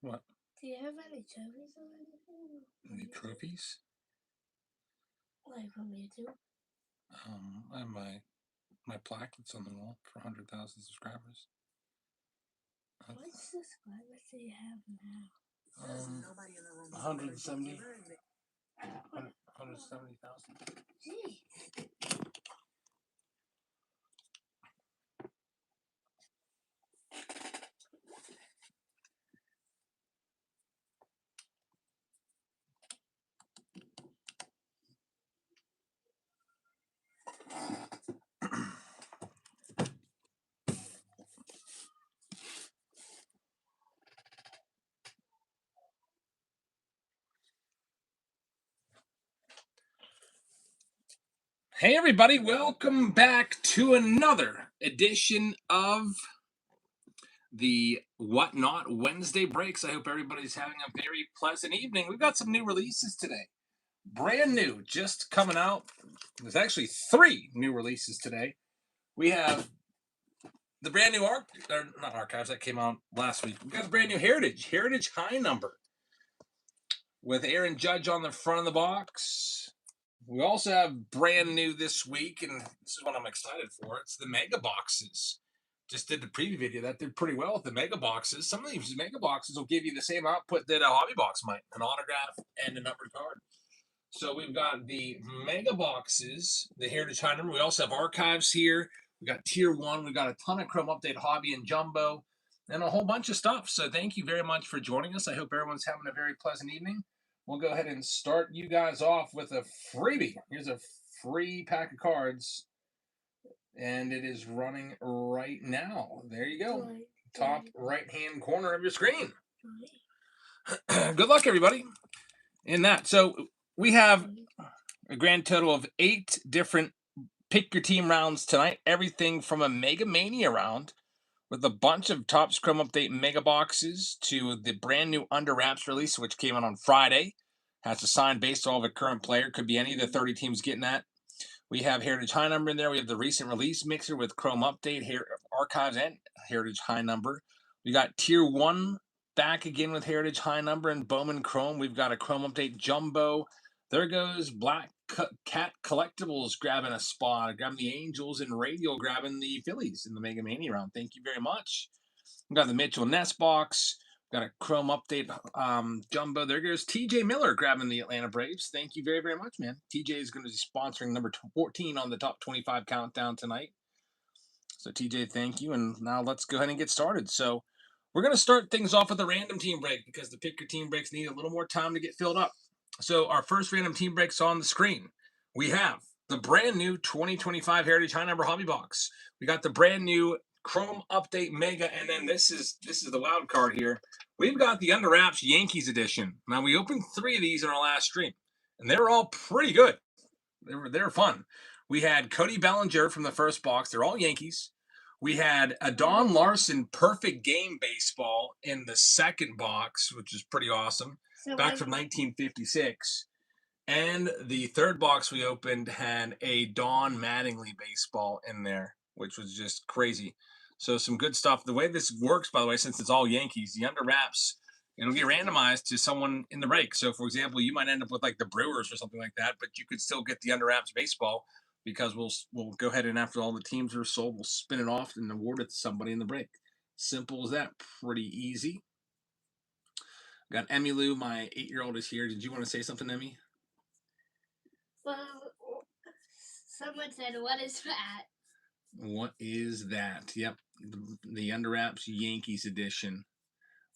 What? Do you have any trophies or anything? Any trophies? Like from YouTube? I have my plaque that's on the wall for 100,000 subscribers. What subscribers do you have now? 170. 170,000. Gee. Hey everybody, welcome back to another edition of the Whatnot Wednesday Breaks. I hope everybody's having a very pleasant evening. We've got some new releases today. Brand new, just coming out. There's actually 3 new releases today. We have the brand new not archives that came out last week. We got the brand new Heritage High Number with Aaron Judge on the front of the box. We also have brand new this week, and this is what I'm excited for. It's the mega boxes. Just did the preview video. That did pretty well with the mega boxes. Some of these mega boxes will give you the same output that a hobby box might, an autograph and a numbered card. So we've got the mega boxes, the Heritage High Number. We also have archives here. We got Tier 1. We got a ton of Chrom Update Hobby and Jumbo and a whole bunch of stuff. So thank you very much for joining us. I hope everyone's having a very pleasant evening. We'll go ahead and start you guys off with a freebie. Here's a free pack of cards, and it is running right now. There you go. Top right-hand corner of your screen. Good luck, everybody, in that. So we have a grand total of 8 different pick your team rounds tonight. Everything from a Mega Mania round with a bunch of Topps Chrome Update mega boxes to the brand new Under Wraps release, which came out on Friday. Has a sign based on a current player. Could be any of the 30 teams getting that. We have Heritage High Number in there. We have the recent release mixer with Chrome Update, Archives, and Heritage High Number. We got Tier 1 back again with Heritage High Number and Bowman Chrome. We've got a Chrome Update Jumbo. There goes Black Cat Collectibles grabbing a spot, grabbing the Angels, and Radial grabbing the Phillies in the Mega Mania round. Thank you very much. We've got the Mitchell Ness box. Got a Chrome Update Jumbo. There goes TJ Miller grabbing the Atlanta Braves. Thank you very, very much, man. TJ is going to be sponsoring number 14 on the top 25 countdown tonight. So, TJ, thank you. And now let's go ahead and get started. So, we're going to start things off with a random team break because the pick your team breaks need a little more time to get filled up. So, our first random team break's on the screen. We have the brand new 2025 Heritage High Number Hobby Box. We got the brand new Chrome Update Mega, and then this is the wild card here. We've got the Under Wraps Yankees edition. Now we opened 3 of these in our last stream, and they were all pretty good. They were fun. We had Cody Bellinger from the first box. They're all Yankees. We had a Don Larson Perfect Game Baseball in the second box, which is pretty awesome. Back from 1956. And the third box we opened had a Don Mattingly baseball in there, which was just crazy. So some good stuff. The way this works, by the way, since it's all Yankees, the Under Wraps, it'll get randomized to someone in the break. So, for example, you might end up with like the Brewers or something like that, but you could still get the Under Wraps baseball because we'll go ahead and after all the teams are sold, we'll spin it off and award it to somebody in the break. Simple as that. Pretty easy. Got Emmy Lou, my 8-year-old, is here. Did you want to say something, Emmy? Well, someone said, "What is that?" What is that? Yep, the Under Wraps Yankees edition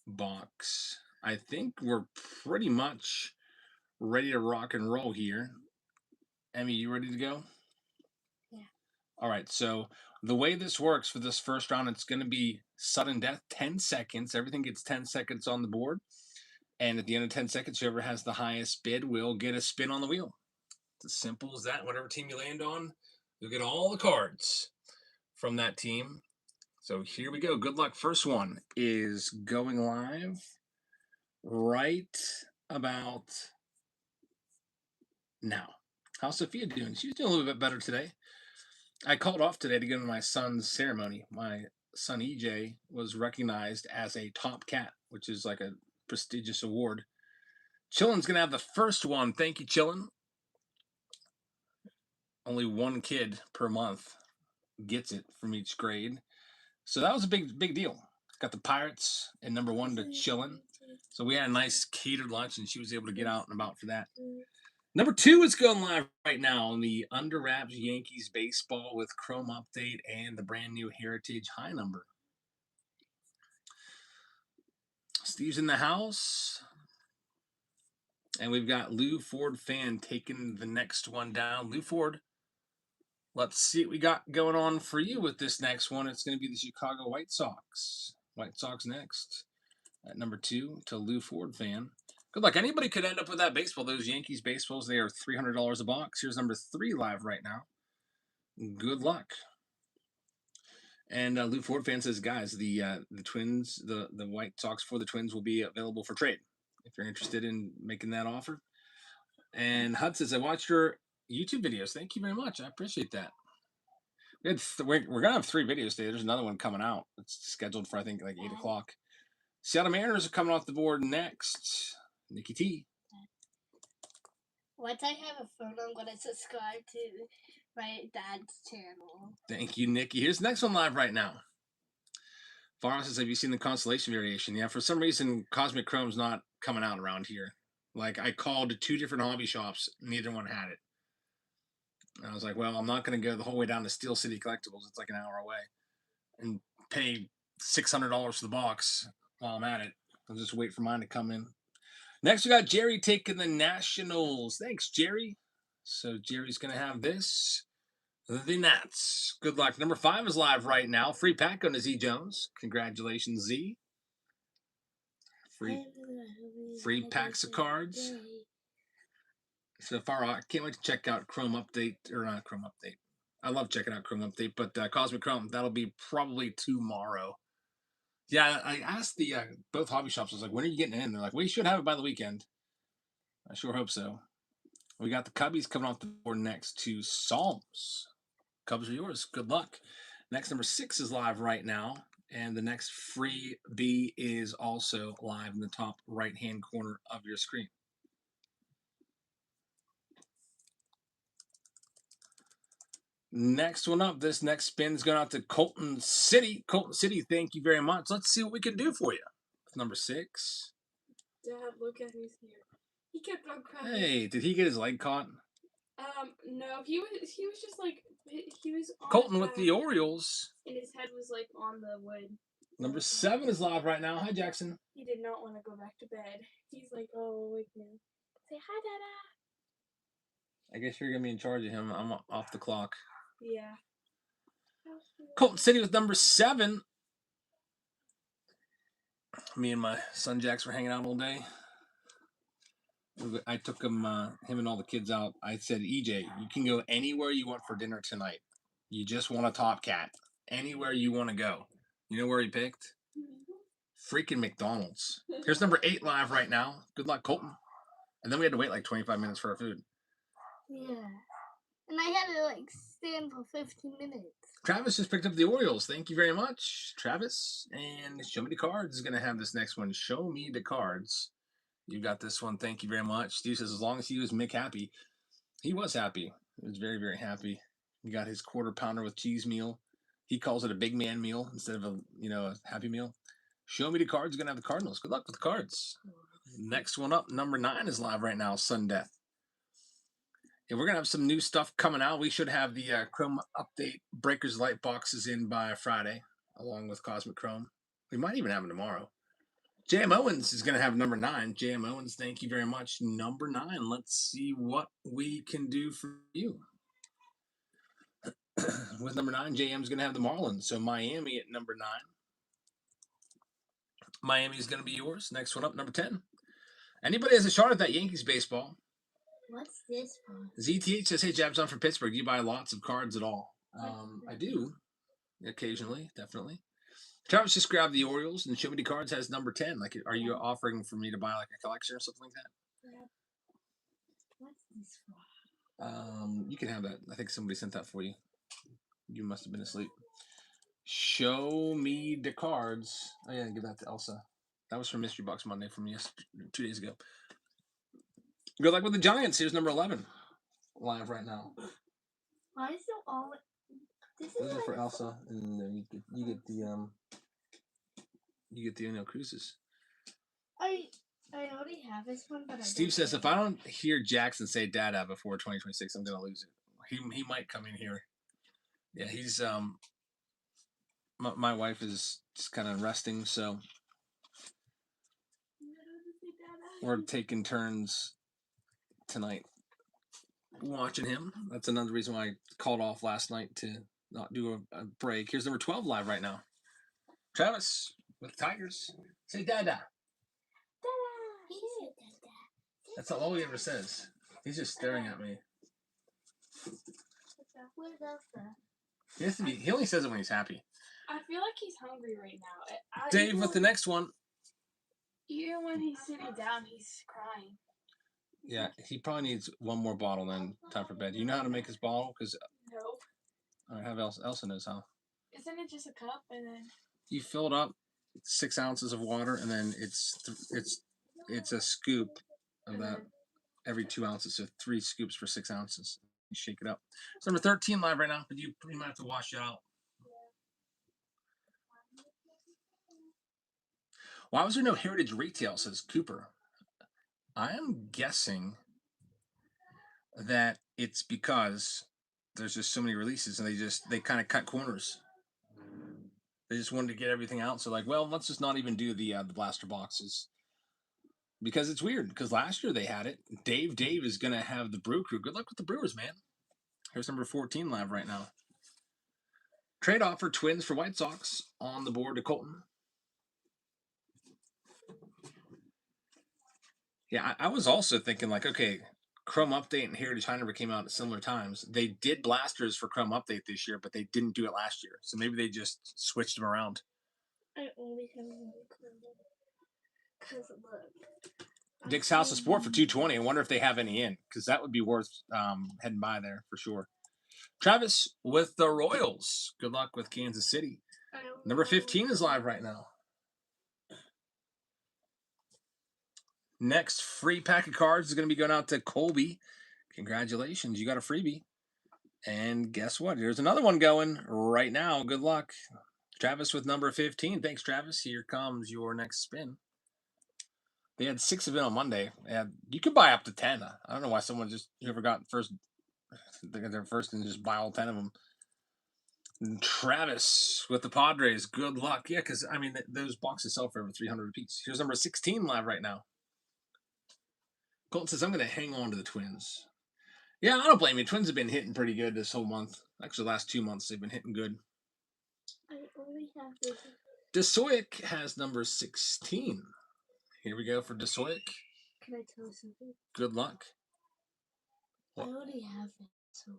box. I think we're pretty much ready to rock and roll here. Emmy, you ready to go? Yeah. All right, so the way this works for this first round, it's going to be sudden death, 10 seconds. Everything gets 10 seconds on the board. And at the end of 10 seconds, whoever has the highest bid will get a spin on the wheel. It's as simple as that. Whatever team you land on, you'll get all the cards from that team. So here we go. Good luck. First one is going live right about now. How's Sophia doing? She's doing a little bit better today. I called off today to go to my son's ceremony. My son EJ was recognized as a top cat, which is like a prestigious award. Chillin's going to have the first one. Thank you, Chillin. Only one kid per month gets it from each grade. So that was a big deal. Got the Pirates and number 1 to Chillin. So we had a nice catered lunch, and she was able to get out and about for that. Number 2 is going live right now on the Under Wraps Yankees baseball with Chrom update and the brand new Heritage High number. Steve's in the house. And we've got Lou Ford fan taking the next one down. Lou Ford, let's see what we got going on for you with this next one. It's going to be the Chicago White Sox. White Sox next at number 2 to Lou Ford fan. Good luck. Anybody could end up with that baseball. Those Yankees baseballs, they are $300 a box. Here's number 3 live right now. Good luck. And Lou Ford fan says, guys, the Twins, the White Sox for the Twins will be available for trade if you're interested in making that offer. And Hud says, I watched your YouTube videos. Thank you very much. I appreciate that. We're going to have 3 videos today. There's another one coming out. It's scheduled for, I think, like 8 o'clock. Seattle Mariners are coming off the board next. Nikki T. Once I have a phone, I'm going to subscribe to my dad's channel. Thank you, Nikki. Here's the next one live right now. Farah says, have you seen the constellation variation? Yeah, for some reason, Cosmic Chrome's not coming out around here. Like, I called 2 different hobby shops. Neither one had it. And I was like, well, I'm not going to go the whole way down to Steel City Collectibles. It's like an hour away. And pay $600 for the box while I'm at it. I'll just wait for mine to come in. Next, we got Jerry taking the Nationals. Thanks, Jerry. So Jerry's going to have this. The Nats. Good luck. Number 5 is live right now. Free pack on Z Jones. Congratulations, Z. Free packs of cards. So far, I can't wait to check out Chrom update, or not Chrom update. I love checking out Chrom update, but Cosmic Chrom, that'll be probably tomorrow. Yeah, I asked the both hobby shops, I was like, when are you getting it in? They're like, we should have it by the weekend. I sure hope so. We got the Cubbies coming off the board next to Psalms. Cubs are yours. Good luck. Next, number 6 is live right now. And the next freebie is also live in the top right-hand corner of your screen. Next one up, this next spin's going out to Colton City. Colton City, thank you very much. Let's see what we can do for you. Number 6. Dad, look at his hair. He kept on crying. Hey, did he get his leg caught? No, he was just like he was on Colton with the Orioles. and his head was like on the wood. Number 7 is live right now. Hi, Jackson. He did not want to go back to bed. He's like, oh, wake me. Say hi, Dada. I guess you're going to be in charge of him. I'm off the clock. Yeah. Colton City with number 7. Me and my son Jax were hanging out all day. I took him and all the kids out. I said, EJ, you can go anywhere you want for dinner tonight. You just want a Top Cat. Anywhere you want to go. You know where he picked? Freaking McDonald's. Here's number 8 live right now. Good luck, Colton. And then we had to wait like 25 minutes for our food. Yeah. And I had to like stand for 15 minutes. Travis just picked up the Orioles. Thank you very much, Travis. And Show Me the Cards is going to have this next one. Show Me the Cards. You got this one. Thank you very much. Steve says, as long as he was Mick happy. He was happy. He was very, very happy. He got his quarter pounder with cheese meal. He calls it a big man meal instead of a Happy Meal. Show Me the Cards is going to have the Cardinals. Good luck with the cards. Next one up, number 9 is live right now, Sun Death. And we're going to have some new stuff coming out. We should have the Chrom update Breakers light boxes in by Friday, along with Cosmic Chrom. We might even have them tomorrow. J.M. Owens is going to have number 9. J.M. Owens, thank you very much. Number 9. Let's see what we can do for you. With number 9, J.M.'s going to have the Marlins. So Miami at number 9. Miami is going to be yours. Next one up, number 10. Anybody has a shot at that Yankees baseball? What's this for? ZTH says, hey, Jabs, I'm from Pittsburgh. Do you buy lots of cards at all? I do. Occasionally, definitely. Travis just grabbed the Orioles, and Show Me the Cards has number 10. Like, are you offering for me to buy like a collection or something like that? Yeah. What's this for? You can have that. I think somebody sent that for you. You must have been asleep. Show Me the Cards. Oh, yeah, give that to Elsa. That was from Mystery Box Monday from 2 days ago. Good luck with the Giants. Here's number 11 live right now. Why is it all? This Those is are for like Elsa, and then you get the O'Neill Cruises. I already have this one, but Steve says if I don't hear Jackson say "Dada" before 2026, I'm gonna lose it. He might come in here. Yeah, he's my wife is just kind of resting, so we're taking turns tonight watching him. That's another reason why I called off last night to not do a break. Here's number 12 live right now. Travis with Tigers. Say "Dada." That's all he ever says. He's just staring at me. Where's Elsa? He has to be. He only says it when he's happy. I feel like he's hungry right now. Dave with the next one. Even when he's sitting down, he's crying. Yeah, he probably needs one more bottle, then time for bed. You know how to make his bottle? Because No. I have Elsa knows how. Isn't it just a cup and then? You fill it up, 6 ounces of water, and then it's a scoop of that every 2 ounces, so 3 scoops for 6 ounces. You shake it up. It's number 13 live right now, but you might have to wash it out. Why was there no Heritage Retail? Says Cooper. I am guessing that it's because there's just so many releases, and they kind of cut corners. They just wanted to get everything out. So like, well, let's just not even do the blaster boxes because it's weird. Because last year they had it. Dave is gonna have the Brew Crew. Good luck with the Brewers, man. Here's number 14 live right now. Trade offer Twins for White Sox on the board to Colton. Yeah, I was also thinking like, okay, Chrom Update and Heritage High Number came out at similar times. They did blasters for Chrom Update this year, but they didn't do it last year. So maybe they just switched them around. I only have one because look. Dick's House of Sport for $220. I wonder if they have any in, because that would be worth heading by there for sure. Travis with the Royals. Good luck with Kansas City. Number 15 is live right now. Next free pack of cards is going to be going out to Colby. Congratulations, you got a freebie. And guess what? Here's another one going right now. Good luck. Travis with number 15. Thanks, Travis. Here comes your next spin. They had 6 of it on Monday. And you could buy up to 10. I don't know why someone just whoever got first, they got their first and just buy all 10 of them. And Travis with the Padres. Good luck. Yeah, because I mean those boxes sell for over 300 apiece. Here's number 16 live right now. Colton says I'm going to hang on to the Twins. Yeah, I don't blame you. Twins have been hitting pretty good this whole month. Actually, the last 2 months they've been hitting good. I only have this. Desoic has number 16. Here we go for Desoic. Can I tell you something? Good luck. What? I already have it. So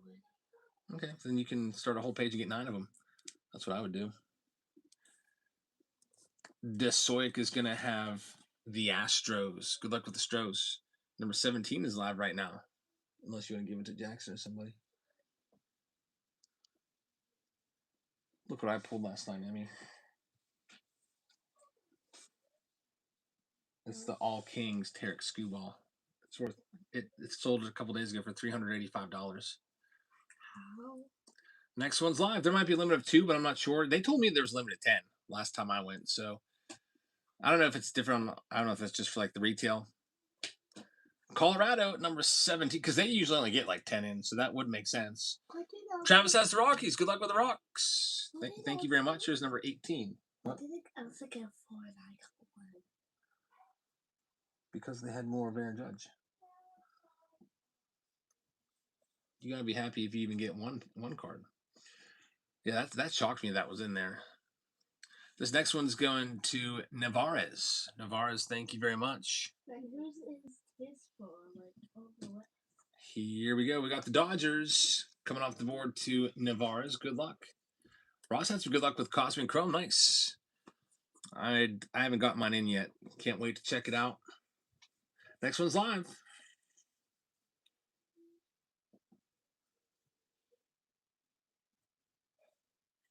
okay, then you can start a whole page and get 9 of them. That's what I would do. Desoic is going to have the Astros. Good luck with the Stros. Number 17 is live right now. Unless you want to give it to Jackson or somebody. Look what I pulled last night, Emmy. It's the All Kings Tarek Skubal. It's worth it. It sold a couple days ago for $385. how? Next one's live. There might be a limit of 2, but I'm not sure. They told me there was a limit of 10 last time I went, so I don't know if it's different. I don't know if it's just for like the retail. Colorado at number 17, because they usually only get like 10 in, so that would make sense. Travis has the Rockies. Good luck with the Rocks. Thank you very much. Here's number 18. What? Did Elsa get 4 and I got 1? Because they had more of Aaron Judge. You gotta be happy if you even get one card. Yeah, that shocked me that was in there. This next one's going to Navarez. Navarez, thank you very much. Whose is this for? What? Here we go. We got the Dodgers coming off the board to Navarez. Good luck. Ross had some good luck with Cosmic Chrom. Nice. I haven't got mine in yet. Can't wait to check it out. Next one's live.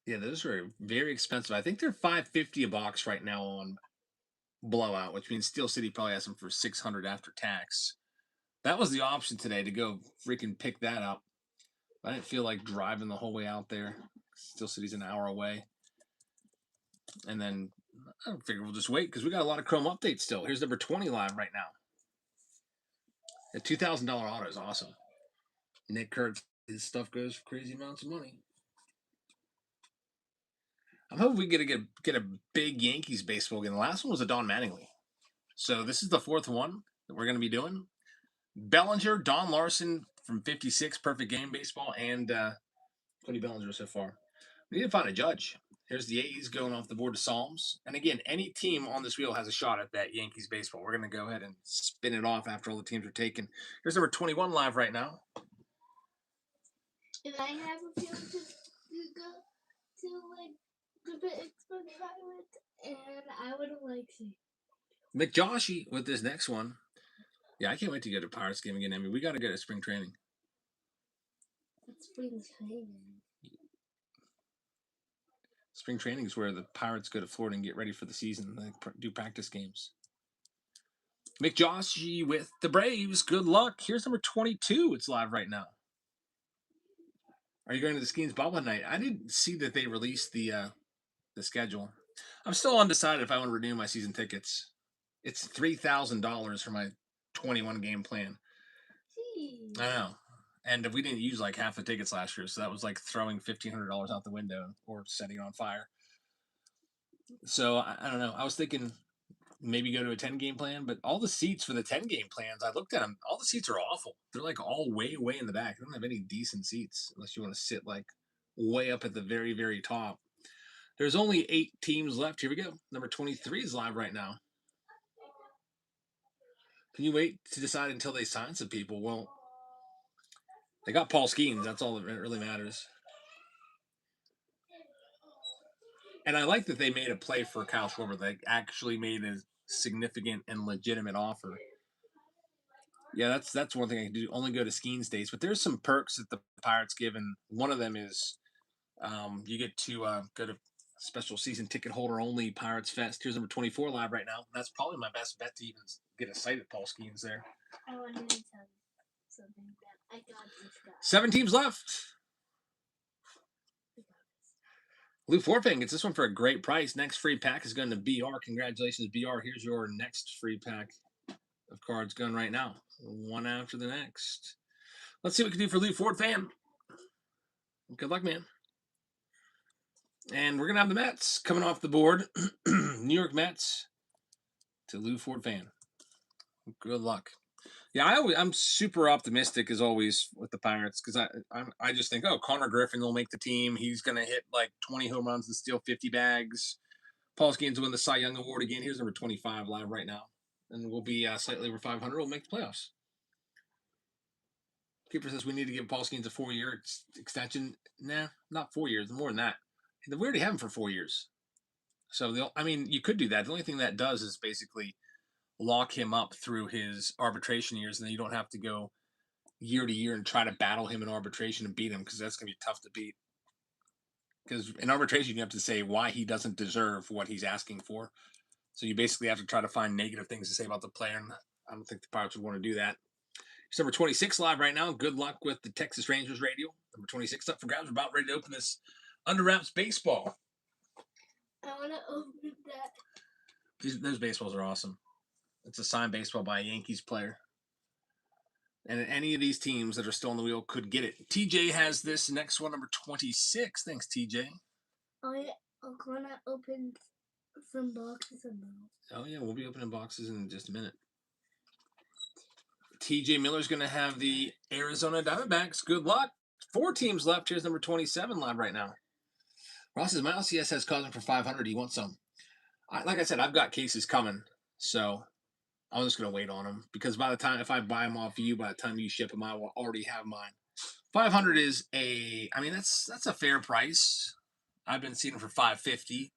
Yeah, those are very expensive. I think they're $5.50 a box right now on blowout, which means Steel City probably has them for 600 after tax. That was the option today, to go freaking pick that up. I didn't feel like driving the whole way out there. Steel City's an hour away. And then I figure we'll just wait because we got a lot of Chrom updates still. Here's number 20 live right now. A $2,000 auto is awesome. Nick Kurtz, his stuff goes for crazy amounts of money. I'm hoping we get a big Yankees baseball game. The last one was a Don Mattingly. So this is the fourth one that we're going to be doing. Bellinger, Don Larson from 56, perfect game baseball, and Cody Bellinger so far. We need to find a judge. Here's the A's going off the board to Psalms. And again, any team on this wheel has a shot at that Yankees baseball. We're going to go ahead and spin it off after all the teams are taken. Here's number 21 live right now. If I have a field to go to, like, the Pittsburgh Pirates, and I would like to. McJoshy with this next one. Yeah, I can't wait to go to Pirates game again. I mean, we got to go to spring training. That's spring training. Spring training is where the Pirates go to Florida and get ready for the season. They do practice games. McJoshy with the Braves. Good luck. Here's number 22. It's live right now. Are you going to the Skeens Bubble night? I didn't see that they released the schedule. I'm still undecided if I want to renew my season tickets. It's $3,000 for my 21 game plan. Jeez. I know. And we didn't use like half the tickets last year, so that was like throwing $1,500 out the window or setting it on fire. So I don't know. I was thinking maybe go to a 10 game plan, but all the seats for the 10 game plans, I looked at them, all the seats are awful. They're like all way in the back. They don't have any decent seats unless you want to sit like way up at the very, very top. There's only 8 teams left. Here we go. Number 23 is live right now. Can you wait to decide until they sign some people? Well, they got Paul Skeens. That's all that really matters. And I like that they made a play for Kyle Schwarber. They actually made a significant and legitimate offer. Yeah, that's one thing I can do. Only go to skiing states, but there's some perks that the Pirates give, and one of them is you get to go to special season ticket holder only Pirates Fest. Here's number 24 live right now. That's probably my best bet to even get a sight at Paul Skeens there. I wanted to tell you something that I got this guy. 7 teams left. Lou Forfang gets this one for a great price. Next free pack is going to BR. Congratulations, BR. Here's your next free pack of cards going right now. One after the next. Let's see what we can do for Lou Ford fan. Good luck, man. And we're going to have the Mets coming off the board. New York Mets to Lou Ford fan. Good luck. Yeah, I'm super optimistic as always with the Pirates because I just think, oh, Connor Griffin will make the team. He's going to hit like 20 home runs and steal 50 bags. Paul Skeens will win the Cy Young Award again. Here's number 25 live right now. And we'll be slightly over 500. We'll make the playoffs. Keeper says we need to give Paul Skeens a 4-year extension. Nah, not 4 years. More than that. We already have him for 4 years. So, you could do that. The only thing that does is basically lock him up through his arbitration years, and then you don't have to go year to year and try to battle him in arbitration and beat him because that's going to be tough to beat. Because in arbitration, you have to say why he doesn't deserve what he's asking for. So you basically have to try to find negative things to say about the player, and I don't think the Pirates would want to do that. It's number 26 live right now. Good luck with the Texas Rangers radio. Number 26 up for grabs. We're about ready to open this Under Wraps baseball. I want to open that. Those baseballs are awesome. It's a signed baseball by a Yankees player. And any of these teams that are still on the wheel could get it. TJ has this next one, number 26. Thanks, TJ. I'm going to open some boxes now. Oh, yeah, we'll be opening boxes in just a minute. TJ Miller's going to have the Arizona Diamondbacks. Good luck. 4 teams left. Here's number 27 live right now. Ross's my LCS has causing for 500. He wants some. Like I said, I've got cases coming, so I'm just going to wait on them because by the time, if I buy them off you, by the time you ship them, I will already have mine. 500 is that's a fair price. I've been seeing them for 550.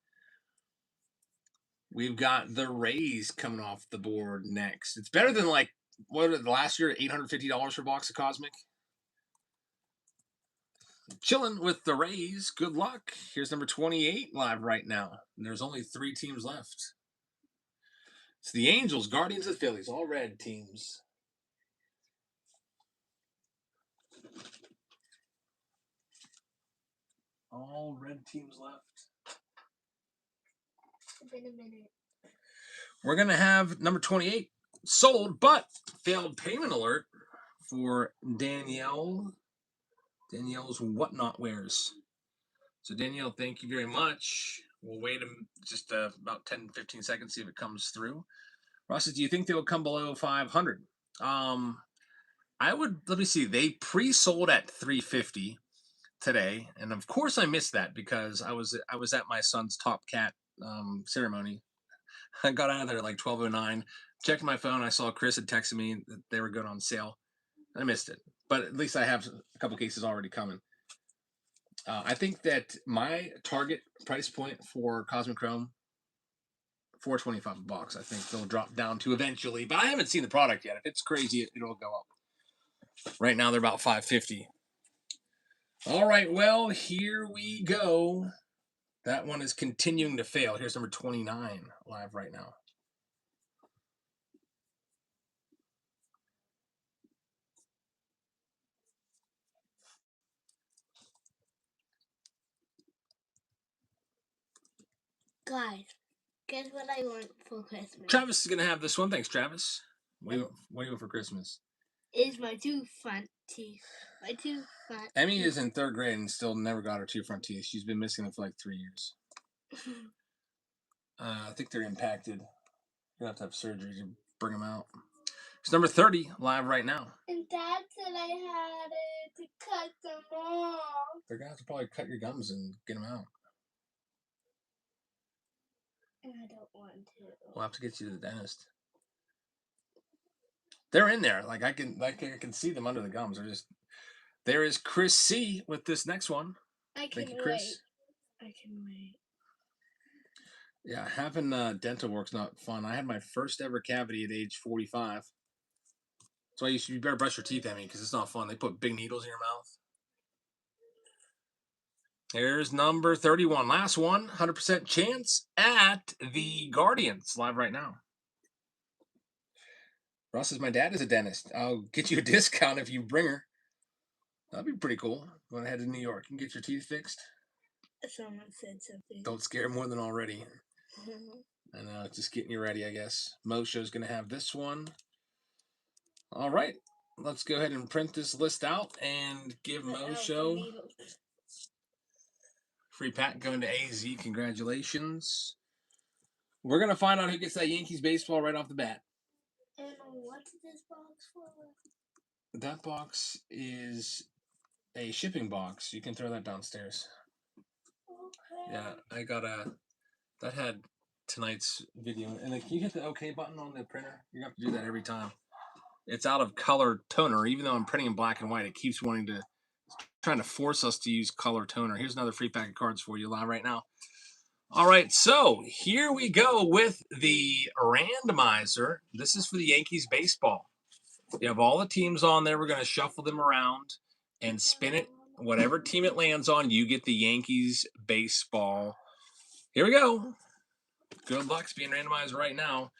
We've got the Rays coming off the board next. It's better than like, what was it, last year, $850 for a box of Cosmic? Chilling with the Rays. Good luck. Here's number 28 live right now. And there's only 3 teams left. It's the Angels, Guardians, and Phillies, all red teams. All red teams left. It's been a minute. We're going to have number 28 sold, but failed payment alert for Danielle. Danielle's Whatnot Wears. So, Danielle, thank you very much. We'll wait just about 10, 15 seconds, see if it comes through. Ross, do you think they will come below 500? I would, let me see. They pre-sold at 350 today, and of course I missed that because I was at my son's Top Cat ceremony. I got out of there at like 12:09. Checked my phone. I saw Chris had texted me that they were good on sale. I missed it, but at least I have a couple cases already coming. I think that my target price point for Cosmic Chrom, $425 a box. I think they'll drop down to eventually, but I haven't seen the product yet. If it's crazy, it'll go up. Right now they're about $550. All right, well, here we go. That one is continuing to fail. Here's number 29 live right now. Guys, guess what I want for Christmas? Travis is going to have this one. Thanks, Travis. What do you want for Christmas? Is my two front teeth. My two front Emmy teeth. is in 3rd grade and still never got her 2 front teeth. She's been missing them for like 3 years. I think they're impacted. You're going to have surgery to bring them out. It's number 30 live right now. And Dad said I had it to cut them off. They're going to have to probably cut your gums and get them out. And I don't want to. We'll have to get you to the dentist. They're in there. Like I can see them under the gums. They're just. There is Chris C with this next one. I can Thank you, Chris. wait. I can wait. Yeah, having dental work's not fun. I had my first ever cavity at age 45. That's why you better brush your teeth, Emmy, because it's not fun. They put big needles in your mouth. Here's number 31. Last one. 100% chance at the Guardians. Live right now. Ross says, my dad is a dentist. I'll get you a discount if you bring her. That'd be pretty cool. Want to head to New York and get your teeth fixed? Someone said something. Don't scare more than already. I know, just getting you ready, I guess. Mosho's going to have this one. All right. Let's go ahead and print this list out and give Mosho free pack going to AZ. Congratulations. We're going to find out who gets that Yankees baseball right off the bat. And what's this box for? That box is a shipping box. You can throw that downstairs. Okay. Yeah, I got that had tonight's video. And then can you hit the OK button on the printer? You have to do that every time. It's out of color toner. Even though I'm printing in black and white, it keeps trying to force us to use color toner. Here's another free pack of cards for you live right now. All right, so here we go with the randomizer. This is for the Yankees baseball. You have all the teams on there. We're going to shuffle them around and spin it. Whatever team it lands on, you get the Yankees baseball. Here we go. Good luck. It's being randomized right now.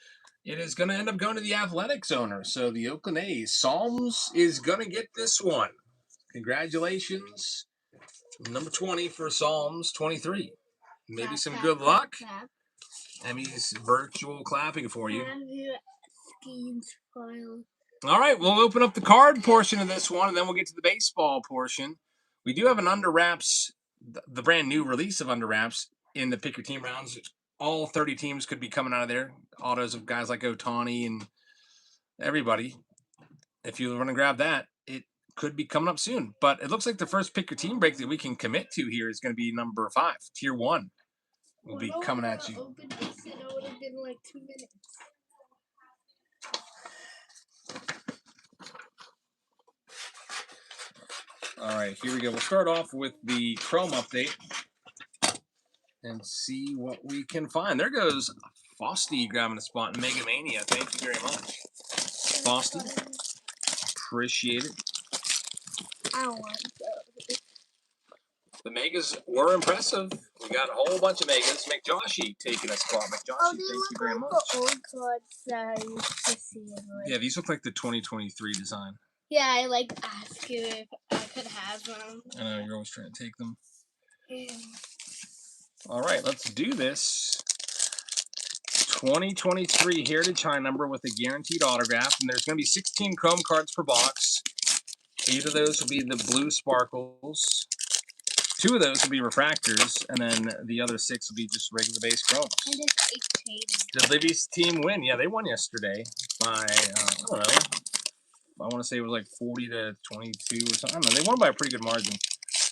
It is going to end up going to the Athletics owner. So the Oakland A's. Psalms is going to get this one. Congratulations. Number 20 for Psalms 23. Maybe some good luck. Emmy's virtual clapping for you. All right, we'll open up the card portion of this one, and then we'll get to the baseball portion. We do have an Under Wraps, the brand new release of Under Wraps in the Pick Your Team rounds. All 30 teams could be coming out of there. Autos of guys like Ohtani and everybody. If you want to grab that, it could be coming up soon. But it looks like the first Pick Your Team break that we can commit to here is going to be number 5, Tier 1. Will be coming at you. Open this and it would have been like 2 minutes. All right, here we go. We'll start off with the Chrom update and see what we can find. There goes Fosty grabbing a spot in Mega Mania. Thank you very much, Fosty. Appreciate it. I don't want those. The megas were impressive. We got a whole bunch of megas. McJoshy taking a spot. McJoshy, thank you very much. The old cards that I used to see. Yeah, these look like the 2023 design. Yeah, I like ask you if I could have them. I know you're always trying to take them. Yeah. All right, let's do this. 2023 Heritage High number with a guaranteed autograph, and there's going to be 16 Chrome cards per box. 8 of those will be the blue sparkles. 2 of those will be refractors, and then the other 6 will be just regular base Chromes. And it's 18. Did Libby's team win? Yeah, they won yesterday by, I don't know, I want to say it was like 40 to 22 or something. I don't know. They won by a pretty good margin.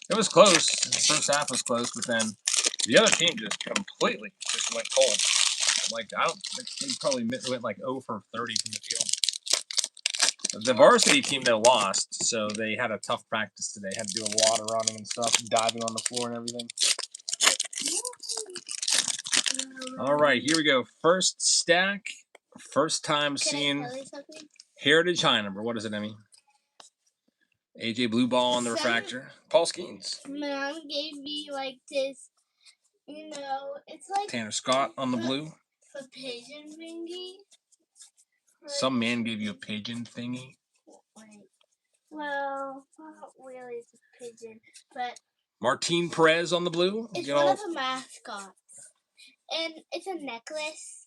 It was close. The first half was close, but then the other team just completely just went cold. Like, they probably went like 0 for 30 from the field. The varsity team, though, lost, so they had a tough practice today. Had to do a lot of running and stuff, diving on the floor and everything. All right, here we go. First stack. First time seeing Heritage High number. What is it, Emmy? AJ Blue Ball on the refractor. Paul Skeens. Mom gave me like this, you know, it's like Tanner Scott on the blue. a pigeon thingy. Some man gave you a pigeon thingy. Well, not really, it's a pigeon, but Martin Perez on the blue. It's one of the mascots. And it's a necklace.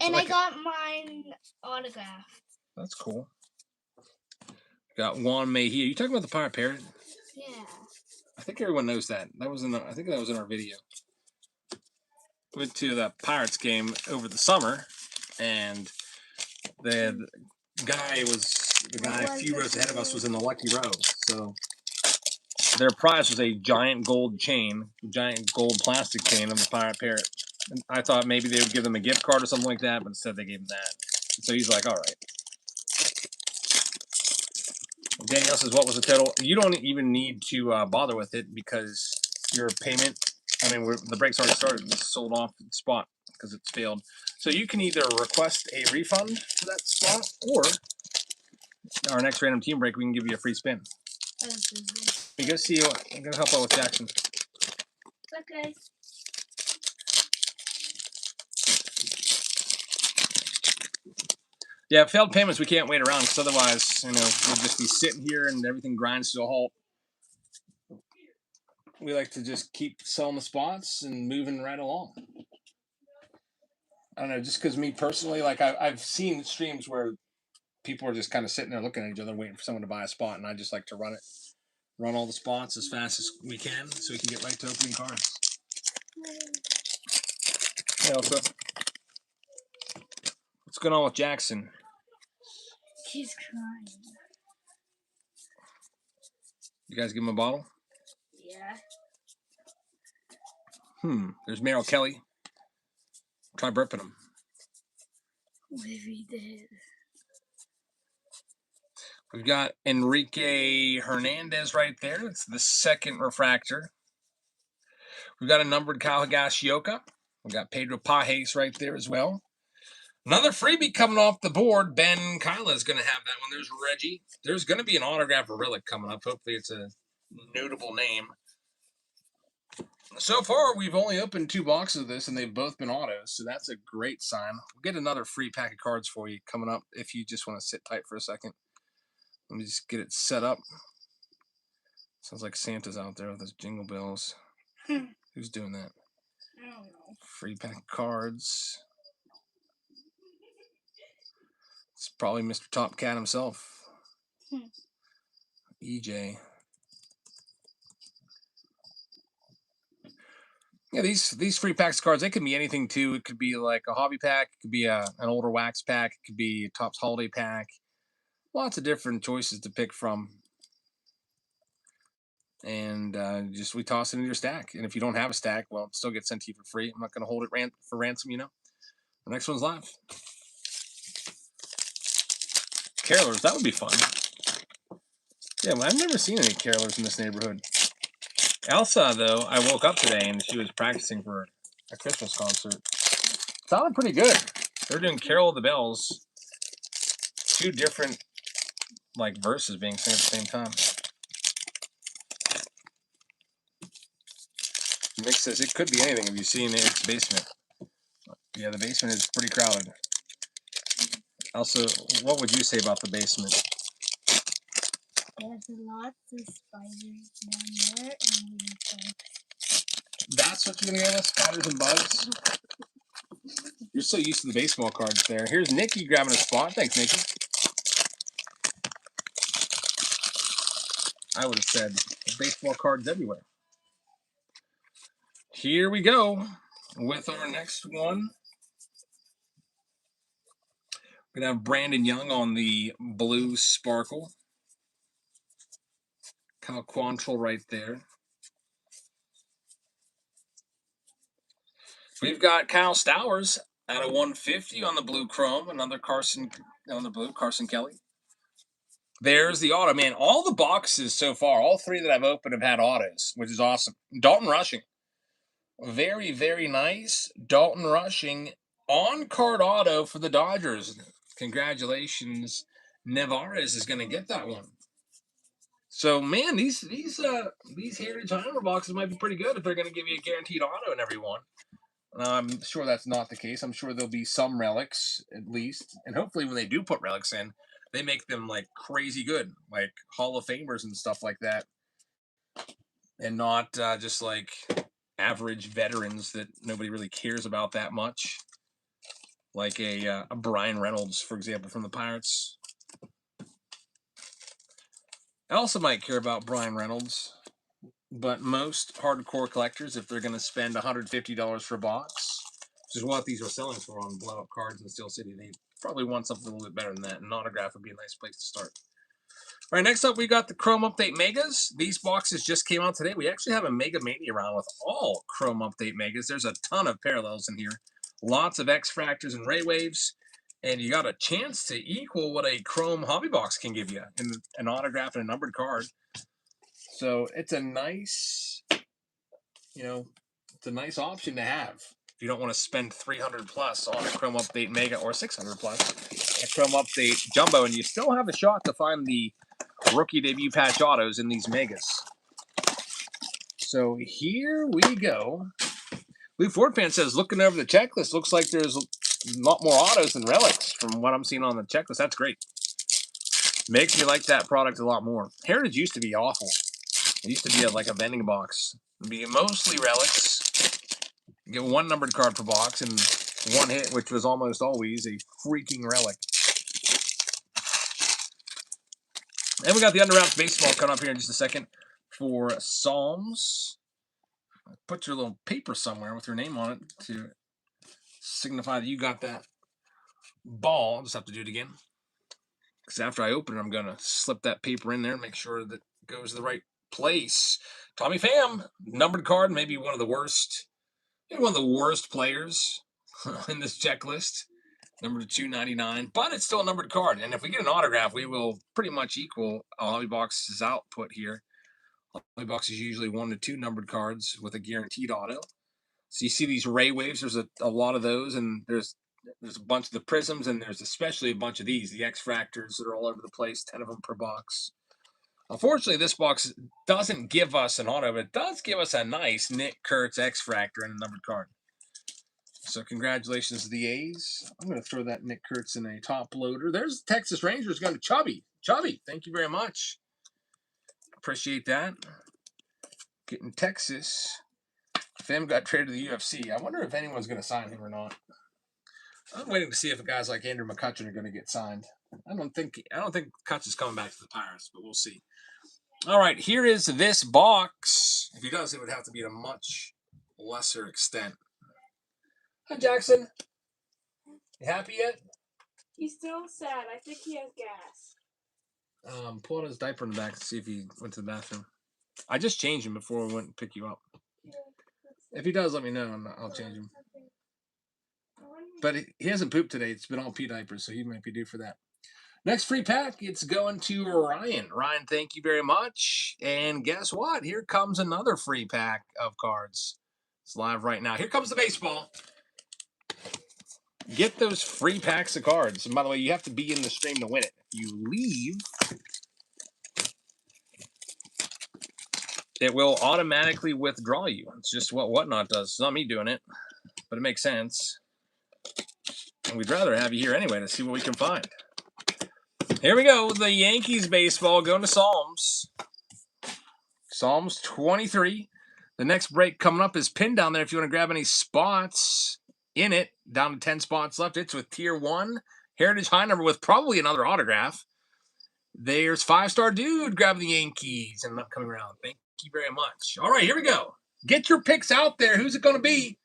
And like I got mine autographed. That's cool. Got Juan Mejia. You talking about the Pirate Parrot? Yeah. I think everyone knows that. I think that was in our video. Went to the Pirates game over the summer, and the guy a few rows ahead of us was in the lucky row. So their prize was a giant gold plastic chain of the Pirate Parrot. And I thought maybe they would give them a gift card or something like that, but instead they gave him that. So he's like, all right. Danielle says, what was the total? You don't even need to bother with it because your payment, the break's already started. It's sold off the spot because it's failed. So you can either request a refund for that spot, or our next random team break, we can give you a free spin. You go see, I'm going to help out with Jackson. Okay. Yeah, failed payments, we can't wait around because otherwise, we'll just be sitting here and everything grinds to a halt. We like to just keep selling the spots and moving right along. I don't know, just because me personally, like I've seen streams where people are just kind of sitting there looking at each other, waiting for someone to buy a spot, and I just like to run all the spots as fast as we can so we can get right to opening cards. Hey, Elsa. What's going on with Jackson? She's crying. You guys give him a bottle? Yeah. There's Merrill Kelly. Try burping him. What if he did? We've got Enrique Hernandez right there. It's the second refractor. We've got a numbered Kyle Higashioka. We've got Pedro Pajes right there as well. Another freebie coming off the board. Ben Kyla is going to have that one. There's Reggie. There's going to be an autograph relic coming up. Hopefully it's a notable name. So far, we've only opened 2 boxes of this, and they've both been autos, so that's a great sign. We'll get another free pack of cards for you coming up if you just want to sit tight for a second. Let me just get it set up. Sounds like Santa's out there with his jingle bells. Who's doing that? I don't know. Free pack of cards. It's probably Mr. Top Cat himself. EJ. Yeah, these free packs of cards, they could be anything too. It could be like a hobby pack. It could be an older wax pack. It could be a Topps holiday pack. Lots of different choices to pick from. And we toss it into your stack. And if you don't have a stack, well, it still gets sent to you for free. I'm not going to hold it for ransom, The next one's live. Carolers, that would be fun. Yeah, well, I've never seen any carolers in this neighborhood. Elsa, though, I woke up today and she was practicing for a Christmas concert. Sounded pretty good. They're doing Carol of the Bells. 2 different, verses being sung at the same time. Nick says it could be anything. Have you seen Eric's basement? Yeah, the basement is pretty crowded. Also, what would you say about the basement? There's lots of spiders down there and weird bugs. That's what you're gonna give us? Spiders and bugs? You're so used to the baseball cards there. Here's Nikki grabbing a spot. Thanks, Nikki. I would have said baseball cards everywhere. Here we go with our next one. We're going to have Brandon Young on the blue sparkle. Kyle Quantrill right there. We've got Kyle Stowers at a 150 on the blue chrome. Another Carson on the blue, Carson Kelly. There's the auto. Man, all the boxes so far, all three that I've opened have had autos, which is awesome. Dalton Rushing. Very, very nice. Dalton Rushing on-card auto for the Dodgers. Congratulations. Nevarez is going to get that one. So, man, these Heritage Heimer boxes might be pretty good if they're going to give you a guaranteed auto in every one. I'm sure that's not the case. I'm sure there'll be some relics at least. And hopefully when they do put relics in, they make them like crazy good, like Hall of Famers and stuff like that. And not just like average veterans that nobody really cares about that much. Like a Brian Reynolds, for example, from the Pirates. I also might care about Brian Reynolds. But most hardcore collectors, if they're going to spend $150 for a box, which is what these are selling for on blow-up cards in Steel City, they probably want something a little bit better than that. An autograph would be a nice place to start. All right, next up, we got the Chrome Update Megas. These boxes just came out today. We actually have a Mega Mania round with all Chrome Update Megas. There's a ton of parallels in here. Lots of X-Fractors and Ray Waves. And you got a chance to equal what a Chrome Hobby Box can give you in an autograph and a numbered card. So it's a nice, it's a nice option to have. If you don't want to spend 300 plus on a Chrome Update Mega or 600 plus, a Chrome Update Jumbo, and you still have a shot to find the rookie debut patch autos in these Megas. So here we go. Blue Ford fan says, looking over the checklist, looks like there's a lot more autos than relics from what I'm seeing on the checklist. That's great. Makes me like that product a lot more. Heritage used to be awful. It used to be like a vending box. It'd be mostly relics. You get one numbered card per box and one hit, which was almost always a freaking relic. And we got the Underwraps baseball coming up here in just a second for Psalms. Put your little paper somewhere with your name on it to signify that you got that ball. I'll just have to do it again. Because after I open it, I'm going to slip that paper in there and make sure that it goes to the right place. Tommy Pham, numbered card, maybe one of the worst players in this checklist. Number 299, but it's still a numbered card. And if we get an autograph, we will pretty much equal a Hobby Box's output here. Hobby Box is usually 1 to 2 numbered cards with a guaranteed auto. So you see these Ray Waves, there's a lot of those, and there's a bunch of the Prisms, and there's especially a bunch of these, the X-Fractors that are all over the place, 10 of them per box. Unfortunately, this box doesn't give us an auto, but it does give us a nice Nick Kurtz X-Fractor and a numbered card. So congratulations to the A's. I'm going to throw that Nick Kurtz in a top loader. There's the Texas Rangers going to Chubby. Chubby, thank you very much. Appreciate that. Getting Texas. Pham got traded to the UFC. I wonder if anyone's going to sign him or not. I'm waiting to see if guys like Andrew McCutchen are going to get signed. I don't think McCutchen's coming back to the Pirates, but we'll see. All right, here is this box. If he does, it would have to be at a much lesser extent. Hi, Jackson. You happy yet? He's still sad. I think he has gas. Pull out his diaper in the back to see if he went to the bathroom. I just changed him before we went and pick you up. Yeah, If he does, let me know and I'll change him. But he hasn't pooped today. It's been all pee diapers, so he might be due for that. Next free pack, it's going to Ryan. Ryan, thank you very much. And guess what? Here comes another free pack of cards. It's live right now. Here comes the baseball. Get those free packs of cards. And by the way, you have to be in the stream to win it. it will automatically withdraw you. It's just what Whatnot does. It's not me doing it, but it makes sense. And we'd rather have you here anyway to see what we can find. Here we go. The Yankees baseball going to Psalms. Psalms 23. The next break coming up is pinned down there if you want to grab any spots in it. Down to 10 spots left. It's with Tier 1. Heritage high number with probably another autograph. There's 5-star dude grabbing the Yankees in an upcoming round. Thank you very much. All right, here we go. Get your picks out there. Who's it going to be?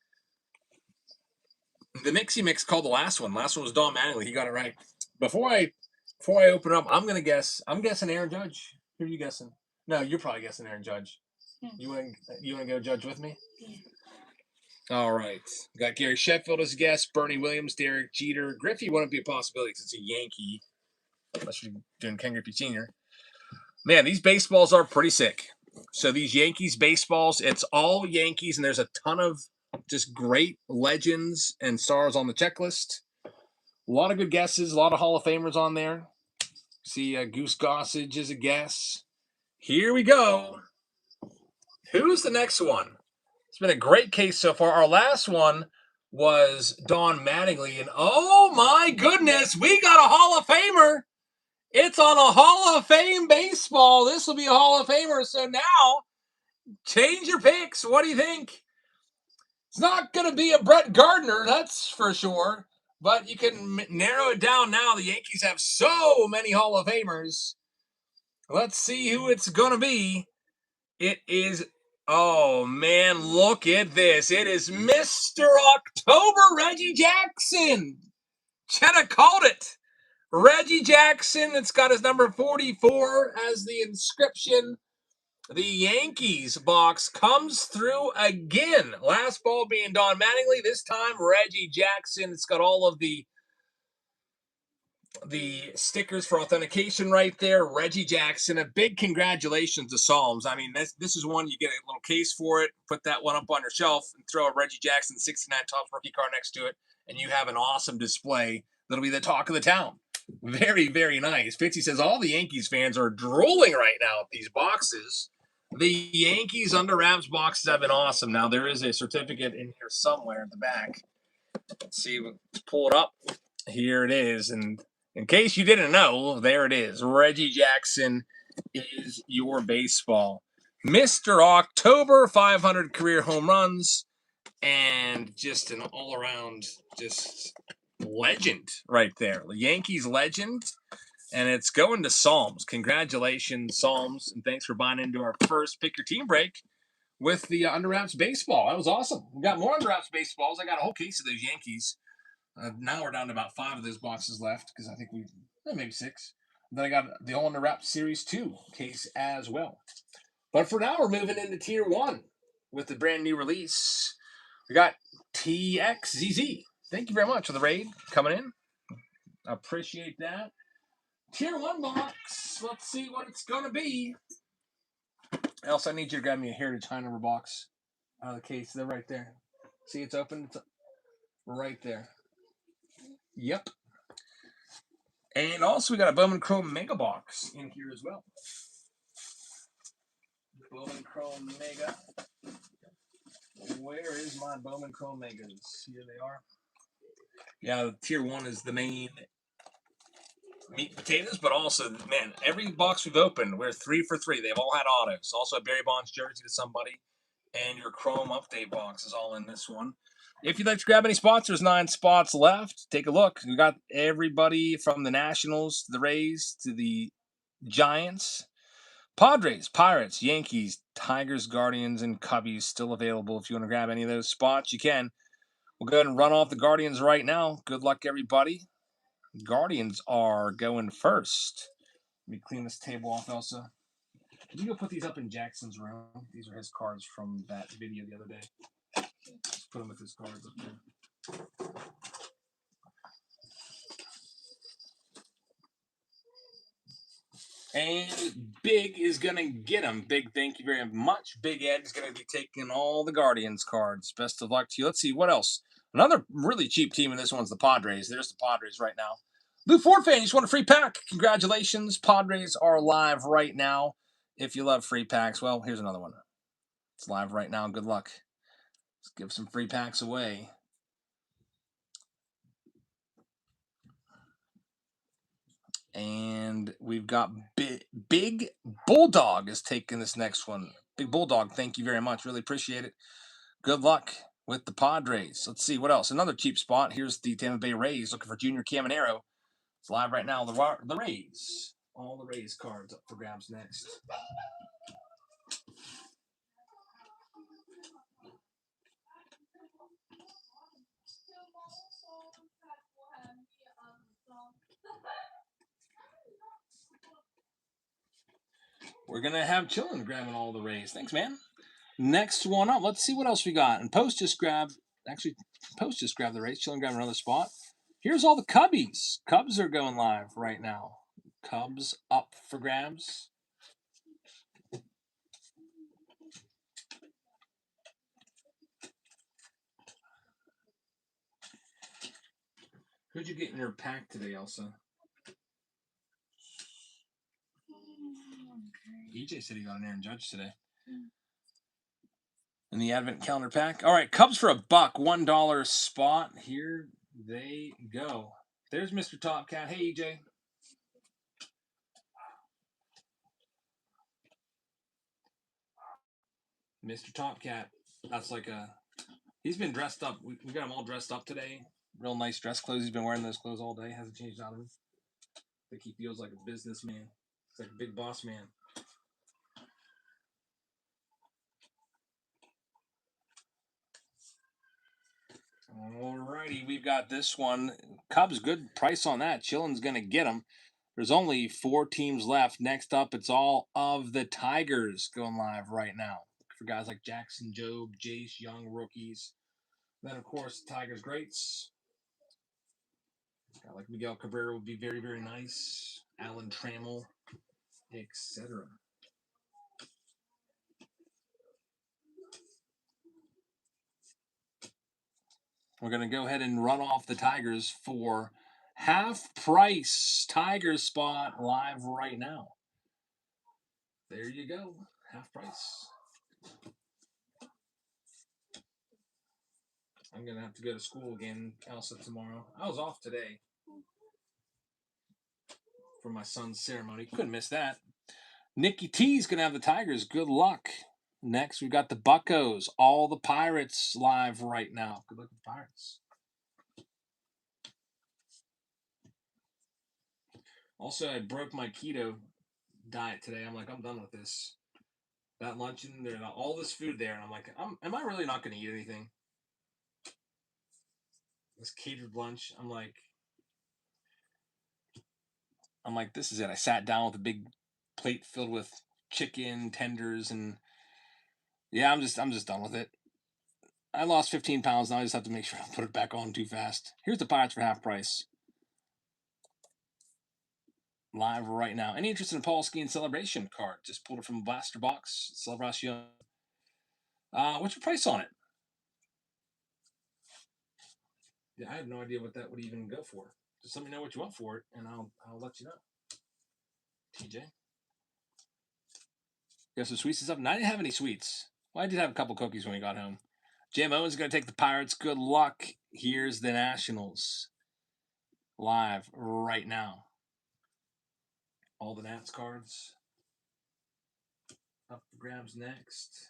The Mixie Mix called the last one. Last one was Don Mattingly. He got it right. Before I open up, I'm gonna guess. I'm guessing Aaron Judge. Who are you guessing? No, you're probably guessing Aaron Judge. You want to go Judge with me? Yeah. All right. Got Gary Sheffield as a guest. Bernie Williams, Derek Jeter, Griffey wouldn't be a possibility because it's a Yankee. Unless you're doing Ken Griffey Sr. Man, these baseballs are pretty sick. So these Yankees baseballs, it's all Yankees, and there's a ton of just great legends and stars on the checklist. A lot of good guesses, a lot of Hall of Famers on there. See, Goose Gossage is a guess. Here we go. Who's the next one? It's been a great case so far. Our last one was Don Mattingly, and oh my goodness, we got a Hall of Famer. It's on a Hall of Fame baseball. This will be a Hall of Famer. So now, change your picks. What do you think? It's not going to be a Brett Gardner, that's for sure. But you can narrow it down now. The Yankees have so many Hall of Famers. Let's see who it's going to be. It is, oh man, look at this. It is Mr. October, Reggie Jackson. Cheddar called it. Reggie Jackson, it's got his number 44 as the inscription. The Yankees box comes through again. Last ball being Don Mattingly. This time, Reggie Jackson. It's got all of the stickers for authentication right there. Reggie Jackson. A big congratulations to Psalms. I mean, this is one you get a little case for it. Put that one up on your shelf and throw a Reggie Jackson 69 Topps rookie card next to it, and you have an awesome display that'll be the talk of the town. Very, very nice. Fitzy says all the Yankees fans are drooling right now at these boxes. The Yankees under wraps boxes have been awesome. Now, there is a certificate in here somewhere at the back. Let's see. Let's pull it up. Here it is. And in case you didn't know, there it is. Reggie Jackson is your baseball. Mr. October, 500 career home runs, and just an all-around just legend right there. The Yankees legend. And it's going to Psalms. Congratulations, Psalms. And thanks for buying into our first Pick Your Team break with the Under Wraps baseball. That was awesome. We got more Under Wraps baseballs. I got a whole case of those Yankees. Now we're down to about 5 of those boxes left because I think maybe 6. Then I got the All Under Wraps Series 2 case as well. But for now, we're moving into Tier 1 with the brand new release. We got TXZZ. Thank you very much for the raid coming in. I appreciate that. Tier 1 box. Let's see what it's going to be. Else, I need you to grab me a Heritage High Number box out of the case. They're right there. See, it's open. It's right there. Yep. And also, we got a Bowman Chrom Mega box in here as well. Bowman Chrom Mega. Where is my Bowman Chrom Megas? Here they are. Yeah, Tier 1 is the main meat and potatoes, but also, man, every box we've opened, we're 3 for 3. They've all had autos. Also, a Barry Bonds jersey to somebody, and your Chrom update box is all in this one. If you'd like to grab any spots, there's 9 spots left. Take a look. We got everybody from the Nationals to the Rays to the Giants, Padres, Pirates, Yankees, Tigers, Guardians, and Cubbies still available. If you want to grab any of those spots, you can. We'll go ahead and run off the Guardians right now. Good luck, everybody. Guardians are going first. Let me clean this table off, Elsa. Can you go put these up in Jackson's room? These are his cards from that video the other day. Just put them with his cards up there. And Big is going to get them. Big, thank you very much. Big Ed is going to be taking all the Guardians cards. Best of luck to you. Let's see, what else? Another really cheap team in this one's the Padres. There's the Padres right now. Lou Ford fan, you just want a free pack. Congratulations. Padres are live right now. If you love free packs, well, here's another one. It's live right now. Good luck. Let's give some free packs away. And we've got Big Bulldog is taking this next one. Big Bulldog, thank you very much. Really appreciate it. Good luck with the Padres. Let's see what else. Another cheap spot. Here's the Tampa Bay Rays looking for Junior Caminero. It's live right now. The Rays. All the Rays cards up for grabs next. We're going to have Chillin grabbing all the Rays. Thanks, man. Next one up. Let's see what else we got. And Post just grabbed the Rays. Chillin grabbing another spot. Here's all the Cubbies. Cubs are going live right now. Cubs up for grabs. Who'd you get in your pack today, Elsa? EJ said he got an Aaron Judge today. In the Advent Calendar pack. All right, Cubs for $1, $1 spot. Here they go. There's Mr. Top Cat. Hey, EJ. Mr. Top Cat. That's like a... He's been dressed up. We got him all dressed up today. Real nice dress clothes. He's been wearing those clothes all day. Hasn't changed out of them. I think he feels like a businessman. He's like a big boss man. Alrighty, we've got this one. Cubs, good price on that. Chillin's going to get them. There's only 4 teams left. Next up, it's all of the Tigers going live right now. For guys like Jackson, Job, Jace, young rookies. Then, of course, Tigers greats. Got like Miguel Cabrera would be very, very nice. Alan Trammell, etc. We're going to go ahead and run off the Tigers for half price Tigers spot live right now. There you go. Half price. I'm going to have to go to school again, Elsa, tomorrow. I was off today for my son's ceremony. Couldn't miss that. Nikki T's going to have the Tigers. Good luck. Next, we've got the Buccos. All the Pirates live right now. Good luck with the Pirates. Also, I broke my keto diet today. I'm like, I'm done with this. That luncheon, there's all this food there, and I'm like, am I really not going to eat anything? This catered lunch, I'm like, this is it. I sat down with a big plate filled with chicken tenders, and yeah, I'm just done with it. I lost 15 pounds. Now I just have to make sure I don't put it back on too fast. Here's the Pirates for half price. Live right now. Any interest in a Paul Skeen Celebration card? Just pulled it from a blaster box. Celebration. What's your price on it? Yeah, I have no idea what that would even go for. Just let me know what you want for it, and I'll let you know. TJ. You have some sweets and stuff? No, I didn't have any sweets. Well, I did have a couple cookies when we got home. Jim Owens is going to take the Pirates. Good luck. Here's the Nationals. Live right now. All the Nats cards. Up for grabs next.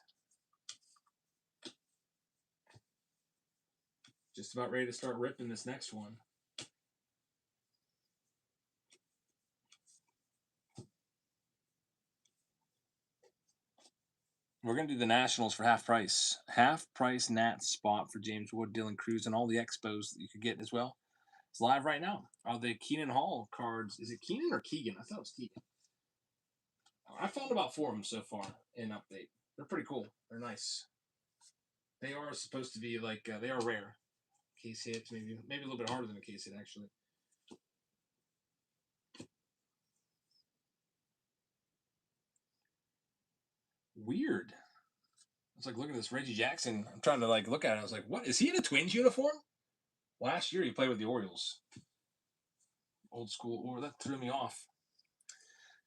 Just about ready to start ripping this next one. We're going to do the Nationals for half price. Half price Nats spot for James Wood, Dylan Cruz, and all the Expos that you could get as well. It's live right now. Are the Keenan Hall cards? Is it Keenan or Keegan? I thought it was Keegan. I found about 4 of them so far in update. They're pretty cool. They're nice. They are supposed to be like, they are rare. Case hits, maybe a little bit harder than a case hit, actually. Weird. It's like looking at this Reggie Jackson. I'm trying to like look at it. I was like, what? Is he in a Twins uniform? Last year he played with the Orioles. Old school. Or that threw me off.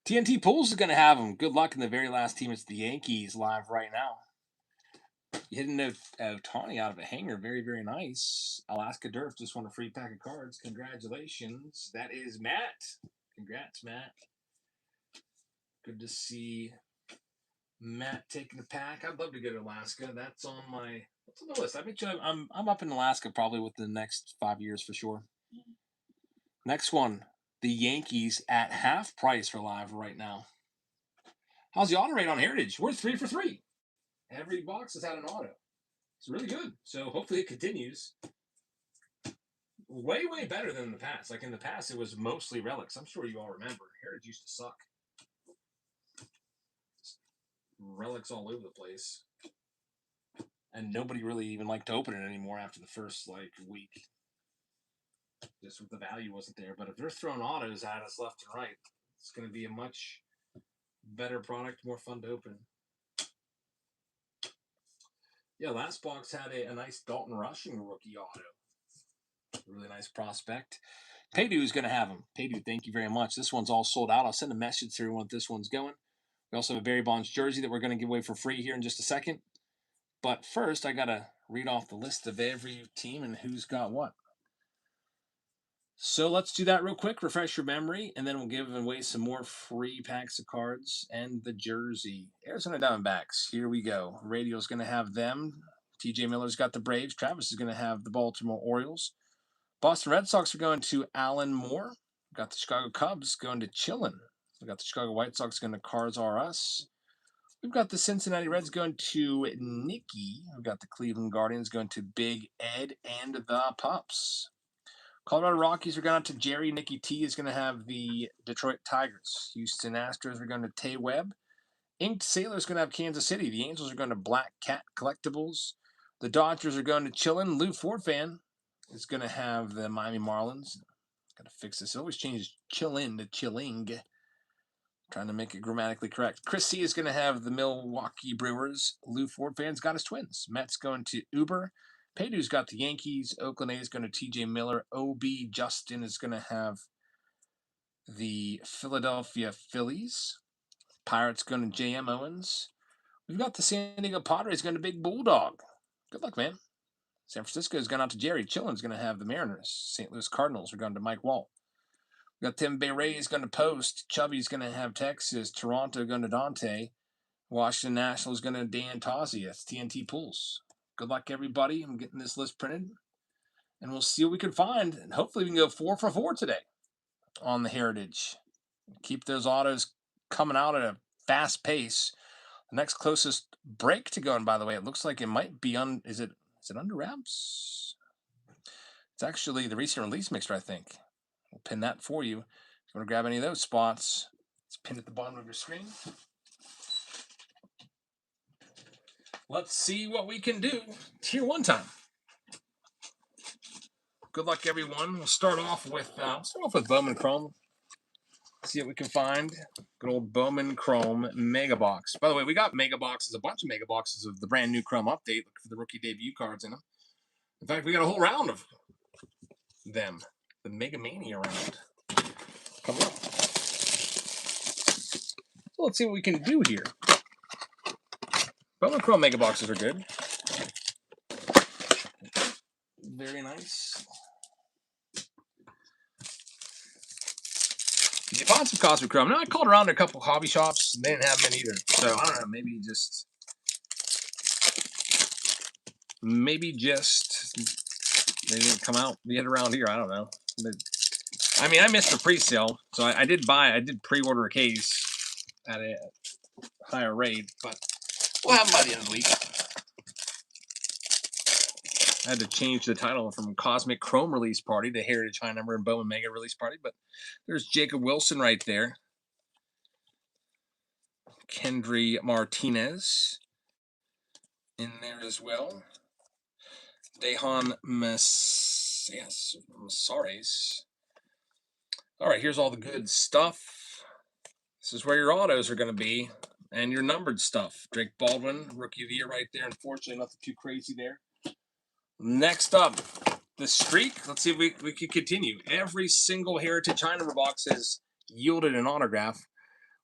TNT Pools is going to have him. Good luck in the very last team. It's the Yankees live right now. Hitting Otani out of a hanger. Very, very nice. Alaska Durf just won a free pack of cards. Congratulations. That is Matt. Congrats, Matt. Good to see Matt taking a pack. I'd love to go to Alaska. That's on the list. I bet you I'm up in Alaska probably within the next 5 years for sure. Next one, the Yankees at half price for live right now. How's the auto rate on Heritage? We're 3 for 3. Every box has had an auto. It's really good. So hopefully it continues. Way, way better than in the past. Like in the past, it was mostly relics. I'm sure you all remember. Heritage used to suck. Relics all over the place. And nobody really even liked to open it anymore after the first week. Just the value wasn't there. But if they're throwing autos at us left and right, it's going to be a much better product, more fun to open. Yeah, last box had a nice Dalton Rushing rookie auto. Really nice prospect. Paydu's going to have him. Paydu, thank you very much. This one's all sold out. I'll send a message to everyone if this one's going. We also have a Barry Bonds jersey that we're going to give away for free here in just a second. But first, I got to read off the list of every team and who's got what. So let's do that real quick, refresh your memory, and then we'll give away some more free packs of cards and the jersey. Arizona Diamondbacks, here we go. Radio's going to have them. TJ Miller's got the Braves. Travis is going to have the Baltimore Orioles. Boston Red Sox are going to Alan Moore. We've got the Chicago Cubs going to Chillin. We've got the Chicago White Sox going to Cars R Us. We've got the Cincinnati Reds going to Nikki. We've got the Cleveland Guardians going to Big Ed and the Pups. Colorado Rockies are going out to Jerry. Nicky T is going to have the Detroit Tigers. Houston Astros are going to Tay Webb. Inked Sailors going to have Kansas City. The Angels are going to Black Cat Collectibles. The Dodgers are going to Chillin. Lou Ford fan is going to have the Miami Marlins. Got to fix this. It always changes Chillin to Chilling. Trying to make it grammatically correct. Chris C is going to have the Milwaukee Brewers. Lou Ford fans got his Twins. Mets going to Uber. Paydu's got the Yankees. Oakland A's going to TJ Miller. OB Justin is going to have the Philadelphia Phillies. Pirates going to JM Owens. We've got the San Diego Padres going to Big Bulldog. Good luck, man. San Francisco's gone out to Jerry. Chillin's going to have the Mariners. St. Louis Cardinals are going to Mike Wall. We got Tim Bayray going to Post. Chubby's going to have Texas. Toronto going to Dante. Washington Nationals going to Dan Tozzi. That's TNT Pools. Good luck, everybody. I'm getting this list printed. And we'll see what we can find. And hopefully we can go 4 for 4 today on the Heritage. Keep those autos coming out at a fast pace. The next closest break to going, by the way, it looks like it might be is it under wraps? It's actually the recent release mixer, I think. We'll pin that for you. If you want to grab any of those spots, it's pinned at the bottom of your screen. Let's see what we can do. Tier 1 time. Good luck, everyone. We'll start off with Bowman Chrom. See what we can find. Good old Bowman Chrom Mega Box. By the way, we got Mega Boxes, a bunch of Mega Boxes of the brand new Chrom update. Look for the rookie debut cards in them. In fact, we got a whole round of them. The Mega Mania round. Coming up. So let's see what we can do here. Bowman Chrom Mega Boxes are good. Very nice. You found some Cosmic Chrome. Now, I called around to a couple hobby shops. And they didn't have them either. So, I don't know. Maybe they didn't come out yet around here. I don't know. But, I mean, I missed the pre-sale. So, I did pre-order a case at a higher rate. But we'll have them by the end of the week. I had to change the title from Cosmic Chrome Release Party to Heritage High Number and Bowman Mega Release Party. But there's Jacob Wilson right there. Kendry Martinez in there as well. Dejan Masares. All right, here's all the good stuff. This is where your autos are going to be and your numbered stuff. Drake Baldwin, Rookie of the Year right there. Unfortunately, nothing too crazy there. Next up, the streak. Let's see if we can continue. Every single Heritage High Number box has yielded an autograph.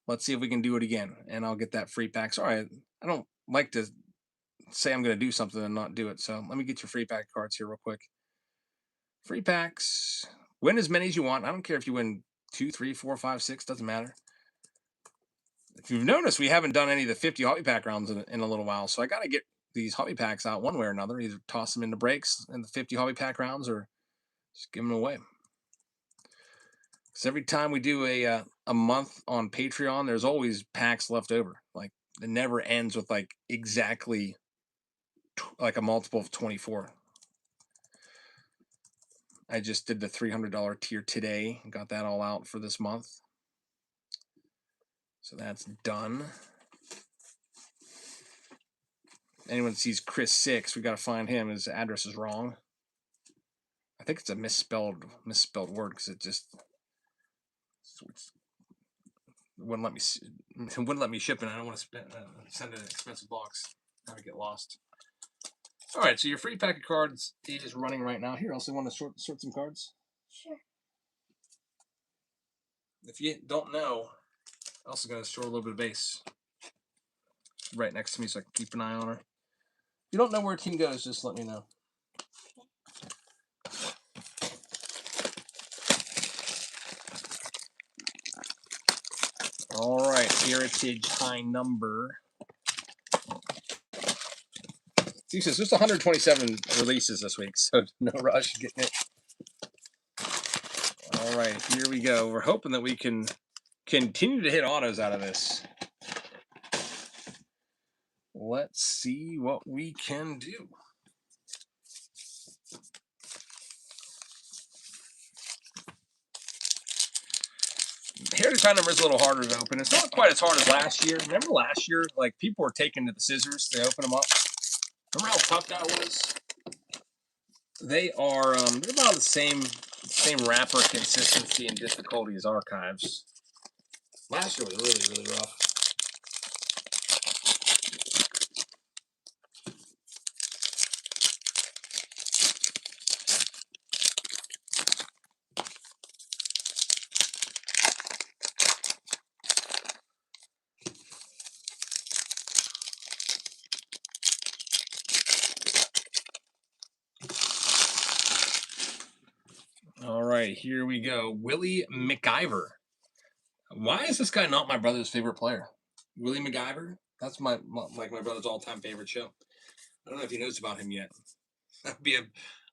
Let's see if we can do it again, and I'll get that free pack. Sorry, I don't like to say I'm going to do something and not do it. So let me get your free pack cards here real quick. Free packs. Win as many as you want. I don't care if you win 2, 3, 4, 5, 6. Doesn't matter. If you've noticed, we haven't done any of the 50 hobby pack rounds in a little while. So I got to get these hobby packs out one way or another. Either toss them into breaks in the 50 hobby pack rounds or just give them away. Because every time we do a month on Patreon, there's always packs left over. Like it never ends with like exactly like a multiple of 24. I just did the $300 tier today. Got that all out for this month. So that's done. Anyone that sees Chris 6, we got to find him. His address is wrong. I think it's a misspelled word because it just wouldn't let me ship it. I don't want to send an expensive box. Have it get lost. All right, so your free pack of cards is running right now. Here, also want to sort some cards. Sure. If you don't know, I'm also going to store a little bit of base right next to me so I can keep an eye on her. If you don't know where a team goes, just let me know. All right, Heritage High Number. See, says there's 127 releases this week, so no rush getting it. All right, here we go. We're hoping that we can continue to hit autos out of this. Let's see what we can do. Heritage High Number is a little harder to open. It's not quite as hard as last year. Remember last year, like people were taking to the scissors to open them up. Remember how tough that was? They are they're about the same wrapper consistency and difficulty as archives. Last year was really, really rough. All right, here we go. Willie McIver. Why is this guy not my brother's favorite player? Willie McIver? That's my brother's all-time favorite show. I don't know if he knows about him yet. That'd be I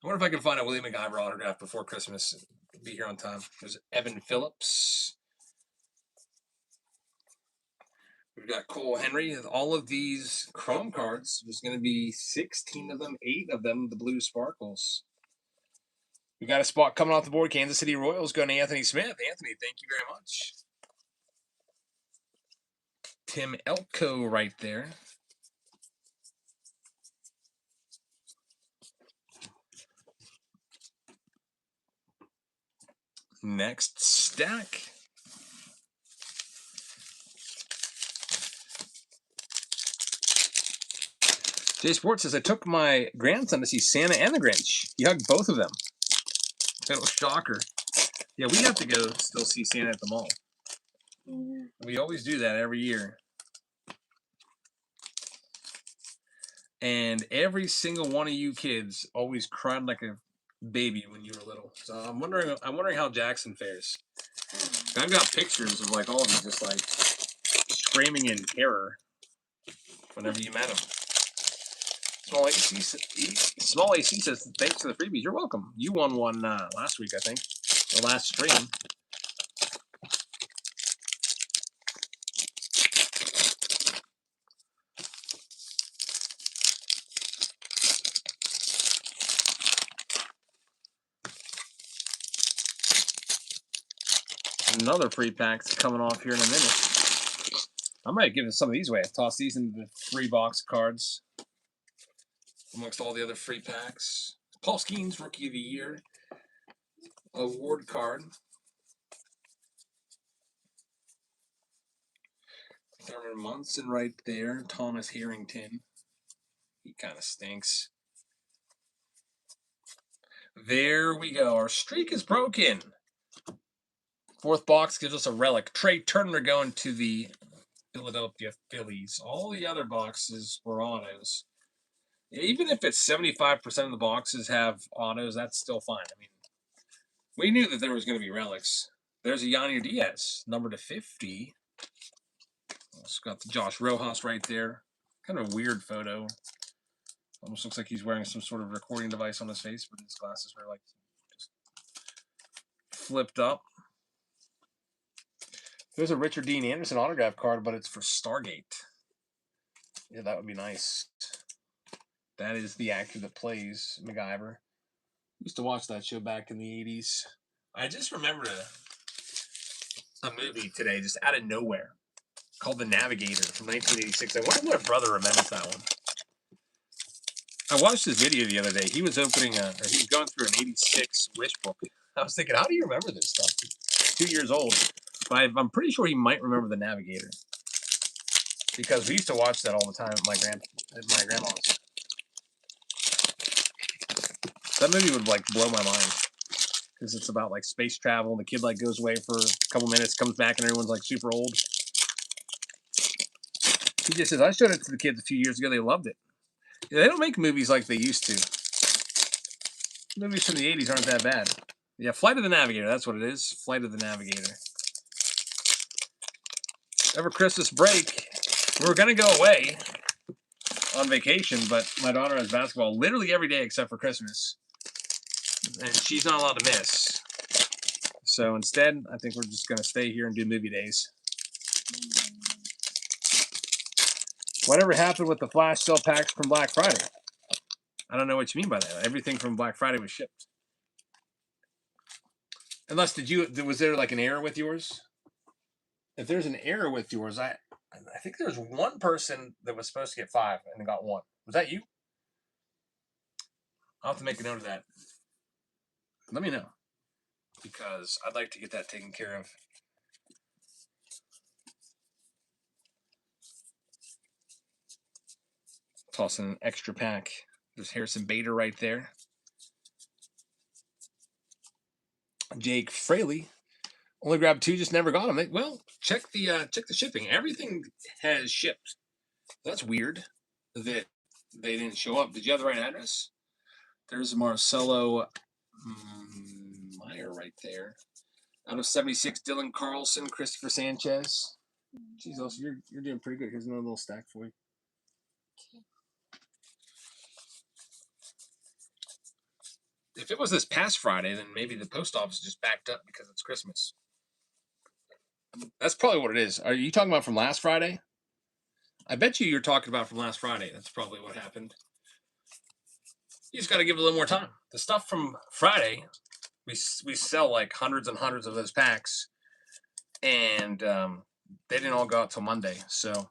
wonder if I can find a Willie McIver autograph before Christmas. Be here on time. There's Evan Phillips. We've got Cole Henry. All of these Chrom cards. There's going to be 16 of them, 8 of them, the blue sparkles. We got a spot coming off the board. Kansas City Royals going to Anthony Smith. Anthony, thank you very much. Tim Elko right there. Next stack. Jay Sports says, I took my grandson to see Santa and the Grinch. He hugged both of them. Total shocker. Yeah, we have to go still see Santa at the mall. Yeah. We always do that every year. And every single one of you kids always cried like a baby when you were little. So I'm wondering how Jackson fares. I've got pictures of like all of you just like screaming in terror whenever you met him. Small AC says, thanks for the freebies. You're welcome. You won one last week, I think. The last stream. Another free pack's coming off here in a minute. I might give some of these away. Toss these into the free box cards amongst all the other free packs. Paul Skeens, Rookie of the Year award card. Thurman Munson right there. Thomas Harrington. He kind of stinks. There we go. Our streak is broken. Fourth box gives us a relic. Trey Turner going to the Philadelphia Phillies. All the other boxes were autos. Even if it's 75% of the boxes have autos, that's still fine. I mean, we knew that there was going to be relics. There's a Yanni Diaz, number to 50. It's got the Josh Rojas right there. Kind of a weird photo. Almost looks like he's wearing some sort of recording device on his face, but his glasses are like just flipped up. There's a Richard Dean Anderson autograph card, but it's for Stargate. Yeah, that would be nice. That is the actor that plays MacGyver. Used to watch that show back in the 80s. I just remembered a movie today, just out of nowhere, called The Navigator from 1986. I wonder if my brother remembers that one. I watched this video the other day. He was opening he was going through an 86 wish book. I was thinking, how do you remember this stuff? It's 2 years old. But I'm pretty sure he might remember The Navigator. Because we used to watch that all the time at my grandma's. That movie would like blow my mind. Because it's about like space travel, and the kid like goes away for a couple minutes, comes back, and everyone's like super old. He just says, I showed it to the kids a few years ago, they loved it. Yeah, they don't make movies like they used to. Movies from the 80s aren't that bad. Yeah, Flight of the Navigator, that's what it is. Flight of the Navigator. Over Christmas break, we were going to go away on vacation, but my daughter has basketball literally every day except for Christmas. And she's not allowed to miss. So instead, I think we're just going to stay here and do movie days. Whatever happened with the flash sale packs from Black Friday? I don't know what you mean by that. Everything from Black Friday was shipped. Unless, was there like an error with yours? If there's an error with yours, I think there's one person that was supposed to get 5 and got 1. Was that you? I'll have to make a note of that. Let me know. Because I'd like to get that taken care of. Toss in an extra pack. There's Harrison Bader right there. Jake Fraley. Only grabbed 2, just never got them. Well, check the shipping. Everything has shipped. That's weird that they didn't show up. Did you have the right address? There's Marcelo Meyer right there. Out of 76, Dylan Carlson, Christopher Sanchez. Jeez, also, you're doing pretty good. Here's another little stack for you. If it was this past Friday, then maybe the post office just backed up because it's Christmas. That's probably what it is. Are you talking about from last Friday? I bet you're talking about from last Friday. That's probably what happened. You just got to give it a little more time. The stuff from Friday, we sell like hundreds and hundreds of those packs, and they didn't all go out till Monday. So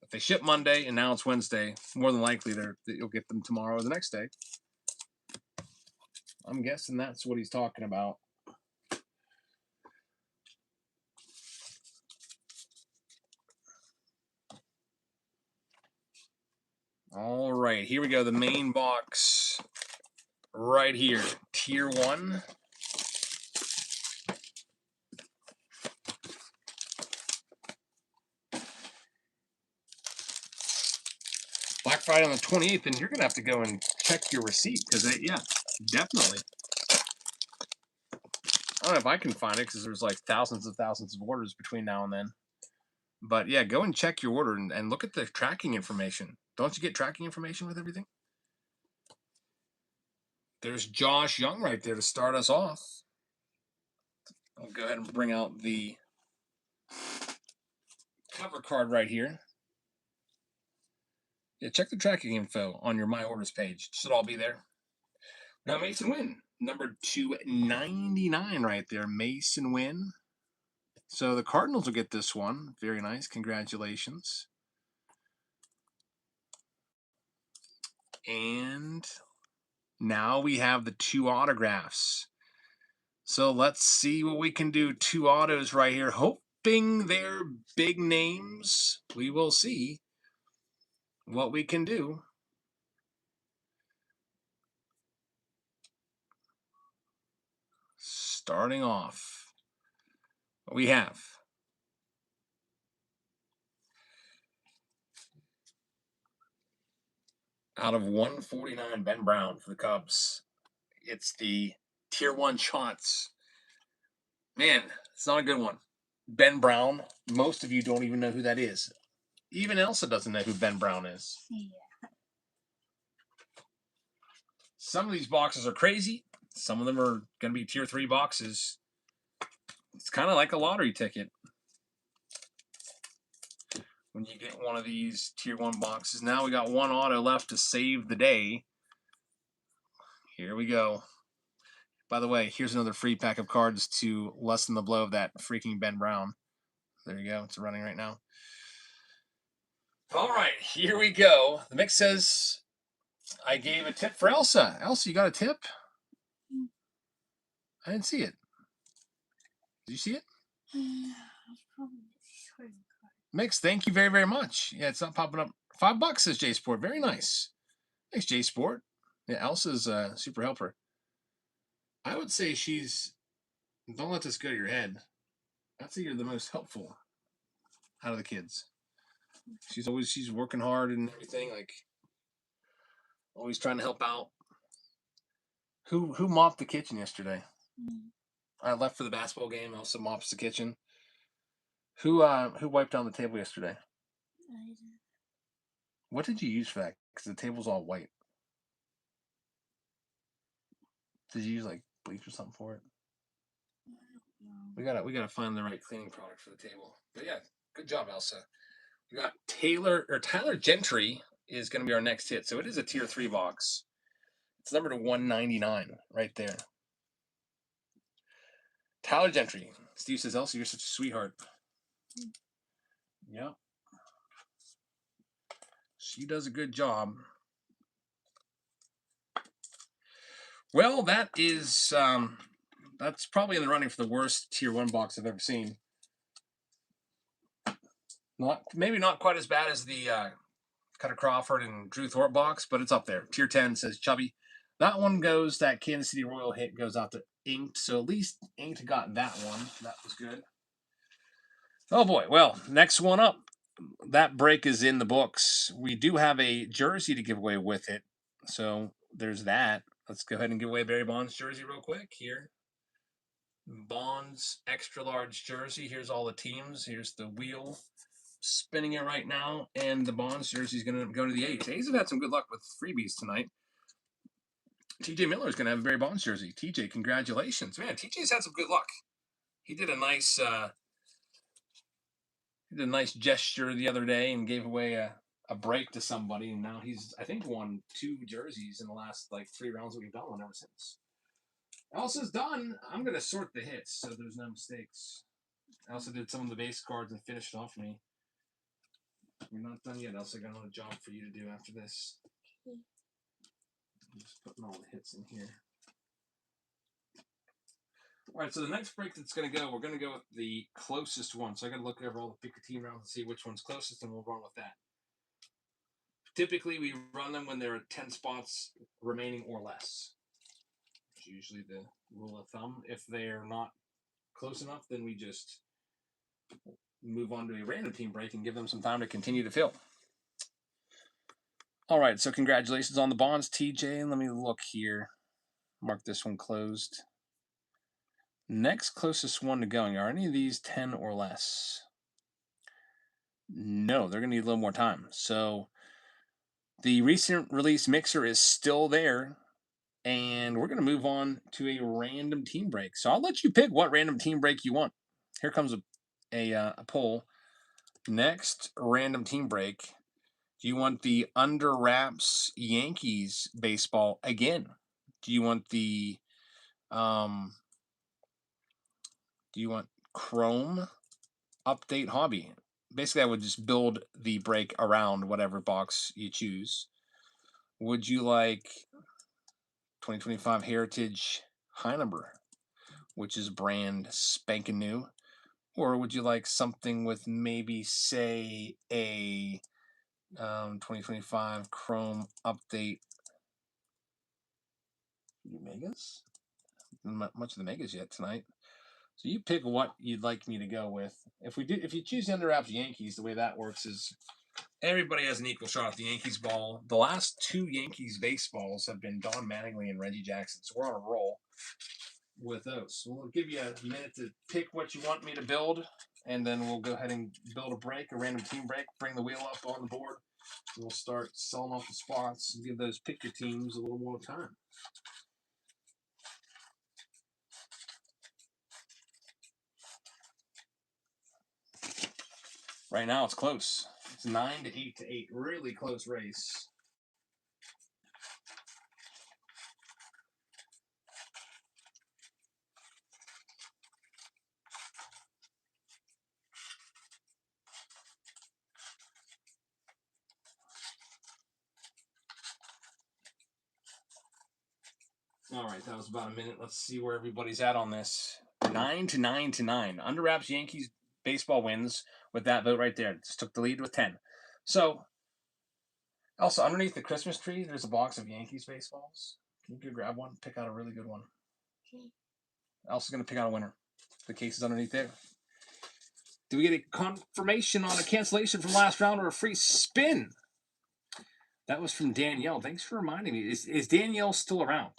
if they ship Monday and now it's Wednesday, more than likely you'll get them tomorrow or the next day. I'm guessing that's what he's talking about. All right, here we go. The main box right here. Tier 1. Black Friday on the 28th, and you're going to have to go and check your receipt because, yeah, definitely. I don't know if I can find it because there's like thousands of orders between now and then. But, yeah, go and check your order and look at the tracking information. Don't you get tracking information with everything? There's Josh Young right there to start us off. I'll go ahead and bring out the cover card right here. Yeah, check the tracking info on your My Orders page. It should all be there. Now, Mason Wynn, number 299 right there. Mason Wynn. So the Cardinals will get this one. Very nice. Congratulations. And now we have the 2 autographs. So let's see what we can do. 2 autos right here. Hoping they're big names. We will see what we can do. Starting off, what we have. out of 149, Ben Brown for the Cubs. It's the Tier 1 shots. Man, it's not a good one. Ben Brown, most of you don't even know who that is. Even Elsa doesn't know who Ben Brown is. Yeah. Some of these boxes are crazy. Some of them are going to be Tier 3 boxes. It's kind of like a lottery ticket. When you get one of these Tier 1 boxes. Now we got one auto left to save the day. Here we go. By the way, here's another free pack of cards to lessen the blow of that freaking Ben Brown. There you go. It's running right now. All right, here we go. The mix says I gave a tip for Elsa. Elsa, you got a tip? I didn't see it. Did you see it? Mix, thank you very, very much. Yeah, it's not popping up. $5 says J Sport. Very nice. Thanks, J Sport. Yeah, Elsa's a super helper. I would say she's. Don't let this go to your head. I'd say you're the most helpful out of the kids. She's working hard and everything, like always trying to help out. Who mopped the kitchen yesterday? I left for the basketball game. Also mops the kitchen. Who wiped down the table yesterday? I did. What did you use for that? Because the table's all white. Did you use like bleach or something for it? We gotta find the right cleaning product for the table. But yeah, good job, Elsa. We got Tyler Gentry is going to be our next hit. So it is a Tier 3 box. It's number to 199 right there. Tyler Gentry. Steve says, Elsa, you're such a sweetheart. Yep. She does a good job. Well, that is that's probably in the running for the worst Tier 1 box I've ever seen. Maybe not quite as bad as the Cutter Crawford and Drew Thorpe box, but it's up there. Tier 10 says Chubby. That one goes, that Kansas City Royal hit goes out to Inked, so at least Inked got that one. That was good. Oh boy, well, next one up. That break is in the books. We do have a jersey to give away with it, so there's that. Let's go ahead and give away Barry Bonds jersey real quick here. Bonds extra large jersey. Here's all the teams. Here's the wheel spinning it right now, and the Bonds jersey is going to go to the A's. A's have had some good luck with freebies tonight. TJ Miller is going to have a Barry Bonds jersey. TJ, congratulations, man! TJ's had some good luck. He did a nice gesture the other day and gave away a break to somebody, and now he's, I think, won 2 jerseys in the last like 3 rounds that we've done one ever since. Elsa's done. I'm going to sort the hits so there's no mistakes. Elsa did some of the base cards and finished off me. We're not done yet, Elsa. I got another job for you to do after this. I'm just putting all the hits in here. All right, so the next break that's going to go, we're going to go with the closest one. So I got to look over all the pick a team rounds and see which one's closest, and we'll run with that. Typically, we run them when there are 10 spots remaining or less. It's usually the rule of thumb. If they're not close enough, then we just move on to a random team break and give them some time to continue to fill. All right, so congratulations on the Bonds, TJ. Let me look here. Mark this one closed. Next closest one to going. Are any of these 10 or less? No, they're going to need a little more time. So the recent release mixer is still there, and we're going to move on to a random team break. So I'll let you pick what random team break you want. Here comes a poll. Next random team break. Do you want the Under Wraps Yankees baseball again? Do you want the do you want Chrom update hobby? Basically, I would just build the break around whatever box you choose. Would you like 2025 Heritage High Number, which is brand spanking new? Or would you like something with maybe, say, a 2025 Chrome update Megas? Not much of the Megas yet tonight. So you pick what you'd like me to go with. If you choose the Under Wraps Yankees, the way that works is Everybody has an equal shot at the Yankees ball. The last 2 Yankees baseballs have been Don Mattingly and Reggie Jackson, so we're on a roll with those. So we'll give you a minute to pick what you want me to build, and then we'll go ahead and build a break, a random team break, bring the wheel up on the board, and we'll start selling off the spots and give those pick your teams a little more time. Right now it's close. It's 9 to 8 to 8. Really close race. All right, that was about a minute. Let's see where everybody's at on this. 9 to 9 to 9. Under wraps Yankees baseball wins with that vote right there. Just took the lead with 10. So, also underneath the Christmas tree, there's a box of Yankees baseballs. Can you go grab one? Pick out a really good one. Okay. Also going to pick out a winner. The case is underneath there. Do we get a confirmation on a cancellation from last round or a free spin? That was from Danielle. Thanks for reminding me. Is Danielle still around?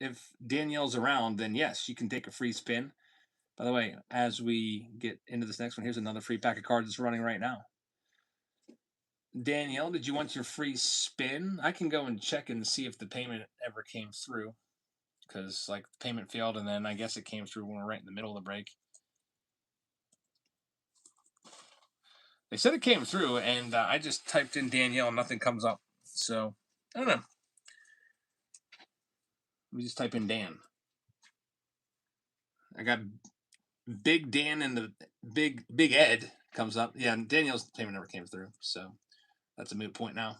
If Danielle's around, then yes, she can take a free spin. By the way, as we get into this next one, here's another free pack of cards that's running right now. Danielle, did you want your free spin? I can go and check and see if the payment ever came through. Because, like, the payment failed, and then I guess it came through when we're right in the middle of the break. They said it came through, and I just typed in Danielle, and nothing comes up. So, I don't know. Let me just type in Dan. I got Big Dan and the Big Ed comes up. Yeah, and Danielle's payment never came through, so that's a moot point now.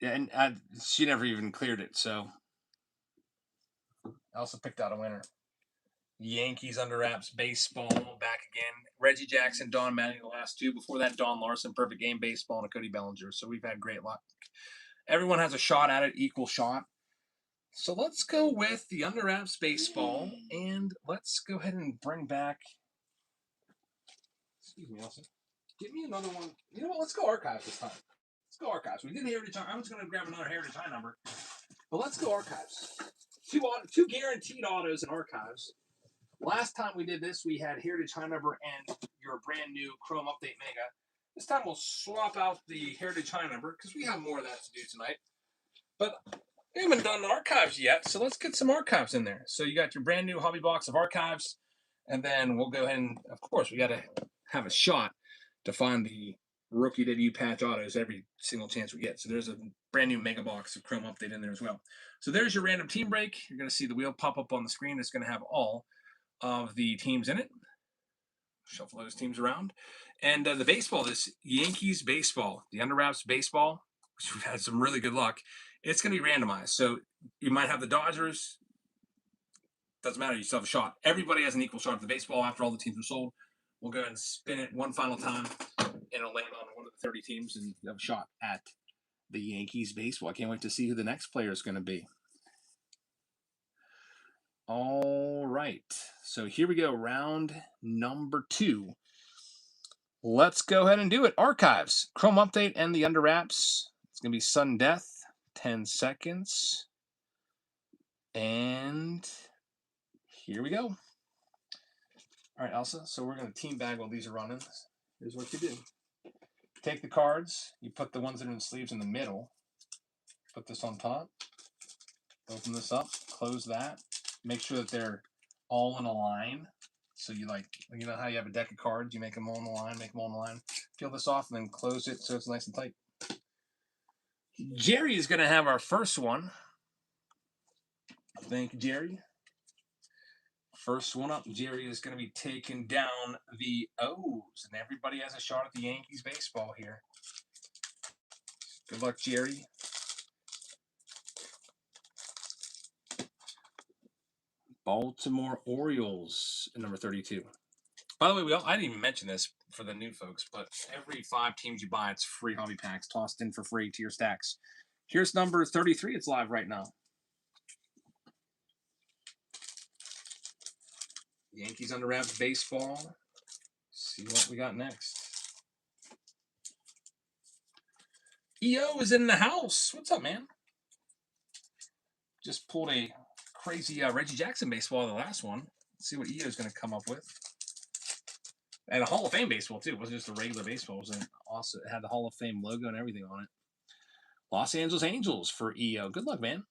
Yeah, and she never even cleared it, so I also picked out a winner. Yankees under wraps baseball back again. Reggie Jackson, Don Mattingly the last 2. Before that, Don Larson, perfect game baseball, and a Cody Bellinger. So we've had great luck. Everyone has a shot at it, equal shot. So let's go with the under wraps baseball, and let's go ahead and bring back. Excuse me, Elsa. Give me another one. You know what? Let's go archives this time. Let's go archives. We did Heritage High. I was going to grab another Heritage High number, but let's go archives. Two guaranteed autos in archives. Last time we did this, we had Heritage High number and your brand new Chrom Update Mega. This time we'll swap out the Heritage High number because we have more of that to do tonight. But we haven't done archives yet, so let's get some archives in there. So you got your brand new hobby box of archives, and then we'll go ahead and, of course, we got to have a shot to find the rookie debut patch autos every single chance we get. So there's a brand new mega box of Chrom Update in there as well. So there's your random team break. You're going to see the wheel pop up on the screen. It's going to have all of the teams in it. Shuffle those teams around. And the baseball, this Yankees baseball, the under wraps baseball, which we've had some really good luck. It's going to be randomized. So you might have the Dodgers. Doesn't matter. You still have a shot. Everybody has an equal shot at the baseball after all the teams are sold. We'll go ahead and spin it one final time, and it'll land on one of the 30 teams, and you have a shot at the Yankees baseball. I can't wait to see who the next player is going to be. All right. So here we go. Round number 2. Let's go ahead and do it. Archives, Chrom Update, and the under wraps. It's going to be sudden death. 10 seconds. And here we go. All right, Elsa. So we're going to team bag while these are running. Here's what you do. Take the cards. You put the ones that are in the sleeves in the middle. Put this on top. Open this up. Close that. Make sure that they're all in a line. So you know how you have a deck of cards, you make them all in the line, make them all in the line. Peel this off and then close it so it's nice and tight. Jerry is going to have our first one. Thank you, Jerry. First one up, Jerry is going to be taking down the O's, and everybody has a shot at the Yankees baseball here. Good luck, Jerry. Baltimore Orioles, number 32. By the way, I didn't even mention this for the new folks, but every 5 teams you buy, it's free hobby packs tossed in for free to your stacks. Here's number 33. It's live right now. Yankees under wraps baseball. See what we got next. EO is in the house. What's up, man? Just pulled a crazy Reggie Jackson baseball, the last one. Let's see what EO is going to come up with. And a Hall of Fame baseball, too. It wasn't just a regular baseball. It was also, it had the Hall of Fame logo and everything on it. Los Angeles Angels for EO. Good luck, man.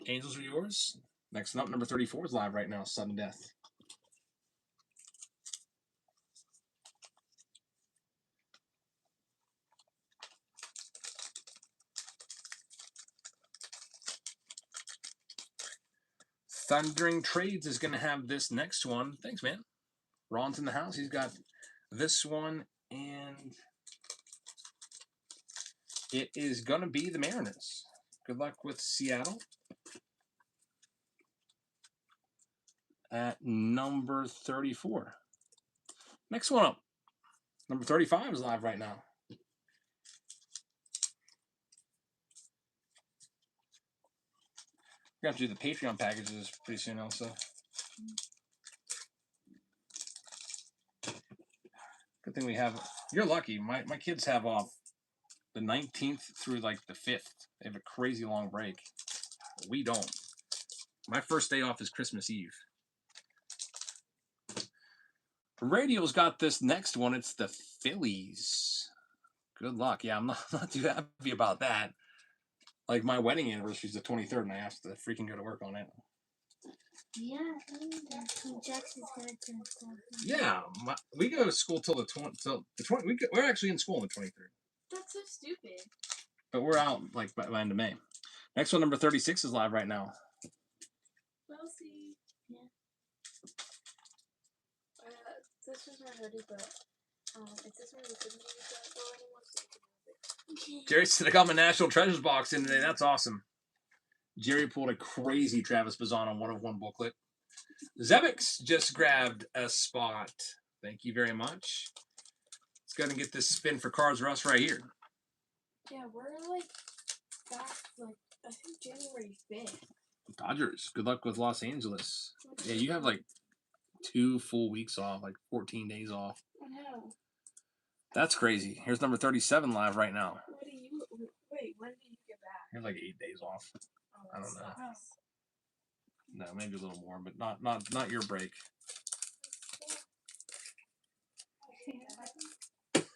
Angels are yours. Next up, number 34 is live right now. Sudden Death. Thundering Trades is going to have this next one. Thanks, man. Ron's in the house. He's got this one, and it is going to be the Mariners. Good luck with Seattle. At number 34. Next one up. Number 35 is live right now. We're going to have to do the Patreon packages pretty soon also. Good thing we have. You're lucky. My kids have off the 19th through like the 5th. They have a crazy long break. We don't. My first day off is Christmas Eve. Radio's got this next one. It's the Phillies. Good luck. Yeah, I'm not too happy about that. Like, my wedding anniversary is the 23rd, and I have to freaking go to work on it. Yeah, Jackson's gonna turn 7. Yeah, we go to school till the 20. We're actually in school on the 23rd. That's so stupid. But we're out like by the end of May. Next one, number 36 is live right now. We'll see. Yeah. This was my hoodie, but it's this one we couldn't use that for anymore, so we can use it. Jerry said I got my National Treasures box in today. That's awesome. Jerry pulled a crazy Travis Bazan on 101 booklet. Zebix just grabbed a spot. Thank you very much. Let's go ahead and get this spin for Cards Russ right here. Yeah, we're like back, like, I think January 5th. Dodgers. Good luck with Los Angeles. Yeah, you have like 2 full weeks off, like 14 days off. I know. That's crazy. Here's number 37 live right now. Wait, when do you get back? You have like 8 days off. Oh, I don't know. sucks. No, maybe a little more, but not your break.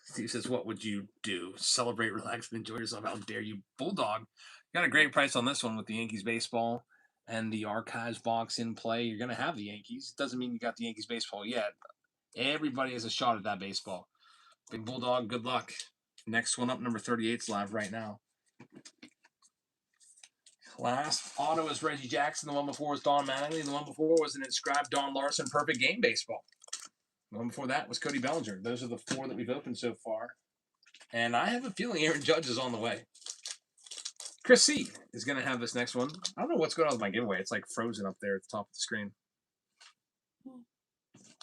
Steve says, what would you do? Celebrate, relax, and enjoy yourself. How dare you? Bulldog. Got a great price on this one with the Yankees baseball and the Archives box in play. You're going to have the Yankees. It doesn't mean you got the Yankees baseball yet. Everybody has a shot at that baseball. Big Bulldog, good luck. Next one up, number 38 is live right now. Last auto is Reggie Jackson. The one before was Don Mattingly. The one before was an inscribed Don Larson Perfect Game Baseball. The one before that was Cody Bellinger. Those are the 4 that we've opened so far. And I have a feeling Aaron Judge is on the way. Chris C. is going to have this next one. I don't know what's going on with my giveaway. It's like frozen up there at the top of the screen.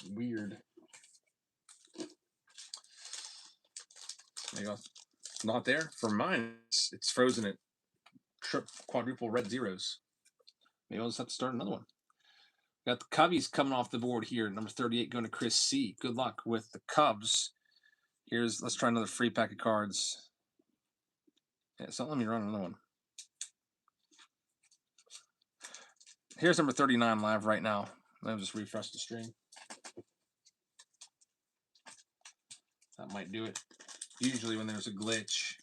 Weird. There you go. Not there. For mine, it's frozen at quadruple red zeros. Maybe I'll just have to start another one. Got the Cubbies coming off the board here. Number 38 going to Chris C. Good luck with the Cubs. Let's try another free pack of cards. Yeah, so let me run another one. Here's number 39 live right now. Let me just refresh the stream. That might do it. Usually when there's a glitch,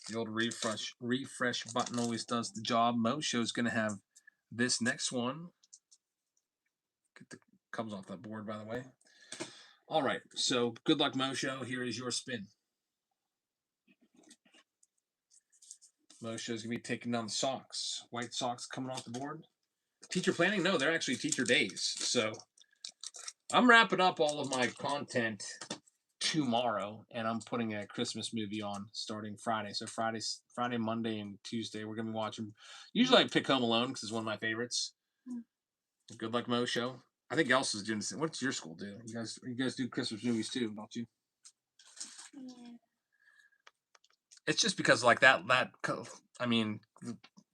the old refresh button always does the job. Mosho's going to have this next one. Get the Cubs off that board, by the way. All right, so good luck, Mosho. Here is your spin. Mosho's going to be taking down the Sox. White Sox coming off the board. Teacher planning? No, they're actually teacher days. So I'm wrapping up all of my content tomorrow, and I'm putting a Christmas movie on starting Friday. So Friday, Monday, and Tuesday, we're going to be watching. Usually I pick Home Alone because it's one of my favorites. Good luck, Mosho. I think Elsa's doing this. What's your school do? You guys do Christmas movies too, don't you? Yeah. It's just because like that. I mean,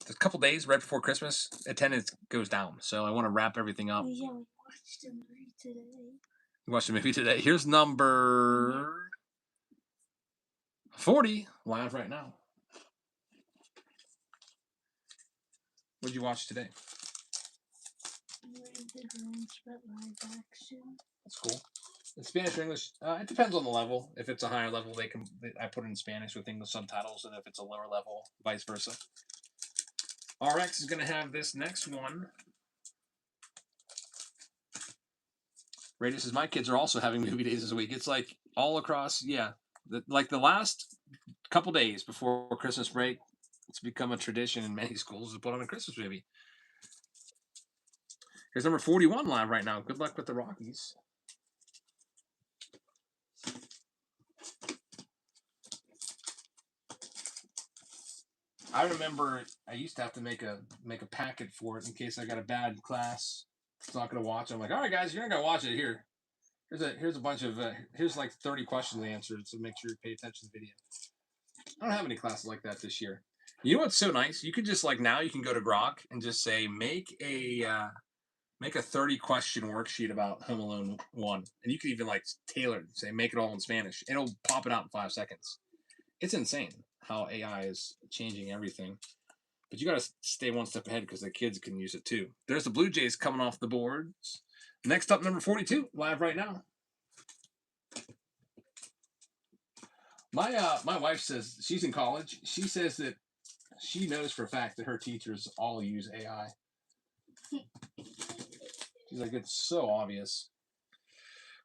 a couple days right before Christmas, attendance goes down. So I want to wrap everything up. Yeah, we watched a movie today. You watched the movie today. Here's number 40 live right now. What did you watch today? Where the Grinch but live action. That's cool. In Spanish or English, it depends on the level. If it's a higher level, I put it in Spanish with English subtitles, and if it's a lower level, vice versa. RX is going to have this next one. Radius says, my kids are also having movie days this week. It's like all across, yeah. Like the last couple days before Christmas break, it's become a tradition in many schools to put on a Christmas movie. Here's number 41 live right now. Good luck with the Rockies. I remember I used to have to make a packet for it in case I got a bad class. It's not gonna watch it. I'm like, all right, guys, you're not gonna watch it. Here's a bunch of here's like 30 questions answered. So make sure you pay attention to the video. I don't have any classes like that this year. You know what's so nice? You can just like now you can go to Grok and just say make a 30 question worksheet about Home Alone 1, and you can even like tailor it. Say make it all in Spanish. It'll pop it out in 5 seconds. It's insane how AI is changing everything. But you got to stay one step ahead because the kids can use it too. There's the Blue Jays coming off the boards. Next up, number 42, live right now. My wife says she's in college. She says that she knows for a fact that her teachers all use AI. She's like, it's so obvious.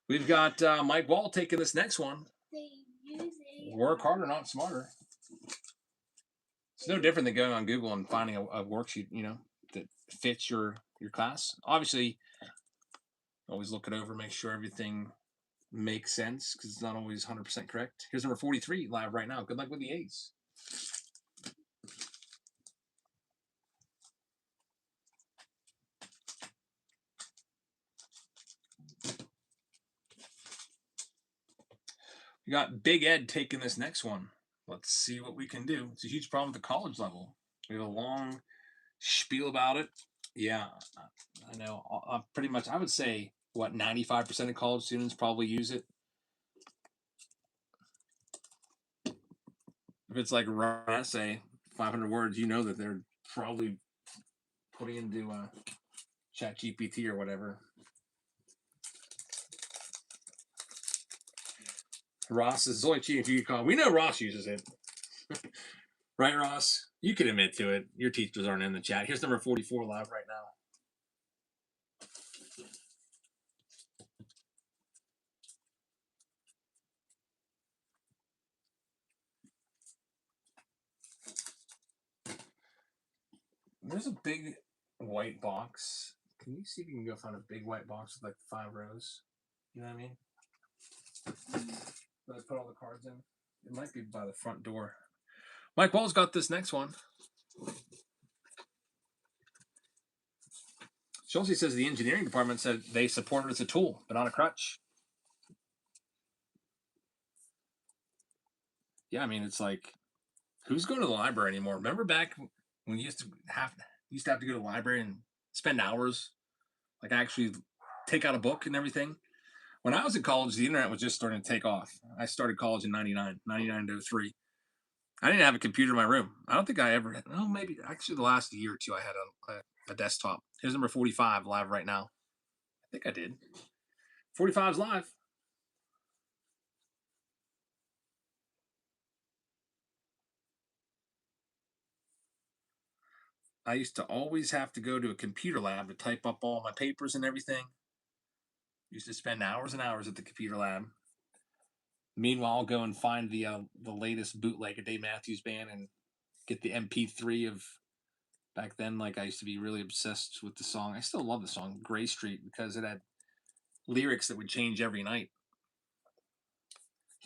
We've got Mike Wall taking this next one. They use AI. Work harder, not smarter. It's no different than going on Google and finding a worksheet, that fits your class. Obviously, always look it over, make sure everything makes sense because it's not always 100% correct. Here's number 43 live right now. Good luck with the A's. We got Big Ed taking this next one. Let's see what we can do. It's a huge problem at the college level. We have a long spiel about it. Yeah, I know. Pretty much, I would say, 95% of college students probably use it. If it's like an essay, 500 words, you know that they're probably putting into Chat GPT or whatever. Ross says, it's only cheating if you call. We know Ross uses it. Right, Ross? You can admit to it. Your teachers aren't in the chat. Here's number 44 live right now. There's a big white box. Can you see if you can go find a big white box with like 5 rows? You know what I mean? That I put all the cards in. It might be by the front door. Mike Wall's got this next one. Chelsea says the engineering department said they support it as a tool, but not a crutch. Yeah, I mean, it's like, who's going to the library anymore? Remember back when you used to have to go to the library and spend hours, like actually take out a book and everything? When I was in college, the internet was just starting to take off. I started college in 99 to 03. I didn't have a computer in my room. I don't think I ever, no, maybe actually the last year or two I had a desktop. Here's number 45 live right now. I think I did. 45's live. I used to always have to go to a computer lab to type up all my papers and everything. Used to spend hours and hours at the computer lab. Meanwhile, I'll go and find the latest bootleg of Dave Matthews Band and get the MP3 of back then. Like I used to be really obsessed with the song. I still love the song Gray Street because it had lyrics that would change every night.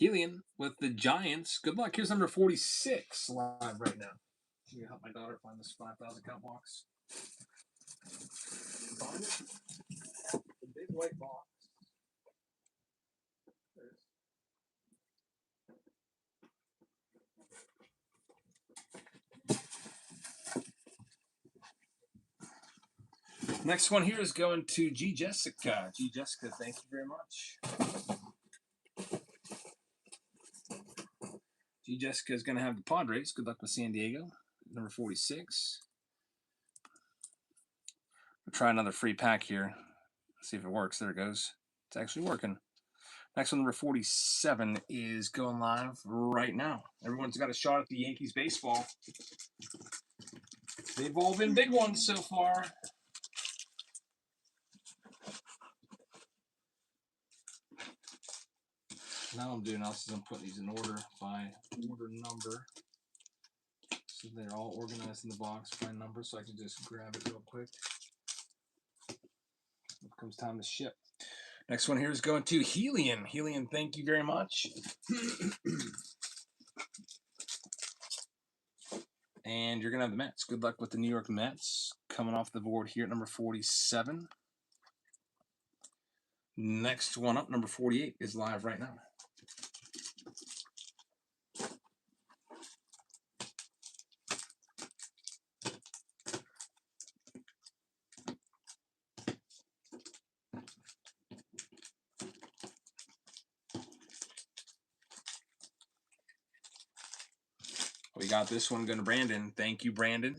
Helian with the Giants. Good luck. Here's number 46 live right now. I'm going to help my daughter find this 5,000 count box. Find it. The big white box. There it is. Next one here is going to G. Jessica. G. Jessica, thank you very much. G. Jessica is going to have the Padres. Good luck with San Diego. Number 46. try another free pack here. See if it works. There it goes. It's actually working. Next one, number 47, is going live right now. Everyone's got a shot at the Yankees baseball. They've all been big ones so far. Now I'm doing else is I'm putting these in order by order number. So they're all organized in the box by number, so I can just grab it real quick. It comes time to ship. Next one here is going to Helian. Helian, thank you very much. And you're going to have the Mets. Good luck with the New York Mets. Coming off the board here at number 47. Next one up, number 48, is live right now. We got this one going to Brandon. Thank you, Brandon.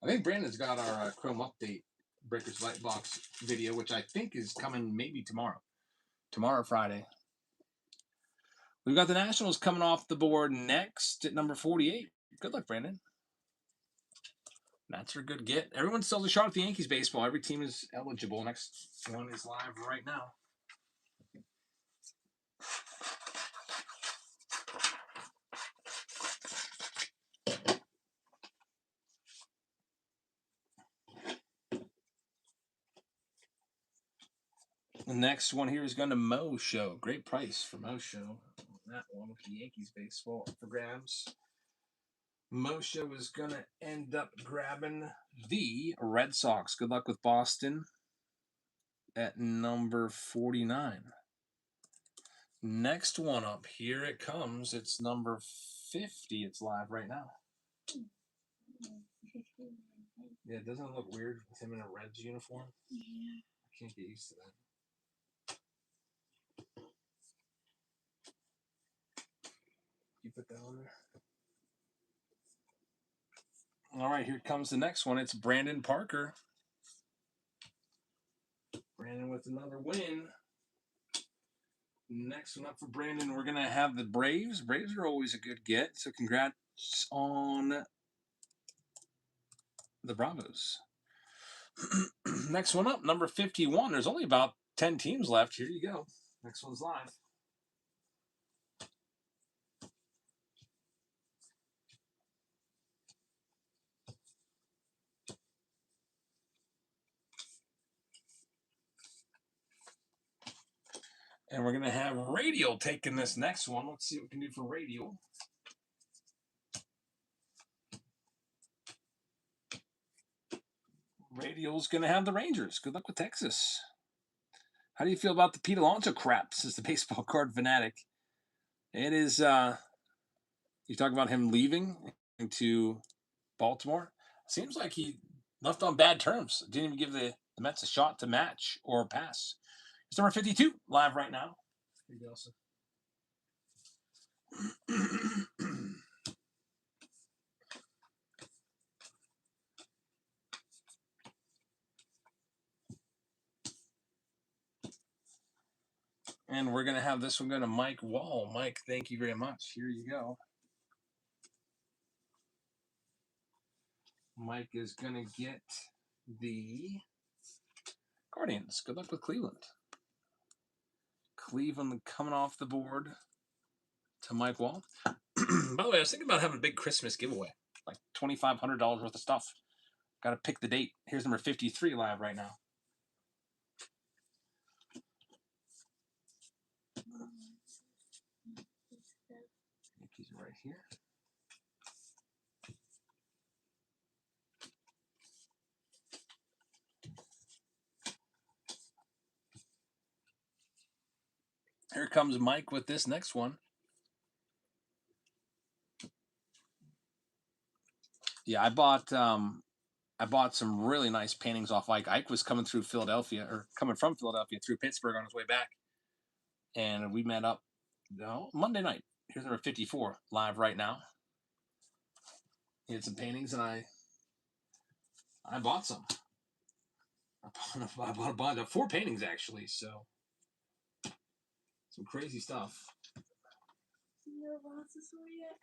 I think Brandon's got our Chrom update Breakers Light Box video, which I think is coming maybe tomorrow. Tomorrow, Friday. We've got the Nationals coming off the board next at number 48. Good luck, Brandon. That's a good get. Everyone still has a shot at the Yankees baseball. Every team is eligible. Next one is live right now. The next one here is going to Mo Show. Great price for Mo Show. That one with the Yankees baseball for grabs. Mo Show is going to end up grabbing the Red Sox. Good luck with Boston at number 49. Next one up, here it comes. It's number 50. It's live right now. Yeah, doesn't it look weird with him in a Reds uniform? Yeah. I can't get used to that. You put that on there. All right, here comes the next one. It's Brandon Parker. Brandon with another win. Next one up for Brandon, we're going to have the Braves. Braves are always a good get, so congrats on the Bravos. Next one up, number 51. There's only about 10 teams left. Here you go. Next one's live. And we're going to have Radial taking this next one. Let's see what we can do for Radial. Radial's going to have the Rangers. Good luck with Texas. How do you feel about the Pete Alonso crap? This is the baseball card fanatic. It is, you talk about him leaving to Baltimore. Seems like he left on bad terms. Didn't even give the Mets a shot to match or pass. It's number 52, live right now. Here you go, sir. And we're going to have this one go to Mike Wall. Mike, thank you very much. Here you go. Mike is going to get the Guardians. Good luck with Cleveland. Cleveland coming off the board to Mike Wall. By the way, I was thinking about having a big Christmas giveaway, like $2,500 worth of stuff. Got to pick the date. Here's number 53 live right now. Yankees are right here. Here comes Mike with this next one. Yeah, I bought some really nice paintings off Ike. Ike was coming through Philadelphia, or coming from Philadelphia through Pittsburgh on his way back, and we met up Monday night. Here's number 54 live right now. He had some paintings, and I bought some. I bought a bunch of 4 paintings actually, so some crazy stuff. No rounds yet.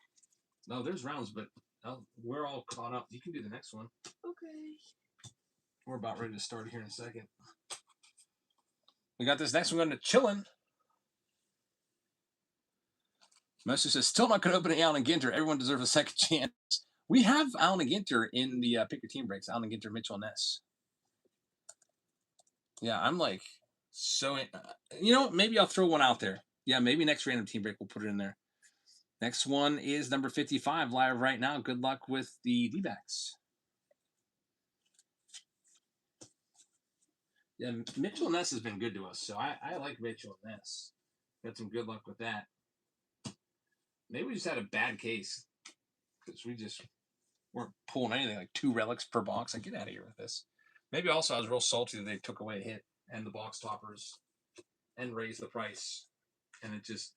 No, there's rounds, but we're all caught up. You can do the next one. Okay. We're about ready to start here in a second. We got this next one going to Chillin'. Messer says, still not going to open an Allen Ginter. Everyone deserves a second chance. We have Allen Ginter in the pick your team breaks. Allen Ginter, Mitchell, Ness. Yeah, I'm like, so, you know, maybe I'll throw one out there. Yeah, maybe next random team break we'll put it in there. Next one is number 55 live right now. Good luck with the D-backs. Yeah, Mitchell Ness has been good to us, so I like Mitchell Ness. Got some good luck with that. Maybe we just had a bad case because we just weren't pulling anything like 2 relics per box. I get out of here with this. Maybe also I was real salty that they took away a hit and the box toppers and raised the price, and it just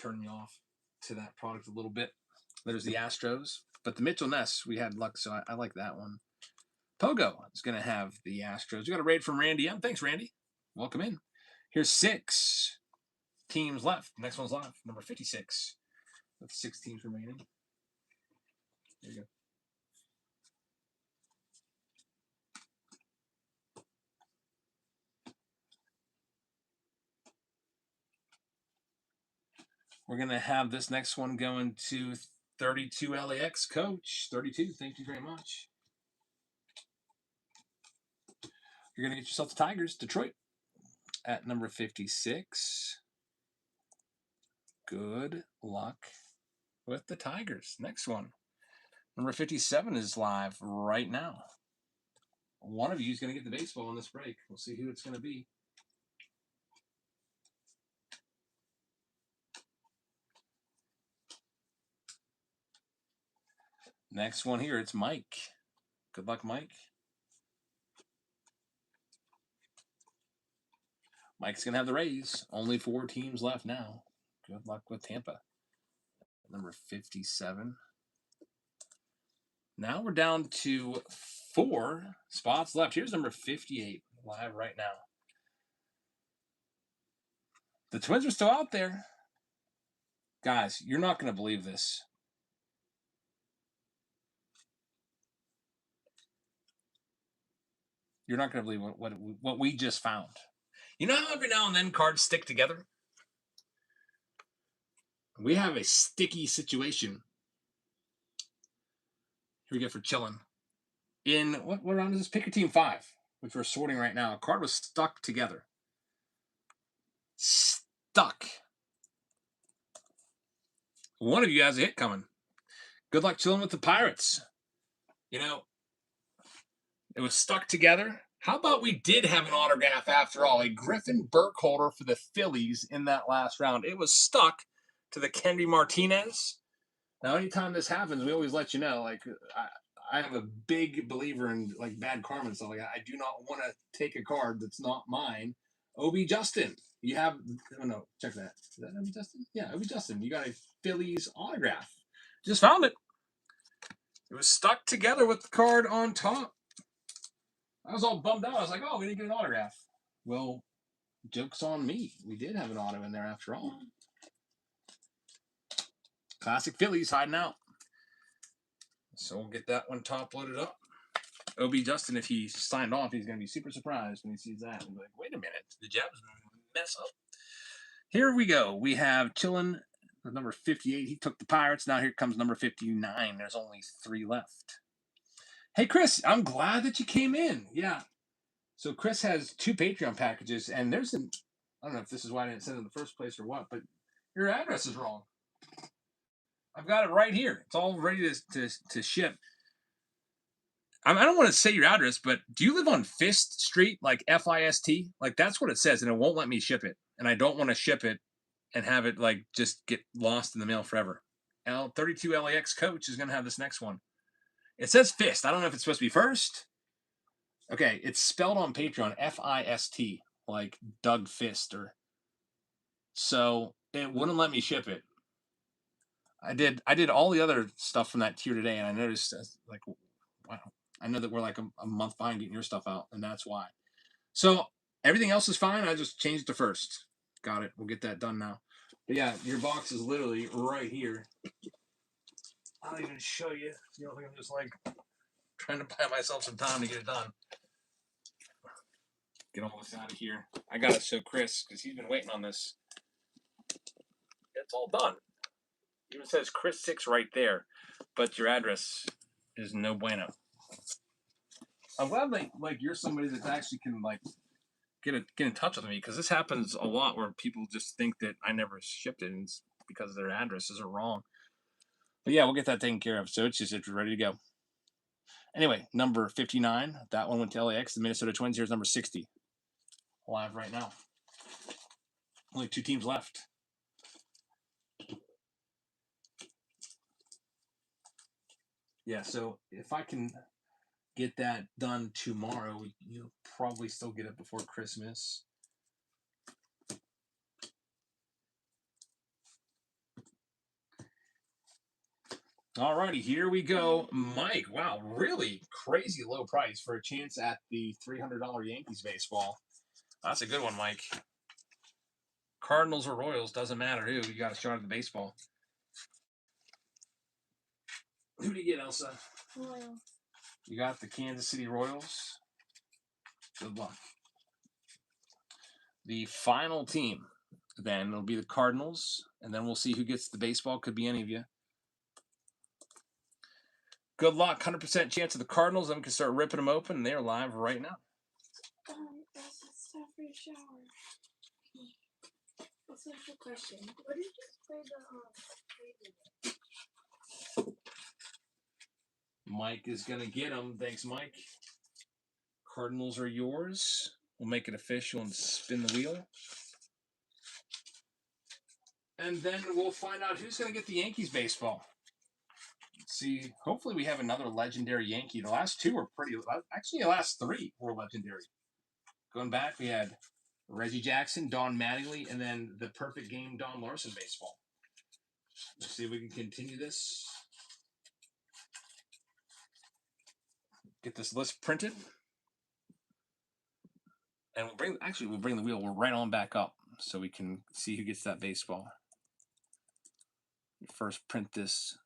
turned me off to that product a little bit. There's the Astros, but the Mitchell Ness we had luck, so I like that one. Pogo is going to have the Astros. We got a raid from Randy M. Thanks, Randy. Welcome in. Here's 6 teams left. Next one's live. Number 56. With 6 teams remaining. There you go. We're going to have this next one going to 32 LAX coach. 32, thank you very much. You're going to get yourself the Tigers, Detroit, at number 56. Good luck with the Tigers. Next one. Number 57 is live right now. One of you is going to get the baseball in this break. We'll see who it's going to be. Next one here, it's Mike. Good luck, Mike. Mike's going to have the Rays. Only 4 teams left now. Good luck with Tampa. Number 57. Now we're down to 4 spots left. Here's number 58 live right now. The Twins are still out there. Guys, you're not going to believe this. You're not going to believe what we just found. You know how every now and then cards stick together? We have a sticky situation. Here we go for Chillin'. In what round is this? Pick your team 5, which we're sorting right now. A card was stuck together. Stuck. One of you has a hit coming. Good luck chilling with the Pirates. You know, it was stuck together. How about we did have an autograph after all? A Griffin Burkholder for the Phillies in that last round. It was stuck to the Kenry Martinez. Now, anytime this happens, we always let you know. Like, I am a big believer in like bad karma and stuff like that. I do not want to take a card that's not mine. Obi Justin, you have. Oh no, check that. Is that Obi Justin? Yeah, Obi Justin. You got a Phillies autograph. Just found it. It was stuck together with the card on top. I was all bummed out. I was like, oh, we didn't get an autograph. Well, joke's on me. We did have an auto in there after all. Classic Phillies hiding out. So we'll get that one top loaded up. OB Justin, if he signed off, he's going to be super surprised when he sees that. He'll be like, wait a minute, did you mess up? Here we go. We have Chillin' with number 58. He took the Pirates. Now here comes number 59. There's only 3 left. Hey, Chris, I'm glad that you came in. Yeah. So Chris has 2 Patreon packages, and there's an, I don't know if this is why I didn't send it in the first place or what, but your address is wrong. I've got it right here. It's all ready to ship. I don't want to say your address, but do you live on Fist Street, like F-I-S-T? Like, that's what it says, and it won't let me ship it. And I don't want to ship it and have it, like, just get lost in the mail forever. L32 LAX coach is going to have this next one. It says Fist. I don't know if it's supposed to be first. Okay, it's spelled on Patreon, F-I-S-T, like Doug Fist. So it wouldn't let me ship it. I did all the other stuff from that tier today, and I noticed, like, wow. I know that we're like a month behind getting your stuff out, and that's why. So everything else is fine. I just changed to first. Got it. We'll get that done now. But yeah, your box is literally right here. I'll even show you. You know, I'm just like trying to buy myself some time to get it done. Get all this out of here. I got to show Chris because he's been waiting on this. It's all done. It even says Chris 6 right there, but your address is no bueno. I'm glad like you're somebody that actually can like get in touch with me, because this happens a lot where people just think that I never shipped it and it's because their addresses are wrong. But yeah, we'll get that taken care of. So it's ready to go. Anyway, number 59, that one went to LAX. The Minnesota Twins. Here's number 60. Live right now. Only 2 teams left. Yeah, so if I can get that done tomorrow, you'll probably still get it before Christmas. Alrighty, here we go. Mike, wow, really crazy low price for a chance at the $300 Yankees baseball. That's a good one, Mike. Cardinals or Royals, doesn't matter who. You got a shot at the baseball. Who do you get, Elsa? Royals. You got the Kansas City Royals. Good luck. The final team, then, it'll be the Cardinals, and then we'll see who gets the baseball. Could be any of you. Good luck. 100% chance of the Cardinals. Then we can start ripping them open, and they're live right now. That's time for your shower. That's a good question. What did you spray the Mike is going to get them. Thanks, Mike. Cardinals are yours. We'll make it official and spin the wheel. And then we'll find out who's going to get the Yankees baseball. See, hopefully we have another legendary Yankee. The last 2 were pretty... Actually, the last 3 were legendary. Going back, we had Reggie Jackson, Don Mattingly, and then the perfect game Don Larson baseball. Let's see if we can continue this. Get this list printed. And we'll bring the wheel right on back up so we can see who gets that baseball. First print this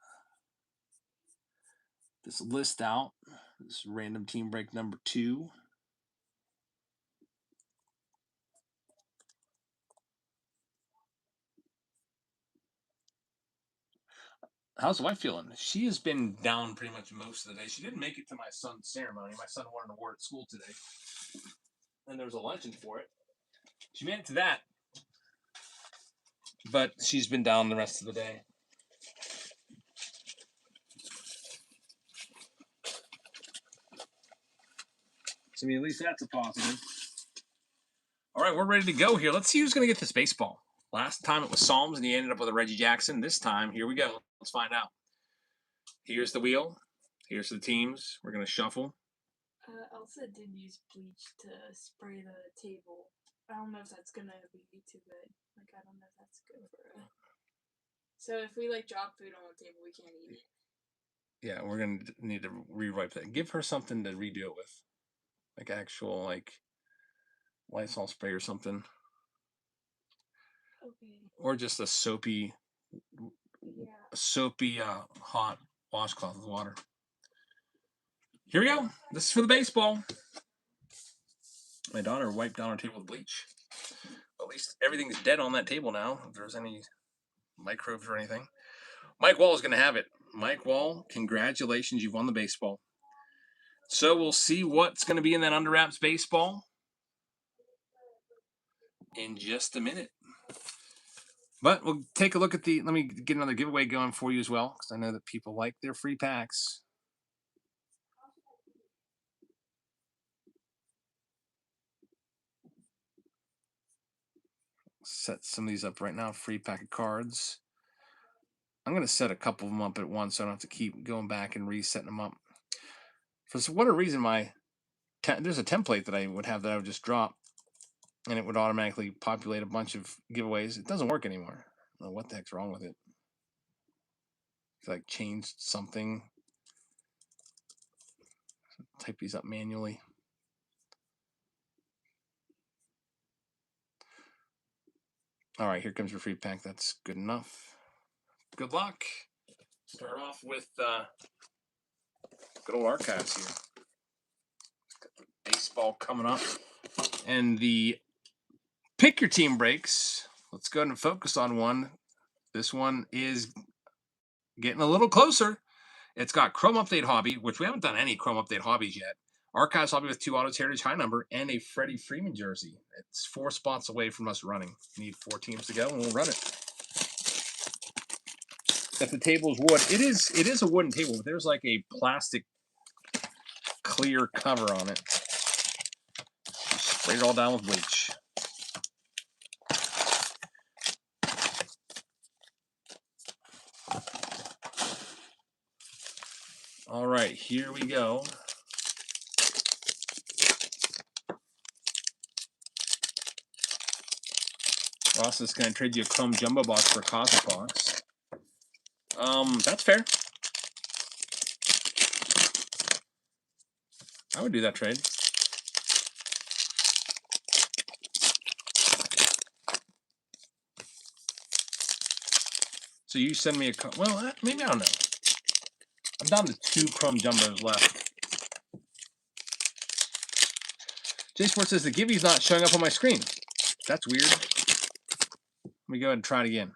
list out. This random team break number 2. How's the wife feeling? She has been down pretty much most of the day. She didn't make it to my son's ceremony. My son won an award at school today, and there was a luncheon for it. She made it to that, but she's been down the rest of the day. So, I mean, at least that's a positive. All right, we're ready to go here. Let's see who's going to get this baseball. Last time it was Psalms, and he ended up with a Reggie Jackson. This time, here we go. Let's find out. Here's the wheel. Here's the teams. We're going to shuffle. Elsa did use bleach to spray the table. I don't know if that's going to be too good. Like, I don't know if that's good for it. So if we, like, drop food on the table, we can't eat it. Yeah, we're going to need to rewrite that. Give her something to redo it with. Like actual, like, Lysol spray or something. Okay. Or just a soapy hot washcloth with water. Here we go. This is for the baseball. My daughter wiped down our table with bleach. At least everything's dead on that table now. If there's any microbes or anything. Mike Wall is going to have it. Mike Wall, congratulations. You've won the baseball. So we'll see what's going to be in that Under Wraps baseball in just a minute. But we'll take a look at let me get another giveaway going for you as well, because I know that people like their free packs. Set some of these up right now. Free pack of cards. I'm going to set a couple of them up at once so I don't have to keep going back and resetting them up. For whatever reason, there's a template that I would have that I would just drop, and it would automatically populate a bunch of giveaways. It doesn't work anymore. I don't know what the heck's wrong with it. It's like changed something. type these up manually. All right, here comes your free pack. That's good enough. Good luck. Start off with good old archives here. Got the baseball coming up. And the pick your team breaks. Let's go ahead and focus on one. This one is getting a little closer. It's got Chrom Update Hobby, which we haven't done any Chrom Update Hobbies yet. Archives Hobby with 2 autos, Heritage High Number, and a Freddie Freeman jersey. It's 4 spots away from us running. Need 4 teams to go, and we'll run it. If the table is wood, it is a wooden table, but there's like a plastic clear cover on it. Spray it all down with bleach. All right, here we go. Ross is going to trade you a Chrom Jumbo Box for a Cosmic Box. That's fair. I would do that trade. So you send me a... Well, maybe, I don't know. I'm down to 2 Chrom Jumbos left. J Sports says the Gibby's not showing up on my screen. That's weird. Let me go ahead and try it again.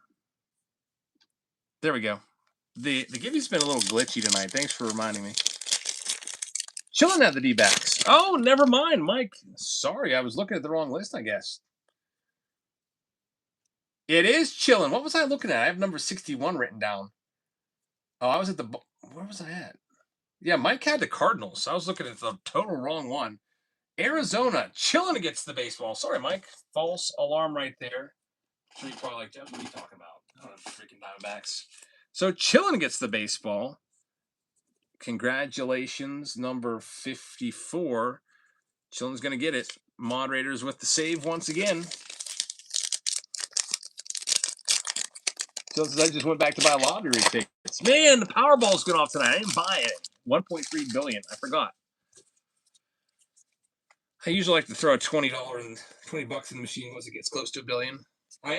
There we go. The Gibby's been a little glitchy tonight. Thanks for reminding me. Chilling at the D-backs. Oh, never mind, Mike. Sorry, I was looking at the wrong list, I guess. It is chilling. What was I looking at? I have number 61 written down. Oh, I was at the... Where was I at? Yeah, Mike had the Cardinals. I was looking at the total wrong one. Arizona, chilling against the baseball. Sorry, Mike. False alarm right there. So you probably like, Jeff, what are you talking about? I don't know, freaking Diamondbacks. So chilling against the baseball. Congratulations, number 54. Chillin's going to get it. Moderators with the save once again. So I just went back to buy lottery tickets. Man, the Powerball's going off tonight. I didn't buy it. 1.3 billion. I forgot. I usually like to throw a $20 and $20 in the machine once it gets close to $1 billion. I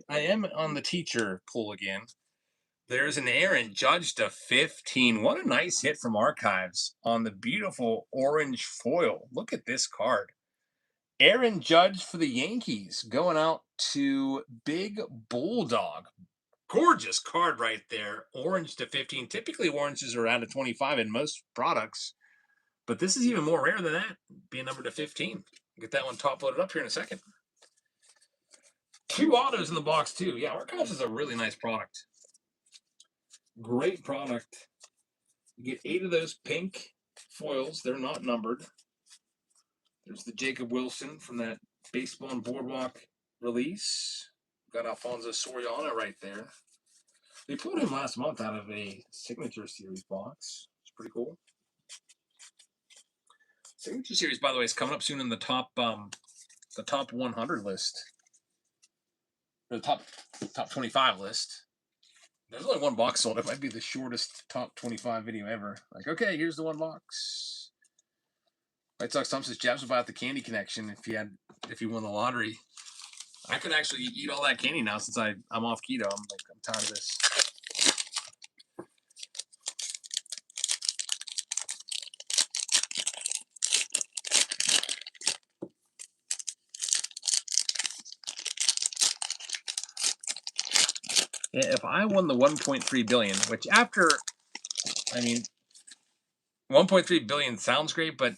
am on the teacher pool again. There's an Aaron Judge to 15. What a nice hit from Archives on the beautiful orange foil. Look at this card. Aaron Judge for the Yankees going out to Big Bulldog. Gorgeous card right there. Orange to 15. Typically, oranges are out of 25 in most products. But this is even more rare than that, being numbered to 15. Get that one top loaded up here in a second. 2 autos in the box, too. Yeah, Archives is a really nice product. Great product. You get 8 of those pink foils. They're not numbered. There's the Jacob Wilson from that Baseball and Boardwalk release. Got Alfonso Soriano right there. They pulled him last month out of a Signature Series box. It's pretty cool. Signature Series, by the way, is coming up soon in the top 100 list. Or the top 25 list. There's only 1 box sold. It might be the shortest top 25 video ever. Like, okay, here's the 1 box. White Sox Tom says Jabs about the candy connection if you won the lottery. I could actually eat all that candy now since I'm off keto. I'm tired of this. Yeah, if I won the 1.3 billion, which after, I mean, 1.3 billion sounds great, but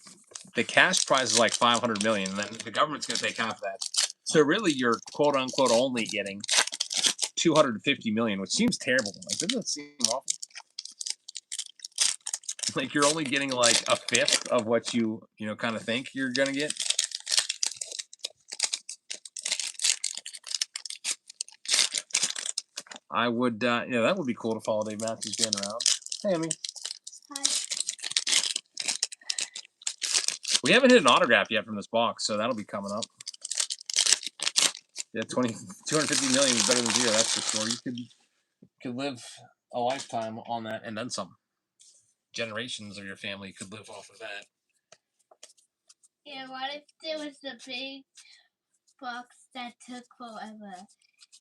the cash prize is like 500 million, and then the government's going to take half of that. So really, you're quote unquote only getting 250 million, which seems terrible. Like, doesn't that seem awful? Like you're only getting like a fifth of what you kind of think you're going to get. I would, that would be cool to follow Dave Matthews being around. Hey, Emmy. Hi. We haven't hit an autograph yet from this box, so that'll be coming up. Yeah, 250 million is better than 0, that's for sure. You could live a lifetime on that and then some. generations of your family could live off of that. Yeah, what if there was a big box that took forever,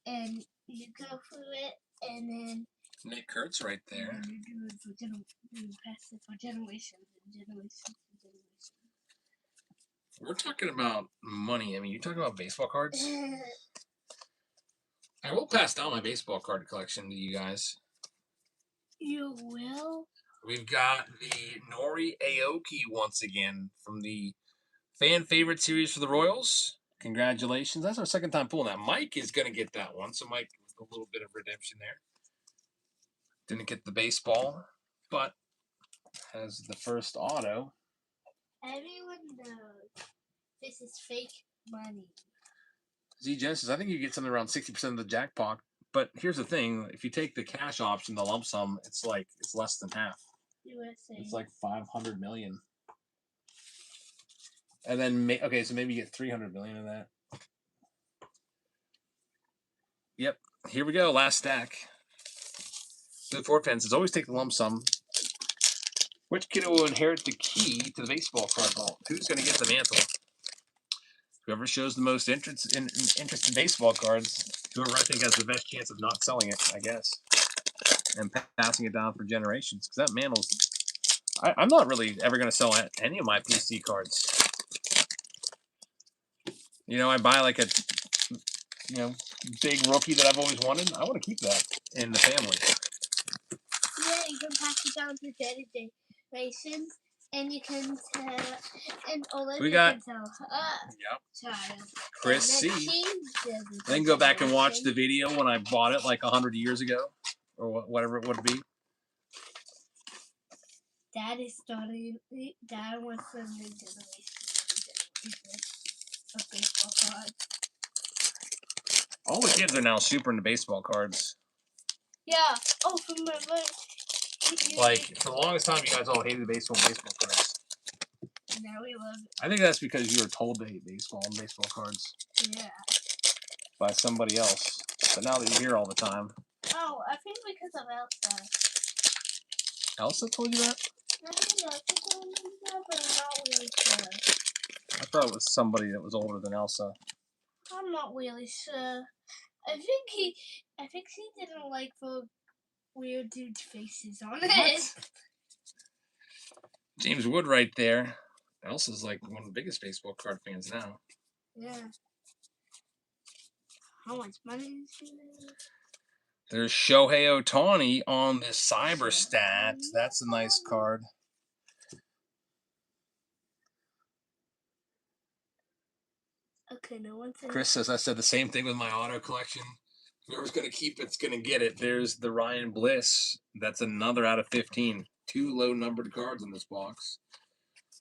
and you go through it, and then Nick Kurt's right there. and you do it for you pass it for generations and generations and generations. We're talking about money. I mean, you're talking about baseball cards. I will pass down my baseball card collection to you guys. You will? We've got the Nori Aoki once again from the fan favorite series for the Royals. Congratulations. That's our second time pulling that. Mike is going to get that one. So, Mike, a little bit of redemption there. Didn't get the baseball, but has the first auto. Everyone knows this is fake money. Z Genesis, I think you get something around 60% of the jackpot. But here's the thing: if you take the cash option, the lump sum, it's less than half. USA. It's like 500 million. And then okay, so maybe you get 300 million of that. Yep. Here we go. Last stack. The four fences always take the lump sum. Which kid will inherit the key to the baseball card vault? Who's going to get the mantle? Whoever shows the most interest in baseball cards, whoever I think has the best chance of not selling it, I guess, and passing it down for generations. Because that mantle's, I'm not really ever going to sell any of my PC cards. You know, I buy like a, big rookie that I've always wanted. I want to keep that in the family. Yeah, you can pass it down to generations, and you can tell, and Olivia can tell her child. Chris C. Then go back and watch the video when I bought it like 100 years ago, or whatever it would be. Dad is starting. Dad wants to new generation of baseball cards. All the kids are now super into baseball cards. Yeah. Oh, remember. Like, for the longest time, you guys all hated baseball cards. Now we love it. I think that's because you were told to hate baseball and baseball cards. Yeah. By somebody else. But now that you're here all the time. Oh, I think because of Elsa. Elsa told you that? I think Elsa told me that, but I'm not really sure. I thought it was somebody that was older than Elsa. I'm not really sure. I think she didn't like the weird dude's faces on it. James Wood right there. Elsa's like one of the biggest baseball card fans now. Yeah. How much money is she there? There's Shohei Ohtani on the Cyber Stat. That's a nice card. Okay, no one said. Chris says I said the same thing with my auto collection. Whoever's going to keep it's going to get it. There's the Ryan Bliss. That's another out of 15. 2 low-numbered cards in this box.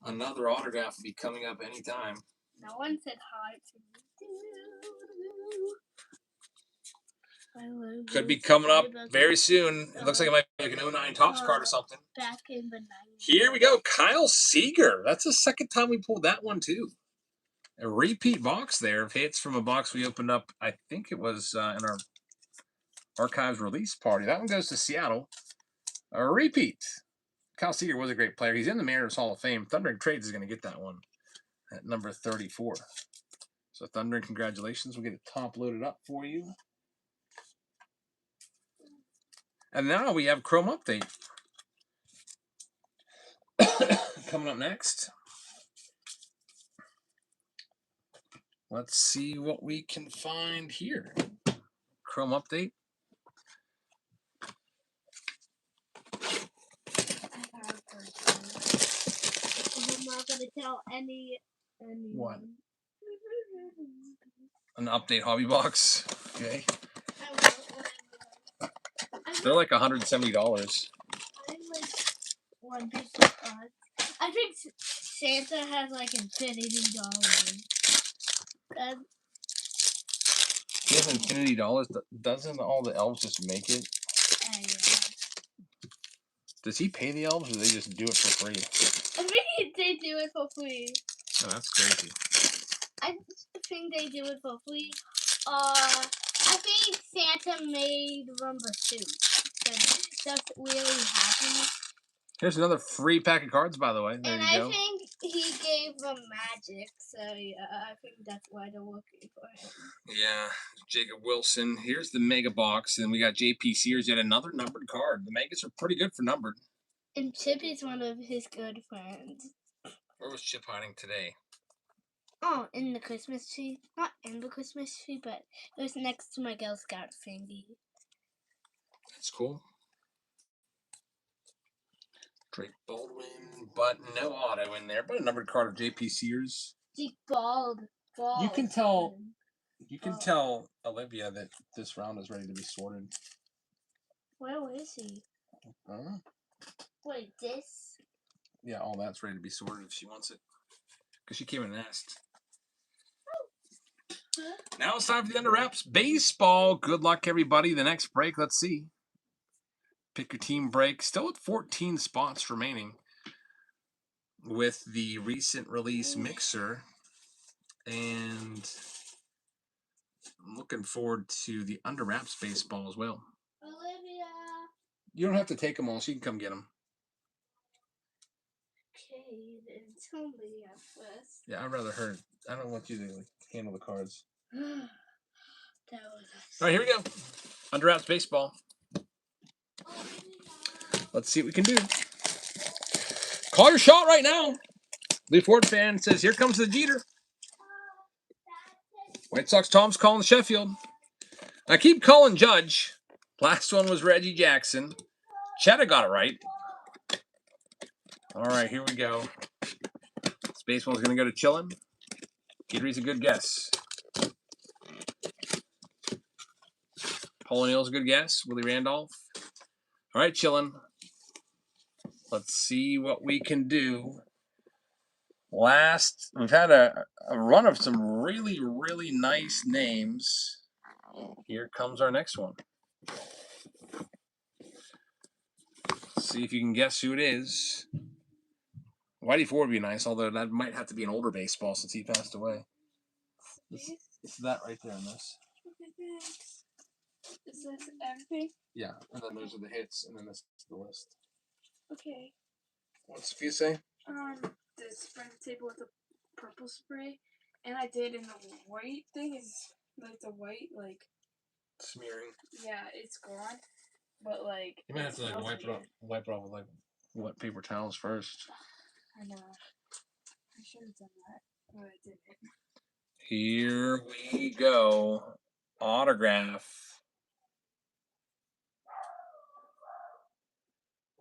Another autograph will be coming up anytime. No one said hi to me. Could be coming up very soon. It looks like it might be like an 09 Topps card or something. Back in the 90s. Here we go. Kyle Seager. That's the second time we pulled that one, too. A repeat box there of hits from a box we opened up. I think it was in our archives release party. That one goes to Seattle. A repeat. Kyle Seager was a great player. He's in the Mariners Hall of Fame. Thundering Trades is going to get that one at number 34. So Thundering, congratulations. We'll get it top loaded up for you. And now we have Chrom Update. Coming up next. Let's see what we can find here. Chrom Update. I'm not going to tell anyone. What? An update hobby box. Okay. They're like $170. I like one piece of cards. I think Santa has like infinity dollars. He has infinity dollars. Doesn't all the elves just make it? Yeah. Does he pay the elves or do they just do it for free? I think they do it for free. Oh, that's crazy. I think they do it for free. I think Santa made them the suit. That's really happy. Here's another free pack of cards, by the way. There And you go. I think he gave them Magic, so yeah, I think that's why they're looking for him. Yeah, Jacob Wilson. Here's the mega box, and we got JP Sears, yet another numbered card. The megas are pretty good for numbered. And Chippy's one of his good friends. Where was Chip hiding today? Oh, in the Christmas tree. Not in the Christmas tree, but it was next to my Girl Scout thingy. That's cool. Drake Baldwin, but no auto in there. But a numbered card of JP Sears. He bald. You can tell. You can tell Olivia that this round is ready to be sorted. Where is he? I don't know. Wait, this? Yeah, all that's ready to be sorted if she wants it. Because she came and asked. Now it's time for the under wraps baseball. Good luck, everybody. The next break, let's see. Pick your team break. Still at 14 spots remaining with the recent release mixer. And I'm looking forward to the under wraps baseball as well. Olivia. You don't have to take them all. She can come get them. Okay, then tell me at first. Yeah, I'd rather her. I don't want you to handle the cards. That was All right, here we go. Under wraps baseball. Let's see what we can do. Call your shot right now. Lee Ford fan says, here comes the Jeter. White Sox Tom's calling Sheffield. I keep calling Judge. Last one was Reggie Jackson. Cheddar got it right. All right, here we go. This baseball's going to go to Chillin. Gator's a good guess. Paul O'Neill's a good guess. Willie Randolph. All right, Chillin. Let's see what we can do. We've had a run of some really, really nice names. Here comes our next one. See if you can guess who it is. Whitey Ford would be nice, although that might have to be an older baseball since he passed away. It's that right there in this. Okay, thanks. Is this everything? Yeah, and then those are the hits, and then this is the list. Okay. What's Sophia say? The spray the table with the purple spray, and I did, and the white thing is like the white Smearing. Yeah, it's gone, but like You might have to wipe it off with wet paper towels first. I know. I should have done that, but I didn't. Here we go. Autograph.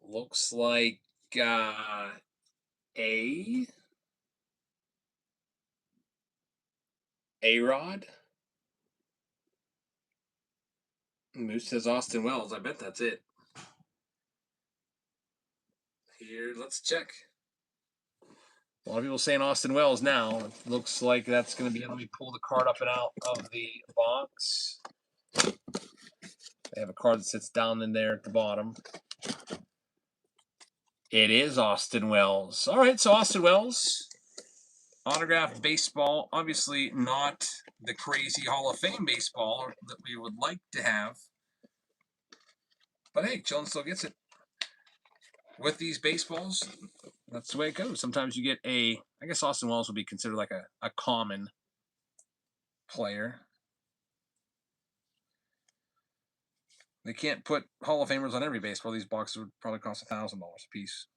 Looks like A-Rod. Moose says Austin Wells. I bet that's it. Here, let's check. A lot of people saying Austin Wells now. It looks like that's going to be. Let me pull the card up and out of the box. They have a card that sits down in there at the bottom. It is Austin Wells. All right, so Austin Wells. Autographed baseball. Obviously not the crazy Hall of Fame baseball that we would like to have. But hey, Chillin still gets it. With these baseballs, that's the way it goes. Sometimes you get I guess Austin Wells would be considered like a common player. They can't put Hall of Famers on every baseball. These boxes would probably cost $1,000 a piece.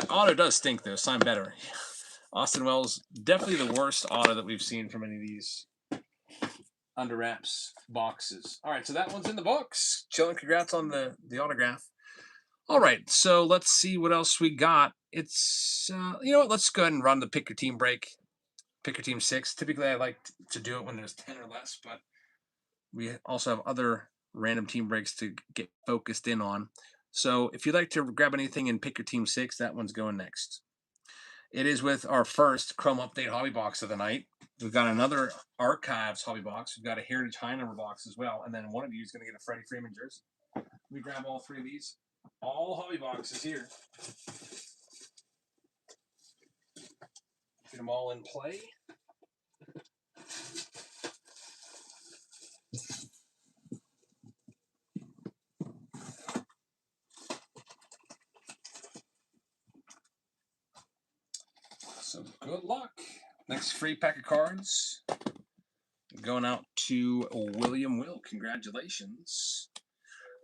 Auto does stink, though. Sign better. Austin Wells, definitely the worst auto that we've seen from any of these under wraps boxes. All right, so that one's in the books. Chillin, congrats on the autograph. All right, so let's see what else we got. It's, you know what, let's go ahead and run the pick your team break. Pick your team 6. Typically, I like to do it when there's 10 or less, but we also have other random team breaks to get focused in on. So if you'd like to grab anything and pick your team 6, that one's going next. It is with our first Chrom Update hobby box of the night. We've got another Archives hobby box. We've got a Heritage High Number box as well. And then one of you is going to get a Freddie Freeman jersey. We grab all 3 of these. All hobby boxes here. Get them all in play. So good luck. Next free pack of cards going out to William Will. Congratulations.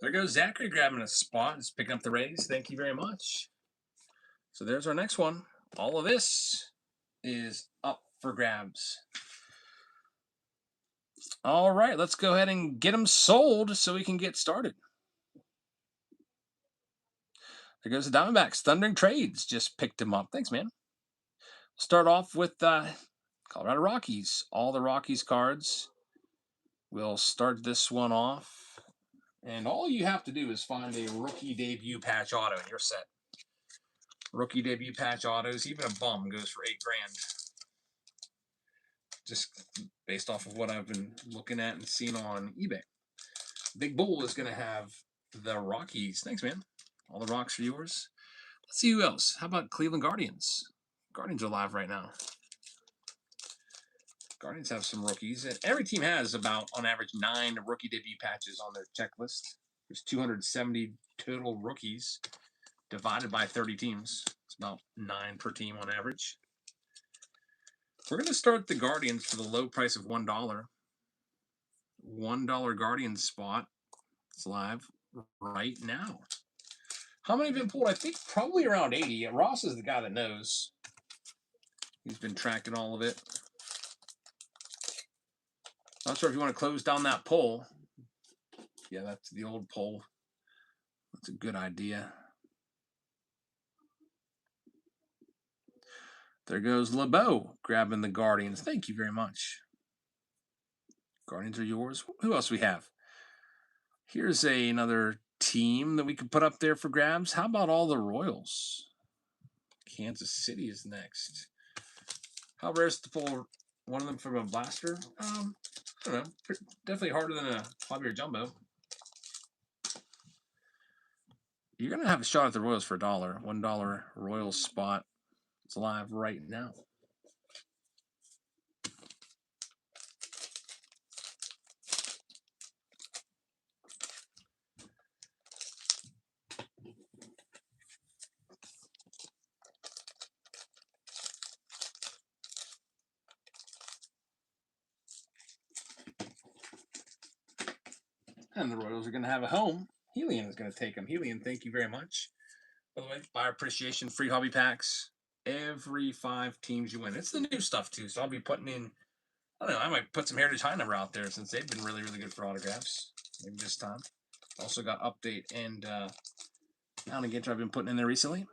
There goes Zachary grabbing a spot. He's picking up the raise. Thank you very much. So there's our next one. All of this is up for grabs. All right, let's go ahead and get them sold so we can get started. There goes the Diamondbacks. Thundering Trades just picked him up. Thanks, man. Start off with Colorado Rockies. All the Rockies cards. We'll start this one off. And all you have to do is find a rookie debut patch auto and you're set. Rookie debut patch autos, even a bum goes for $8 grand. Just based off of what I've been looking at and seeing on eBay. Big Bull is going to have the Rockies. Thanks, man. All the rocks are yours. Let's see who else. How about Cleveland Guardians? Guardians are live right now. Guardians have some rookies. And every team has about, on average, 9 rookie debut patches on their checklist. There's 270 total rookies divided by 30 teams. It's about 9 per team on average. We're going to start the Guardians for the low price of $1. $1 Guardians spot. It's live right now. How many have been pulled? I think probably around 80. Ross is the guy that knows. He's been tracking all of it. Not sure if you want to close down that poll. Yeah, that's the old poll. That's a good idea. There goes LeBeau grabbing the Guardians. Thank you very much. Guardians are yours. Who else we have? Here's another team that we could put up there for grabs. How about all the Royals? Kansas City is next. How rare is to pull one of them from a blaster? I don't know. Definitely harder than a 5-year jumbo. You're going to have a shot at the Royals for $1. $1 Royals spot. It's live right now. And the Royals are going to have a home. Helian is going to take them. Helian, thank you very much. By the way, buyer appreciation, free hobby packs. Every 5 teams you win. It's the new stuff, too. So I'll be putting in, I don't know, I might put some Heritage High number out there since they've been really, really good for autographs. Maybe this time. Also got Update and Alligator I've been putting in there recently.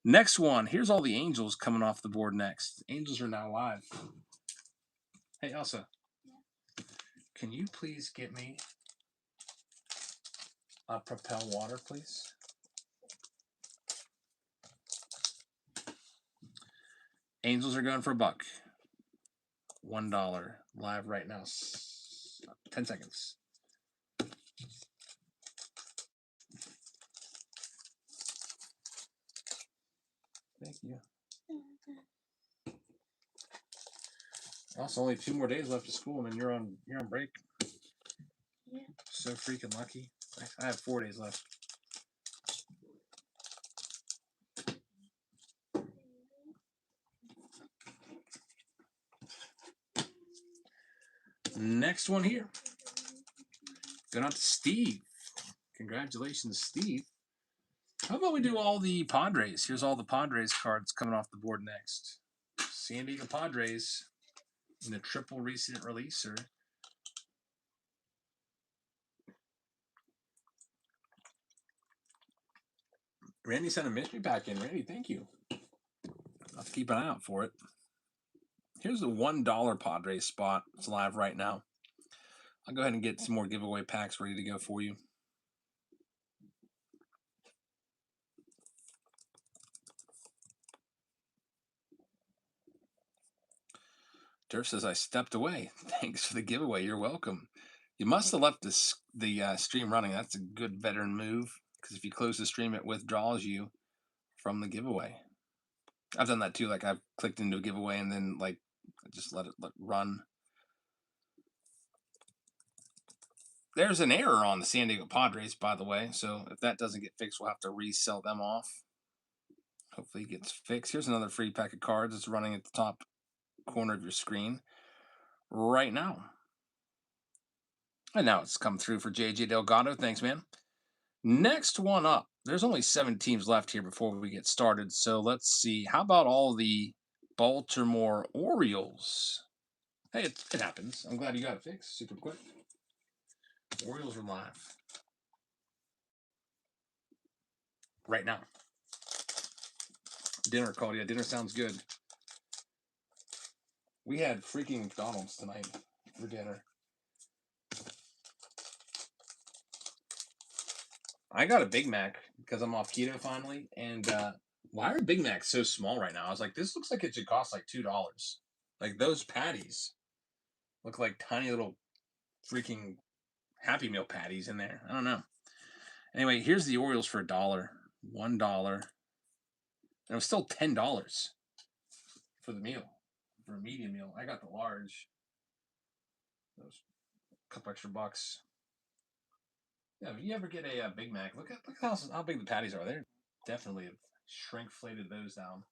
Next one. Here's all the Angels coming off the board next. Angels are now live. Hey, Elsa. Can you please get me a Propel water, please? Angels are going for $1. $1 live right now. 10 seconds. Thank you. Also, only 2 more days left of school, and then you're on break. Yeah. So freaking lucky. I have 4 days left. Next one here. Going out to Steve. Congratulations, Steve. How about we do all the Padres? Here's all the Padres cards coming off the board next. San Diego Padres in a triple recent releaser. Randy sent a mystery pack in. Randy, thank you. I'll have to keep an eye out for it. Here's the $1 Padres spot. It's live right now. I'll go ahead and get some more giveaway packs ready to go for you. Durf says, I stepped away. Thanks for the giveaway. You're welcome. You must have left the stream running. That's a good veteran move, because if you close the stream, it withdraws you from the giveaway. I've done that too. Like, I've clicked into a giveaway and then, like, just let it run. There's an error on the San Diego Padres, by the way. So if that doesn't get fixed, we'll have to resell them off. Hopefully it gets fixed. Here's another free pack of cards. It's running at the top corner of your screen right now. And now it's come through for JJ Delgado. Thanks, man. Next one up. There's only 7 teams left here before we get started. So let's see. How about all the Baltimore Orioles? Hey, it happens. I'm glad you got it fixed super quick. Orioles are live. Right now. Dinner called. Yeah, dinner sounds good. We had freaking McDonald's tonight for dinner. I got a Big Mac because I'm off keto finally. And why are Big Macs so small right now? I was like, this looks like it should cost like $2. Like those patties look like tiny little freaking Happy Meal patties in there. I don't know. Anyway, here's the Orioles for $1. $1. And it was still $10 for the meal, for a medium meal. I got the large. That was a couple extra bucks. Yeah, if you ever get a Big Mac, look how big the patties are. They're definitely have shrinkflated those down.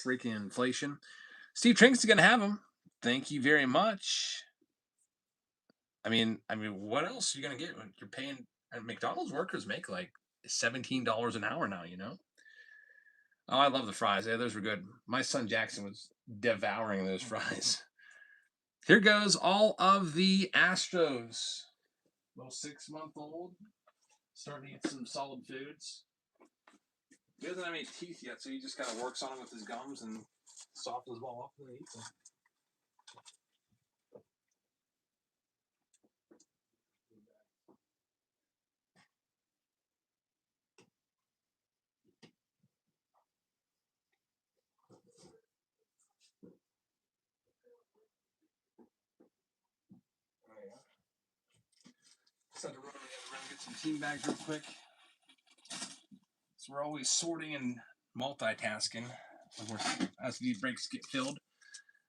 Freaking inflation. Steve Trinks is gonna have them. Thank you very much. I mean, what else are you gonna get when you're paying? McDonald's workers make like $17 an hour now. You know. Oh, I love the fries. Yeah, those were good. My son Jackson was devouring those fries. Here goes all of the Astros. Little 6-month-old, starting to eat some solid foods. He doesn't have any teeth yet, so he just kind of works on them with his gums and softens them all up and then eats them. Decided to run around and get some team bags real quick. So we're always sorting and multitasking as these breaks get filled.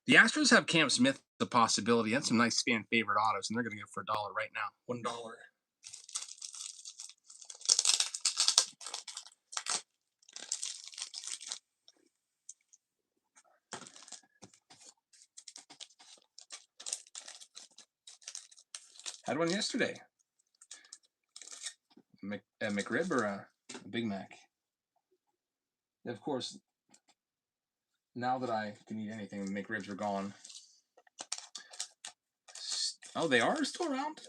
The Astros have Cam Smith the possibility and some nice fan favorite autos, and they're going to go for $1 right now. $1. Had one yesterday. A McRib or a Big Mac. Of course, now that I can eat anything, the McRibs are gone. Oh, they are still around?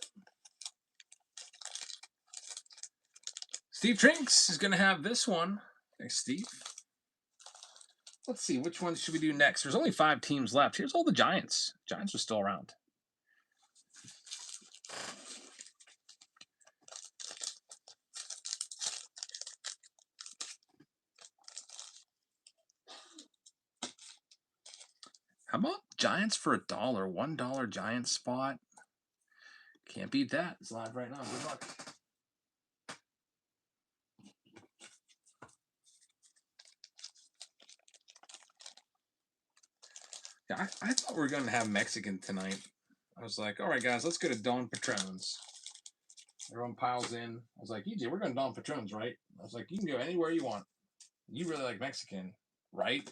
Steve Trinks is going to have this one. Thanks, Steve. Let's see, which one should we do next? There's only 5 teams left. Here's all the Giants. Giants are still around. How about Giants for $1? $1 Giants spot. Can't beat that. It's live right now. Good luck. Yeah, I thought we were going to have Mexican tonight. I was like, all right, guys, let's go to Don Patrons. Everyone piles in. I was like, EJ, we're going to Don Patrons, right? I was like, you can go anywhere you want. You really like Mexican, right?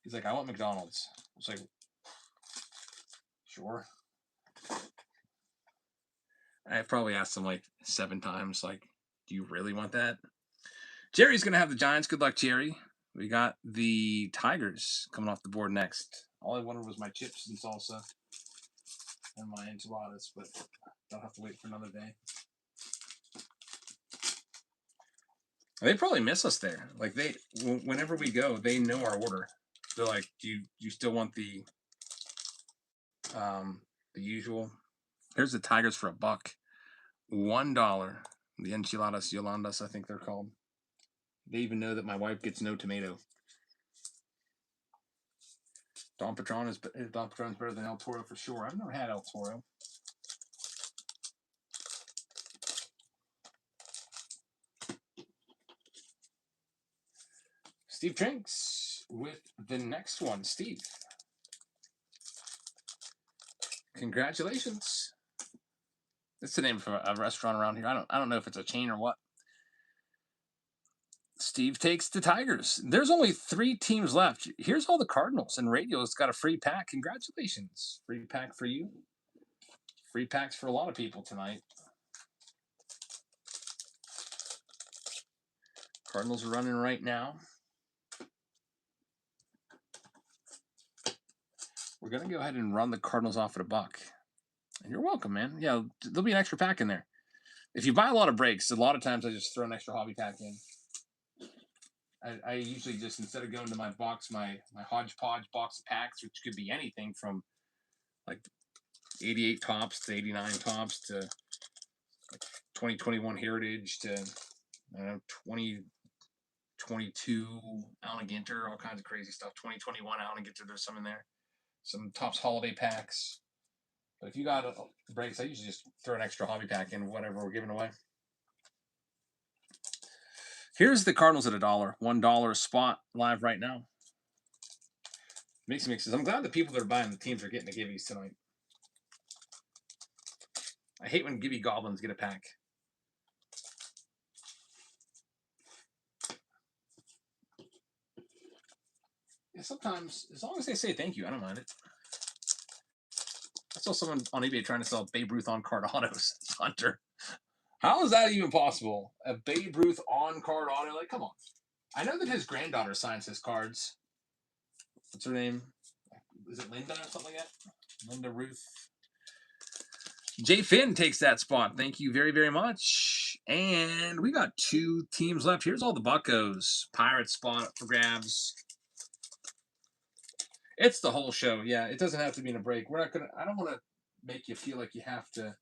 He's like, I want McDonald's. I was like, sure. I've probably asked him like 7 times, like, do you really want that? Jerry's going to have the Giants. Good luck, Jerry. We got the Tigers coming off the board next. All I wanted was my chips and salsa and my enchiladas, but I'll have to wait for another day. They probably miss us there. Like whenever we go, they know our order. They're like, do you still want the usual? Here's the Tigers for $1. $1. The enchiladas Yolandas, I think they're called. They even know that my wife gets no tomato. Don Patron's better than El Toro for sure. I've never had El Toro. Steve Trinks with the next one. Steve, congratulations. It's the name of a restaurant around here. I don't know if it's a chain or what. Steve takes the Tigers. There's only 3 teams left. Here's all the Cardinals, and Radio's got a free pack. Congratulations. Free pack for you. Free packs for a lot of people tonight. Cardinals are running right now. We're going to go ahead and run the Cardinals off at $1. And you're welcome, man. Yeah, there'll be an extra pack in there. If you buy a lot of breaks, a lot of times I just throw an extra hobby pack in. I usually just, instead of going to my box, my hodgepodge box of packs, which could be anything from like 88 tops to 89 tops to like 2021 Heritage to 2022 Allen Ginter, all kinds of crazy stuff. 2021 Allen Ginter, there's some in there. Some Tops holiday packs. But if you got breaks, I usually just throw an extra hobby pack in whatever we're giving away. Here's the Cardinals at $1. $1 a spot live right now. Mixes. I'm glad the people that are buying the teams are getting the gibbies tonight. I hate when Gibby Goblins get a pack. Yeah, sometimes, as long as they say thank you, I don't mind it. I saw someone on eBay trying to sell Babe Ruth on-card autos. Hunter. How is that even possible? A Babe Ruth on-card auto? Like, come on. I know that his granddaughter signs his cards. What's her name? Is it Linda or something like that? Linda Ruth. Jay Finn takes that spot. Thank you very, very much. And we got 2 teams left. Here's all the Buccos. Pirate spot for grabs. It's the whole show. Yeah, it doesn't have to be in a break. We're not gonna. I don't want to make you feel like you have to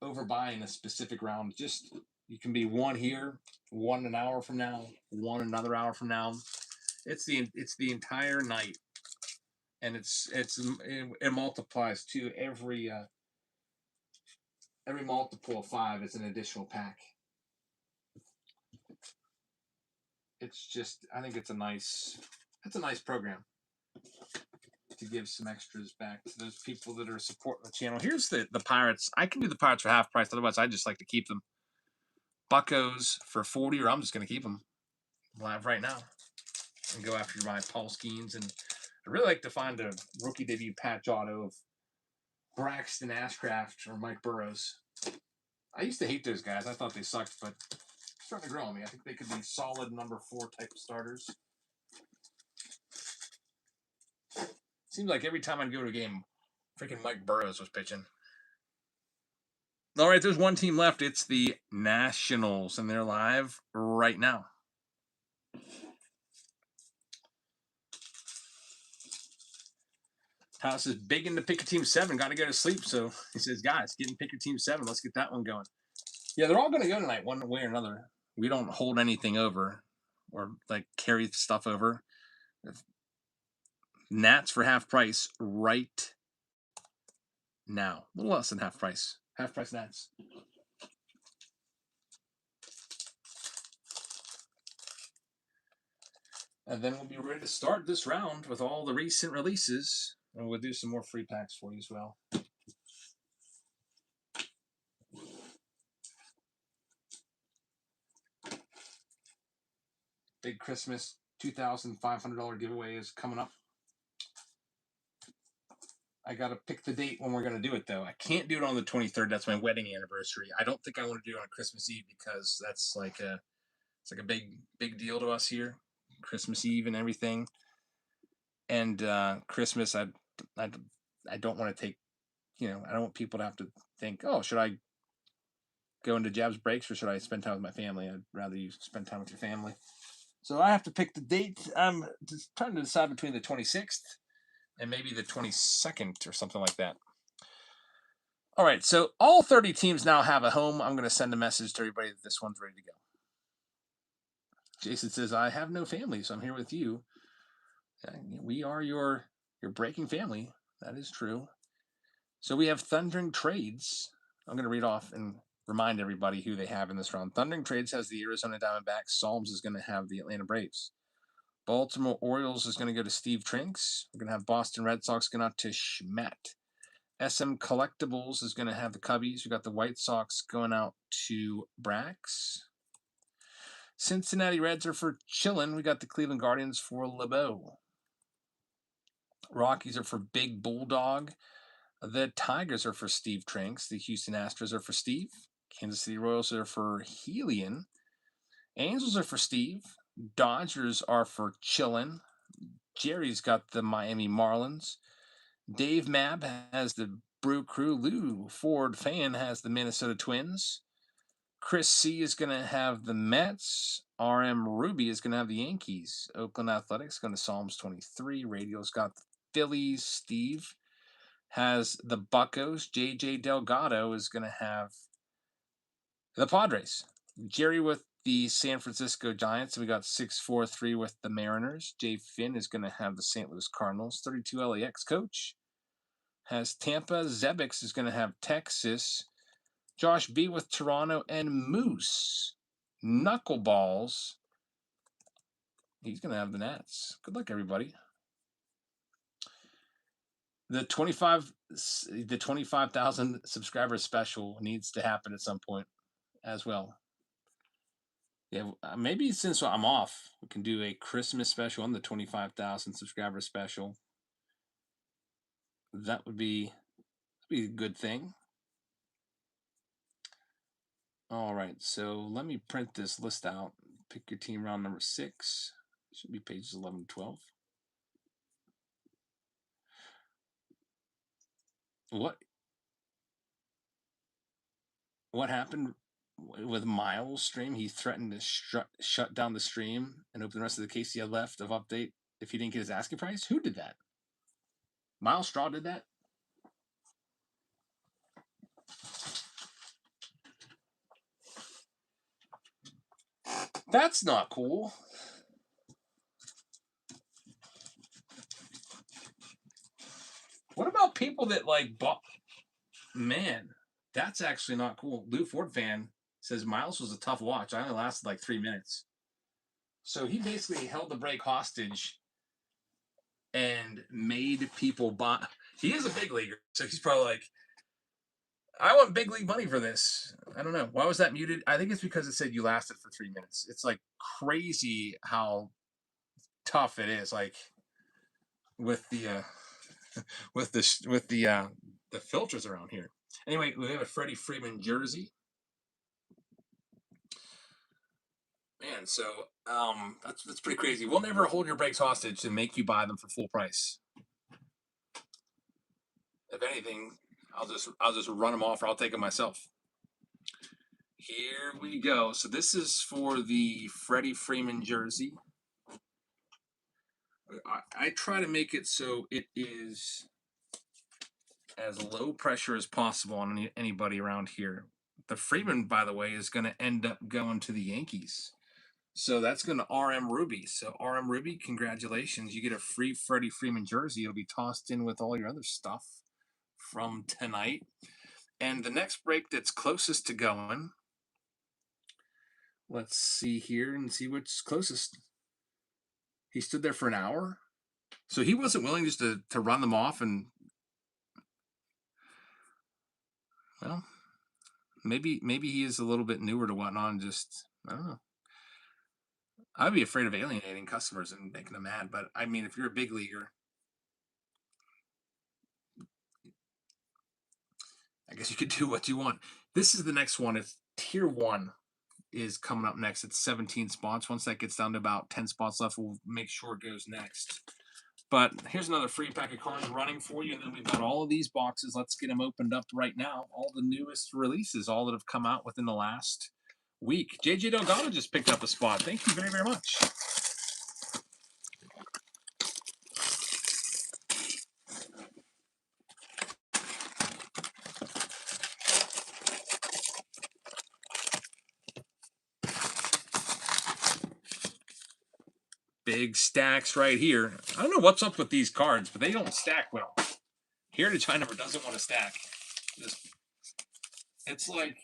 overbuy in a specific round. Just, you can be 1 here, 1 an hour from now, 1 another hour from now. It's the entire night, and it multiplies to every multiple of 5 is an additional pack. It's just, I think it's a nice program to give some extras back to those people that are supporting the channel. Here's the Pirates. I can do the Pirates for half price. Otherwise, I just like to keep them. Buccos for 40, or I'm just going to keep them live right now and go after my Paul Skeens. And I really like to find a rookie debut patch auto of Braxton Ashcraft or Mike Burrows. I used to hate those guys. I thought they sucked, but it's starting to grow on me. I think they could be solid number 4 type of starters. Seems like every time I'd go to a game, freaking Mike Burrows was pitching. All right, there's 1 team left. It's the Nationals, and they're live right now. House is big into pick your team 7. Got to go to sleep. So he says, guys, get in pick your team 7. Let's get that one going. Yeah, they're all going to go tonight, one way or another. We don't hold anything over or like carry stuff over. Nats for half price right now. A little less than half price. Half price Nats. And then we'll be ready to start this round with all the recent releases. And we'll do some more free packs for you as well. Big Christmas $2,500 giveaway is coming up. I got to pick the date when we're going to do it, though. I can't do it on the 23rd. That's my wedding anniversary. I don't think I want to do it on Christmas Eve because that's like it's like a big deal to us here. Christmas Eve and everything. And Christmas, I don't want to take, I don't want people to have to think, oh, should I go into Jab's breaks or should I spend time with my family? I'd rather you spend time with your family. So I have to pick the date. I'm just trying to decide between the 26th and maybe the 22nd or something like that. All right, so all 30 teams now have a home. I'm going to send a message to everybody that this one's ready to go. Jason says, I have no family, so I'm here with you. We are your breaking family. That is true. So we have Thundering Trades. I'm going to read off and remind everybody who they have in this round. Thundering Trades has the Arizona Diamondbacks. Psalms is going to have the Atlanta Braves. Baltimore Orioles is going to go to Steve Trinks. We're going to have Boston Red Sox going out to Schmet. SM Collectibles is going to have the Cubbies. We got the White Sox going out to Brax. Cincinnati Reds are for Chillin. We got the Cleveland Guardians for LeBeau. Rockies are for Big Bulldog. The Tigers are for Steve Trinks. The Houston Astros are for Steve. Kansas City Royals are for Helian. Angels are for Steve. Dodgers are for Chillin. Jerry's got the Miami Marlins. Dave Mab has the Brew Crew. Lou Ford Fan has the Minnesota Twins. Chris C is going to have the Mets. RM Ruby is going to have the Yankees. Oakland Athletics going to Psalms 23. Radio's got the Phillies. Steve has the Buccos. JJ Delgado is going to have the Padres. Jerry with the San Francisco Giants. We got 643 with the Mariners. Jay Finn is going to have the St. Louis Cardinals. 32 LAX coach has Tampa. Zebix is going to have Texas. Josh B with Toronto, and Moose Knuckleballs. He's going to have the Nats. Good luck, everybody. The 25,000 subscriber special needs to happen at some point as well. Yeah, maybe since I'm off, we can do a Christmas special on the 25,000 subscriber special. That would be a good thing. All right, so let me print this list out. Pick your team round number 6. Should be pages 11 to 12. What happened with Miles' stream? He threatened to shut down the stream and open the rest of the case he had left of update if he didn't get his asking price. Who did that? Miles Straw did that? That's not cool. What about people that like bought? Man, that's actually not cool. Lou Ford Fan says Miles was a tough watch. I only lasted like 3 minutes. So he basically held the break hostage and made people buy. He is a big leaguer, so he's probably like, I want big league money for this. I don't know. Why was that muted? I think it's because it said you lasted for 3 minutes. It's like crazy how tough it is. Like with the the filters around here. Anyway, we have a Freddie Freeman jersey. Man, so that's pretty crazy. We'll never hold your breaks hostage and make you buy them for full price. If anything, I'll just run them off, or I'll take them myself. Here we go. So this is for the Freddie Freeman jersey. I try to make it so it is as low pressure as possible on anybody around here. The Freeman, by the way, is going to end up going to the Yankees. So that's going to RM Ruby. So RM Ruby, congratulations. You get a free Freddie Freeman jersey. It'll be tossed in with all your other stuff from tonight. And the next break that's closest to going, let's see here and see what's closest. He stood there for an hour. So he wasn't willing just to run them off and, well, maybe he is a little bit newer to whatnot and just, I don't know. I'd be afraid of alienating customers and making them mad. But, I mean, if you're a big leaguer, I guess you could do what you want. This is the next one. It's Tier 1 is coming up next. It's 17 spots. Once that gets down to about 10 spots left, we'll make sure it goes next. But here's another free pack of cards running for you. And then we've got all of these boxes. Let's get them opened up right now. All the newest releases, all that have come out within the last week. JJ Delgado just picked up a spot. Thank you very, very much. Big stacks right here. I don't know what's up with these cards, but they don't stack well. Heritage High Number doesn't want to stack. It's like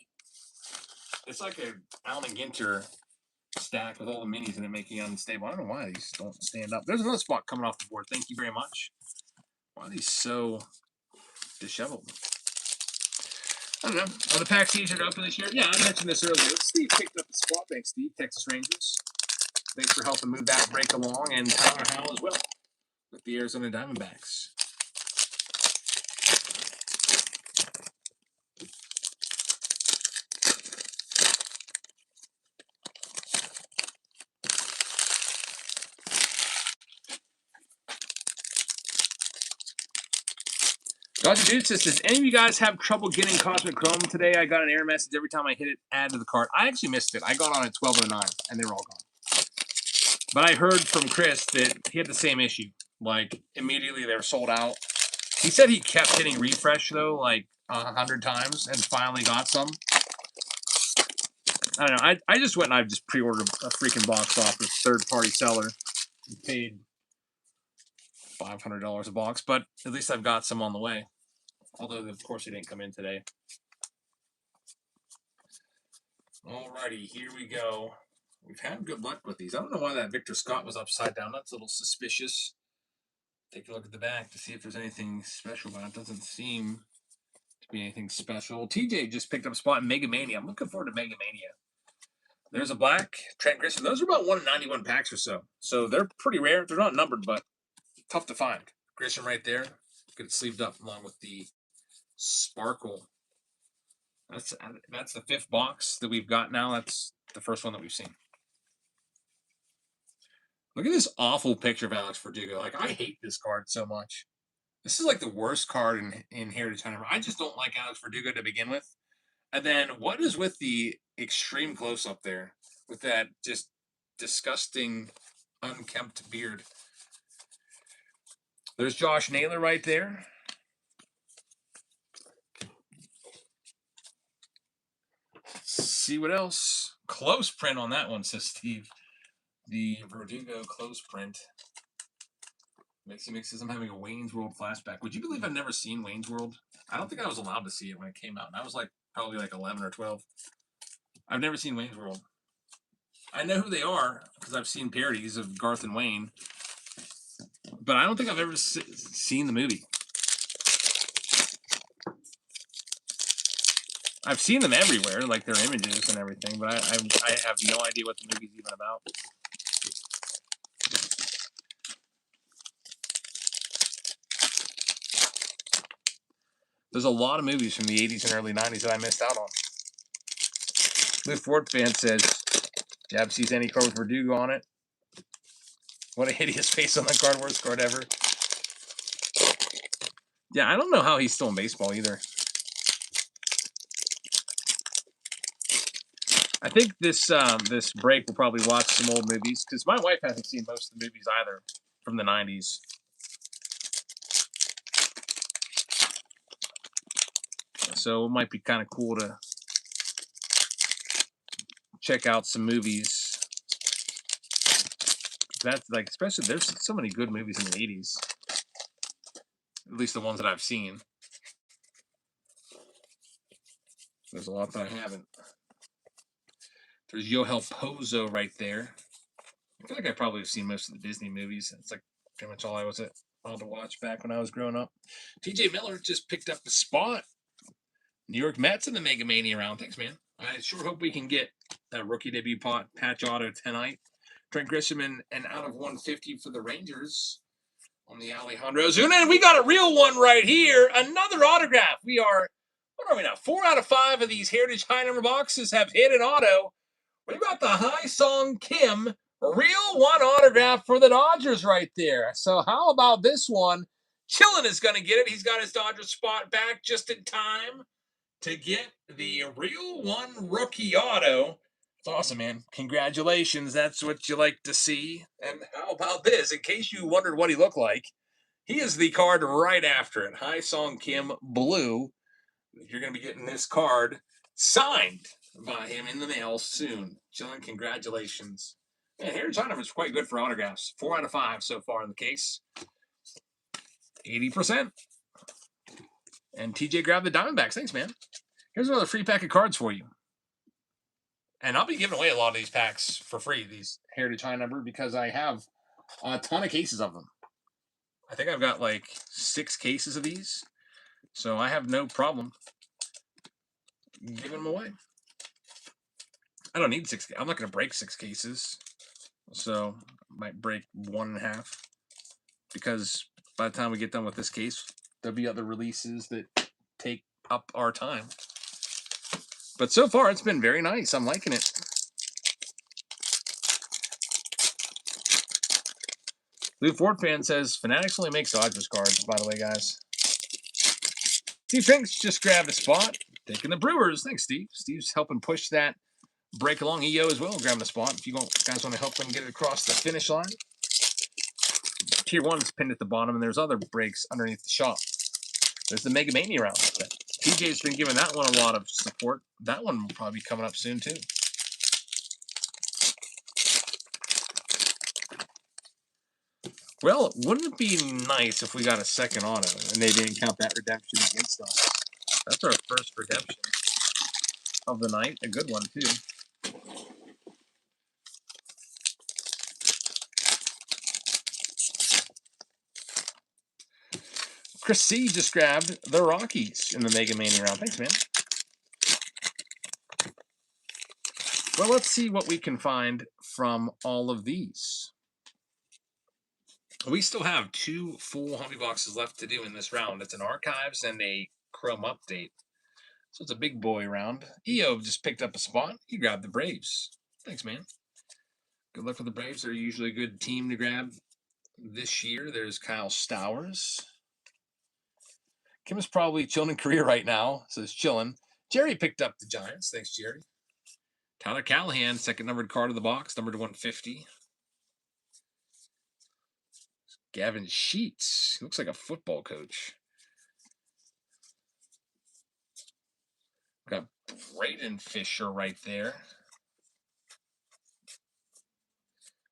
a Allen Ginter stack with all the minis in it, making it unstable. I don't know why these don't stand up. There's another spot coming off the board. Thank you very much. Why are these so disheveled. I don't know. Are the packs easier to open this year? Yeah, I mentioned this earlier. Steve picked up the spot. Thanks, Steve. Texas Rangers. Thanks for helping move that break along. And Tyler Howell as well with the Arizona Diamondbacks. Dr. Dude says, does any of you guys have trouble getting Cosmic Chrom today? I got an error message every time I hit it, add to the cart. I actually missed it. I got on at 12:09, and they were all gone. But I heard from Chris that he had the same issue. Like, immediately they were sold out. He said he kept hitting refresh, though, like 100 times, and finally got some. I don't know. I just went and I just pre-ordered a freaking box off a third-party seller. Paid $500 a box, but at least I've got some on the way. Although, of course, it didn't come in today. Alrighty, here we go. We've had good luck with these. I don't know why that Victor Scott was upside down. That's a little suspicious. Take a look at the back to see if there's anything special about it. Doesn't seem to be anything special. TJ just picked up a spot in Mega Mania. I'm looking forward to Mega Mania. There's a black Trent Grisham. Those are about 191 packs or so. So they're pretty rare. They're not numbered, but tough to find. Grisham right there. Get it sleeved up along with the Sparkle. That's the fifth box that we've got now. That's the first one that we've seen. Look at this awful picture of Alex Verdugo. Like, I hate this card so much. This is like the worst card in Heritage Hunter. I just don't like Alex Verdugo to begin with. And then what is with the extreme close-up there? With that just disgusting, unkempt beard. There's Josh Naylor right there. Let's see what else. Close print on that one, says Steve. The Verdugo close print. Mixes I'm having a Wayne's World flashback. Would you believe I've never seen Wayne's World? I don't think I was allowed to see it when it came out. And I was like probably like 11 or 12. I've never seen Wayne's World. I know who they are because I've seen parodies of Garth and Wayne. But I don't think I've ever seen the movie. I've seen them everywhere, like their images and everything, but I have no idea what the movie's even about. There's a lot of movies from the 80s and early 90s that I missed out on. Lou Ford fan says, Jab sees any card with Verdugo on it. What a hideous face on the card, worst card ever. Yeah, I don't know how he's still in baseball either. I think this break we'll probably watch some old movies because my wife hasn't seen most of the movies either from the 90s. So it might be kind of cool to check out some movies. That's like, especially there's so many good movies in the 80s. At least the ones that I've seen. There's a lot that I haven't. There's Yohel Pozo right there. I feel like I probably have seen most of the Disney movies. It's like pretty much all I was allowed to watch back when I was growing up. TJ Miller just picked up a spot. New York Mets in the Mega Mania round. Thanks, man. I sure hope we can get a rookie debut patch auto tonight. Trent Grisham and out of 150 for the Rangers on the Alejandro Zuna. And we got a real one right here. Another autograph. We are, what are we now? 4 out of 5 of these Heritage high number boxes have hit an auto. We've got the Hai-Song Kim real one autograph for the Dodgers right there. So how about this one? Chillin is going to get it. He's got his Dodgers spot back just in time to get the real one rookie auto. It's awesome, man. Congratulations. That's what you like to see. And how about this? In case you wondered what he looked like, he is the card right after it. Hai-Song Kim Blue. You're going to be getting this card signed by him in the mail soon. Chillin, congratulations. Man, Heritage Hunter is quite good for autographs. 4 out of 5 so far in the case. 80%. And TJ grabbed the Diamondbacks. Thanks, man. Here's another free pack of cards for you. And I'll be giving away a lot of these packs for free, these Heritage High Number, because I have a ton of cases of them. I think I've got like 6 cases of these. So I have no problem giving them away. I don't need 6. I'm not going to break 6 cases. So I might break 1.5. Because by the time we get done with this case, there'll be other releases that take up our time. But so far, it's been very nice. I'm liking it. Lou Ford fan says, Fanatics only makes Dodgers cards, by the way, guys. Steve Trinks just grabbed a spot. Taking the Brewers. Thanks, Steve. Steve's helping push that break along. EO as well, grabbing a spot. If you guys want to help them get it across the finish line. Tier 1 is pinned at the bottom, and there's other breaks underneath the shop. There's the Mega Mania round. TJ's been giving that one a lot of support. That one will probably be coming up soon, too. Well, wouldn't it be nice if we got a second auto and they didn't count that redemption against us? That's our first redemption of the night. A good one, too. Chris C. just grabbed the Rockies in the Mega Mania round. Thanks, man. Well, let's see what we can find from all of these. We still have 2 full hobby boxes left to do in this round. It's an archives and a Chrom update. So it's a big boy round. EO just picked up a spot. He grabbed the Braves. Thanks, man. Good luck for the Braves. They're usually a good team to grab this year. There's Kyle Stowers. Kim is probably chilling in Korea right now. Says chilling. Jerry picked up the Giants. Thanks, Jerry. Tyler Callahan, second numbered card of the box, numbered to 150. Gavin Sheets. He looks like a football coach. Got Braden Fisher right there.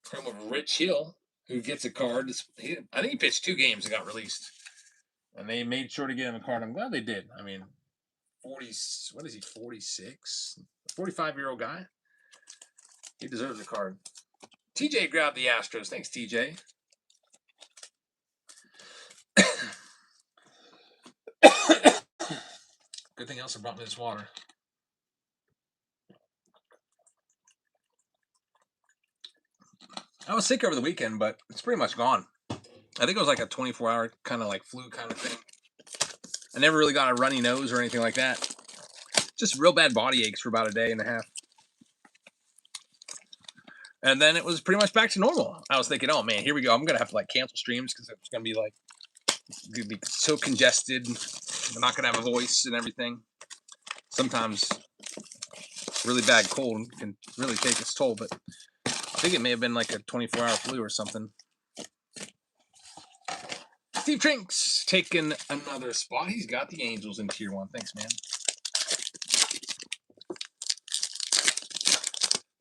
From of Rich Hill, who gets a card. I think he pitched 2 games and got released. And they made sure to get him a card. I'm glad they did. I mean, 40, what is he, 46? 45-year-old guy. He deserves a card. TJ grabbed the Astros. Thanks, TJ. Good thing else I brought me this water. I was sick over the weekend, but it's pretty much gone. I think it was like a 24-hour kind of like flu kind of thing. I never really got a runny nose or anything like that. Just real bad body aches for about a day and a half. And then it was pretty much back to normal. I was thinking, oh man, here we go. I'm going to have to like cancel streams because it's going to be like, gonna be so congested. I'm not going to have a voice and everything. Sometimes really bad cold can really take its toll, but I think it may have been like a 24-hour flu or something. Steve Trinks taking another spot. He's got the Angels in Tier 1. Thanks, man.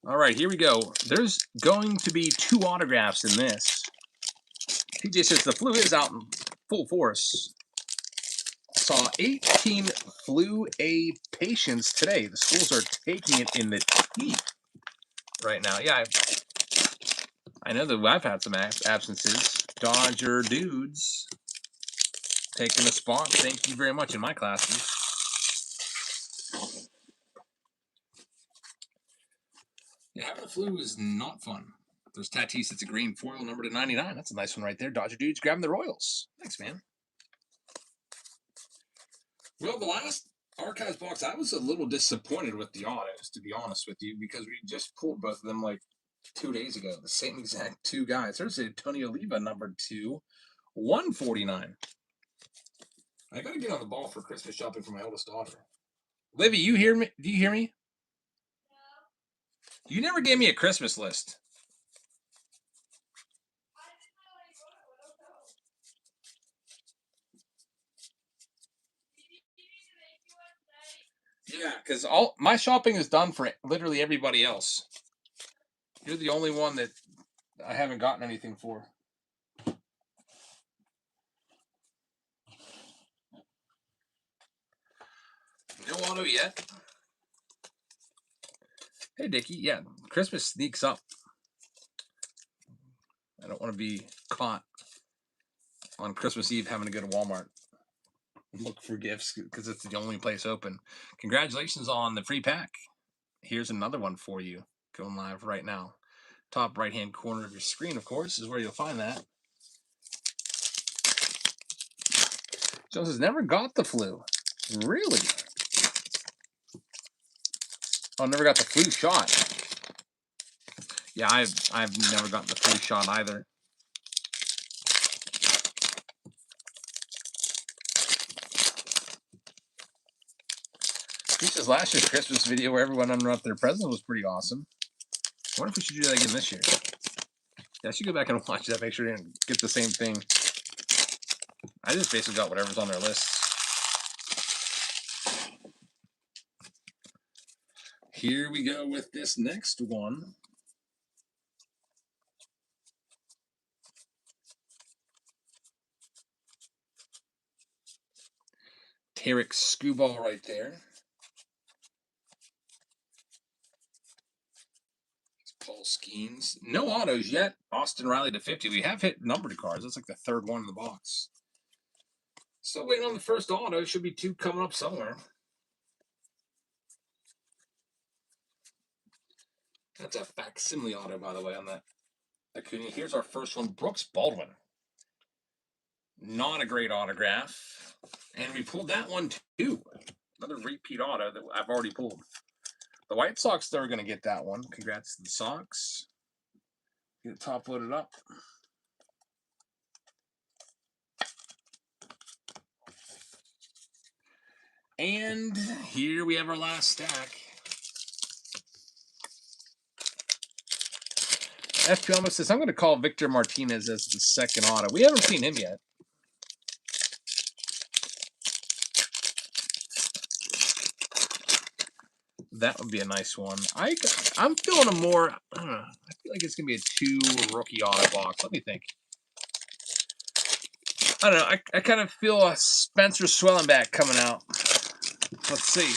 All right, here we go. There's going to be 2 autographs in this. TJ says the flu is out in full force. I saw 18 flu A patients today. The schools are taking it in the teeth right now. Yeah, I know that I've had some absences. Dodger dudes taking a spot. Thank you very much in my classes. Yeah, having the flu is not fun. There's Tatis. It's a green foil number to 99. That's a nice one right there. Dodger dudes grabbing the Royals. Thanks, man. Well, the last Archives box, I was a little disappointed with the autos, to be honest with you, because we just pulled both of them like 2 days ago. The same exact 2 guys. There's Antonio Oliva, number 2, 149. I gotta get on the ball for Christmas shopping for my oldest daughter. Livy, you hear me? Do you hear me? No. You never gave me a Christmas list. Yeah, because all my shopping is done for literally everybody else. You're the only one that I haven't gotten anything for. No auto yet. Hey, Dickie. Yeah, Christmas sneaks up. I don't want to be caught on Christmas Eve having to go to Walmart. look for gifts because it's the only place open. Congratulations on the free pack. Here's another one for you. Going live right now. Top right-hand corner of your screen, of course, is where you'll find that. Jones has never got the flu. Really? Oh, never got the flu shot. Yeah, I've never gotten the flu shot either. This is last year's Christmas video where everyone unwrapped their presents was pretty awesome. I wonder if we should do that again this year. Yeah, I should go back and watch that, make sure I didn't get the same thing. I just basically got whatever's on their list. Here we go with this next one. Tarek Skubal right there. Paul Skeens. No autos yet. Austin Riley to 50. We have hit numbered cards. That's like the third one in the box. Still waiting on the first auto. Should be 2 coming up somewhere. That's a facsimile auto, by the way, on that Acuna. Here's our first one, Brooks Baldwin. Not a great autograph. And we pulled that one too. Another repeat auto that I've already pulled. The White Sox, they're going to get that one. Congrats to the Sox. Get it top loaded up. And here we have our last stack. FP almost says, I'm going to call Victor Martinez as the second auto. We haven't seen him yet. That would be a nice one. I'm feeling a more, I feel like it's going to be a 2 rookie auto box. Let me think. I don't know. I kind of feel a Spencer Swellenback coming out. Let's see.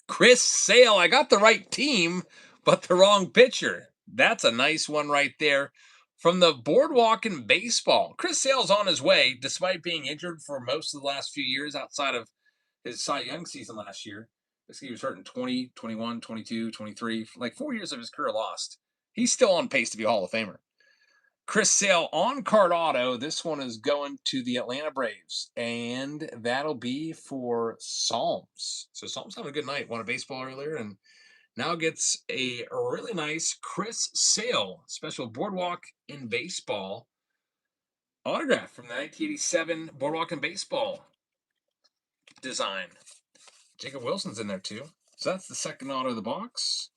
Chris Sale. I got the right team, but the wrong pitcher. That's a nice one right there. From the Boardwalk in Baseball. Chris Sale's on his way, despite being injured for most of the last few years outside of his Cy Young season last year. He was hurt in 20, 21, 22, 23. Like 4 years of his career lost. He's still on pace to be a Hall of Famer. Chris Sale on card auto. This one is going to the Atlanta Braves, and that'll be for Psalms. So Psalms having a good night. Won a baseball earlier, and now gets a really nice Chris Sale special Boardwalk in Baseball autograph from the 1987 Boardwalk in Baseball design. Jacob Wilson's in there too. So that's the second auto of the box.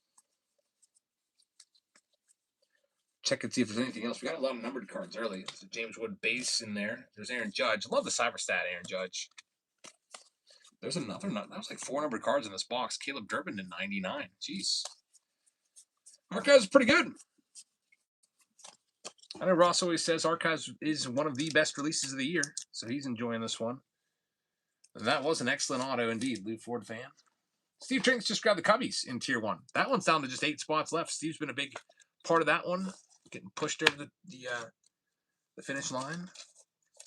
Check and see if there's anything else. We got a lot of numbered cards early. There's a James Wood base in there. There's Aaron Judge. I love the cyber stat, Aaron Judge. There's another. That was like 4 numbered cards in this box. Caleb Durbin to 99. Jeez. Archives is pretty good. I know Ross always says Archives is one of the best releases of the year, so he's enjoying this one. And that was an excellent auto indeed, Lou Ford fan. Steve Trinks just grabbed the Cubbies in Tier 1. That one's down to just 8 spots left. Steve's been a big part of that one, getting pushed over the finish line.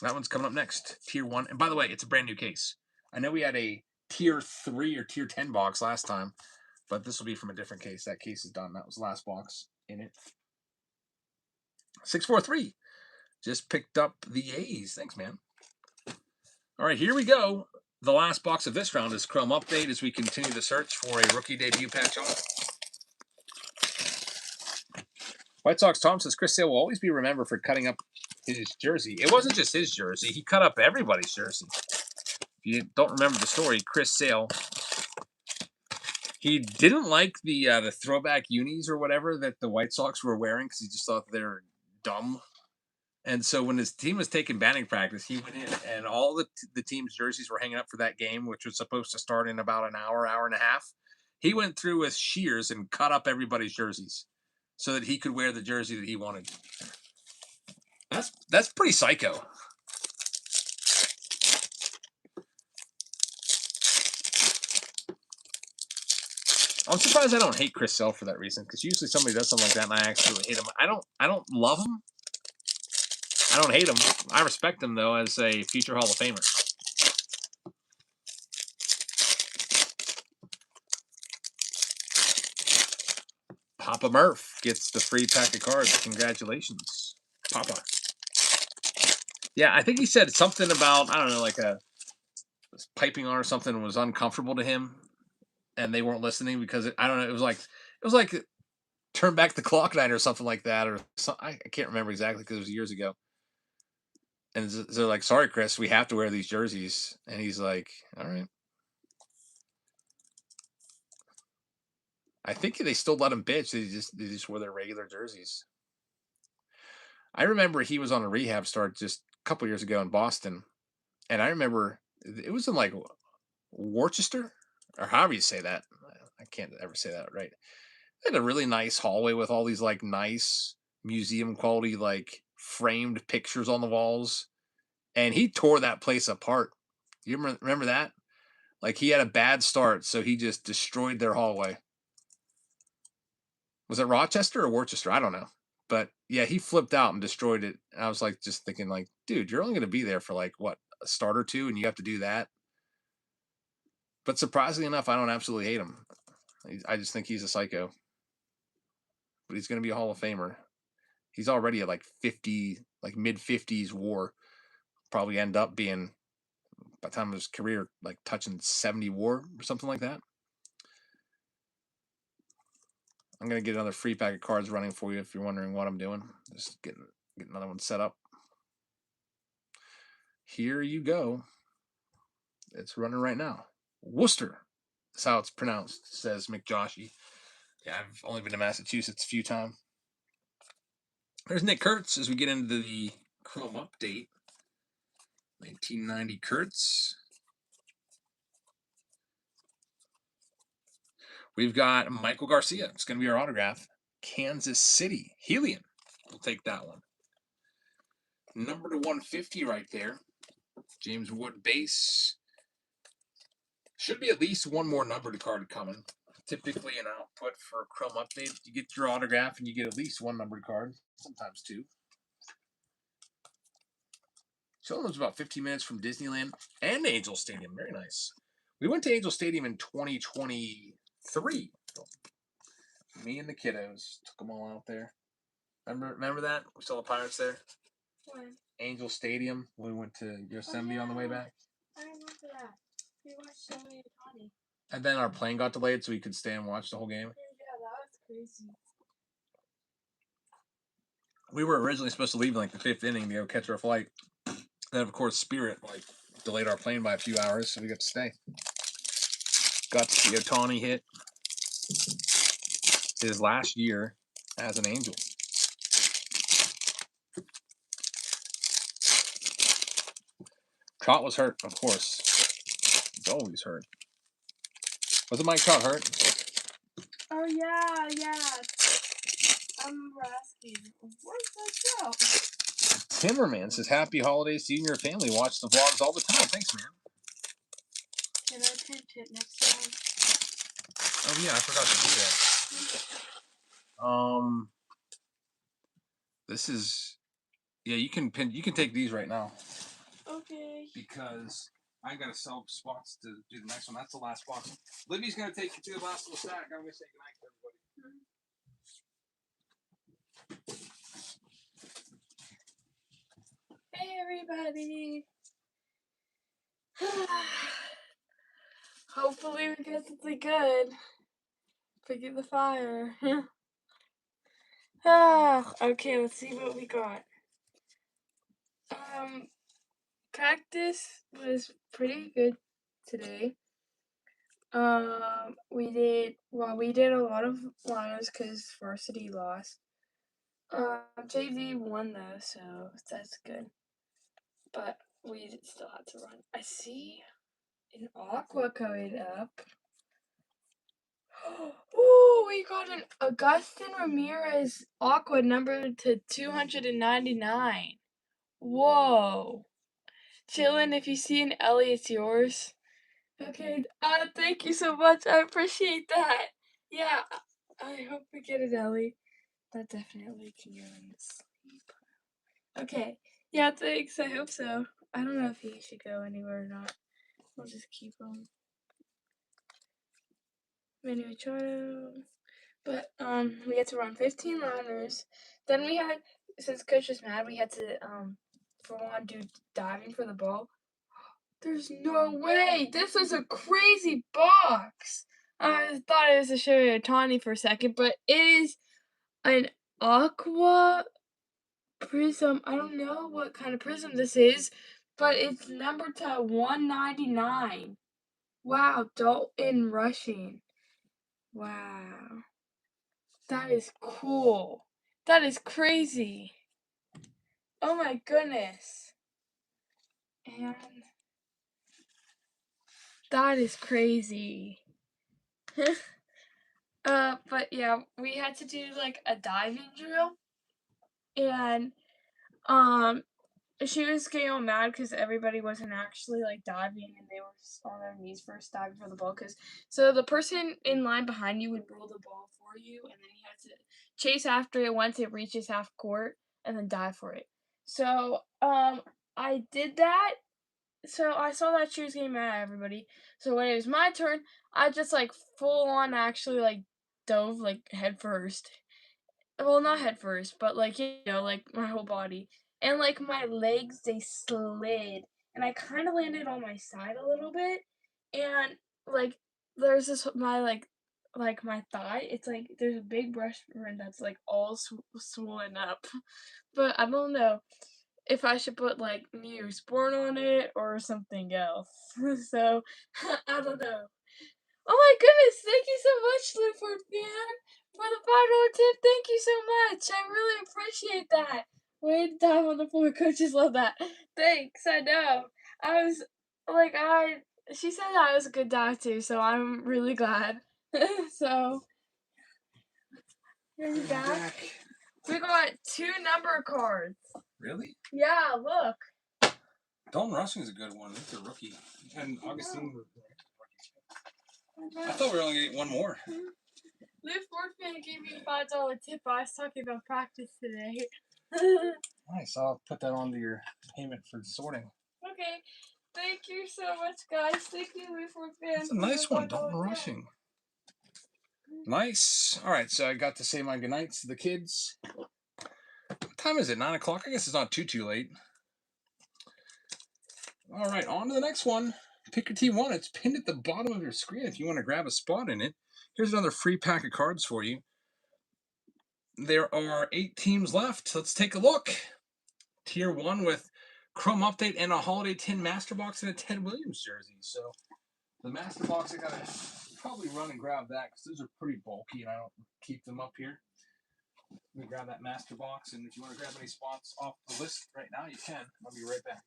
That one's coming up next, Tier 1. And by the way, it's a brand new case. I know we had a Tier 3 or Tier 10 box last time, but this will be from a different case. That case is done. That was the last box in it. 643 just picked up the A's. Thanks, man. All right, here we go. The last box of this round is Chrom Update as we continue the search for a rookie debut patch auto. White Sox Tom says Chris Sale will always be remembered for cutting up his jersey. It wasn't just his jersey. He cut up everybody's jersey. If you don't remember the story, Chris Sale, he didn't like the throwback unis or whatever that the White Sox were wearing because he just thought they were dumb. And so when his team was taking batting practice, he went in and all the team's jerseys were hanging up for that game, which was supposed to start in about an hour, hour and a half. He went through with shears and cut up everybody's jerseys so that he could wear the jersey that he wanted. That's pretty psycho. I'm surprised I don't hate Chris Sale for that reason, because usually somebody does something like that and I actually hate him. I don't love him. I don't hate him. I respect him though as a future Hall of Famer. Papa Murph gets the free pack of cards. Congratulations, Papa. Yeah, I think he said something about, I don't know, like a piping on or something was uncomfortable to him, and they weren't listening because I don't know. It was like turn back the clock night or something like that, or I can't remember exactly because it was years ago. And they're like, "Sorry, Chris, we have to wear these jerseys," and he's like, "All right." I think they still let him bitch. They just wore their regular jerseys. I remember he was on a rehab start just a couple years ago in Boston, and I remember it was in like Worcester or however you say that. I can't ever say that right. They had a really nice hallway with all these like nice museum quality like framed pictures on the walls, and he tore that place apart. You remember that? Like he had a bad start, so he just destroyed their hallway. Was it Rochester or Worcester? I don't know. But yeah, he flipped out and destroyed it. And I was like, just thinking, like, dude, you're only going to be there for like what, a start or two, and you have to do that. But surprisingly enough, I don't absolutely hate him. I just think he's a psycho. But he's going to be a Hall of Famer. He's already at like 50, like mid 50s WAR. Probably end up being, by the time of his career, like touching 70 WAR or something like that. I'm going to get another free pack of cards running for you if you're wondering what I'm doing. Just get another one set up. Here you go. It's running right now. Worcester. That's how it's pronounced, says McJoshy. Yeah, I've only been to Massachusetts a few times. There's Nick Kurtz as we get into the Chrom update. 1990 Kurtz. We've got Michael Garcia. It's going to be our autograph. Kansas City. Helian. We'll take that one. Number to 150 right there. James Wood base. Should be at least one more numbered card coming. Typically an output for a Chrom update. You get your autograph and you get at least one numbered card. Sometimes two. Showing was about 15 minutes from Disneyland and Angel Stadium. Very nice. We went to Angel Stadium in 2023. Me and the kiddos took them all out there. Remember that? We saw the Pirates there. When? Angel Stadium. We went to Yosemite on the way back. I remember that. We watched so many Tawny. And then our plane got delayed, so we could stay and watch the whole game. Yeah, that was crazy. We were originally supposed to leave in like the 5th inning to go catch our flight. Then, of course, Spirit delayed our plane by a few hours, so we got to stay. Got to see Otani hit his last year as an Angel. Trot was hurt, of course. He's always hurt. Wasn't Mike Trout hurt? Oh, yeah. I remember asking, where's that out? Timmerman says, happy holidays to you and your family. Watch the vlogs all the time. Thanks, man. Can I pinch it next time? Oh, yeah, I forgot to do that. This is... Yeah, you can take these right now. Okay. Because I got to sell spots to do the next one. That's the last box. Libby's going to take you to the last little stack. I'm going to say goodnight to everybody. Hey, everybody. Hopefully we get something good. Forget the fire. Okay, let's see what we got. Practice was pretty good today. We did a lot of liners because varsity lost. JV won though, so that's good. But we still had to run. I see an aqua coming up. Ooh, we got an Augustin Ramirez aqua numbered to 299. Whoa. Chillin', if you see an Ellie, it's yours. Okay, thank you so much. I appreciate that. Yeah, I hope we get it, Ellie. That definitely can go in the sleep. Okay. Yeah, thanks. I hope so. I don't know if he should go anywhere or not. We'll just keep him. Mini Machado. But we had to run 15 liners. Then we had, since coach was mad, we had to for one do diving for the ball. There's no way. This is a crazy box. I thought it was a Shohei Ohtani for a second, but it is an aqua prism. I don't know what kind of prism this is, but it's numbered to 199. Wow, Dalton rushing. Wow. That is cool. That is crazy. Oh my goodness. And that is crazy. But yeah, we had to do like a diving drill, and she was getting all mad because everybody wasn't actually like diving, and they were just on their knees first diving for the ball. So the person in line behind you would roll the ball for you, and then you had to chase after it once it reaches half court, and then dive for it. So I did that. So I saw that she was getting mad at everybody. So when it was my turn, I just like full on actually like dove like head first. Well, not head first, but like like my whole body. And like my legs, they slid, and I kind of landed on my side a little bit. And like there's this my my thigh. It's like there's a big brush burn that's like all swollen up. But I don't know if I should put like Neosporin on it or something else. So I don't know. Oh my goodness! Thank you so much, Luford fan, for the $5 tip. Thank you so much. I really appreciate that. Way to dive on the floor. Coaches love that. Thanks. I know. I was like She said I was a good dive too, so I'm really glad. So here you back. We got 2 number cards. Really? Yeah, look. Dalton Rushing is a good one. He's a rookie. And Augustine was I thought we were only getting one more. Liv Fortman gave me a $5 tip. I was talking about practice today. Nice. I'll put that onto your payment for sorting. Okay. Thank you so much, guys. Thank you, Liv Fortman. That's a nice one, Dalton Rushing. Nice. All right, so I got to say my goodnights to the kids. What time is it? 9 o'clock? I guess it's not too late. All right, on to the next one. Pick your team one. It's pinned at the bottom of your screen if you want to grab a spot in it. Here's another free pack of cards for you. There are 8 teams left. Let's take a look. Tier 1 with Chrom update and a Holiday Tin Master Box and a Ted Williams jersey. So the Master Box, I gotta probably run and grab that because those are pretty bulky and I don't keep them up here. Let me grab that Master Box, and if you want to grab any spots off the list right now, you can. I'll be right back.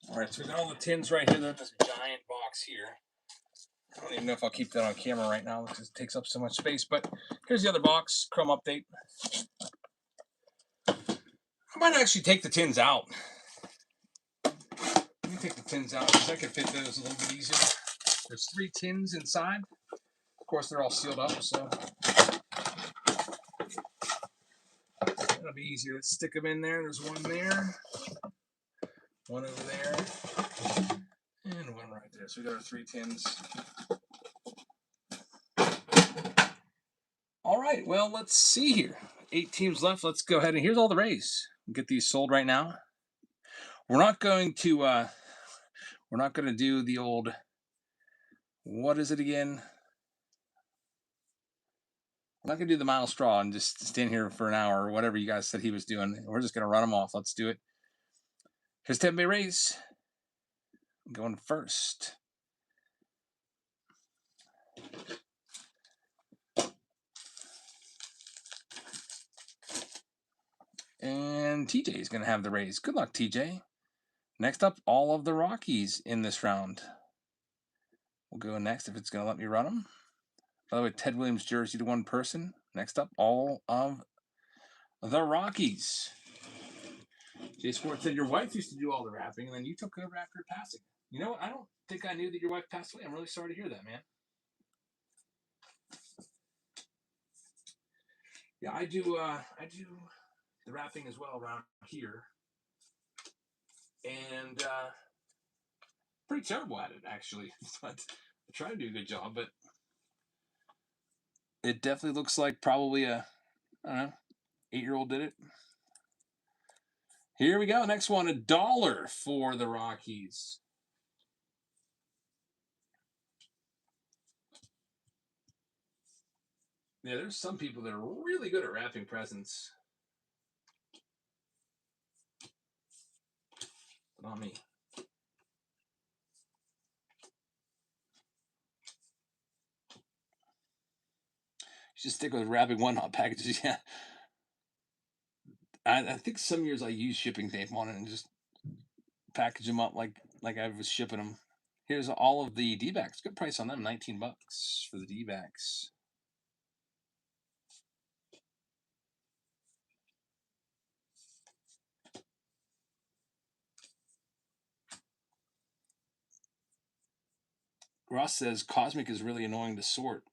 All right, so we got all the tins right here. They're in this giant box here. I don't even know if I'll keep that on camera right now because it takes up so much space. But here's the other box, Chrom update. I might actually take the tins out. Let me take the tins out because I can fit those a little bit easier. There's 3 tins inside. Of course, they're all sealed up, so it'll be easier to stick them in there. There's one there, one over there, and one right there. So we got our 3 tins. All right, well, let's see here. 8 teams left. Let's go ahead and here's all the rays. We'll get these sold right now. We're not going to do the old, what is it again? I'm not going to do the mile straw and just stand here for an hour or whatever you guys said he was doing. We're just going to run them off. Let's do it. Here's Tampa Bay Rays. I'm going first. And TJ is going to have the Rays. Good luck, TJ. Next up, all of the Rockies in this round. We'll go next if it's going to let me run them. By the way, Ted Williams jersey to one person. Next up, all of the Rockies. Jay Sports said your wife used to do all the wrapping, and then you took over after passing. You know, I don't think I knew that your wife passed away. I'm really sorry to hear that, man. Yeah, I do the wrapping as well around here, and pretty terrible at it actually. But I try to do a good job, but it definitely looks like probably a, I don't know, 8-year-old did it. Here we go. Next one, $1 for the Rockies. Yeah, there's some people that are really good at wrapping presents. But not me. You should stick with wrapping one-hot packages, yeah. I think some years I use shipping tape on it and just package them up like I was shipping them. Here's all of the D-backs. Good price on them, $19 for the D-backs. Ross says Cosmic is really annoying to sort.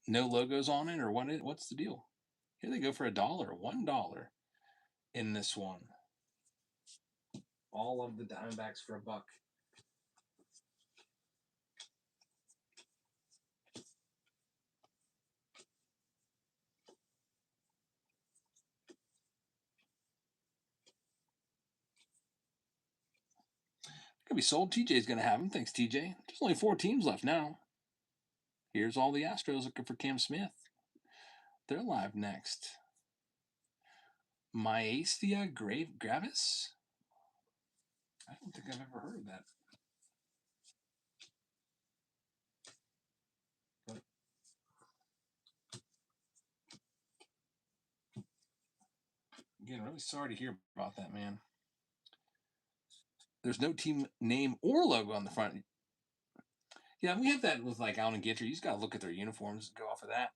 No logos on it, or what's the deal? Here they go for $1, $1 in this one. All of the Diamondbacks for $1. Gonna be sold. TJ's gonna have them. Thanks, TJ. There's only 4 teams left now. Here's all the Astros looking for Cam Smith. They're live next. Myasthenia gravis? I don't think I've ever heard of that. But again, really sorry to hear about that, man. There's no team name or logo on the front. Yeah, we have that with like Allen and Gitcher. You just gotta look at their uniforms and go off of that.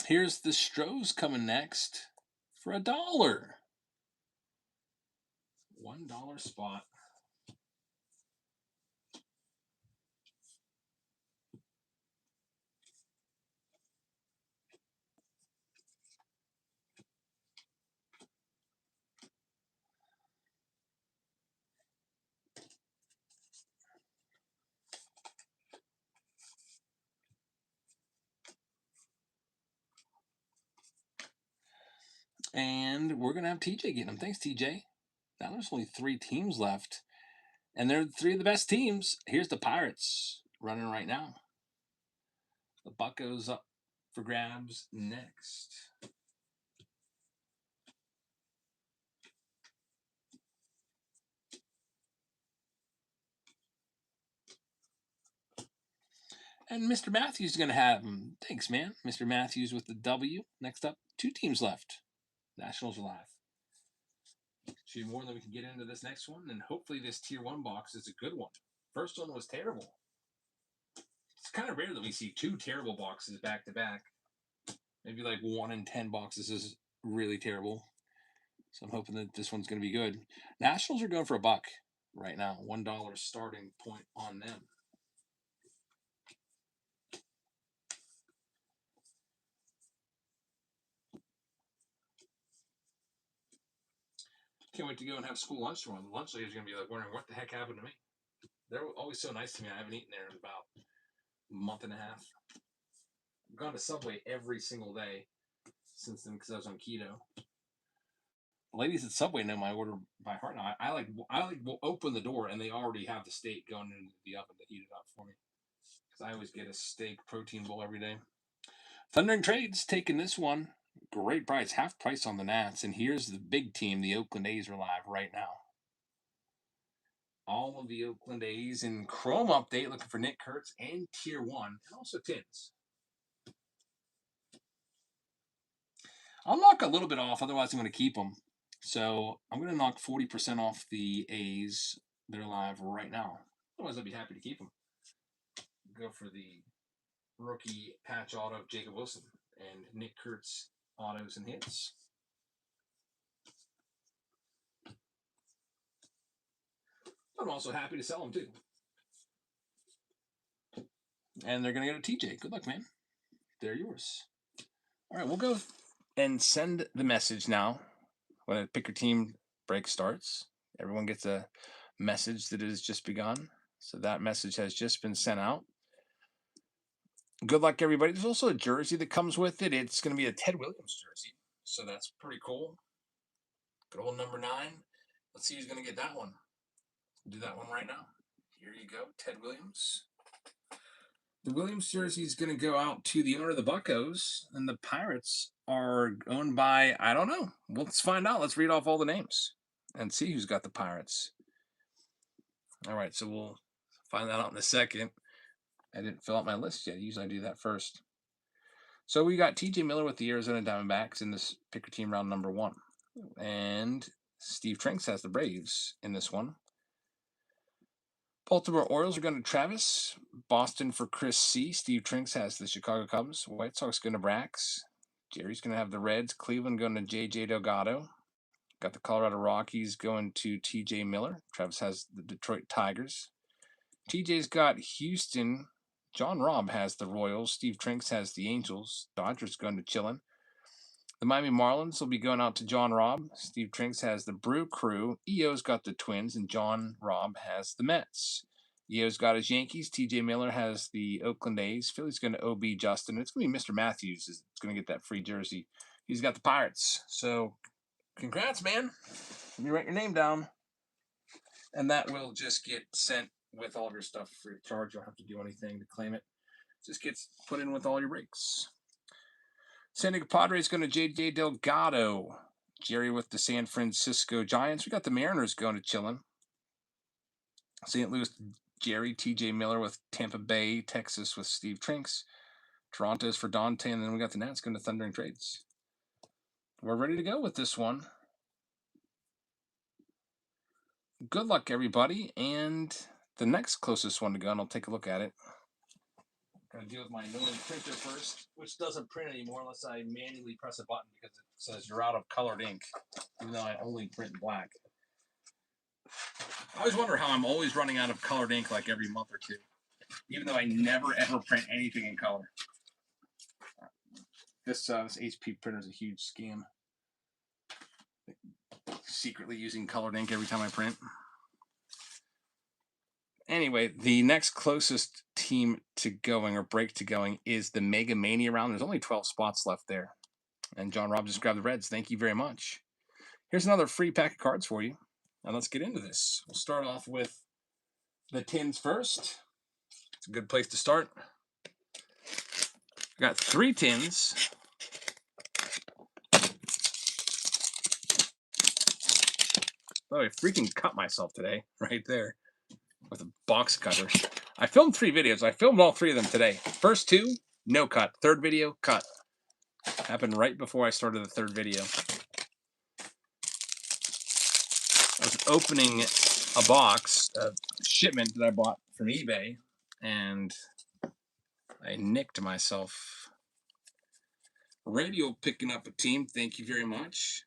Here's the Stros coming next for $1. $1 spot. And we're gonna have TJ getting them. Thanks, TJ. Now there's only 3 teams left. And they're 3 of the best teams. Here's the Pirates running right now. The Buccos up for grabs next. And Mr. Matthews is going to have him. Thanks, man. Mr. Matthews with the W. Next up, 2 teams left. Nationals are live. Should be more than we can get into this next one. And hopefully this tier 1 box is a good one. First one was terrible. It's kind of rare that we see 2 terrible boxes back to back. Maybe like 1 in 10 boxes is really terrible. So I'm hoping that this one's going to be good. Nationals are going for $1 right now. $1 starting point on them. Can't wait to go and have school lunch tomorrow. The lunch lady's going to be like wondering what the heck happened to me. They're always so nice to me. I haven't eaten there in about a month and a half. I've gone to Subway every single day since then because I was on keto. The ladies at Subway know my order by heart now. I will open the door and they already have the steak going into the oven to heat it up for me. Because I always get a steak protein bowl every day. Thundering Trades taking this one. Great price, half price on the Nats. And here's the big team. The Oakland A's are live right now. All of the Oakland A's in Chrom update, looking for Nick Kurtz and Tier 1, and also Tins. I'll knock a little bit off, otherwise I'm going to keep them. So I'm going to knock 40% off the A's that are live right now. Otherwise, I'd be happy to keep them. Go for the rookie patch auto of Jacob Wilson and Nick Kurtz autos and hits. I'm also happy to sell them too. And they're going to go to TJ. Good luck, man. They're yours. All right, we'll go and send the message now. When a pick your team break starts, everyone gets a message that it has just begun. So that message has just been sent out. Good luck, everybody. There's also a jersey that comes with it. It's going to be a Ted Williams jersey. So that's pretty cool. Good old number 9. Let's see who's going to get that one. We'll do that one right now. Here you go, Ted Williams. The Williams jersey is going to go out to the owner of the Buccos, and the Pirates are owned by, I don't know. Let's find out. Let's read off all the names and see who's got the Pirates. All right, so we'll find that out in a second. I didn't fill out my list yet. Usually I do that first. So we got TJ Miller with the Arizona Diamondbacks in this picker team round number 1. And Steve Trinks has the Braves in this one. Baltimore Orioles are going to Travis. Boston for Chris C. Steve Trinks has the Chicago Cubs. White Sox going to Brax. Jerry's going to have the Reds. Cleveland going to J.J. Delgado. Got the Colorado Rockies going to T.J. Miller. Travis has the Detroit Tigers. TJ's got Houston. John Robb has the Royals. Steve Trinks has the Angels. Dodgers going to Chillin. The Miami Marlins will be going out to John Robb. Steve Trinks has the Brew Crew. EO's got the Twins, and John Robb has the Mets. EO's got his Yankees. TJ Miller has the Oakland A's. Philly's going to OB Justin. It's going to be Mr. Matthews is going to get that free jersey. He's got the Pirates. So congrats, man. Let me write your name down. And that will just get sent with all of your stuff free of charge. You don't have to do anything to claim it. Just gets put in with all your breaks. San Diego Padres going to J.J. Delgado. Jerry with the San Francisco Giants. We got the Mariners going to Chillin. St. Louis, Jerry. T.J. Miller with Tampa Bay. Texas with Steve Trinks. Toronto's for Dante. And then we got the Nats going to Thundering Trades. We're ready to go with this one. Good luck, everybody. And the next closest one to go, and I'll take a look at it. Gotta deal with my annoying printer first, which doesn't print anymore unless I manually press a button because it says you're out of colored ink, even though I only print in black. I always wonder how I'm always running out of colored ink like every month or two, even though I never ever print anything in color. This HP printer is a huge scam. Secretly using colored ink every time I print. Anyway, the next closest team to going or break to going is the Mega Mania round. There's only 12 spots left there. And John Robb just grabbed the Reds. Thank you very much. Here's another free pack of cards for you. Now let's get into this. We'll start off with the tins first. It's a good place to start. I got 3 tins. Oh, I freaking cut myself today, right there, with a box cutter. I filmed 3 videos. I filmed all 3 of them today. First 2, no cut. Third video, cut. Happened right before I started the 3rd video. I was opening a box, a shipment that I bought from eBay, and I nicked myself. Radio picking up a team. Thank you very much.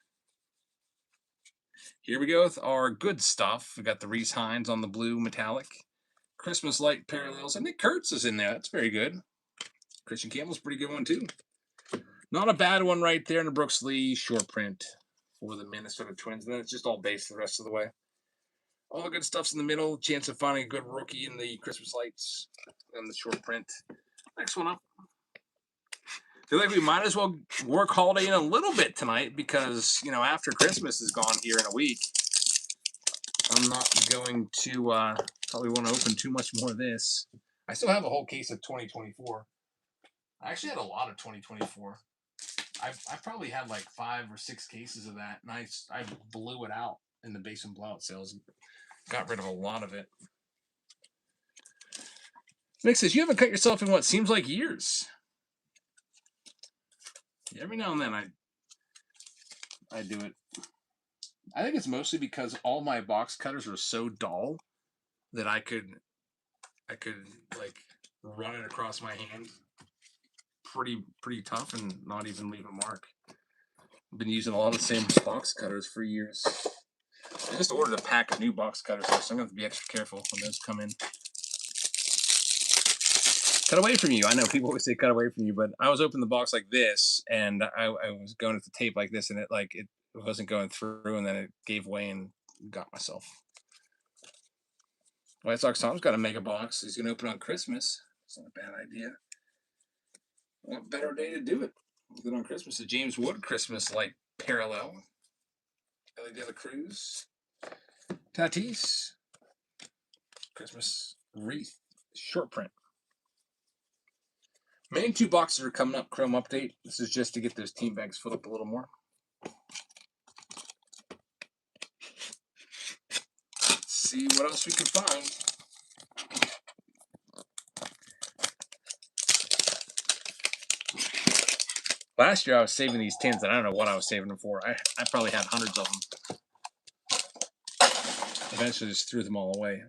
Here we go with our good stuff. We got the Reese Hines on the blue metallic. Christmas light parallels. And Nick Kurtz is in there. That's very good. Christian Campbell's a pretty good one, too. Not a bad one right there in the Brooks Lee short print for the Minnesota Twins. And then it's just all base the rest of the way. All the good stuff's in the middle. Chance of finding a good rookie in the Christmas lights and the short print. Next one up. Feel like we might as well work Holiday in a little bit tonight because, you know, after Christmas is gone here in a week, I'm not going to probably want to open too much more of this. I still have a whole case of 2024. I actually had a lot of 2024. I probably had like 5 or 6 cases of that, and I blew it out in the basement blowout sales. Got rid of a lot of it. Nick says, you haven't cut yourself in what seems like years. Every now and then I do it. I think it's mostly because all my box cutters are so dull that I could like run it across my hand pretty tough and not even leave a mark. I've been using a lot of the same box cutters for years. I just ordered a pack of new box cutters, so I'm gonna have to be extra careful when those come in. Cut away from you. I know people always say cut away from you, but I was opening the box like this, and I was going at the tape like this, and it wasn't going through, and then it gave way and got myself. White Sox Tom's got to make a box. He's gonna open on Christmas. It's not a bad idea. What better day to do it than on Christmas? A James Wood Christmas light parallel. Ellie De La Cruz. Tatis. Christmas wreath. Short print. Main 2 boxes are coming up. Chrom update. This is just to get those team bags filled up a little more. Let's see what else we can find. Last year I was saving these tins, and I don't know what I was saving them for. I probably had hundreds of them. Eventually just threw them all away.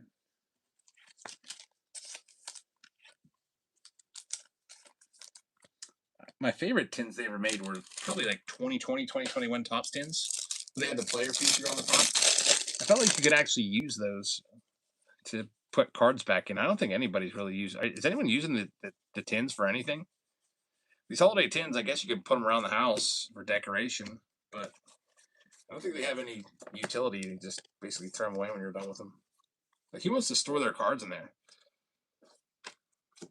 My favorite tins they ever made were probably like 2020, 2021 Topps tins. They had the player feature on the top. I felt like you could actually use those to put cards back in. I don't think anybody's really using. Is anyone using the tins for anything? These holiday tins, I guess you could put them around the house for decoration, but I don't think they have any utility. You just basically throw them away when you're done with them. Like, who wants to store their cards in there?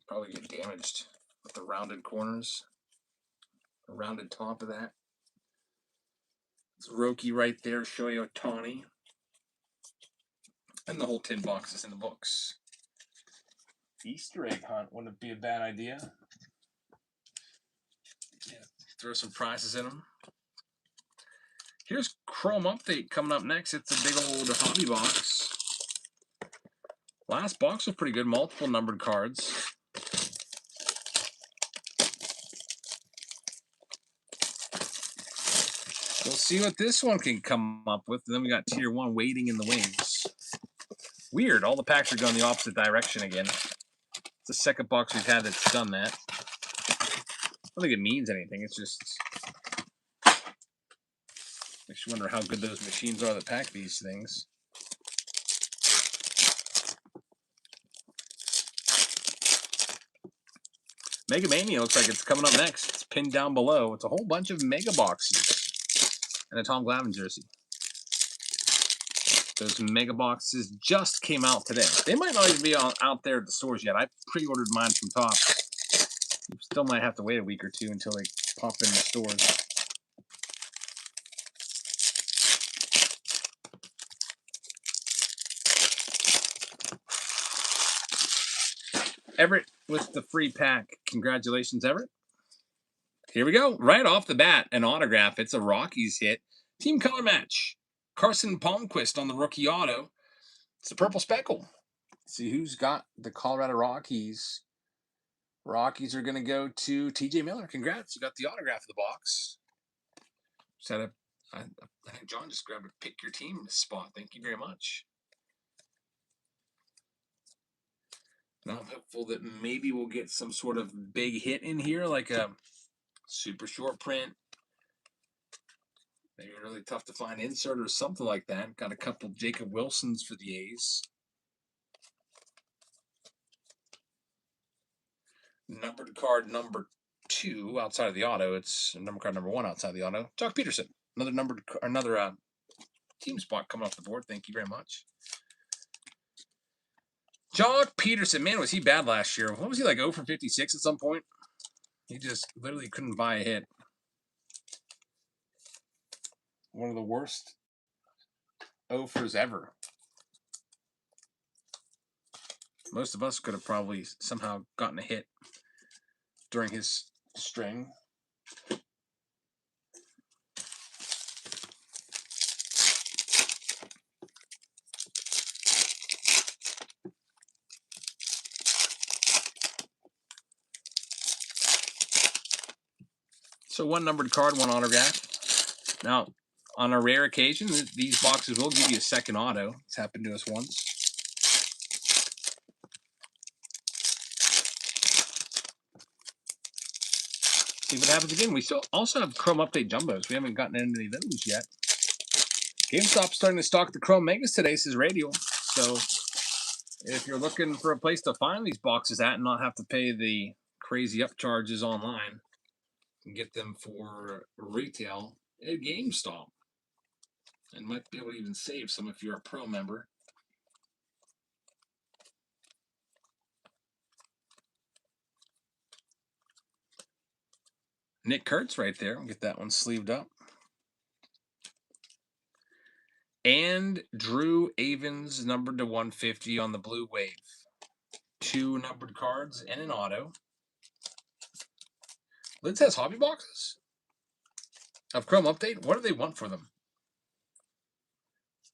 Probably get damaged with the rounded corners. A rounded top of that. It's Roki right there, Shohei Ohtani. And the whole tin box is in the books. Easter egg hunt wouldn't be a bad idea. Yeah, throw some prizes in them. Here's Chrom update coming up next. It's a big old hobby box. Last box was pretty good. Multiple numbered cards. We'll see what this one can come up with. And then we got Tier 1 waiting in the wings. Weird. All the packs are going the opposite direction again. It's the second box we've had that's done that. I don't think it means anything. It's just makes you wonder how good those machines are that pack these things. Mega Mania looks like it's coming up next. It's pinned down below. It's a whole bunch of mega boxes and a Tom Glavine jersey. Those mega boxes just came out today. They might not even be out there at the stores yet. I pre-ordered mine from Topps. You still might have to wait a week or two until they pop in the stores. Everett with the free pack. Congratulations, Everett. Here we go. Right off the bat, an autograph. It's a Rockies hit. Team color match. Carson Palmquist on the rookie auto. It's the purple speckle. Let's see who's got the Colorado Rockies. Rockies are going to go to TJ Miller. Congrats. You got the autograph of the box. I think John just grabbed a pick your team spot. Thank you very much. Now I'm hopeful that maybe we'll get some sort of big hit in here, like a super short print. Maybe really tough to find insert or something like that. Got a couple Jacob Wilsons for the A's. Numbered card number 2 outside of the auto. It's number card number 1 outside the auto. Jock Peterson. Another team spot coming off the board. Thank you very much. Jock Peterson, man, was he bad last year? What was he, like 0 for 56 at some point? He just literally couldn't buy a hit. One of the worst 0-fers ever. Most of us could have probably somehow gotten a hit during his string. So 1 numbered card, 1 autograph. Now, On a rare occasion, these boxes will give you a second auto. It's happened to us once. See what happens again. We still also have Chrom Update Jumbos. We haven't gotten any of those yet. GameStop's starting to stock the Chrom Megas today, says Radial. So if you're looking for a place to find these boxes at and not have to pay the crazy upcharges online, you can get them for retail at GameStop. And might be able to even save some if you're a Pro member. Nick Kurtz right there. We'll get that one sleeved up. And Drew Avens, numbered to 150 on the Blue Wave. 2 numbered cards and an auto. Lids has hobby boxes of Chrom Update. What do they want for them?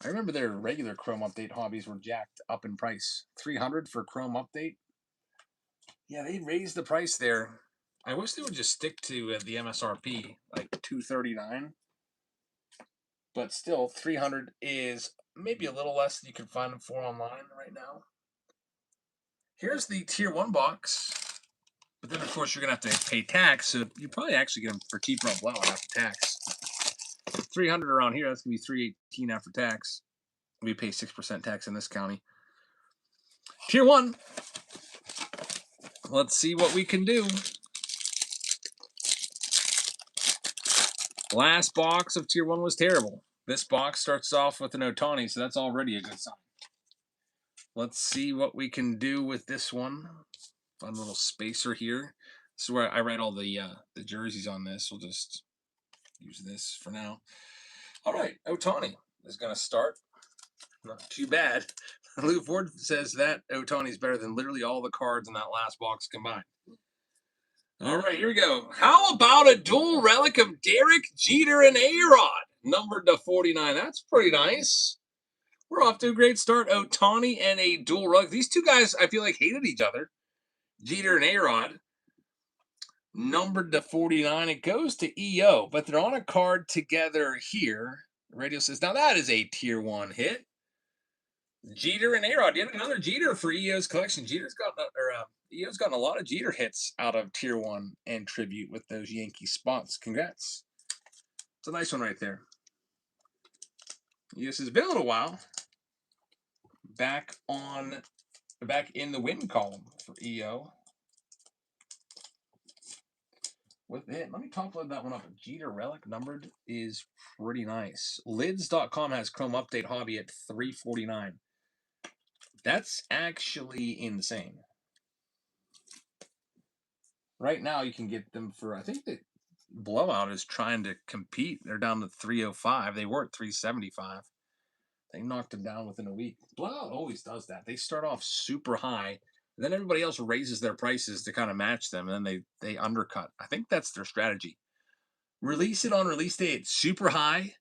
I remember their regular Chrom Update hobbies were jacked up in price. $300 for Chrom Update. Yeah, they raised the price there. I wish they would just stick to the MSRP, like $239. But still, $300 is maybe a little less than you can find them for online right now. Here's the Tier 1 box. But then, of course, you're going to have to pay tax, so you probably actually get them for cheaper on Blowout after tax. $300 around here, that's going to be $318 after tax. We pay 6% tax in this county. Tier 1. Let's see what we can do. Last box of Tier 1 was terrible. This box starts off with an Ohtani, so that's already a good sign. Let's see what we can do with this one. Fun little spacer here. This is where I write all the jerseys on this. We'll just use this for now. All right, Ohtani is going to start. Not too bad. Lou Ford says that Ohtani is better than literally all the cards in that last box combined. All right, here we go. How about a dual relic of Derek Jeter and A-Rod, numbered to 49? That's pretty nice. We're off to a great start. Ohtani and a dual relic. These two guys, I feel like, hated each other. Jeter and A-Rod, numbered to 49. It goes to EO, but they're on a card together here. Radio says, now that is a Tier 1 hit. Jeter and A-Rod. Yet another Jeter for EO's collection. EO's gotten a lot of Jeter hits out of Tier 1 and Tribute with those Yankee spots. Congrats. It's a nice one right there. EO says, it's been a little while. Back in the win column for EO. With it, let me top load that one up. Jeter relic numbered is pretty nice. Lids.com has Chrom Update Hobby at $349. That's actually insane. Right now, you can get them for, I think that Blowout is trying to compete. They're down to $305. They were at $375. They knocked them down within a week. Blowout always does that. They start off super high, and then everybody else raises their prices to kind of match them, and then they undercut. I think that's their strategy. Release it on release day at super high,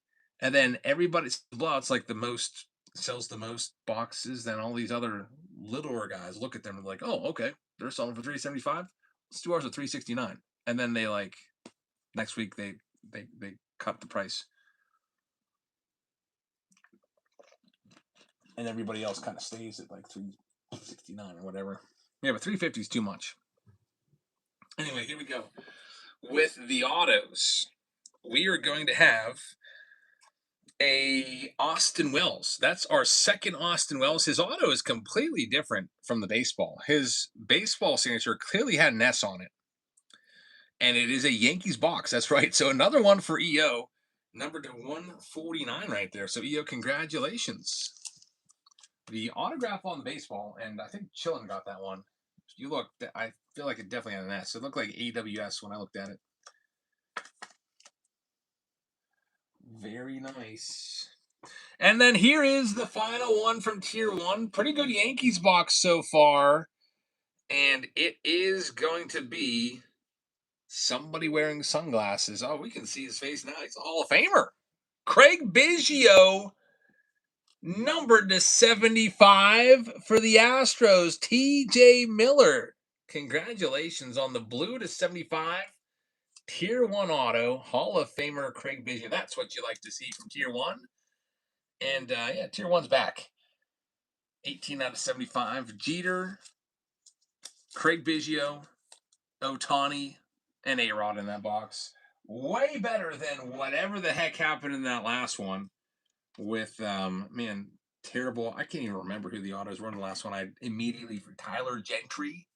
and then everybody's Blowout's like sells the most boxes. Then all these other littler guys look at them and like, oh, okay, they're selling for $375. Let's do ours at $369. And then they next week they cut the price. And everybody else kind of stays at like $369 or whatever. Yeah, but $350 is too much. Anyway, here we go. With the autos, we are going to have a Austin Wells. That's our second Austin Wells. His auto is completely different from the baseball. His baseball signature clearly had ness on it. And it is a Yankees box. That's right. So another one for EO. Numbered to 149 right there. So EO, congratulations. The autograph on the baseball, and I think Chillin got that one. You look, I feel like it definitely had an S. It looked like AWS when I looked at it. Very nice. And then here is the final one from Tier 1. Pretty good Yankees box so far. And it is going to be somebody wearing sunglasses. Oh, we can see his face now. He's a Hall of Famer. Craig Biggio, numbered to 75 for the Astros. TJ Miller. Congratulations on the blue to 75. Tier 1 auto, Hall of Famer Craig Biggio. That's what you like to see from Tier 1. And yeah, Tier 1's back. 18 out of 75. Jeter, Craig Biggio, Ohtani, and A-Rod in that box. Way better than whatever the heck happened in that last one with, man, terrible. I can't even remember who the autos were in the last one. I immediately for Tyler Gentry.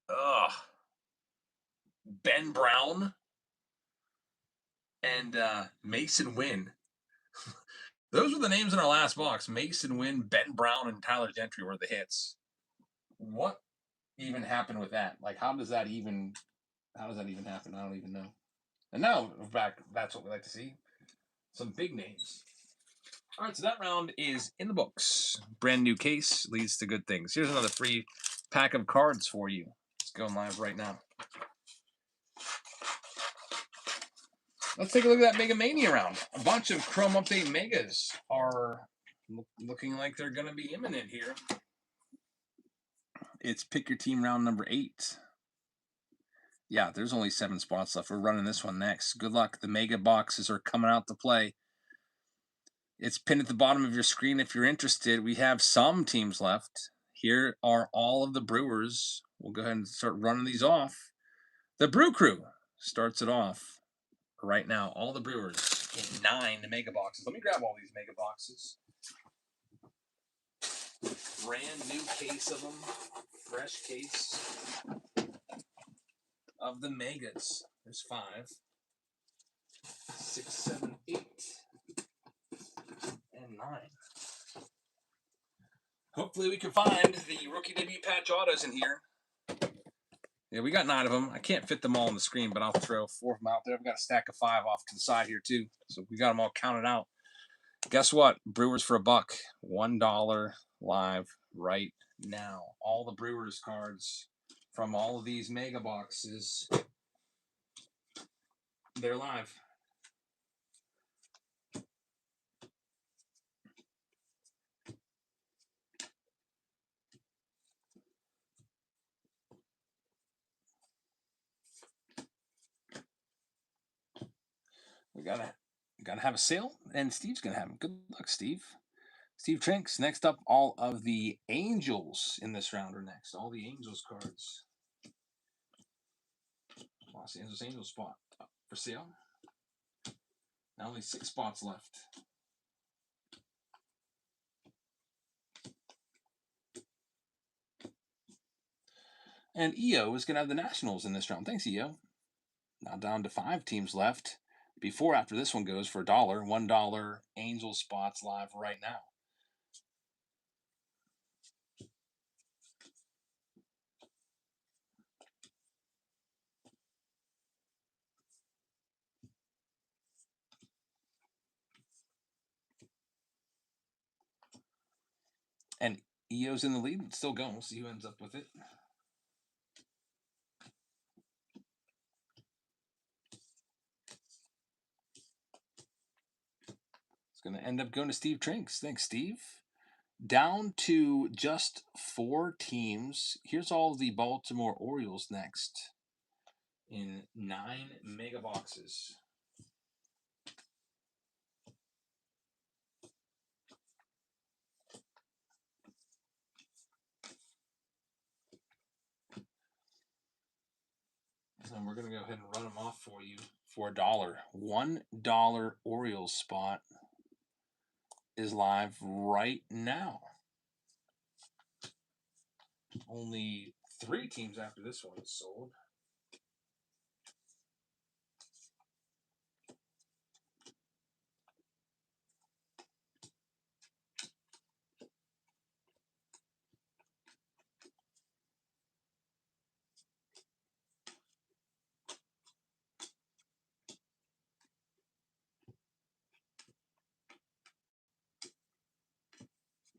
Ugh. Ben Brown and Mason Wynn. Those were the names in our last box. Mason Wynn, Ben Brown, and Tyler Gentry were the hits. What even happened with that? Like, how does that even happen? I don't even know. And now we're back. That's what we like to see. Some big names. All right, so that round is in the books. Brand new case leads to good things. Here's another free pack of cards for you. It's going live right now. Let's take a look at that Mega Mania round. A bunch of Chrom Update Megas are looking like they're going to be imminent here. It's Pick Your Team round number 8. Yeah, there's only 7 spots left. We're running this one next. Good luck. The Mega boxes are coming out to play. It's pinned at the bottom of your screen if you're interested. We have some teams left. Here are all of the Brewers. We'll go ahead and start running these off. The Brew Crew starts it off right now. All the Brewers in 9 mega boxes. Let me grab all these mega boxes. Brand new case of them. Fresh case of the megas. There's 5, 6, 7, 8, and 9. Hopefully we can find the rookie debut patch autos in here. Yeah, we got 9 of them. I can't fit them all on the screen, but I'll throw 4 of them out there. I've got a stack of 5 off to the side here too. So we got them all counted out. Guess what? Brewers for $1. $1 live right now. All the Brewers cards from all of these mega boxes, they're live. We gotta have a sale, and Steve's gonna have them. Good luck, Steve. Steve Trinks. Next up, all of the Angels in this round are next. All the Angels cards. Los Angeles Angels spot up for sale. Now only 6 spots left. And EO is going to have the Nationals in this round. Thanks, EO. Now down to 5 teams left. Before after this one goes for $1. $1 Angels spots live right now. And EO's in the lead. It's still going. We'll see who ends up with it. It's going to end up going to Steve Trinks. Thanks, Steve. Down to just 4 teams. Here's all the Baltimore Orioles next in 9 mega boxes. And we're going to go ahead and run them off for you for $1. $1 Orioles spot is live right now. Only 3 teams after this one is sold.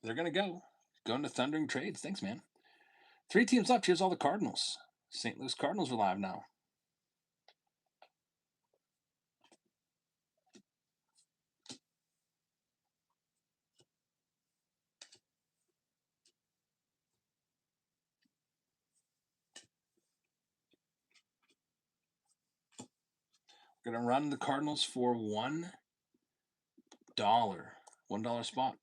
They're going to go. Going to Thundering Trades. Thanks, man. 3 teams left. Here's all the Cardinals. St. Louis Cardinals are live now. Gonna run the Cardinals for $1. $1 spot.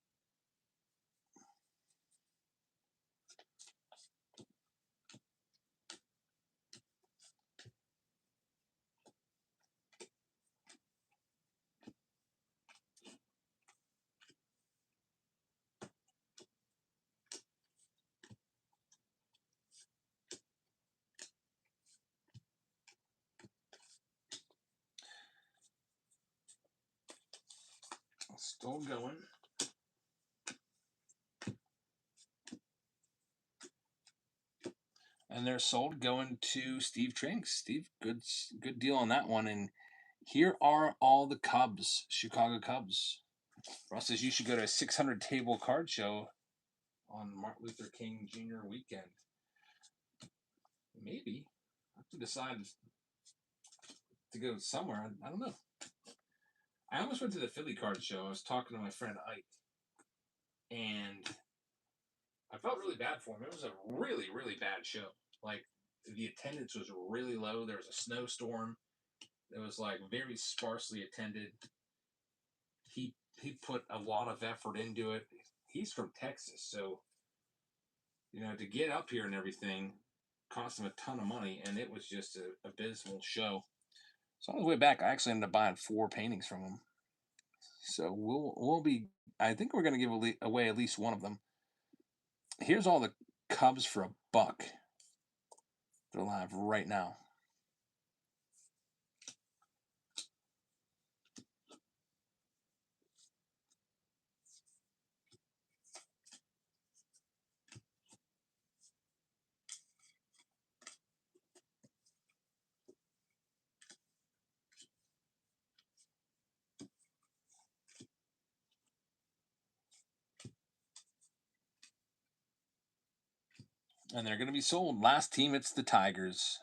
Still going. And they're sold, going to Steve Trinks. Steve, good deal on that one. And here are all the Cubs, Chicago Cubs. Russ says you should go to a 600 table card show on Martin Luther King Jr. weekend. Maybe. I have to decide to go somewhere. I don't know. I almost went to the Philly card show. I was talking to my friend Ike, and I felt really bad for him. It was a really, really bad show. Like, the attendance was really low. There was a snowstorm. It was like very sparsely attended. He put a lot of effort into it. He's from Texas, so to get up here and everything cost him a ton of money, and it was just an abysmal show. So on the way back, I actually ended up buying 4 paintings from him. So we'll be. I think we're going to give away at least one of them. Here's all the Cubs for $1. They're live right now. And they're going to be sold. Last team, it's the Tigers.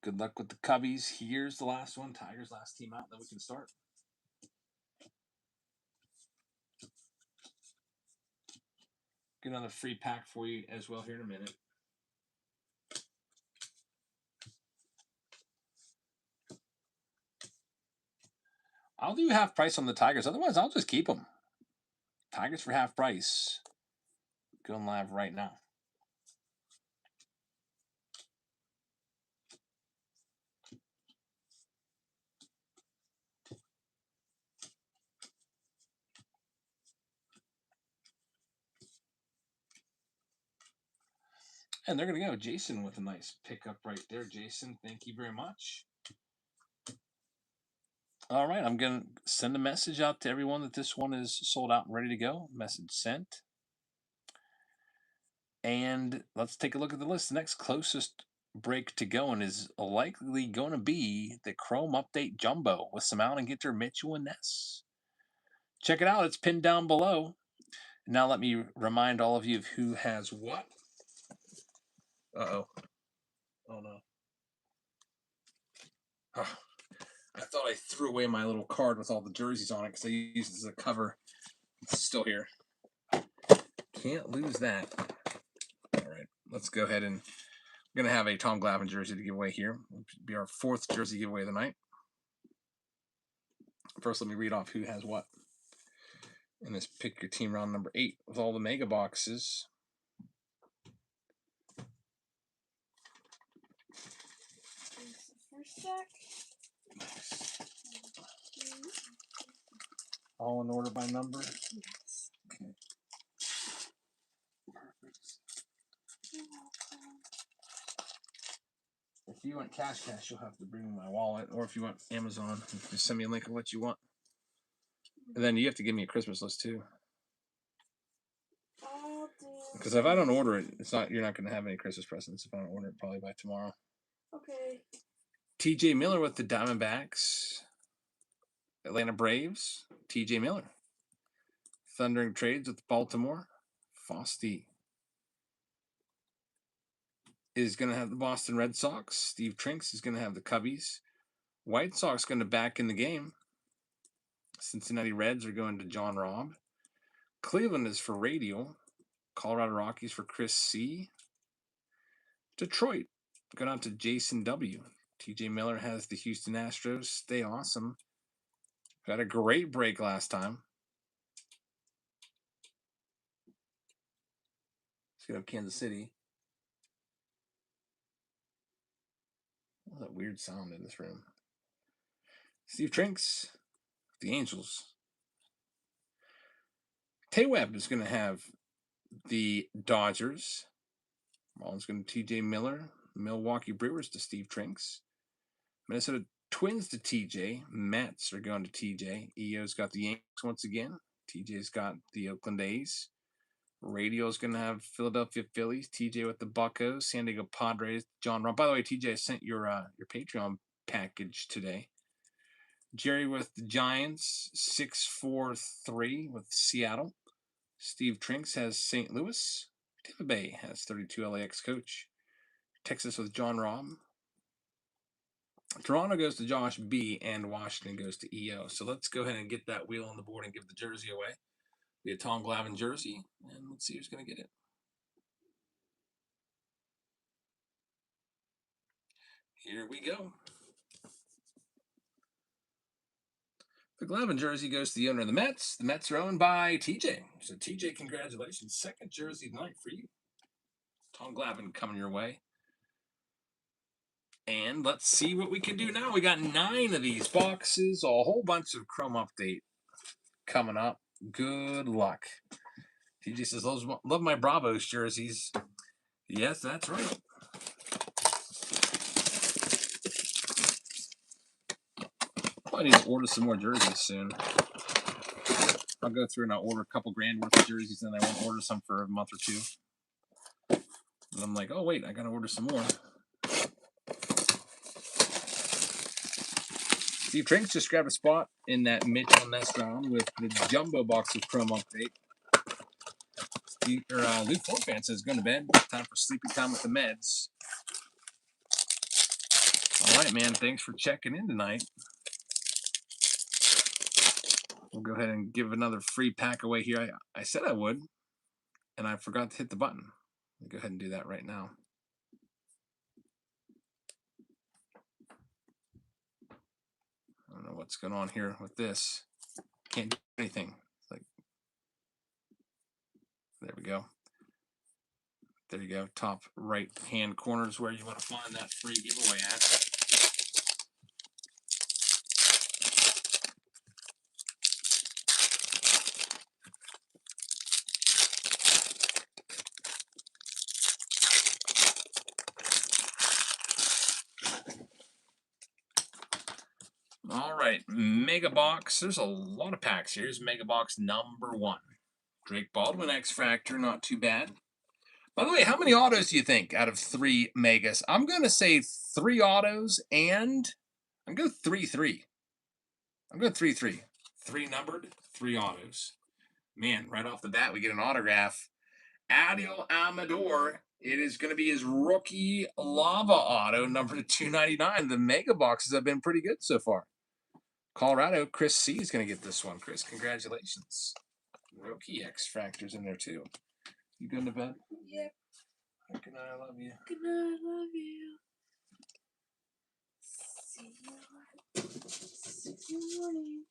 Good luck with the Cubbies. Here's the last one. Tigers, last team out. Then we can start. Get another free pack for you as well here in a minute. I'll do half price on the Tigers. Otherwise, I'll just keep them. Tigers for half price. Going live right now. And they're going to go Jason with a nice pickup right there. Jason, thank you very much. All right, I'm going to send a message out to everyone that this one is sold out and ready to go. Message sent. And let's take a look at the list. The next closest break to going is likely going to be the Chrom Update Jumbo with some out and getter Mitchell and Ness. Check it out. It's pinned down below. Now let me remind all of you of who has what. Uh-oh. Oh, no. Oh, I thought I threw away my little card with all the jerseys on it because I used it as a cover. It's still here. Can't lose that. All right. Let's go ahead and we're going to have a Tom Glavine jersey to give away here. It'll be our 4th jersey giveaway of the night. First, let me read off who has what. And this pick your team round number 8 with all the mega boxes. First stack. Nice. All in order by number? Yes. Okay. Perfect. If you want cash, you'll have to bring me my wallet. Or if you want Amazon, just send me a link of what you want. And then you have to give me a Christmas list too. Because if I don't order it, you're not going to have any Christmas presents if I don't order it probably by tomorrow. Okay. TJ Miller with the Diamondbacks. Atlanta Braves. TJ Miller. Thundering Trades with Baltimore. Frosty is going to have the Boston Red Sox. Steve Trinks is going to have the Cubbies. White Sox going to back in the game. Cincinnati Reds are going to John Robb. Cleveland is for Radial. Colorado Rockies for Chris C. Detroit going out to Jason W. TJ Miller has the Houston Astros. Stay awesome. Got a great break last time. Let's get up Kansas City. What's that weird sound in this room? Steve Trinks, the Angels. Tay Webb is going to have the Dodgers. Marlins going to TJ Miller. Milwaukee Brewers to Steve Trinks. Minnesota Twins to TJ. Mets are going to TJ. EO's got the Yankees once again. TJ's got the Oakland A's. Radio's going to have Philadelphia Phillies. TJ with the Buccos. San Diego Padres. John Robb. By the way, TJ, I sent your Patreon package today. Jerry with the Giants. 6-4-3 with Seattle. Steve Trinks has St. Louis. Tampa Bay has 32 LAX coach. Texas with John Robb. Toronto goes to Josh B. and Washington goes to EO. So let's go ahead and get that wheel on the board and give the jersey away. Be a Tom Glavine jersey, and let's see who's going to get it. Here we go. The Glavine jersey goes to the owner of the Mets. The Mets are owned by TJ. So TJ, congratulations. Second jersey tonight for you. Tom Glavine coming your way. And let's see what we can do now. We got 9 of these boxes, a whole bunch of Chrom update coming up. Good luck. TJ says, love my Bravos jerseys. Yes, that's right. I need to order some more jerseys soon. I'll go through and I'll order a couple grand worth of jerseys, and I won't order some for a month or two. And I'm like, oh, wait, I got to order some more. Steve Trinks just grabbed a spot in that Mitch on ness round with the jumbo box of Chrom update. Luke Forfan says, going to bed. Time for sleepy time with the meds. All right, man. Thanks for checking in tonight. We'll go ahead and give another free pack away here. I said I would, and I forgot to hit the button. I'll go ahead and do that right now. I don't know what's going on here with this. Can't do anything. Like, there we go. There you go. Top right hand corner is where you want to find that free giveaway at. All right, Mega Box. There's a lot of packs here. Here's Mega Box number 1. Drake Baldwin X Factor, not too bad. By the way, how many autos do you think out of 3 Megas? I'm going to say 3 autos, and I'm going 3-3. I'm going 3-3. 3 numbered, 3 autos. Man, right off the bat, we get an autograph. Adiel Amador. It is going to be his rookie Lava Auto, number 299. The Mega Boxes have been pretty good so far. Colorado, Chris C. is going to get this one. Chris, congratulations. Rookie X Factors in there, too. You going to bed? Yep. Good night, I love you. Good night, I love you. See you at 6 in the morning.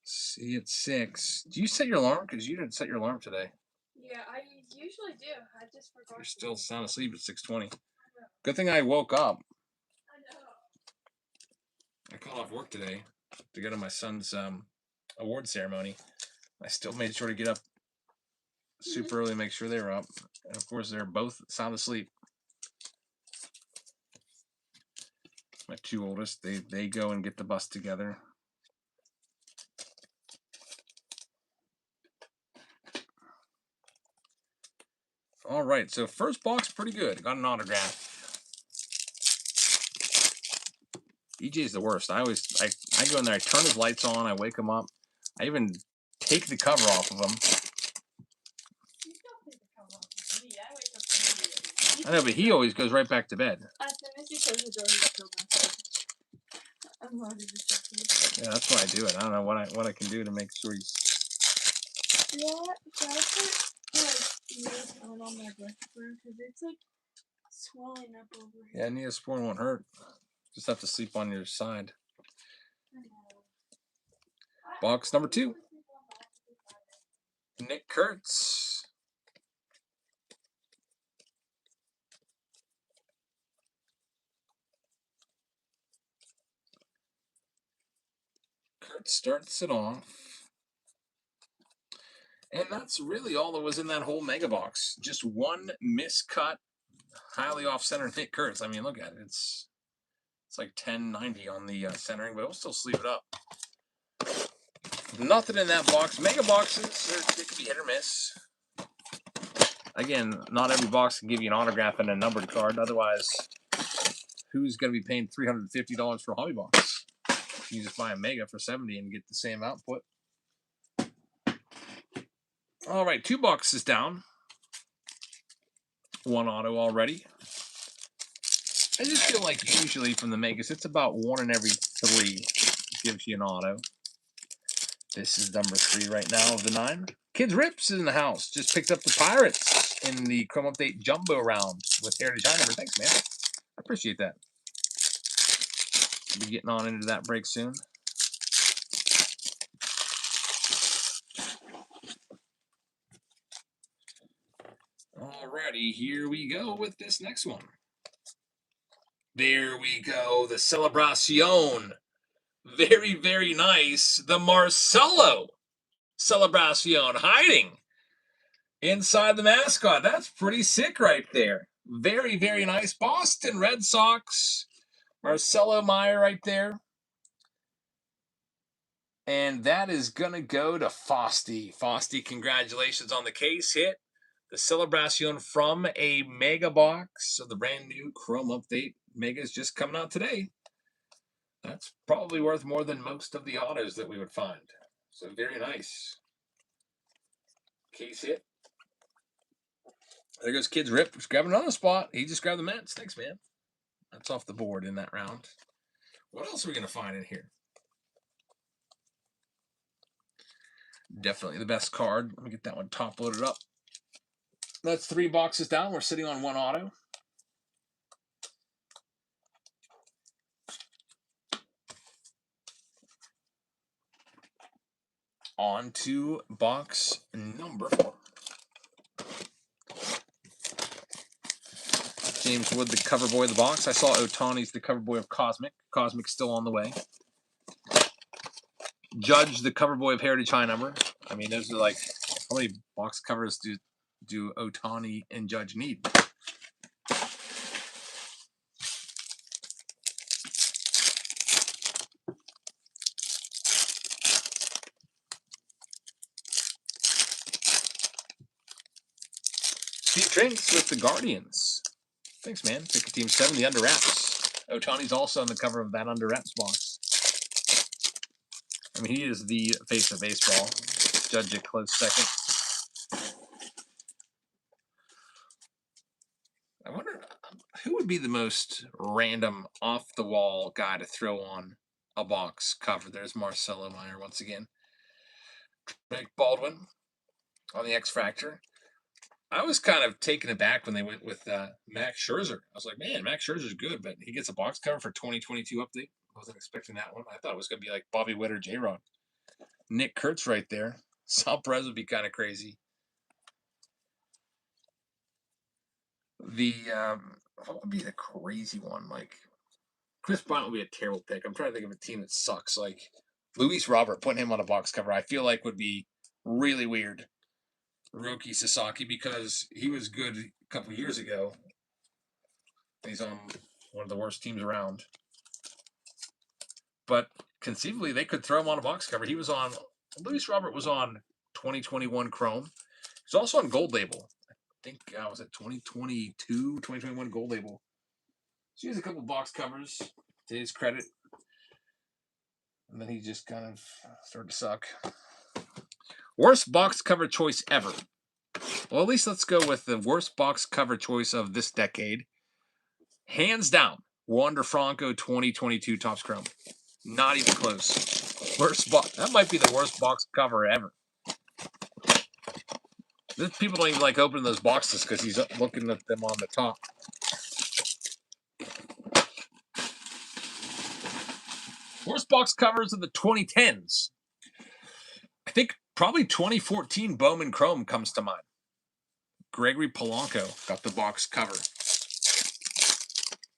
See you at 6. Do you set your alarm? Because you didn't set your alarm today. Yeah, I usually do. I just forgot. You're still sound asleep at 6:20. Good thing I woke up. I know. I called off work today to go to my son's award ceremony. I still made sure to get up super early to make sure they were up. And of course, they're both sound asleep. My 2 oldest, they go and get the bus together. All right, so first box, pretty good. Got an autograph. EJ's the worst. I go in there, I turn his lights on, I wake him up. I even take the cover off of him. I know, but he always goes right back to bed. As soon as you close the door, you go back. I'm loaded to stuff. Yeah, that's why I do it. I don't know what I can do to make sure he's. Yeah, should I put on my breastbone because it's like swelling up over here. Yeah, Neosporin won't hurt. Just have to sleep on your side. Box number 2. Nick Kurtz. Kurtz starts it off. And that's really all that was in that whole mega box. Just one miscut, highly off-center Nick Kurtz. I mean, look at it. It's like 1090 on the centering, but we'll still sleeve it up. Nothing in that box. Mega boxes, they could be hit or miss. Again, not every box can give you an autograph and a numbered card. Otherwise, who's going to be paying $350 for a hobby box? You just buy a mega for $70 and get the same output. All right, 2 boxes down. 1 auto already. I just feel like usually from the megas, it's about 1 in every 3 gives you an auto. This is number 3 right now of the 9. Kids Rips is in the house. Just picked up the Pirates in the Chrom Update Jumbo round with Heritage High number. Thanks, man. I appreciate that. We'll be getting on into that break soon. Alrighty, here we go with this next one. There we go. The Celebracion. Very, very nice. The Marcelo Celebracion hiding inside the mascot. That's pretty sick right there. Very, very nice. Boston Red Sox. Marcelo Meyer right there. And that is going to go to Fosty. Fosty, congratulations on the case hit. The Celebracion from a mega box. So the brand new Chrom Update mega is just coming out today. That's probably worth more than most of the autos that we would find. So very nice. Case hit. There goes Kids Rip. Just grabbing another spot. He just grabbed the Mets. Thanks, man. That's off the board in that round. What else are we going to find in here? Definitely the best card. Let me get that one top loaded up. That's 3 boxes down. We're sitting on 1 auto. On to box number 4. James Wood, the cover boy of the box. I saw Ohtani's the cover boy of Cosmic. Cosmic's still on the way. Judge, the cover boy of Heritage High number. I mean, those are like, how many box covers do Ohtani and Judge need? Steve Trinks with the Guardians. Thanks, man. Pick a team 7, the Under Wraps. Ohtani's also on the cover of that Under Wraps box. I mean, he is the face of baseball. Judge a close second. I wonder who would be the most random off-the-wall guy to throw on a box cover. There's Marcelo Meyer once again. Drake Baldwin on the X Factor. I was kind of taken aback when they went with Max Scherzer. I was like, man, Max Scherzer's good, but he gets a box cover for 2022 update. I wasn't expecting that one. I thought it was going to be like Bobby Witt or J-Rod. Nick Kurtz right there. Sal Perez would be kind of crazy. What would be the crazy one? Like, Chris Bryant would be a terrible pick. I'm trying to think of a team that sucks. Like, Luis Robert, putting him on a box cover, I feel like would be really weird. Roki Sasaki, because he was good a couple years ago. He's on one of the worst teams around. But conceivably, they could throw him on a box cover. Luis Robert was on 2021 Chrom. He's also on Gold Label. I think was it 2022, 2021 Gold Label. So he has a couple box covers to his credit. And then he just kind of started to suck. Worst box cover choice ever. Well, at least let's go with the worst box cover choice of this decade. Hands down, Wander Franco 2022 Topps Chrom. Not even close. Worst box. That might be the worst box cover ever. People don't even like opening those boxes because he's looking at them on the top. First box covers of the 2010s. I think probably 2014 Bowman Chrom comes to mind. Gregory Polanco got the box cover.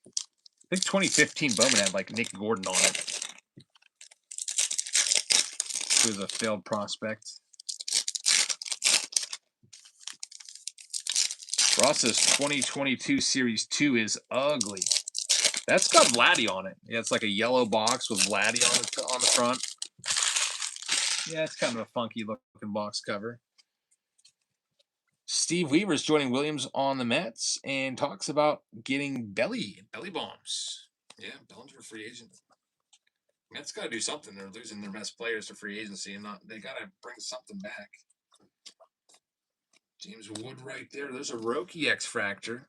I think 2015 Bowman had like Nick Gordon on it. He was a failed prospect. Ross's 2022 Series 2 is ugly. That's got Vladdy on it. Yeah, it's like a yellow box with Vladdy on the front. Yeah, it's kind of a funky looking box cover. Steve Weaver's joining Williams on the Mets and talks about getting belly bombs. Yeah, Bellinger free agent. Mets got to do something. They're losing their best players to free agency, and they got to bring something back. James Wood right there. There's a Roki X Fractor.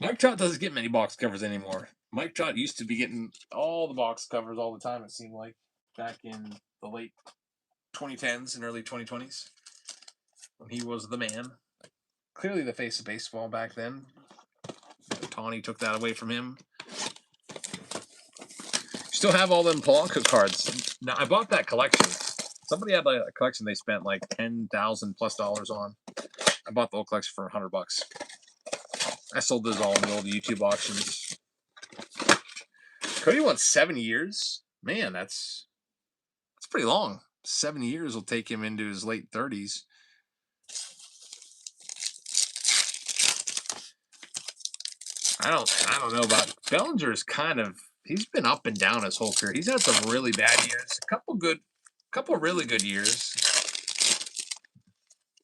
Mike Trout doesn't get many box covers anymore. Mike Trout used to be getting all the box covers all the time, it seemed like, back in the late 2010s and early 2020s when he was the man. Clearly the face of baseball back then. Tawny took that away from him. Still have all them Polanco cards. Now, I bought that collection. Somebody had like a collection they spent like $10,000+ on. I bought the whole collection for $100. I sold those all in the old YouTube auctions. Cody wants 7 years. Man, that's pretty long. 7 years will take him into his late 30s. I don't know about Bellinger. Is kind of, he's been up and down his whole career. He's had some really bad years, a couple really good years.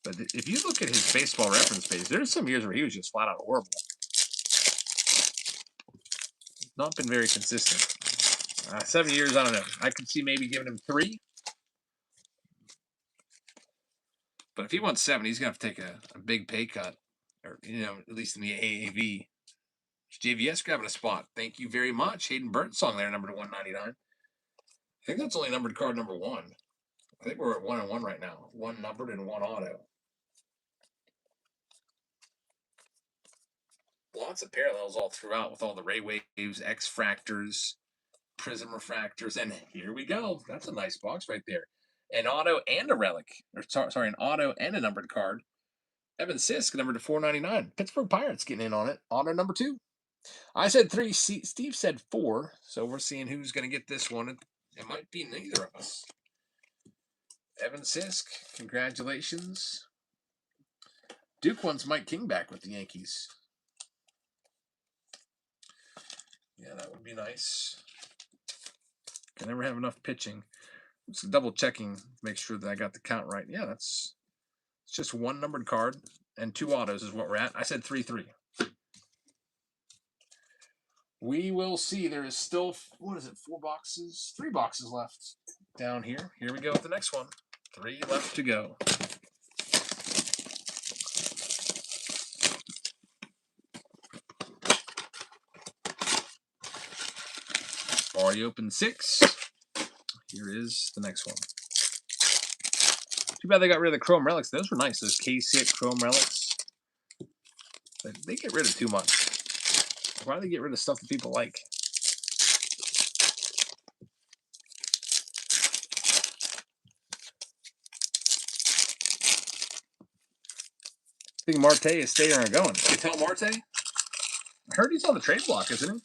But if you look at his baseball reference page, there's some years where he was just flat out horrible. Not been very consistent. 7 years, I don't know. I could see maybe giving him 3. But if he wants 7, he's going to have to take a big pay cut. Or, at least in the AAV. JVS grabbing a spot. Thank you very much. Hayden Birdsong there, number to 199. I think that's only numbered card number 1. I think we're at 1 and 1 right now. 1 numbered and 1 auto. Lots of parallels all throughout with all the ray waves, X fractors, prism refractors, and here we go. That's a nice box right there. An auto and a relic. Sorry, an auto and a numbered card. Evan Sisk, number to 499. Pittsburgh Pirates getting in on it. Auto number 2. I said 3. Steve said 4. So we're seeing who's going to get this one. It might be neither of us. Evan Sisk, congratulations. Duke wants Mike King back with the Yankees. Yeah, that would be nice. Can never have enough pitching. Just double checking, make sure that I got the count right. Yeah, it's just 1 numbered card and 2 autos is what we're at. I said 3-3. We will see. There is still, 4 boxes? 3 boxes left down here. Here we go with the next one. 3 left to go. Already opened 6. Here is the next one. Too bad they got rid of the Chrome relics. Those were nice. Those case-hit Chrome relics. But they get rid of too much. Why do they get rid of stuff that people like? I think Marte is staying or going. You tell Marte? I heard he's on the trade block, isn't he?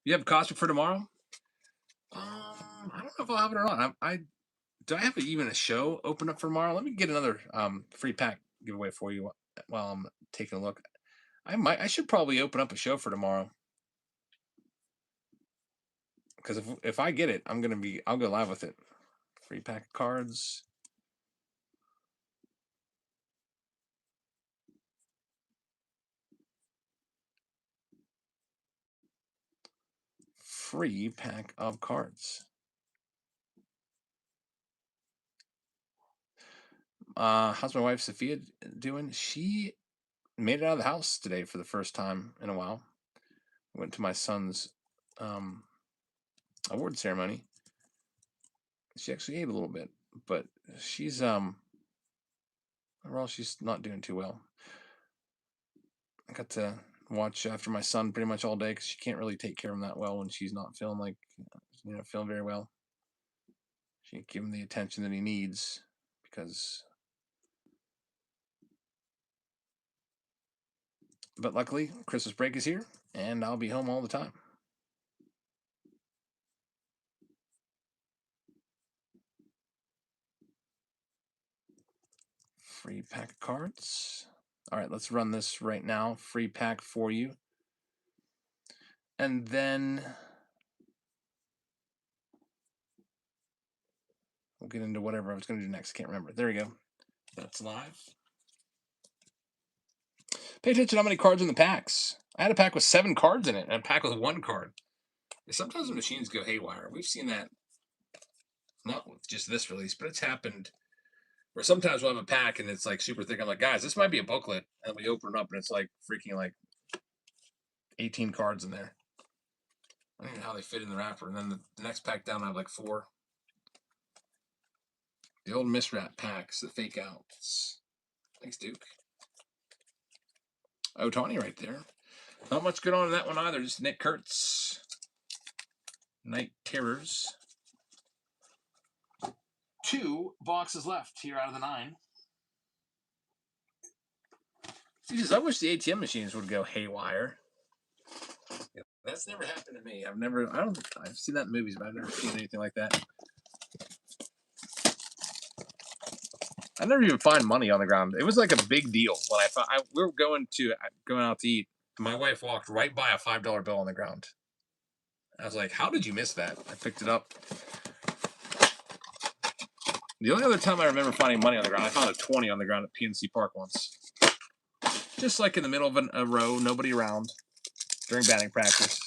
You have Cosmic for tomorrow? I don't know if I'll have it or not. Do I have even a show open up for tomorrow? Let me get another free pack giveaway for you while I'm taking a look. I should probably open up a show for tomorrow. Because if I get it, I'll go live with it. Free pack of cards. Free pack of cards. How's my wife Sophia doing? She made it out of the house today for the first time in a while. Went to my son's award ceremony. She actually ate a little bit, but she's overall she's not doing too well. I got to watch after my son pretty much all day because she can't really take care of him that well when she's not feeling like, feeling very well. She can't give him the attention that he needs because. But luckily, Christmas break is here, and I'll be home all the time. Free pack of cards. All right, let's run this right now. Free pack for you. And then we'll get into whatever I was going to do next. Can't remember. There we go. That's live. Pay attention to how many cards in the packs. I had a pack with 7 cards in it, and a pack with 1 card. Sometimes the machines go haywire. We've seen that, not with just this release, but it's happened where sometimes we'll have a pack and it's like super thick. I'm like, guys, this might be a booklet. And we open it up and it's like freaking like 18 cards in there. I don't know how they fit in the wrapper. And then the next pack down, I have like 4. The old miswrap packs, the fake outs. Thanks, Duke. Otani right there. Not much good on in that one either. Just Nick Kurtz. Night Terrors. 2 boxes left here out of the 9. Jesus, I wish the ATM machines would go haywire. That's never happened to me. I've seen that in movies, but I've never seen anything like that. I never even find money on the ground. It was like a big deal when we were going out to eat. My wife walked right by a $5 bill on the ground. I was like, "How did you miss that?" I picked it up. The only other time I remember finding money on the ground, I found a 20 on the ground at PNC Park once. Just like in the middle of a row, nobody around during batting practice.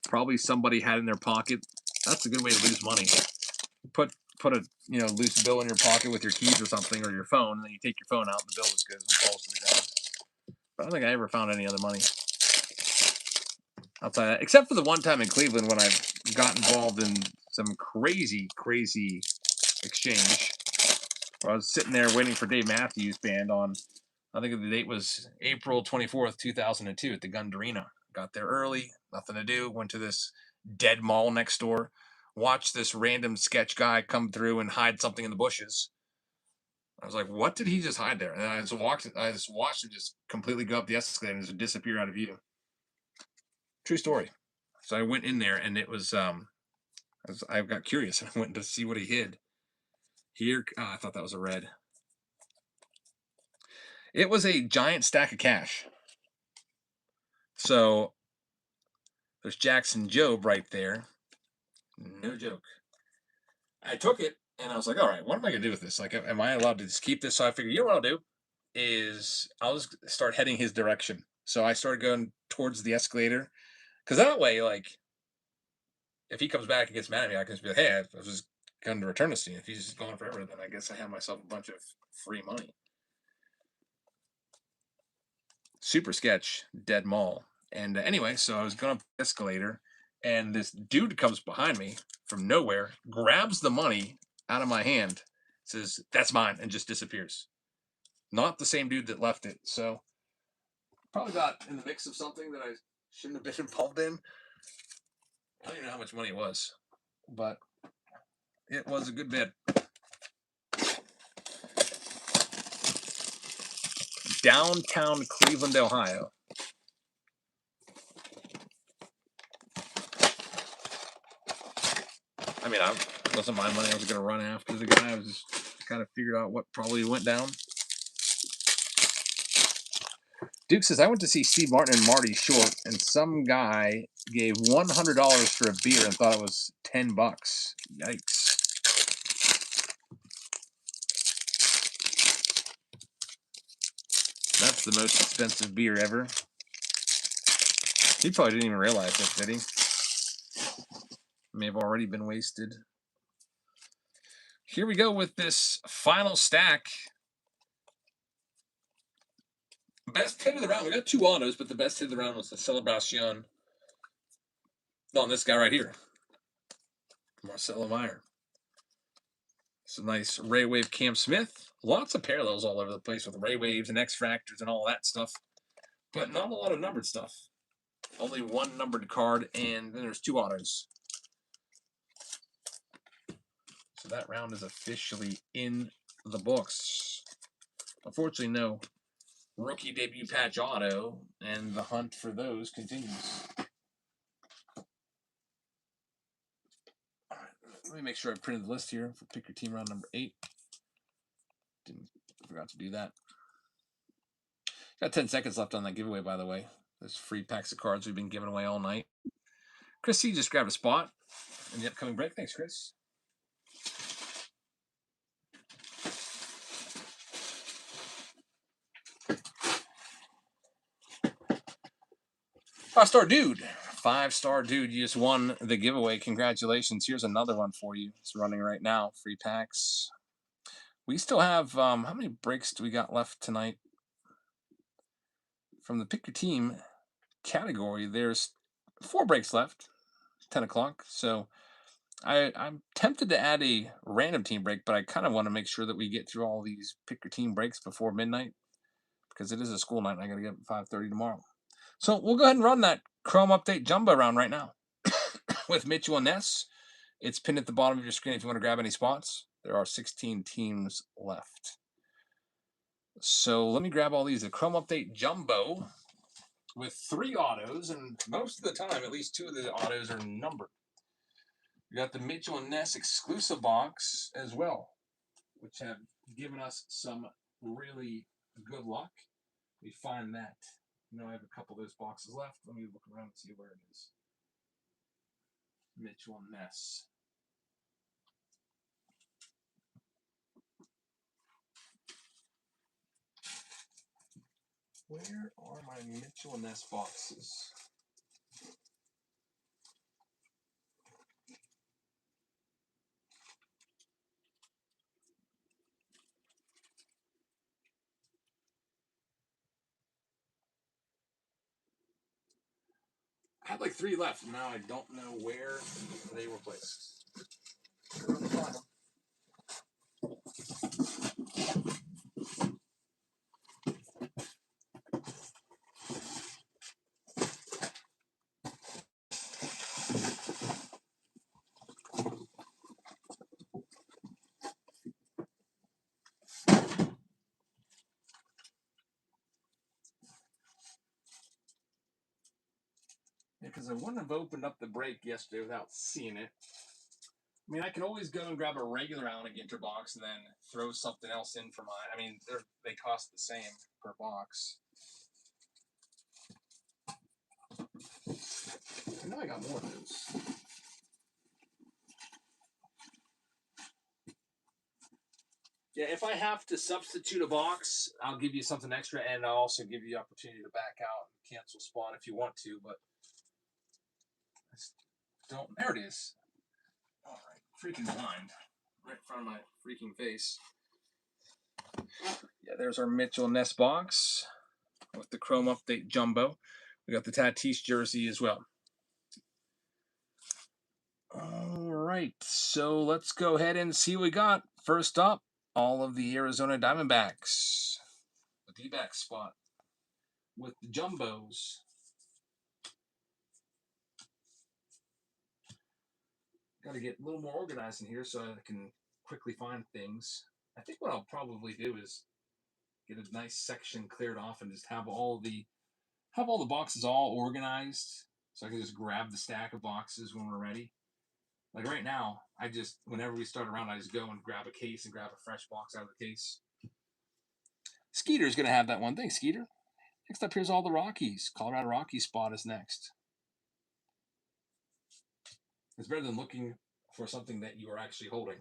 Probably somebody had in their pocket. That's a good way to lose money. Put a loose bill in your pocket with your keys or something, or your phone, and then you take your phone out and the bill just goes and falls to the ground. But I don't think I ever found any other money outside that, except for the one time in Cleveland when I got involved in some crazy exchange. I was sitting there waiting for Dave Matthews Band on, I think the date was April 24th, 2002 at the Gundrina. Got there early, nothing to do, went to this dead mall next door, watched this random sketch guy come through and hide something in the bushes. I was like, what did he just hide there? And I just watched him just completely go up the escalator and just disappear out of view. True story. So I went in there and it was, I got curious and I went to see what he hid. Here, I thought that was a red. It was a giant stack of cash. So there's Jackson Jobe right there. No joke. I took it and I was like, all right, what am I going to do with this? Like, am I allowed to just keep this? So I figured, what I'll do is I'll just start heading his direction. So I started going towards the escalator because that way, like, if he comes back and gets mad at me, I can just be like, hey, I was just going to return this to you. If he's just gone forever, then I guess I have myself a bunch of free money. Super sketch, dead mall. And anyway, so I was going up the escalator, and this dude comes behind me from nowhere, grabs the money out of my hand, says, that's mine, and just disappears. Not the same dude that left it. So probably got in the mix of something that I shouldn't have been involved in. I don't even know how much money it was, but it was a good bit. Downtown Cleveland, Ohio. I mean, I wasn't my money. I was going to run after the guy. I was just kind of figured out what probably went down. Duke says, I went to see Steve Martin and Marty Short, and some guy gave $100 for a beer and thought it was $10. Yikes. That's the most expensive beer ever. He probably didn't even realize it, did he? May have already been wasted. Here we go with this final stack. Best hit of the round. We got 2 autos, but the best hit of the round was the Celebration on this guy right here. Marcelo Meyer. Some nice Ray Wave Cam Smith. Lots of parallels all over the place with Ray Waves and X Fractors and all that stuff. but not a lot of numbered stuff. Only one numbered card, and then there's 2 autos. So that round is officially in the books. Unfortunately, no rookie debut patch auto, and the hunt for those continues. All right, let me make sure I printed the list here for Pick Your Team round number 8. Forgot to do that. Got 10 seconds left on that giveaway, by the way. There's free packs of cards we've been giving away all night. Chris C just grabbed a spot in the upcoming break. Thanks, Chris. Five-star dude. 5-star dude, you just won the giveaway. Congratulations. Here's another one for you. It's running right now. Free packs. We still have, how many breaks do we got left tonight? From the Pick Your Team category, there's 4 breaks left. 10 o'clock. So I'm tempted to add a random team break, but I kind of want to make sure that we get through all these Pick Your Team breaks before midnight, because it is a school night and I got to get up at 5:30 tomorrow. So we'll go ahead and run that Chrom update jumbo round right now with Mitch and Ness. It's pinned at the bottom of your screen if you want to grab any spots. There are 16 teams left. So let me grab all these. The Chrom update jumbo with 3 autos, and most of the time, at least 2 of the autos are numbered. We got the Mitchell and Ness exclusive box as well, which have given us some really good luck. We find that. I have a couple of those boxes left. Let me look around and see where it is. Mitchell and Ness. Where are my Mitchell and Ness boxes? I had like 3 left, and now I don't know where they were placed. Because I wouldn't have opened up the break yesterday without seeing it. I mean, I can always go and grab a regular Alligator box and then throw something else in for mine. I mean, they cost the same per box. I know I got more of those. Yeah, if I have to substitute a box, I'll give you something extra, and I'll also give you the opportunity to back out and cancel spot if you want to, but I just don't. There it is. All right, freaking blind. Right in front of my freaking face. Yeah, there's our Mitchell Ness box with the Chrom update jumbo. We got the Tatis jersey as well. All right, so let's go ahead and see what we got. First up, all of the Arizona Diamondbacks. The D-back spot with the jumbos. Got to get a little more organized in here so I can quickly find things. I think what I'll probably do is get a nice section cleared off and just have all the boxes all organized, so I can just grab the stack of boxes when we're ready. Like right now, whenever we start around, I just go and grab a case and grab a fresh box out of the case. Skeeter's going to have that one. Thanks, Skeeter. Next up, here's all the Rockies. Colorado Rockies spot is next. It's better than looking for something that you are actually holding.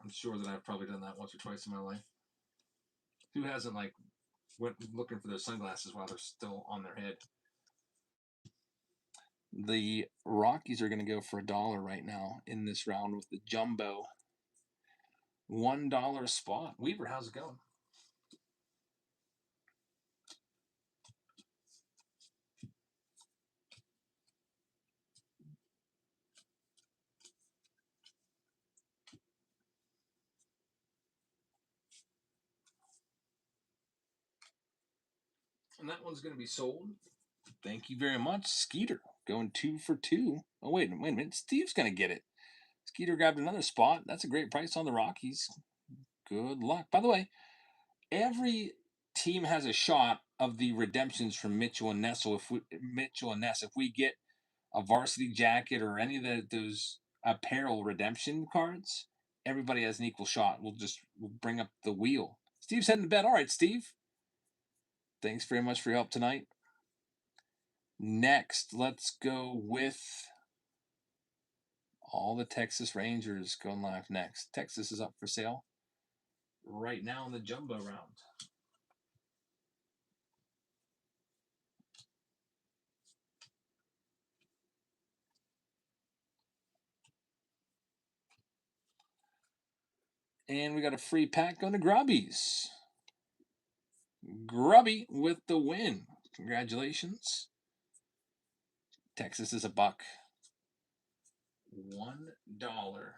I'm sure that I've probably done that once or twice in my life. Who hasn't went looking for their sunglasses while they're still on their head? The Rockies are going to go for $1 right now in this round with the jumbo. $1 spot. Weaver, how's it going? And that one's going to be sold. Thank you very much. Skeeter going 2 for 2. Oh, wait a minute. Steve's going to get it. Skeeter grabbed another spot. That's a great price on the Rockies. Good luck. By the way, every team has a shot of the redemptions from Mitchell and Ness. So if we get a varsity jacket or any of those apparel redemption cards, everybody has an equal shot. We'll bring up the wheel. Steve's heading to bed. All right, Steve. Thanks very much for your help tonight. Next, let's go with all the Texas Rangers going live next. Texas is up for sale right now in the jumbo round. And we got a free pack going to Grubbies. Grubby with the win. Congratulations. Texas is $1. $1.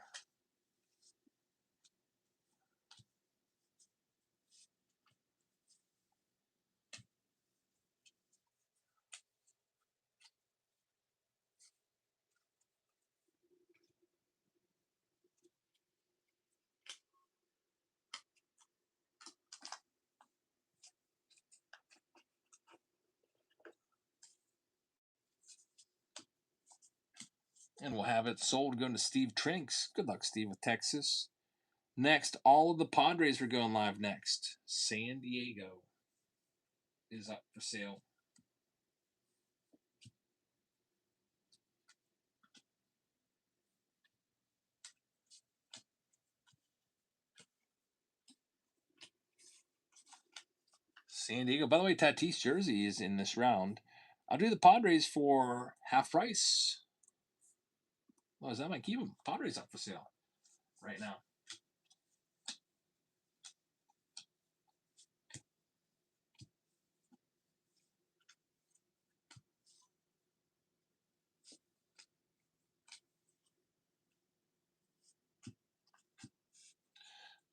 And we'll have it sold going to Steve Trinks. Good luck, Steve, with Texas. Next, all of the Padres are going live next. San Diego is up for sale. San Diego. By the way, Tatis jersey is in this round. I'll do the Padres for half price. Well, that might keep them. Padres up for sale right now.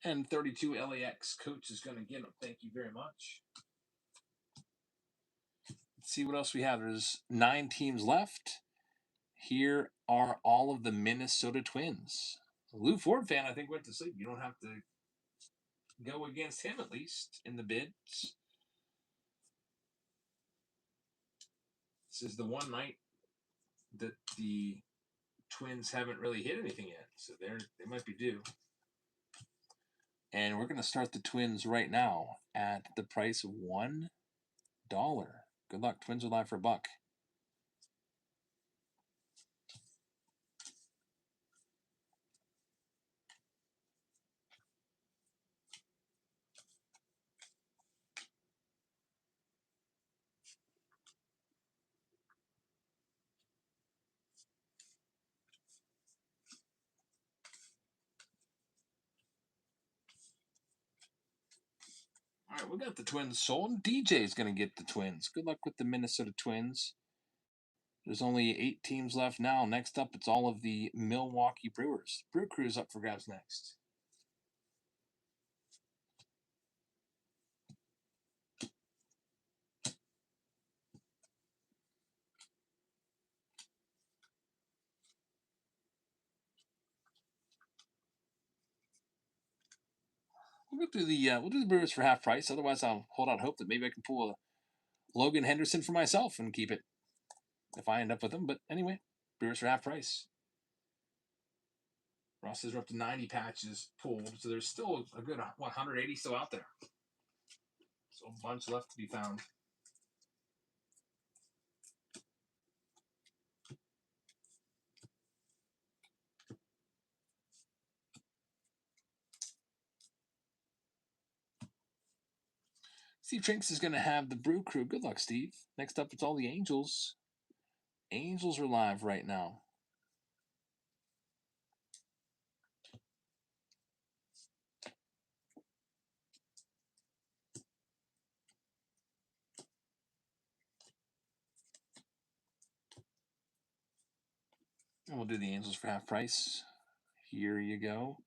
And 32 LAX coach is going to get them. Thank you very much. Let's see what else we have. There's 9 teams left. Here are all of the Minnesota Twins. A Lou Ford fan, I think, went to sleep. You don't have to go against him, at least, in the bids. This is the one night that the Twins haven't really hit anything yet, so they might be due. And we're going to start the Twins right now at the price of $1. Good luck. Twins are live for $1. All right, we got the Twins sold. DJ's going to get the Twins. Good luck with the Minnesota Twins. There's only 8 teams left now. Next up, it's all of the Milwaukee Brewers. Brew Crew's up for grabs next. We'll do the Brewers for half price. Otherwise, I'll hold out hope that maybe I can pull a Logan Henderson for myself and keep it if I end up with them. But anyway, Brewers for half price. Rosters are up to 90 patches pulled, so there's still a good 180 still out there. So a bunch left to be found. Steve Trinks is going to have the Brew Crew. Good luck, Steve. Next up, it's all the Angels. Angels are live right now. And we'll do the Angels for half price. Here you go.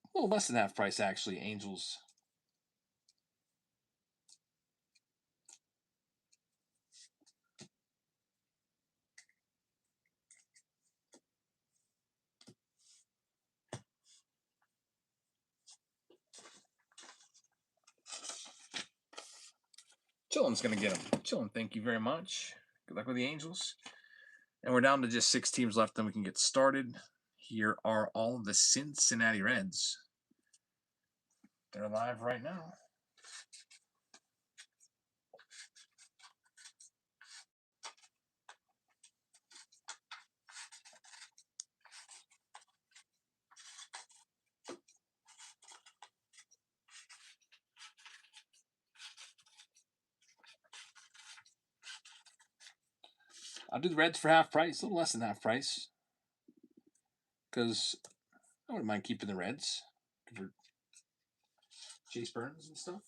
A little less than half price, actually. Angels. Chillin's going to get them. Chillin, thank you very much. Good luck with the Angels. And we're down to just 6 teams left, then we can get started. Here are all of the Cincinnati Reds. They're live right now. I'll do the Reds for half price, a little less than half price. Because I wouldn't mind keeping the Reds for Chase Burns and stuff.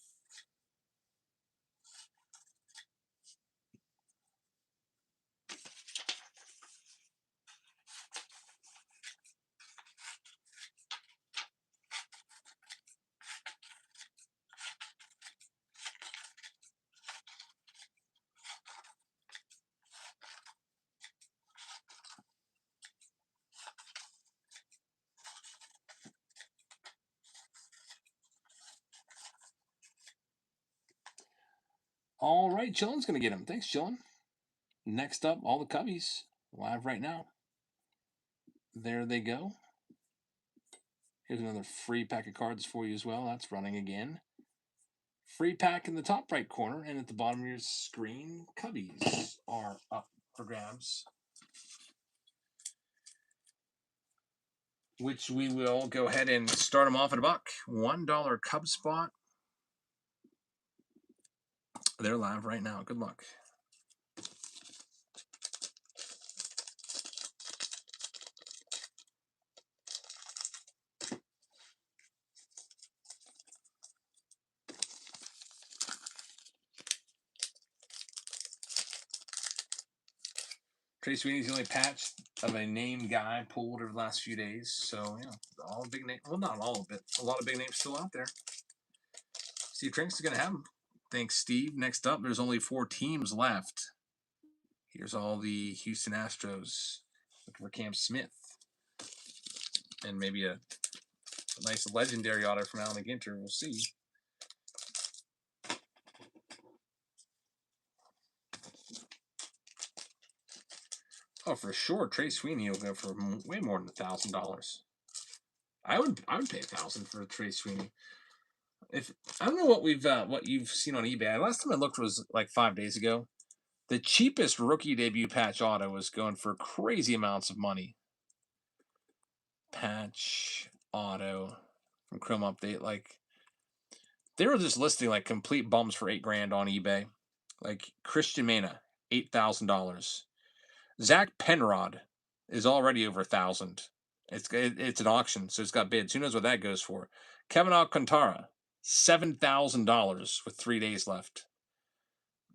All right, Chillin's going to get him. Thanks, Chillin. Next up, all the Cubbies live right now. There they go. Here's another free pack of cards for you as well. That's running again. Free pack in the top right corner, and at the bottom of your screen, Cubbies are up for grabs. Which we will go ahead and start them off at $1. $1 Cub spot. They're live right now. Good luck. Trey Sweeney's the only patch of a named guy pulled over the last few days. So, yeah, all big names. Well, not all, but a lot of big names still out there. Steve Trinks is going to have them. Thanks, Steve. Next up, there's only 4 teams left. Here's all the Houston Astros. Looking for Cam Smith. And maybe a nice legendary auto from Alan McGinter. We'll see. Oh, for sure, Trey Sweeney will go for way more than $1,000. I would pay $1,000 for Trey Sweeney. If I don't know what you've seen on eBay. Last time I looked was like 5 days ago. The cheapest rookie debut patch auto was going for crazy amounts of money. Patch auto from Chrom Update, like they were just listing like complete bums for $8,000 on eBay. Like Christian Mena, $8,000. Zach Penrod is already over $1,000. It's an auction, so it's got bids. Who knows what that goes for? Kevin Alcantara, $7,000 with 3 days left.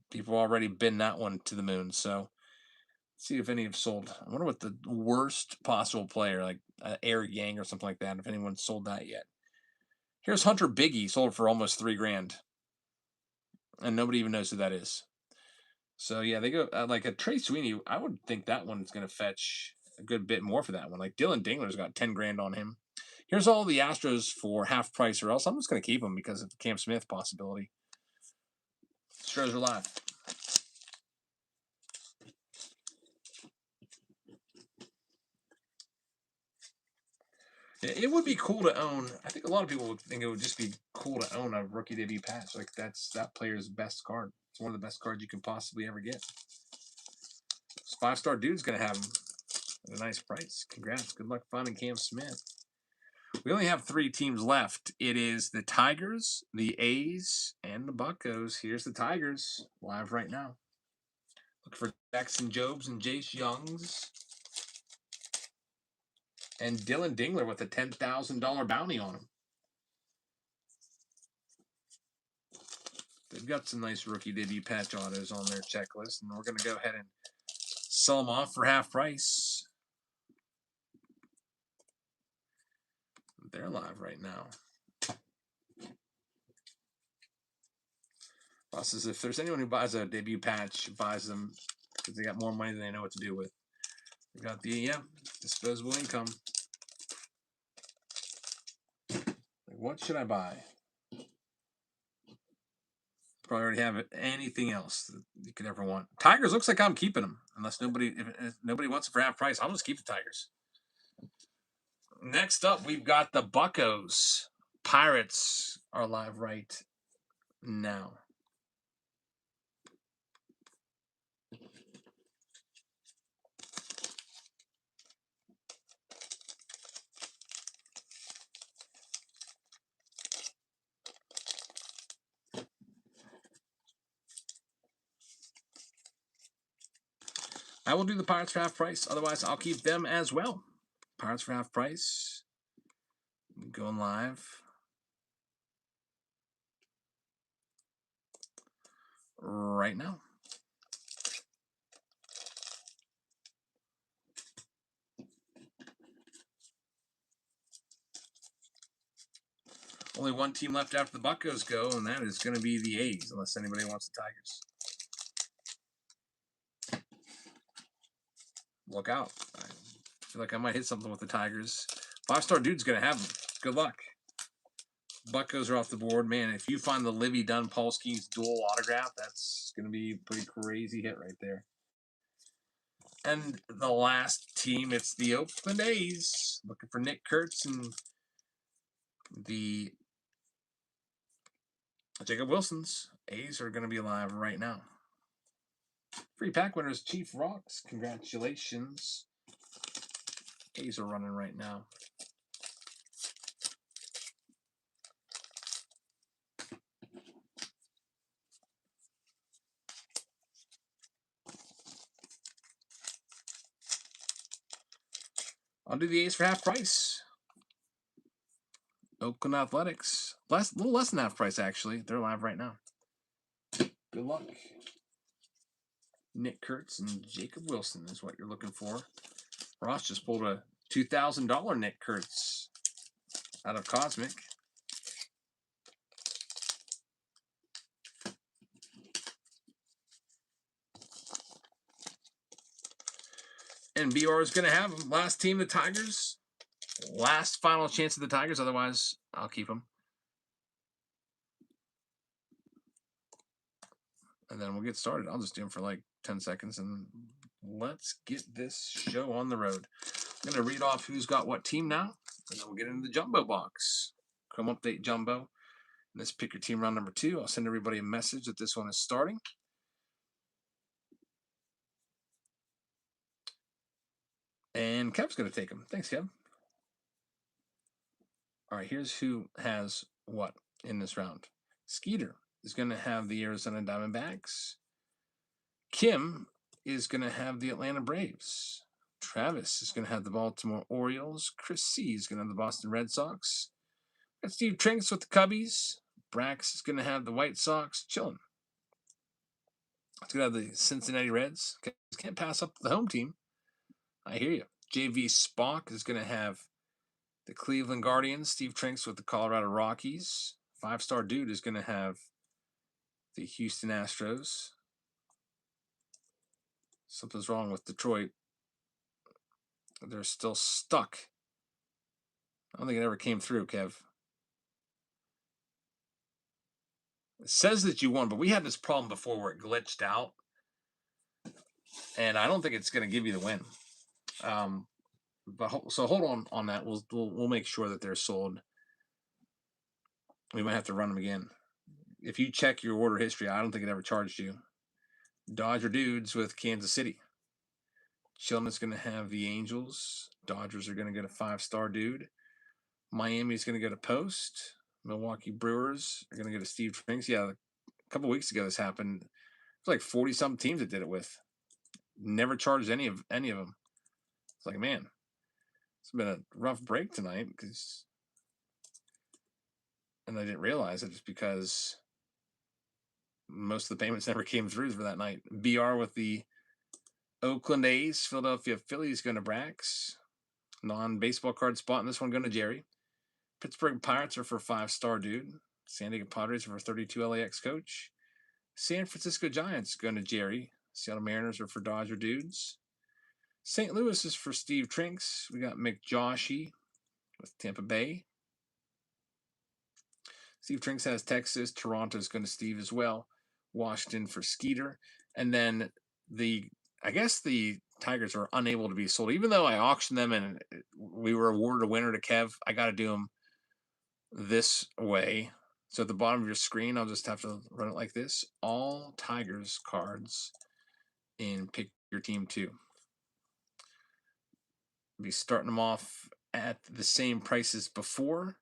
People already been that one to the moon. So let's see if any have sold. I wonder what the worst possible player, like Eric Yang or something like that, if anyone's sold that yet. Here's Hunter Biggie, sold for almost $3,000, and nobody even knows who that is. So yeah, they go like a Trey Sweeney. I would think that one's going to fetch a good bit more for that one. Like Dylan Dingler's got $10,000 on him. Here's all the Astros for half price, or else I'm just going to keep them because of the Cam Smith possibility. Astros are live. It would be cool to own. I think a lot of people would think it would just be cool to own a rookie debut patch. Like that's that player's best card. It's one of the best cards you can possibly ever get. This 5-star dude's going to have him at a nice price. Congrats. Good luck finding Cam Smith. We only have 3 teams left. It is the Tigers, the A's, and the Buccos. Here's the Tigers live right now. Look for Jackson Jobs and Jace Youngs. And Dylan Dingler with a $10,000 bounty on him. They've got some nice rookie debut patch autos on their checklist, and we're going to go ahead and sell them off for half price. They're live right now. Boss says if there's anyone who buys a debut patch, buys them because they got more money than they know what to do with. We got the disposable income. Like, what should I buy? Probably already have anything else that you could ever want. Tigers looks like I'm keeping them unless nobody if nobody wants it for half price. I'll just keep the Tigers. Next up, we've got the Buccos. Pirates are live right now. I will do the Pirates for half price. Otherwise, I'll keep them as well. Pirates for half price. Going live right now. Only one team left after the Buccos go, and that is going to be the A's, unless anybody wants the Tigers. Look out. I feel like I might hit something with the Tigers. 5-star dude's going to have them. Good luck. Buccos are off the board. Man, if you find the Livy Dunn Paul Skeens dual autograph, that's going to be a pretty crazy hit right there. And the last team, it's the Oakland A's. Looking for Nick Kurtz and the Jacob Wilsons. A's are going to be live right now. Free pack winners, Chief Rocks. Congratulations. A's are running right now. I'll do the A's for half price. Oakland Athletics. A little less than half price, actually. They're live right now. Good luck. Nick Kurtz and Jacob Wilson is what you're looking for. Ross just pulled a $2,000 Nick Kurtz out of Cosmic. And BR is going to have them. Last team, the Tigers. Last final chance of the Tigers. Otherwise, I'll keep them. And then we'll get started. I'll just do them for like 10 seconds. And let's get this show on the road. I'm going to read off who's got what team now. And then we'll get into the jumbo box. Chrom Update Jumbo. And let's pick your team round number 2. I'll send everybody a message that this one is starting. And Kev's going to take them. Thanks, Kev. All right, here's who has what in this round. Skeeter is going to have the Arizona Diamondbacks. Kim is going to have the Atlanta Braves. Travis is going to have the Baltimore Orioles. Chris C is going to have the Boston Red Sox. Got Steve Trinks with the Cubbies. Brax is going to have the White Sox. Chilling. It's going to have the Cincinnati Reds. Can't pass up the home team. I hear you. JV Spock is going to have the Cleveland Guardians. Steve Trinks with the Colorado Rockies. 5-star dude is going to have the Houston Astros. Something's wrong with Detroit. They're still stuck. I don't think it ever came through, Kev. It says that you won, but we had this problem before where it glitched out. And I don't think it's going to give you the win. So hold on that. We'll make sure that they're sold. We might have to run them again. If you check your order history, I don't think it ever charged you. Dodger dudes with Kansas City. Chillman's going to have the Angels. Dodgers are going to get a 5-star dude. Miami's going to get a Post. Milwaukee Brewers are going to get a Steve Trinks. Yeah, a couple weeks ago this happened. It's like 40-something teams that did it with. Never charged any of them. It's like, man, it's been a rough break tonight and I didn't realize it just because most of the payments never came through for that night. BR with the Oakland A's. Philadelphia Phillies going to Brax. Non-baseball card spot in this one going to Jerry. Pittsburgh Pirates are for 5-star dude. San Diego Padres are for 32 LAX coach. San Francisco Giants going to Jerry. Seattle Mariners are for Dodger dudes. St. Louis is for Steve Trinks. We got McJoshy with Tampa Bay. Steve Trinks has Texas. Toronto's going to Steve as well. Washington for Skeeter. And then I guess the Tigers are unable to be sold. Even though I auctioned them and we were awarded a winner to Kev, I got to do them this way. So at the bottom of your screen, I'll just have to run it like this. All Tigers cards in Pick Your Team 2. Be starting them off at the same price as before.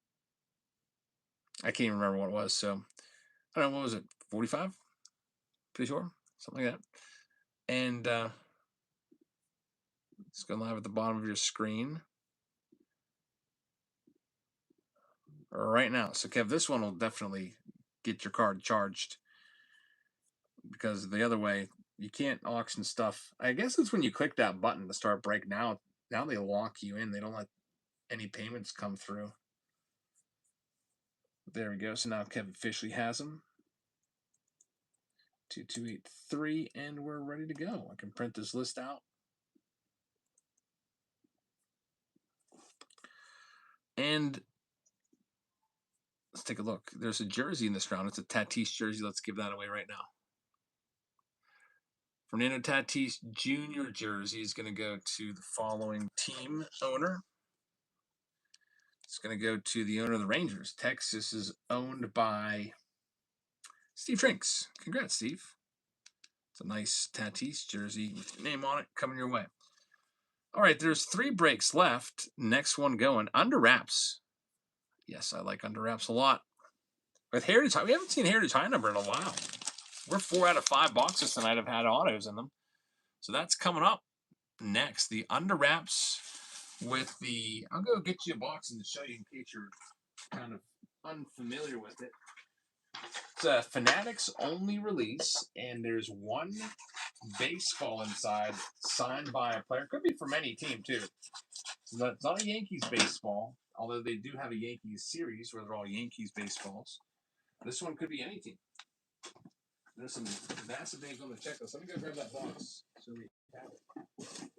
I can't even remember what it was. So I don't know, what was it? 45? Pretty sure. Something like that. And it's going live at the bottom of your screen right now. So Kev, this one will definitely get your card charged, because the other way you can't auction stuff. I guess it's when you click that button to start break. Now they lock you in. They don't let any payments come through. There we go. So now Kev officially has them. 2283, and we're ready to go. I can print this list out. And let's take a look. There's a jersey in this round. It's a Tatis jersey. Let's give that away right now. Fernando Tatis Jr. jersey is going to go to the following team owner. It's going to go to the owner of the Rangers. Texas is owned by Steve Trinks. Congrats, Steve. It's a nice Tatis jersey with your name on it coming your way. All right, there's 3 breaks left. Next one going. Under Wraps. Yes, I like Under Wraps a lot. With Heritage High, we haven't seen Heritage High number in a while. We're 4 out of 5 boxes tonight have had autos in them. So that's coming up next. The Under Wraps with the... I'll go get you a box and show you in case you're kind of unfamiliar with it. It's a Fanatics only release, and there's 1 baseball inside signed by a player. Could be from any team, too. So it's not a Yankees baseball, although they do have a Yankees series where they're all Yankees baseballs. This one could be any team. There's some massive names on the checklist. Let me go grab that box so we have it.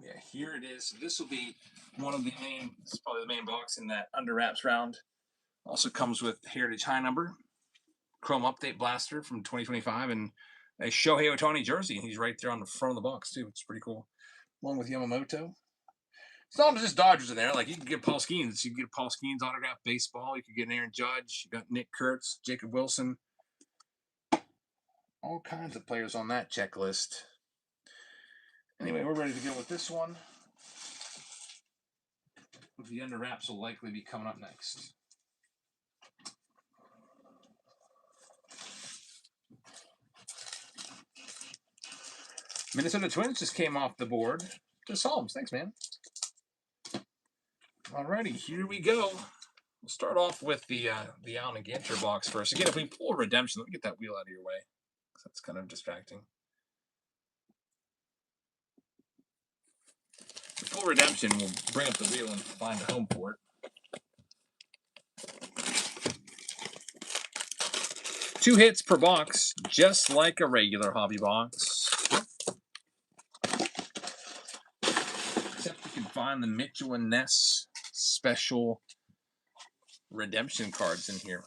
Yeah, here it is. This will be one of the main, this is probably the main box in that Under Wraps round. Also comes with Heritage High number, Chrom Update Blaster from 2025, and a Shohei Ohtani jersey. He's right there on the front of the box, too. It's pretty cool. Along with Yamamoto. It's not just Dodgers in there. Like, you can get Paul Skeens. You can get Paul Skeens autographed baseball. You can get an Aaron Judge. You got Nick Kurtz, Jacob Wilson. All kinds of players on that checklist. Anyway, we're ready to go with this one. The Under Wraps will likely be coming up next. Minnesota Twins just came off the board to Psalms. Thanks, man. Alrighty, here we go. We'll start off with the Allen and Ganter box first. Again, if we pull a redemption, let me get that wheel out of your way. That's kind of distracting. Full redemption, we'll bring up the wheel and find a home for it. Two hits per box, just like a regular hobby box. Except you can find the Mitchell and Ness special redemption cards in here.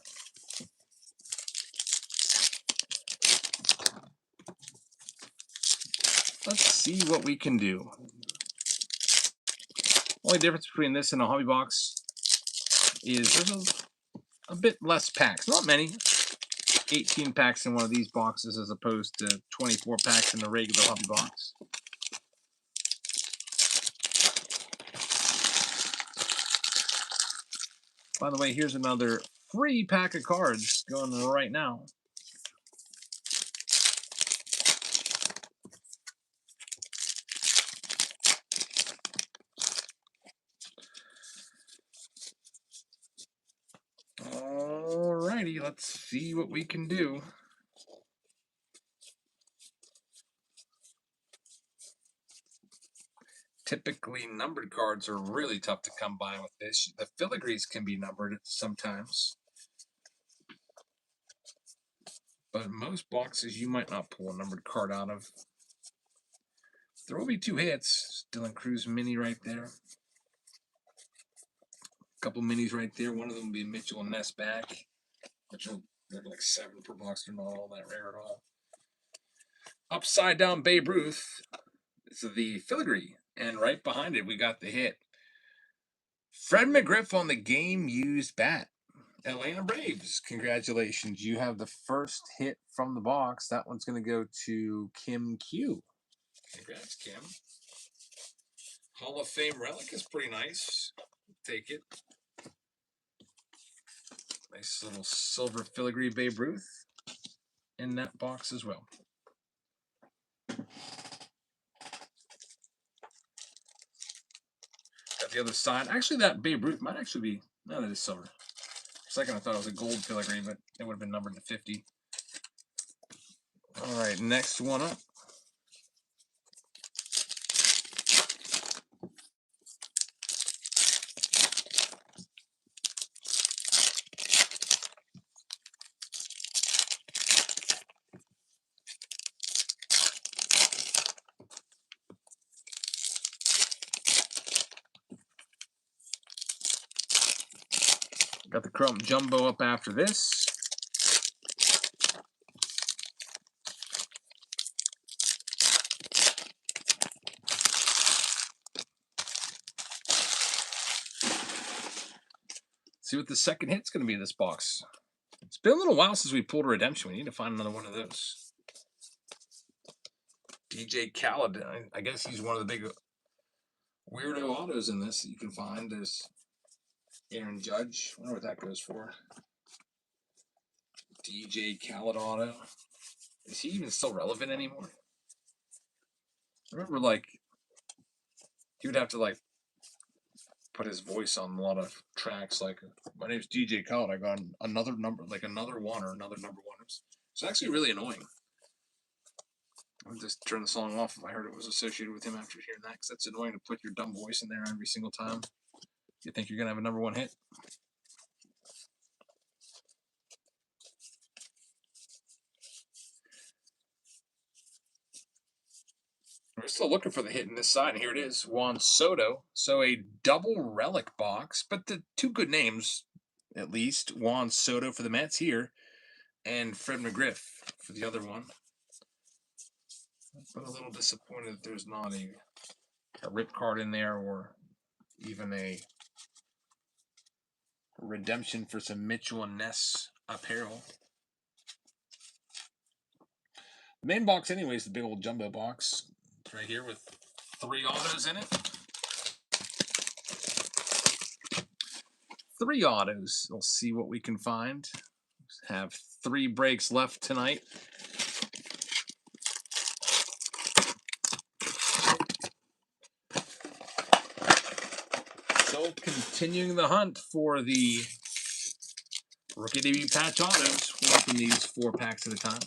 Let's see what we can do. Only difference between this and a hobby box is there's a bit less packs. Not many. 18 packs in one of these boxes as opposed to 24 packs in a regular hobby box. By the way, here's another free pack of cards going right now. Alrighty, let's see what we can do. Typically, numbered cards are really tough to come by with this. The filigrees can be numbered sometimes. But most boxes, you might not pull a numbered card out of. There will be 2 hits. Dylan Cruz mini right there. A couple minis right there. One of them will be Mitchell and Ness back. Mitchell, they're like 7 per box. They're not all that rare at all. Upside down Babe Ruth. This is the filigree. And right behind it, we got the hit. Fred McGriff on the game-used bat. Atlanta Braves, congratulations. You have the first hit from the box. That one's going to go to Kim Q. Congrats, Kim. Hall of Fame relic is pretty nice. Take it. Nice little silver filigree Babe Ruth in that box as well. Got the other side. Actually, that Babe Ruth might actually be, no, that is silver. For a second, I thought it was a gold filigree, but it would have been numbered to 50. All right, next one up. Got the Chrom Jumbo up after this. See what the second hit's going to be in this box. It's been a little while since we pulled a redemption. We need to find another one of those. DJ Khaled, I guess he's one of the big weirdo autos in this that you can find. There's Aaron Judge. I wonder what that goes for. DJ Khaled auto. Is he even still relevant anymore? I remember, like, he would have to, like, put his voice on a lot of tracks. Like, my name's DJ Khaled. I got another number, like another one or another number one. It's actually really annoying. I'll just turn the song off if I heard it was associated with him after hearing that, because that's annoying to put your dumb voice in there every single time. You think you're going to have a number 1 hit? We're still looking for the hit in this side, and here it is, Juan Soto. So a double relic box, but the 2 good names, at least. Juan Soto for the Mets here, and Fred McGriff for the other one. But a little disappointed that there's not a rip card in there, or even a redemption for some Mitchell and Ness apparel. The main box anyway is the big old jumbo box. It's right here with 3 autos in it. 3 autos. We'll see what we can find. Have 3 breaks left tonight. Still continuing the hunt for the rookie debut patch autos. We'll open these 4 packs at a time.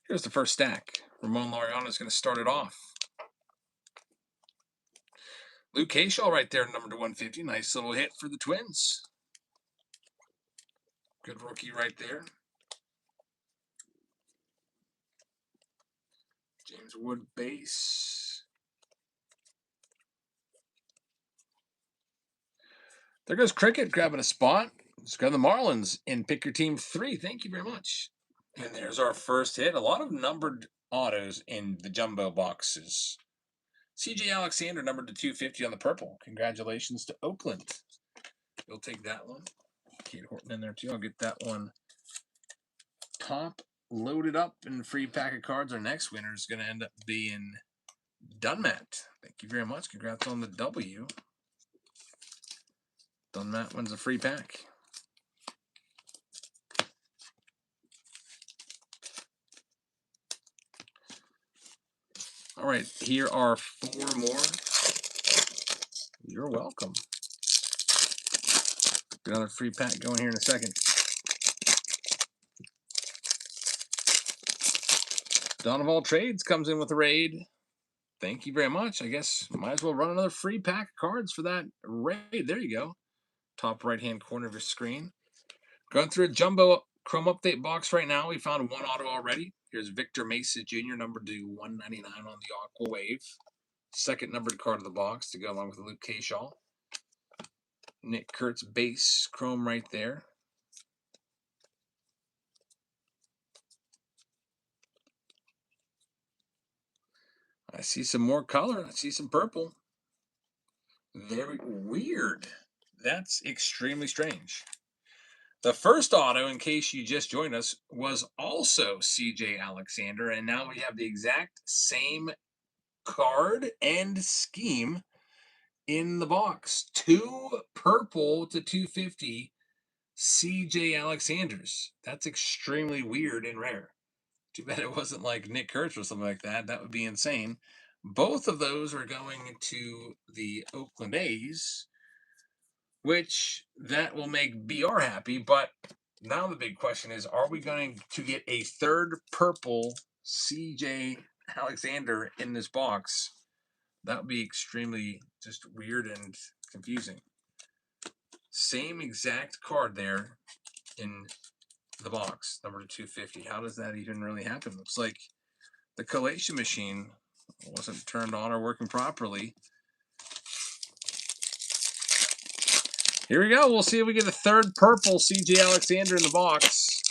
Here's the first stack. Ramon Laureano is going to start it off. Luke Hayshaw right there, number 150. Nice little hit for the Twins. Good rookie right there. James Wood base. There goes Cricket grabbing a spot. Let's go to the Marlins in Pick Your Team 3. Thank you very much. And there's our first hit. A lot of numbered autos in the jumbo boxes. CJ Alexander, numbered to 250 on the purple. Congratulations to Oakland. You'll take that one. Kate Horton in there too. I'll get that one top loaded up and free pack of cards. Our next winner is going to end up being Dunmat. Thank you very much. Congrats on the W. Dunmat wins a free pack. All right, here are 4 more You're welcome. Got another free pack going here in a second. Don of all trades comes in with a raid. Thank you very much. I guess might as well run another free pack of cards for that raid. There you go. Top right-hand corner of your screen. Going through a jumbo Chrom update box right now. We found one auto already. Here's Victor Mesa Jr., number to 199 on the Aqua Wave. Second numbered card of the box to go along with Luke Kershaw. Nick Kurtz base Chrom right there. I see some more color. I see some purple. Very weird. That's extremely strange. The first auto, in case you just joined us, was also CJ Alexander, and now we have the exact same card and scheme in the box. 2 purple to 250 CJ Alexanders. That's extremely weird and rare. Too bad it wasn't like Nick Kurtz or something like that. That would be insane. Both of those are going to the Oakland A's, which that will make BR happy. But now the big question is, are we going to get a third purple CJ Alexander in this box? That would be extremely just weird and confusing. Same exact card there in the box, number 250. How does that even really happen? Looks like the collation machine wasn't turned on or working properly. Here we go. We'll see if we get a third purple CJ Alexander in the box.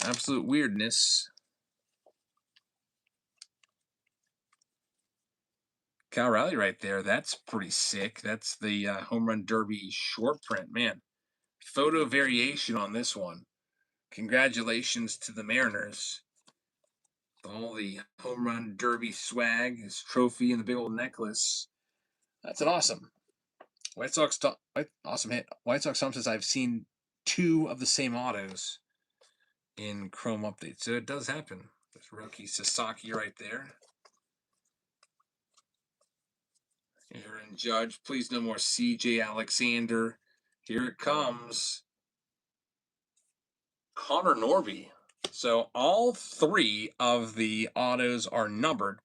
Absolute weirdness. Cal Raleigh right there. That's pretty sick. That's the Home Run Derby short print. Man, photo variation on this one. Congratulations to the Mariners. All the Home Run Derby swag, his trophy, and the big old necklace. That's an awesome. White Sox, awesome hit. White Sox Tom says I've seen 2 of the same autos in Chrom updates. So it does happen. There's Roki Sasaki right there. Aaron Judge, please no more CJ Alexander. Here it comes. Connor Norby. So all 3 of the autos are numbered.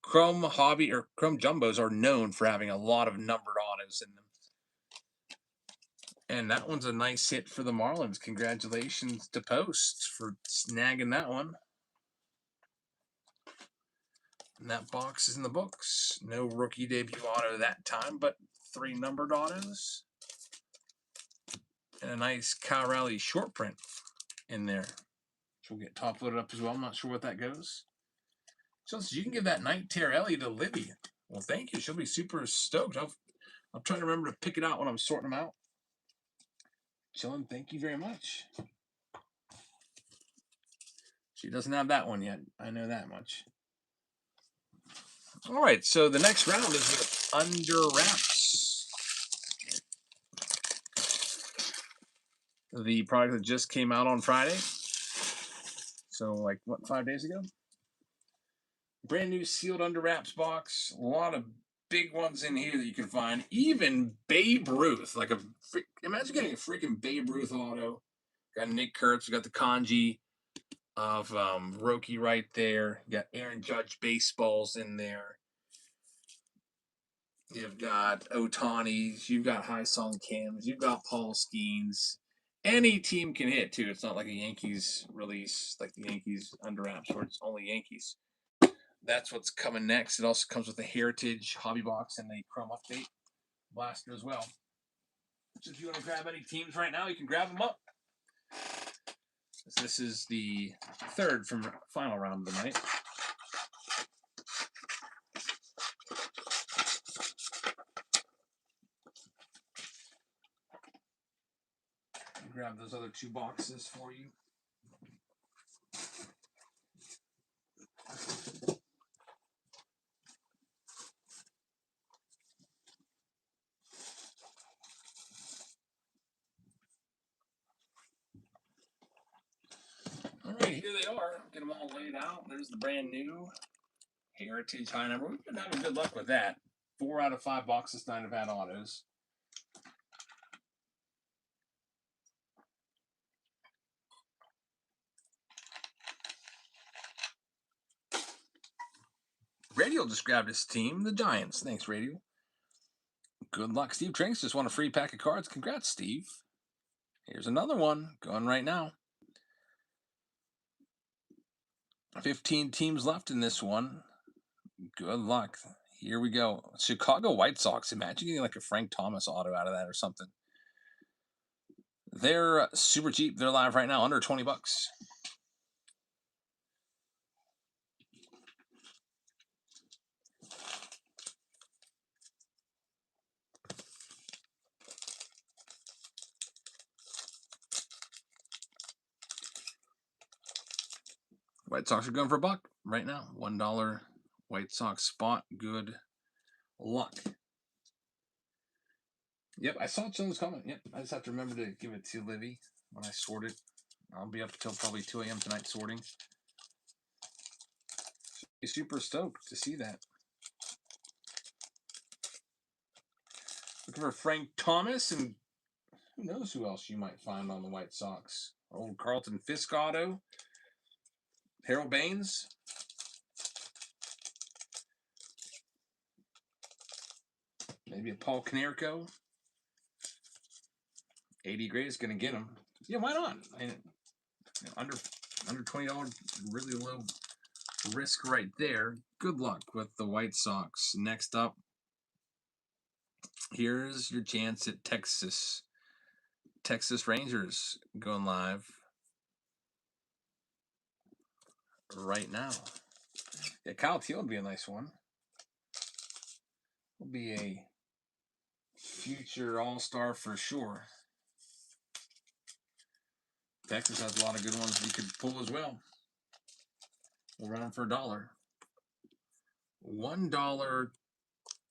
Chrom Hobby or Chrom Jumbos are known for having a lot of numbered autos in them. And that one's a nice hit for the Marlins. Congratulations to Post for snagging that one. And that box is in the books. No rookie debut auto that time, but 3 numbered autos. And a nice Cal Raleigh short print in there. Which will get top loaded up as well. I'm not sure what that goes. So you can give that Night Terror Ellie to Libby. Well, thank you. She'll be super stoked. I'll try to remember to pick it out when I'm sorting them out. Chillin', thank you very much. She doesn't have that one yet. I know that much. All right, so the next round is with Under Wraps. The product that just came out on Friday. So, like, what, 5 days ago? Brand new sealed Under Wraps box. A lot of big ones in here that you can find. Even Babe Ruth. Like imagine getting a freaking Babe Ruth auto. Got Nick Kurtz. We got the kanji of Roki right there. You got Aaron Judge baseballs in there. You've got Ohtani's. You've got High Song Kims. You've got Paul Skeens. Any team can hit, too. It's not like a Yankees release, like the Yankees Under Wraps, where it's only Yankees. That's what's coming next. It also comes with a Heritage Hobby Box and a Chrom Update blaster as well. So if you want to grab any teams right now, you can grab them up. This is the 3rd from final round of the night. Grab those other 2 boxes for you. All right, here here they are. Get them all laid out. There's the brand new Heritage high number. We've been having good luck with that. 4 out of 5 boxes tonight have had autos. Radio just grabbed his team, the Giants. Thanks, Radio. Good luck. Steve Trinks just won a free pack of cards. Congrats, Steve. Here's another one going right now. 15 teams left in this one. Good luck. Here we go. Chicago White Sox. Imagine getting like a Frank Thomas auto out of that or something. They're super cheap. They're live right now, under 20 bucks. White Sox are going for $1 right now. $1 White Sox spot. Good luck. Yep, I saw Jones coming. Yep, I just have to remember to give it to Livy when I sort it. I'll be up until probably 2 a.m. tonight sorting. Be super stoked to see that. Looking for Frank Thomas, and who knows who else you might find on the White Sox. Old Carlton Fisk auto. Harold Baines. Maybe a Paul Konerko. 80 grade is going to get him. Yeah, why not? I mean, under $20, really low risk right there. Good luck with the White Sox. Next up, here's your chance at Texas. Texas Rangers going live right now. Yeah, Kyle Teal would be a nice one. Will be a future all-star for sure. Texas has a lot of good ones you could pull as well. We'll run them for $1. $1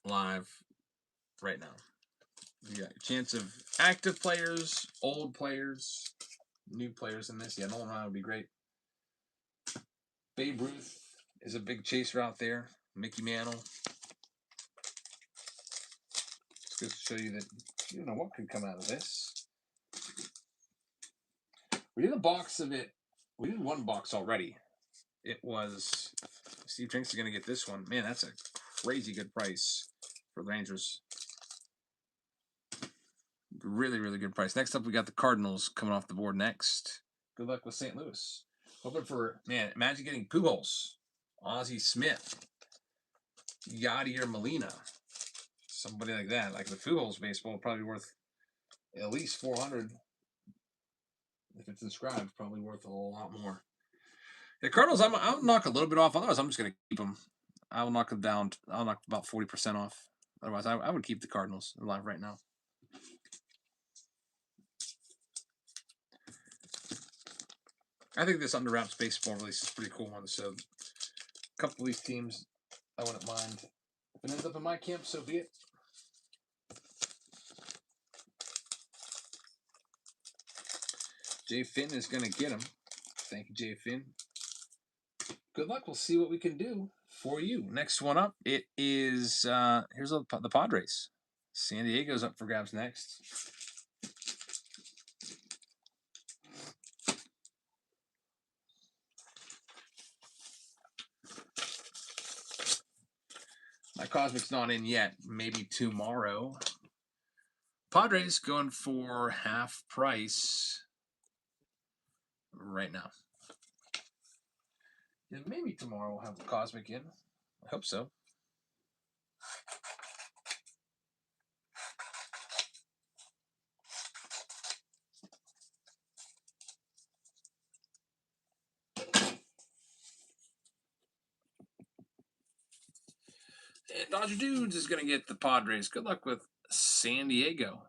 live right now. You got a chance of active players, old players, new players in this. Yeah, Nolan Ryan would be great. Babe Ruth is a big chaser out there. Mickey Mantle. It's good to show you that you don't know what could come out of this. We did a box of it. We did one box already. It was Steve Trinks is going to get this one. Man, that's a crazy good price for the Rangers. Really, really good price. Next up, we got the Cardinals coming off the board next. Good luck with St. Louis. Hoping for, man, imagine getting Pujols, Ozzie Smith, Yadier Molina, somebody like that. Like the Pujols baseball, probably worth at least $400. If it's inscribed, probably worth a lot more. The Cardinals, I'll knock a little bit off. Otherwise, I'm just going to keep them. I will knock them down. I'll knock about 40% off. Otherwise, I would keep the Cardinals alive right now. I think this under wraps baseball release is a pretty cool one. So, a couple of these teams, I wouldn't mind. If it ends up in my camp, so be it. Jay Finn is going to get him. Thank you, Jay Finn. Good luck. We'll see what we can do for you. Next one up, it is, here's the Padres. San Diego's up for grabs next. My Cosmic's not in yet. Maybe tomorrow. Padres going for half price right now. Yeah, maybe tomorrow we'll have the Cosmic in. I hope so. And Dodger Dudes is going to get the Padres. Good luck with San Diego.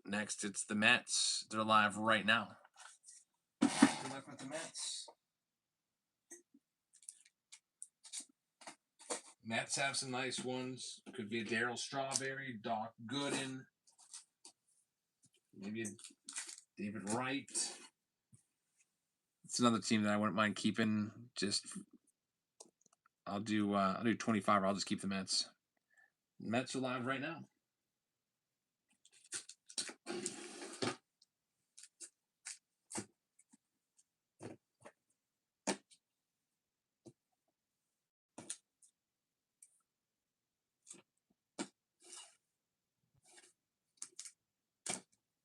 Next, it's the Mets. They're live right now. Good luck with the Mets. Mets have some nice ones. Could be a Darryl Strawberry, Doc Gooden, maybe a David Wright. It's another team that I wouldn't mind keeping. Just I'll do 25. Or I'll just keep the Mets. Mets are live right now.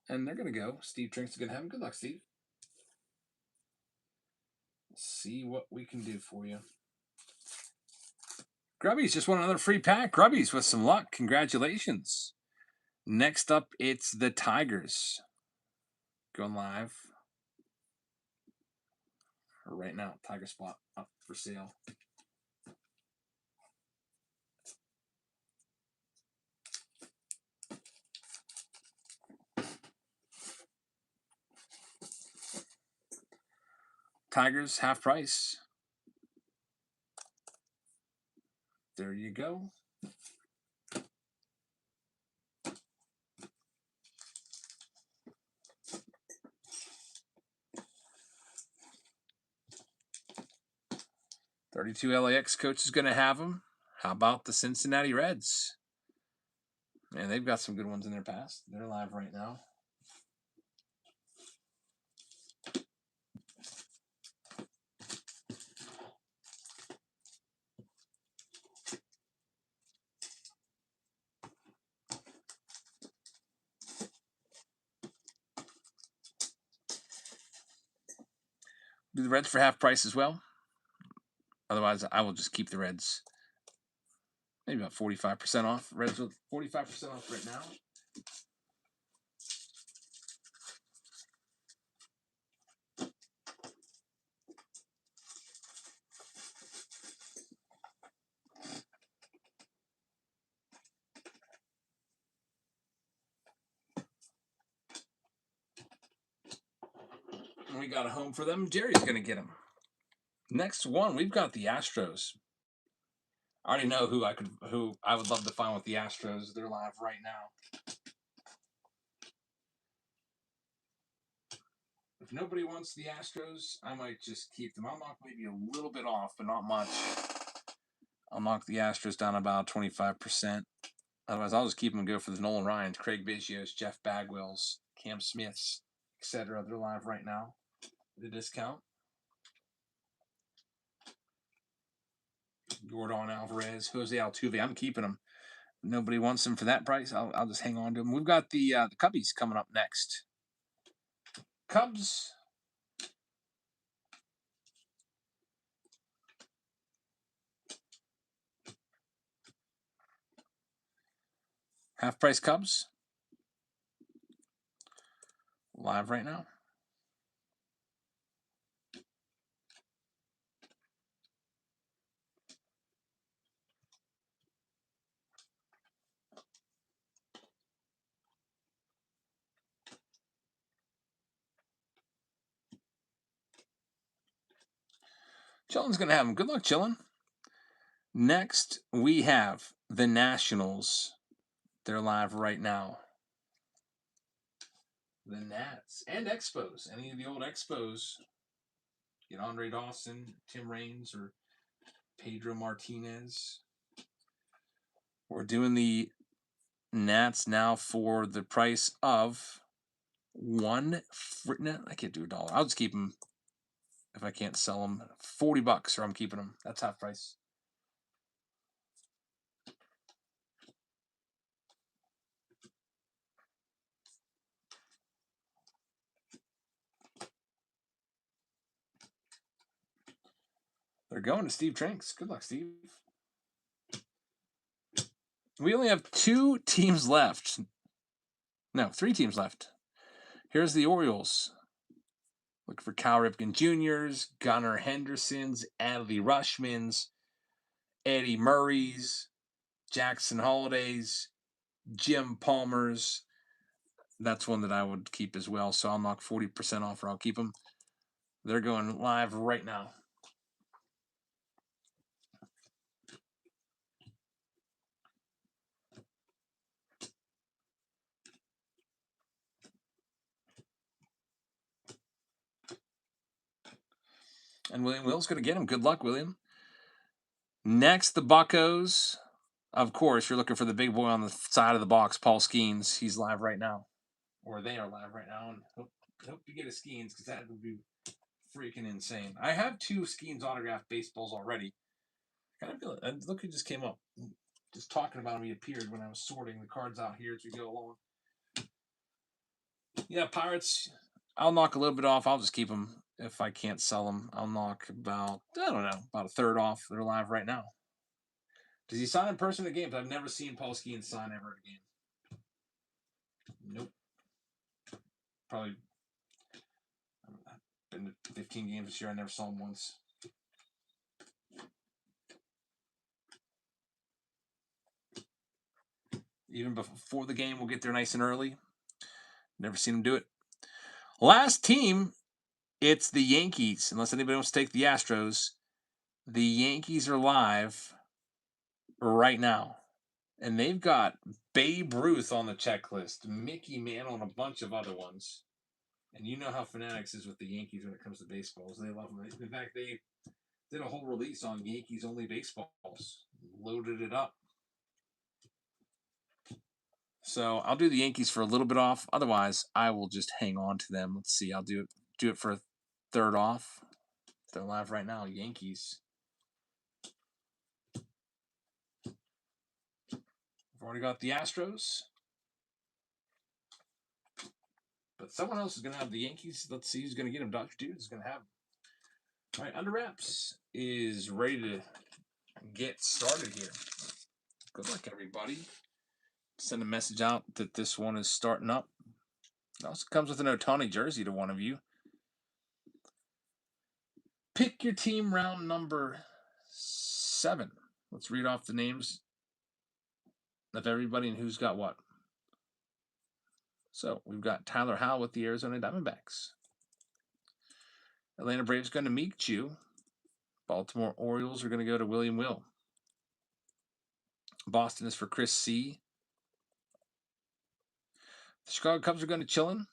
And they're gonna go. Steve Trinks is gonna have them. Good luck, Steve. See what we can do for you. Grubbies just won another free pack. Grubbies with some luck. Congratulations. Next up, it's the Tigers. Going live. Right now, Tiger spot up for sale. Tigers, half price. There you go. .32 LAX coach is going to have them. How about the Cincinnati Reds? Man, they've got some good ones in their past. They're live right now. Do the Reds for half price as well. Otherwise, I will just keep the Reds. Maybe about 45% off. Reds are 45% off right now. And we got a home for them. Jerry's going to get them. Next one, we've got the Astros. I already know who I would love to find with the Astros. They're live right now. If nobody wants the Astros, I might just keep them. I'll knock maybe a little bit off, but not much. I'll knock the Astros down about 25%. Otherwise, I'll just keep them and go for the Nolan Ryans, Craig Biggio's, Jeff Bagwell's, Cam Smith's, etc. They're live right now. The discount. Jordan Alvarez, Jose Altuve. I'm keeping them. If nobody wants them for that price, I'll just hang on to them. We've got the Cubbies coming up next. Cubs. Half price Cubs. Live right now. Chillin's going to have them. Good luck, Chillin. Next, we have the Nationals. They're live right now. The Nats and Expos. Any of the old Expos. Get Andre Dawson, Tim Raines, or Pedro Martinez. We're doing the Nats now for the price of no, I can't do $1. I'll just keep them if I can't sell them. $40, or I'm keeping them. That's half price. They're going to Steve Trinks. Good luck, Steve. We only have 2 teams left. No, 3 teams left. Here's the Orioles. Look for Cal Ripken Jr.'s, Gunnar Henderson's, Adley Rushman's, Eddie Murray's, Jackson Holiday's, Jim Palmer's. That's one that I would keep as well. So I'll knock 40% off, or I'll keep them. They're going live right now. And William Will's going to get him. Good luck, William. Next, the Buccos. Of course, you're looking for the big boy on the side of the box, Paul Skeens. He's live right now. Or they are live right now. And hope you get a Skeens because that would be freaking insane. I have 2 Skeens autographed baseballs already. Kind of feel it. Look who just came up. Just talking about him, he appeared when I was sorting the cards out here as we go along. Yeah, Pirates, I'll knock a little bit off. I'll just keep them. If I can't sell them, I'll knock about, I don't know, about a third off. They're live right now. Does he sign in person at games? I've never seen Paul Skeens sign ever at a game. Nope. Probably been to 15 games this year. I never saw him once. Even before the game, we'll get there nice and early. Never seen him do it. Last team, it's the Yankees. Unless anybody wants to take the Astros, the Yankees are live right now. And they've got Babe Ruth on the checklist, Mickey Mantle, and a bunch of other ones. And you know how Fanatics is with the Yankees when it comes to baseballs. They love them. In fact, they did a whole release on Yankees-only baseballs. Loaded it up. So I'll do the Yankees for a little bit off. Otherwise, I will just hang on to them. Let's see. I'll do it for a third off. They're live right now. Yankees. I've already got the Astros. But someone else is going to have the Yankees. Let's see who's going to get them. Dr. Dude is going to have them. All right, Under Wraps is ready to get started here. Good luck, everybody. Send a message out that this one is starting up. It also comes with an Ohtani jersey to one of you. Pick your team round number 7. Let's read off the names of everybody and who's got what. So we've got Tyler Howell with the Arizona Diamondbacks. Atlanta Braves going to Michu. Baltimore Orioles are going to go to William Will. Boston is for Chris C. The Chicago Cubs are going to Chillin.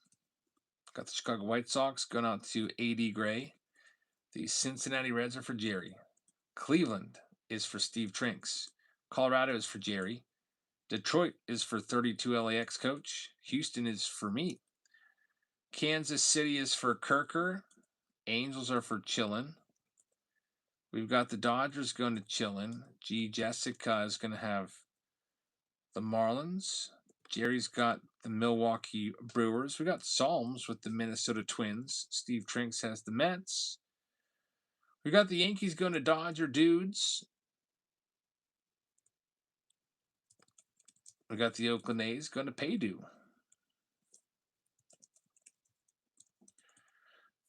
Got the Chicago White Sox going out to A.D. Gray. The Cincinnati Reds are for Jerry. Cleveland is for Steve Trinks. Colorado is for Jerry. Detroit is for 32 LAX coach. Houston is for me. Kansas City is for Kirker. Angels are for Chillin. We've got the Dodgers going to Chillin. G. Jessica is going to have the Marlins. Jerry's got the Milwaukee Brewers. We got Psalms with the Minnesota Twins. Steve Trinks has the Mets. We got the Yankees going to Dodger Dudes. We got the Oakland A's going to Paydu.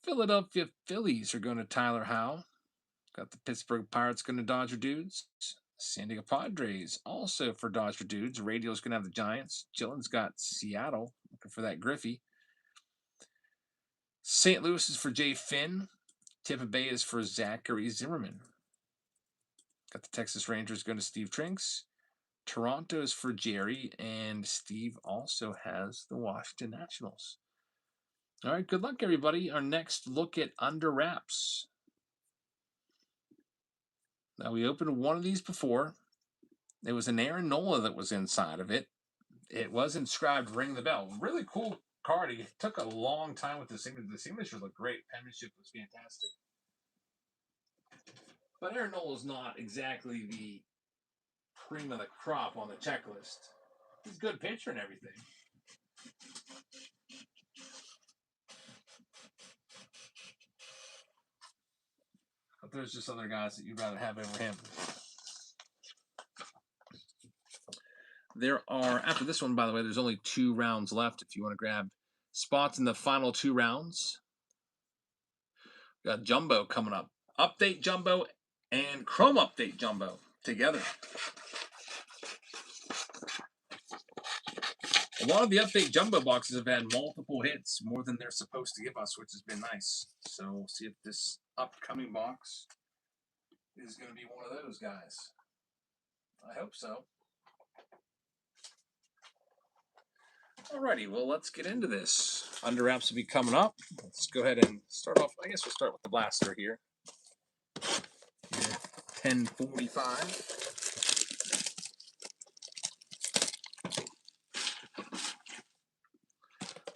Philadelphia Phillies are going to Tyler Howe. Got the Pittsburgh Pirates going to Dodger Dudes. San Diego Padres also for Dodger Dudes. Radio's going to have the Giants. Chillin's got Seattle. Looking for that Griffey. St. Louis is for Jay Finn. Tampa Bay is for Zachary Zimmerman. Got the Texas Rangers going to Steve Trinks. Toronto is for Jerry. And Steve also has the Washington Nationals. All right, good luck, everybody. Our next look at Under Wraps. Now, we opened one of these before. It was an Aaron Nola that was inside of it. It was inscribed Ring the Bell. Really cool card. It took a long time with the signature. The signatures looked great. Penmanship was fantastic. But Aaron Nola is not exactly the cream of the crop on the checklist. He's a good pitcher and everything. But there's just other guys that you'd rather have over him. There are, after this one, by the way, there's only 2 rounds left if you want to grab spots in the final 2 rounds. We got Jumbo coming up. Update Jumbo and Chrom Update Jumbo together. A lot of the Update Jumbo boxes have had multiple hits, more than they're supposed to give us, which has been nice. So we'll see if this upcoming box is going to be one of those guys. I hope so. Alrighty, well, let's get into this. Under Wraps will be coming up. Let's go ahead and start off. I guess we'll start with the blaster here. 10:45.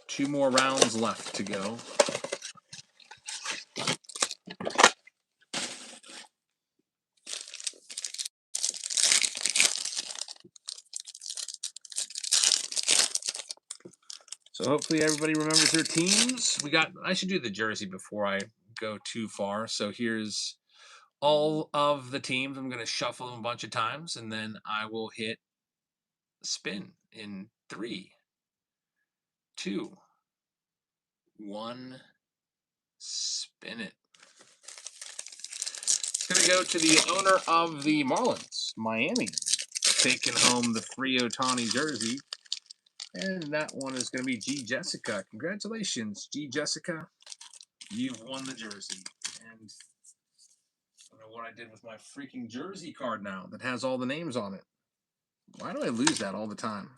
Two more rounds left to go. So hopefully everybody remembers their teams. I should do the jersey before I go too far. So here's all of the teams. I'm going to shuffle them a bunch of times, and then I will hit spin in 3, 2, 1. Spin it. It's going to go to the owner of the Marlins, Miami, taking home the free Ohtani jersey. And that one is going to be G. Jessica. Congratulations, G. Jessica. You've won the jersey. And I don't know what I did with my freaking jersey card now that has all the names on it. Why do I lose that all the time?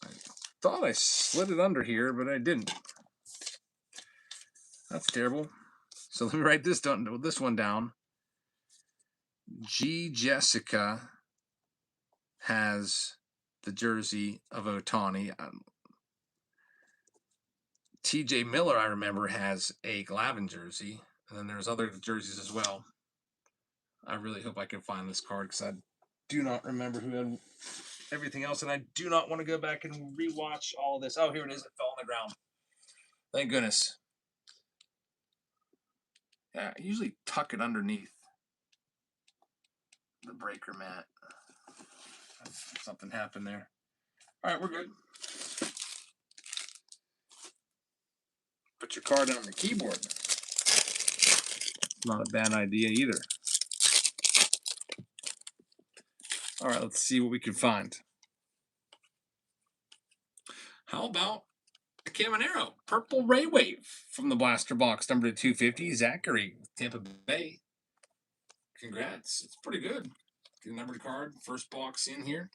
I thought I slid it under here, but I didn't. That's terrible. So let me write this one down. G. Jessica has the jersey of Ohtani. TJ Miller, I remember, has a Glavine jersey. And then there's other jerseys as well. I really hope I can find this card because I do not remember who had everything else. And I do not want to go back and rewatch all of this. Oh, here it is. It fell on the ground. Thank goodness. Yeah, I usually tuck it underneath the breaker mat. Something happened there. All right, we're good. Put your card on the keyboard. Not a bad idea either. All right, let's see what we can find. How about a Caminero Purple Ray Wave from the blaster box, number 250, Zachary, Tampa Bay. Congrats. It's pretty good. Get a numbered card, first box in here.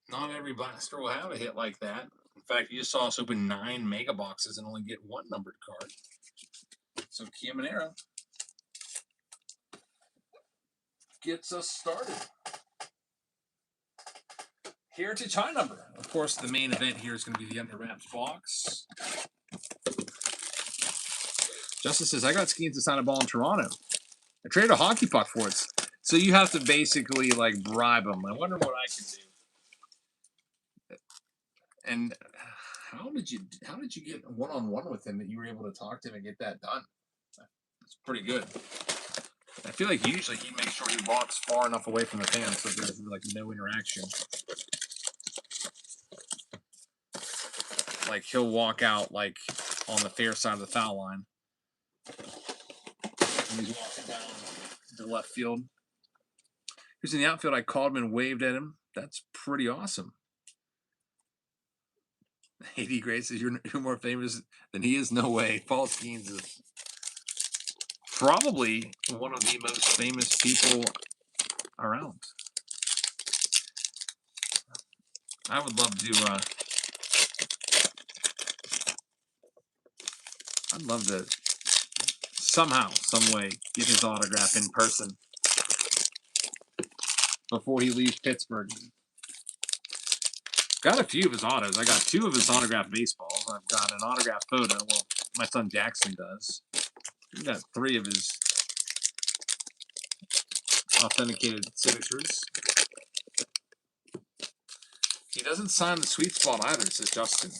Not every blaster will have a hit like that. In fact, you just saw us open 9 mega boxes and only get 1 numbered card. So Caminero gets us started. Heritage High number. Of course, the main event here is going to be the under wraps box. Justice says, I got Skeens to sign a ball in Toronto. I traded a hockey puck for it. So you have to basically like bribe them. I wonder what I can do. And how did you get one-on-one with him that you were able to talk to him and get that done? That's pretty good. I feel like usually he makes sure he walks far enough away from the fans so there's like no interaction. Like he'll walk out like on the fair side of the foul line. And he's walking down to left field. Here's in the outfield. I called him and waved at him. That's pretty awesome. 80 Grace says you're more famous than he is. No way. Paul Skeens is probably one of the most famous people around. I would love to. I'd love to somehow, some way, get his autograph in person before he leaves Pittsburgh. Got a few of his autos. I got 2 of his autographed baseballs. I've got an autographed photo. Well, my son Jackson does. I've got 3 of his authenticated signatures. He doesn't sign the sweet spot either, says Justin.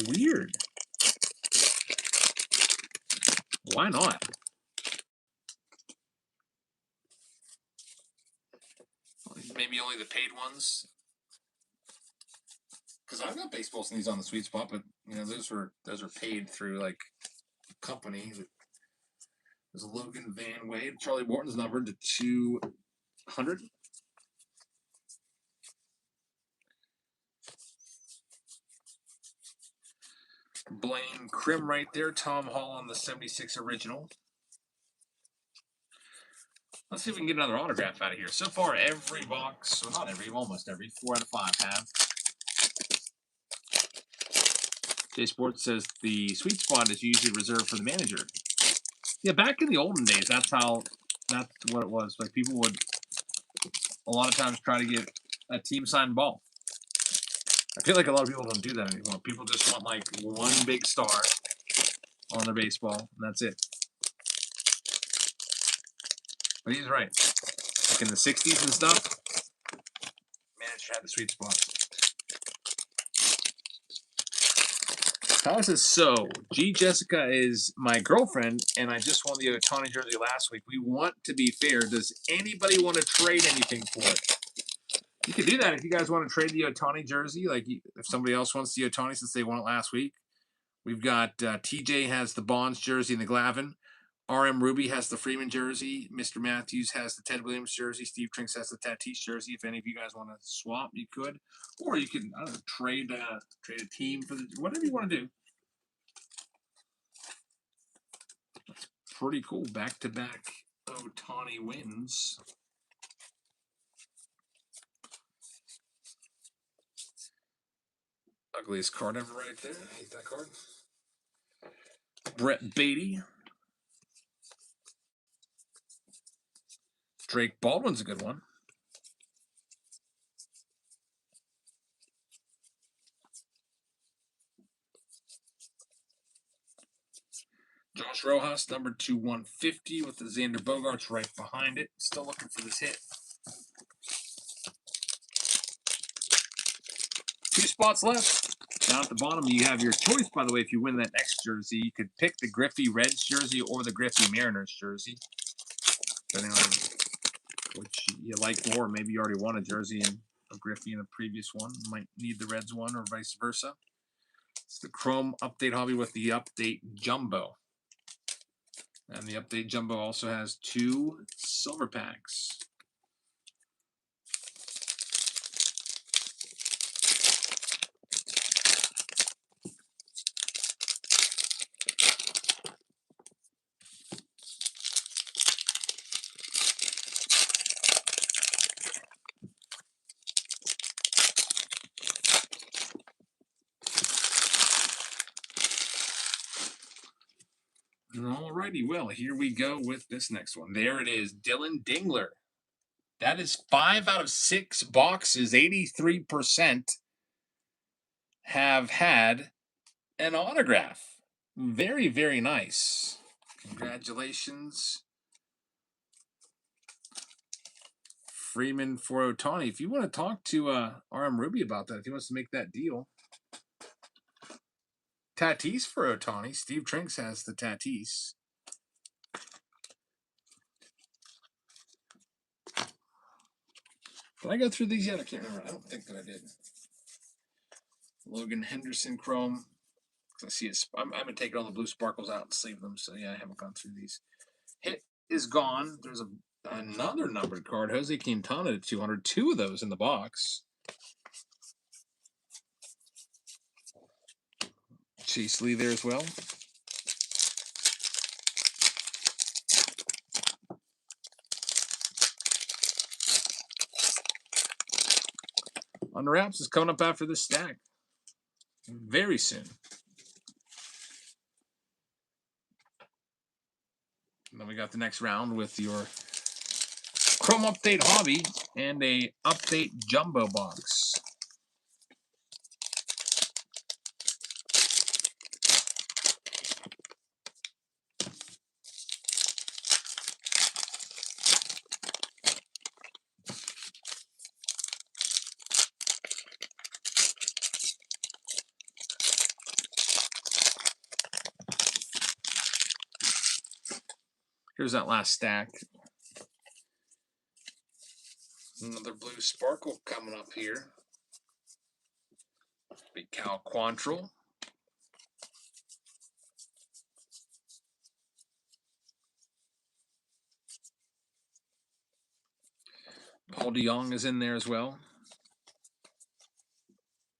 Weird. Why not? Maybe only the paid ones. Because I've got baseballs and these on the sweet spot, but you know those are paid through like company. There's a Logan Van Wade. Charlie Wharton's numbered to 200. Blaine Chrom right there. Tom Hall on the 76 original. Let's see if we can get another autograph out of here. So far, every box, well, not every, almost every, 4 out of 5 have. Jay Sports says the sweet spot is usually reserved for the manager. Yeah, back in the olden days, that's what it was. Like people would a lot of times try to get a team signed ball. I feel like a lot of people don't do that anymore. People just want like one big star on their baseball, and that's it. But he's right. Like in the 60s and stuff, manager had the sweet spot. Tyler says, so, G. Jessica is my girlfriend, and I just won the Ohtani jersey last week. We want to be fair. Does anybody want to trade anything for it? You could do that if you guys want to trade the Ohtani jersey. Like, if somebody else wants the Ohtani since they won it last week. We've got TJ has the Bonds jersey and the Glavine. RM Ruby has the Freeman jersey. Mr. Matthews has the Ted Williams jersey. Steve Trinks has the Tatis jersey. If any of you guys want to swap, you could. Or you can trade a team for whatever you want to do. Pretty cool. Back-to-back Ohtani wins. Ugliest card ever right there. I hate that card. Brett Beatty. Drake Baldwin's a good one. Josh Rojas, number 2/150 with the Xander Bogaerts right behind it. Still looking for this hit. 2 spots left. Down at the bottom, you have your choice, by the way, if you win that next jersey. You could pick the Griffey Reds jersey or the Griffey Mariners jersey. Depending on which you like more. Maybe you already won a jersey in a Griffey in a previous one. You might need the Reds one or vice versa. It's the Chrom Update Hobby with the Update Jumbo. And the Update Jumbo also has 2 silver packs. Alrighty, well, here we go with this next one. There it is, Dylan Dingler. That is 5 out of 6 boxes. 83% have had an autograph. Very, very nice. Congratulations, Freeman for Ohtani. If you want to talk to RM Ruby about that, if he wants to make that deal. Tatis for Ohtani. Steve Trinks has the Tatis. Did I go through these yet? I can't remember. I don't think that I did. Logan Henderson Chrome. I see it. I'm going to take all the blue sparkles out and sleeve them. So, yeah, I haven't gone through these. Hit is gone. There's another numbered card. Jose Quintana to 200. 2 of those in the box. Chase Lee there as well. Unwraps is coming up after this stack. Very soon. And then we got the next round with your Chrome Update Hobby and a Update Jumbo box. Here's that last stack. Another blue sparkle coming up here. Big Cal Quantrill. Paul DeYoung is in there as well.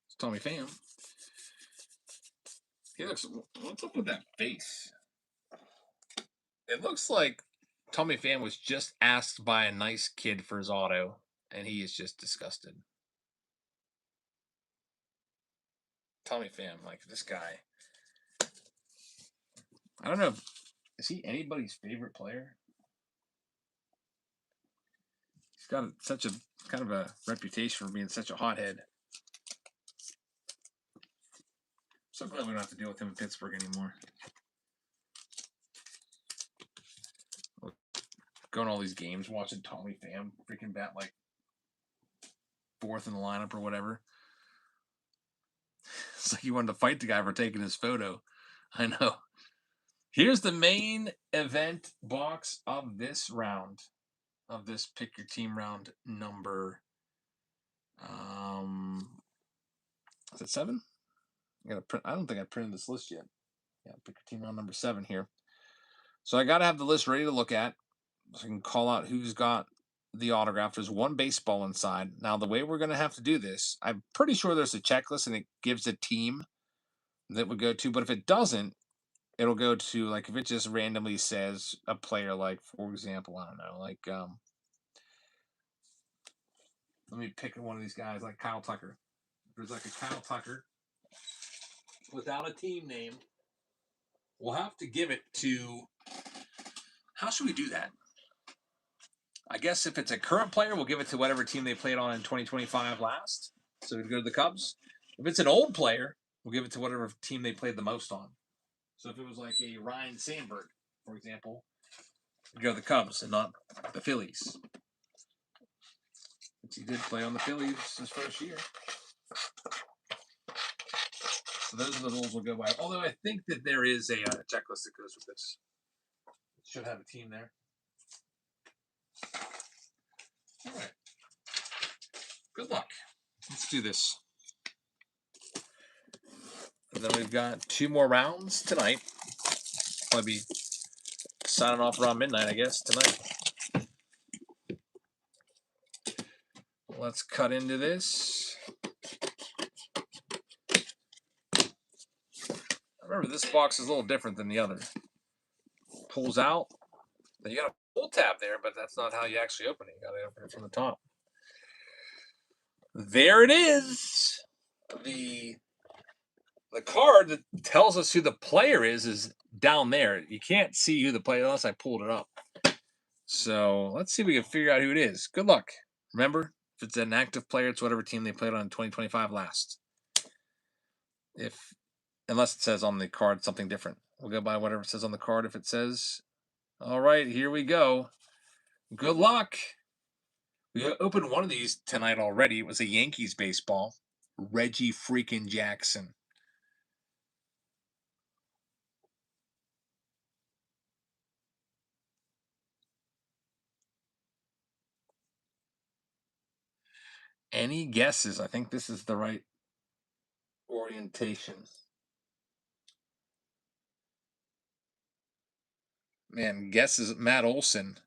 It's Tommy Pham. He looks. What's up with that face? It looks like Tommy Pham was just asked by a nice kid for his auto, and he is just disgusted. Tommy Pham, like this guy. I don't know. Is he anybody's favorite player? He's got such a kind of a reputation for being such a hothead. So glad we don't have to deal with him in Pittsburgh anymore. Going to all these games, watching Tommy Pham freaking bat like 4th in the lineup or whatever. It's like he wanted to fight the guy for taking his photo. I know. Here's the main event box of this round, of this pick your team round number. Is it 7? I don't think I printed this list yet. Yeah, pick your team round number 7 here. So I got to have the list ready to look at, so I can call out who's got the autograph. There's 1 baseball inside. Now, the way we're going to have to do this, I'm pretty sure there's a checklist and it gives a team that would go to. But if it doesn't, it'll go to, like, if it just randomly says a player, like, for example, I don't know, like, let me pick one of these guys, like Kyle Tucker. If there's like a Kyle Tucker without a team name, we'll have to give it to, how should we do that? I guess if it's a current player, we'll give it to whatever team they played on in 2025 last. So we'd go to the Cubs. If it's an old player, we'll give it to whatever team they played the most on. So if it was like a Ryan Sandberg, for example, we'd go to the Cubs and not the Phillies. Since he did play on the Phillies his first year. So those are the rules we'll go by. Although I think that there is a checklist that goes with this. It should have a team there. All right. Good luck. Let's do this. And then we've got 2 more rounds tonight. Probably be signing off around midnight, I guess, tonight. Let's cut into this. Remember, this box is a little different than the other. Pulls out. Then you got a pull tab there, but that's not how you actually open it. You got to open it from the top. There it is. The card that tells us who the player is down there. You can't see who the player is unless I pulled it up. So let's see if we can figure out who it is. Good luck. Remember, if it's an active player, it's whatever team they played on in 2025 last. Unless it says on the card something different. We'll go by whatever it says on the card. If it says, all right, here we go. Good luck. We opened one of these tonight already. It was a Yankees baseball. Reggie freaking Jackson. Any guesses? I think this is the right orientation. Man, guesses. Matt Olson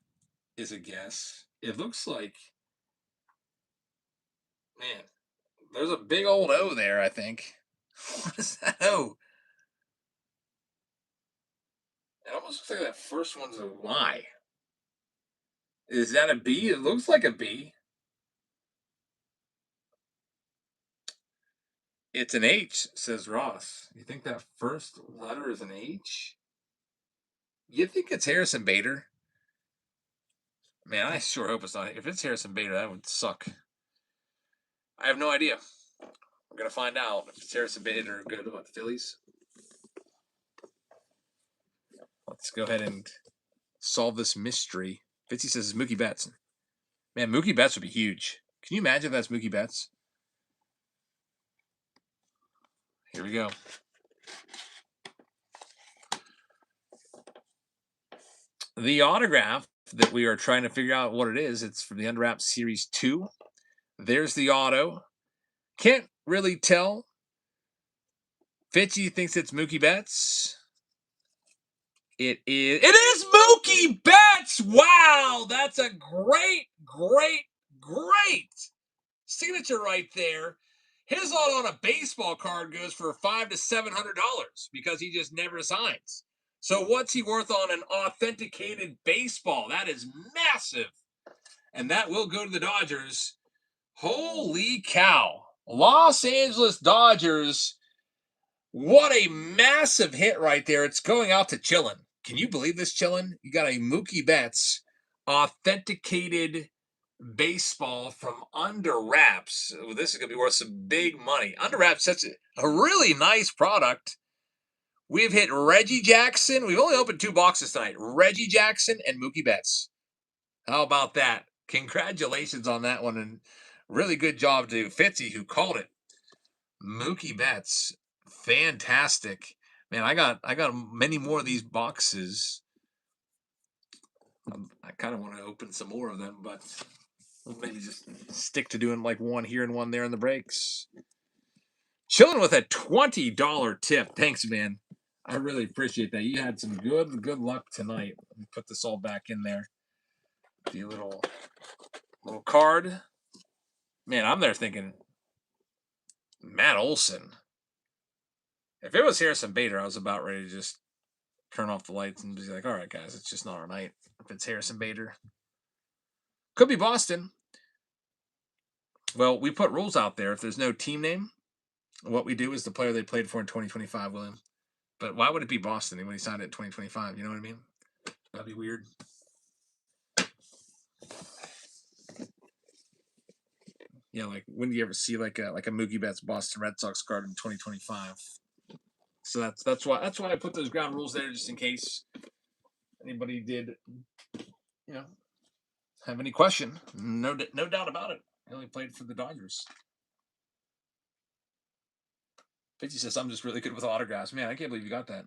is a guess. It looks like, man, there's a big old O there, I think. What is that O? It almost looks like that first one's a Y. Is that a B? It looks like a B. It's an H, says Ross. You think that first letter is an H? You think it's Harrison Bader? Man, I sure hope it's not. If it's Harrison Bader, that would suck. I have no idea. We're going to find out if it's Harrison Bader or good about the Phillies. Let's go ahead and solve this mystery. Fitzy says it's Mookie Betts. Man, Mookie Betts would be huge. Can you imagine if that's Mookie Betts? Here we go. The autograph that we are trying to figure out what it is, it's from the Unwrapped Series 2. There's the auto. Can't really tell. Fitzy thinks it's Mookie Betts. It is Mookie Betts! Wow! That's a great signature right there. His auto on a baseball card goes for $500 to $700 because he just never signs. So what's he worth on an authenticated baseball? That is massive. And that will go to the Dodgers. Holy cow. Los Angeles Dodgers. What a massive hit right there. It's going out to Chillin. Can you believe this, Chillin? You got a Mookie Betts authenticated baseball from Under Wraps. This is going to be worth some big money. Under Wraps, such a really nice product. We've hit Reggie Jackson. We've only opened 2 boxes tonight. Reggie Jackson and Mookie Betts. How about that? Congratulations on that one. And really good job to Fitzy, who called it. Mookie Betts. Fantastic. Man, I got many more of these boxes. I kind of want to open some more of them, but we'll maybe just stick to doing like one here and one there in the breaks. Chilling with a $20 tip. Thanks, man. I really appreciate that. You had some good luck tonight. Let me put this all back in there. The little card. Man, I'm there thinking Matt Olson. If it was Harrison Bader, I was about ready to just turn off the lights and be like, all right, guys, it's just not our night. If it's Harrison Bader. Could be Boston. Well, we put rules out there. If there's no team name, what we do is the player they played for in 2025, William. But why would it be Boston when he signed it in 2025? You know what I mean? That'd be weird. Yeah, like when do you ever see like a Mookie Betts Boston Red Sox card in 2025? So that's why I put those ground rules there just in case anybody did, have any question. No doubt about it. He only played for the Dodgers. Fitzy says I'm just really good with autographs. Man, I can't believe you got that.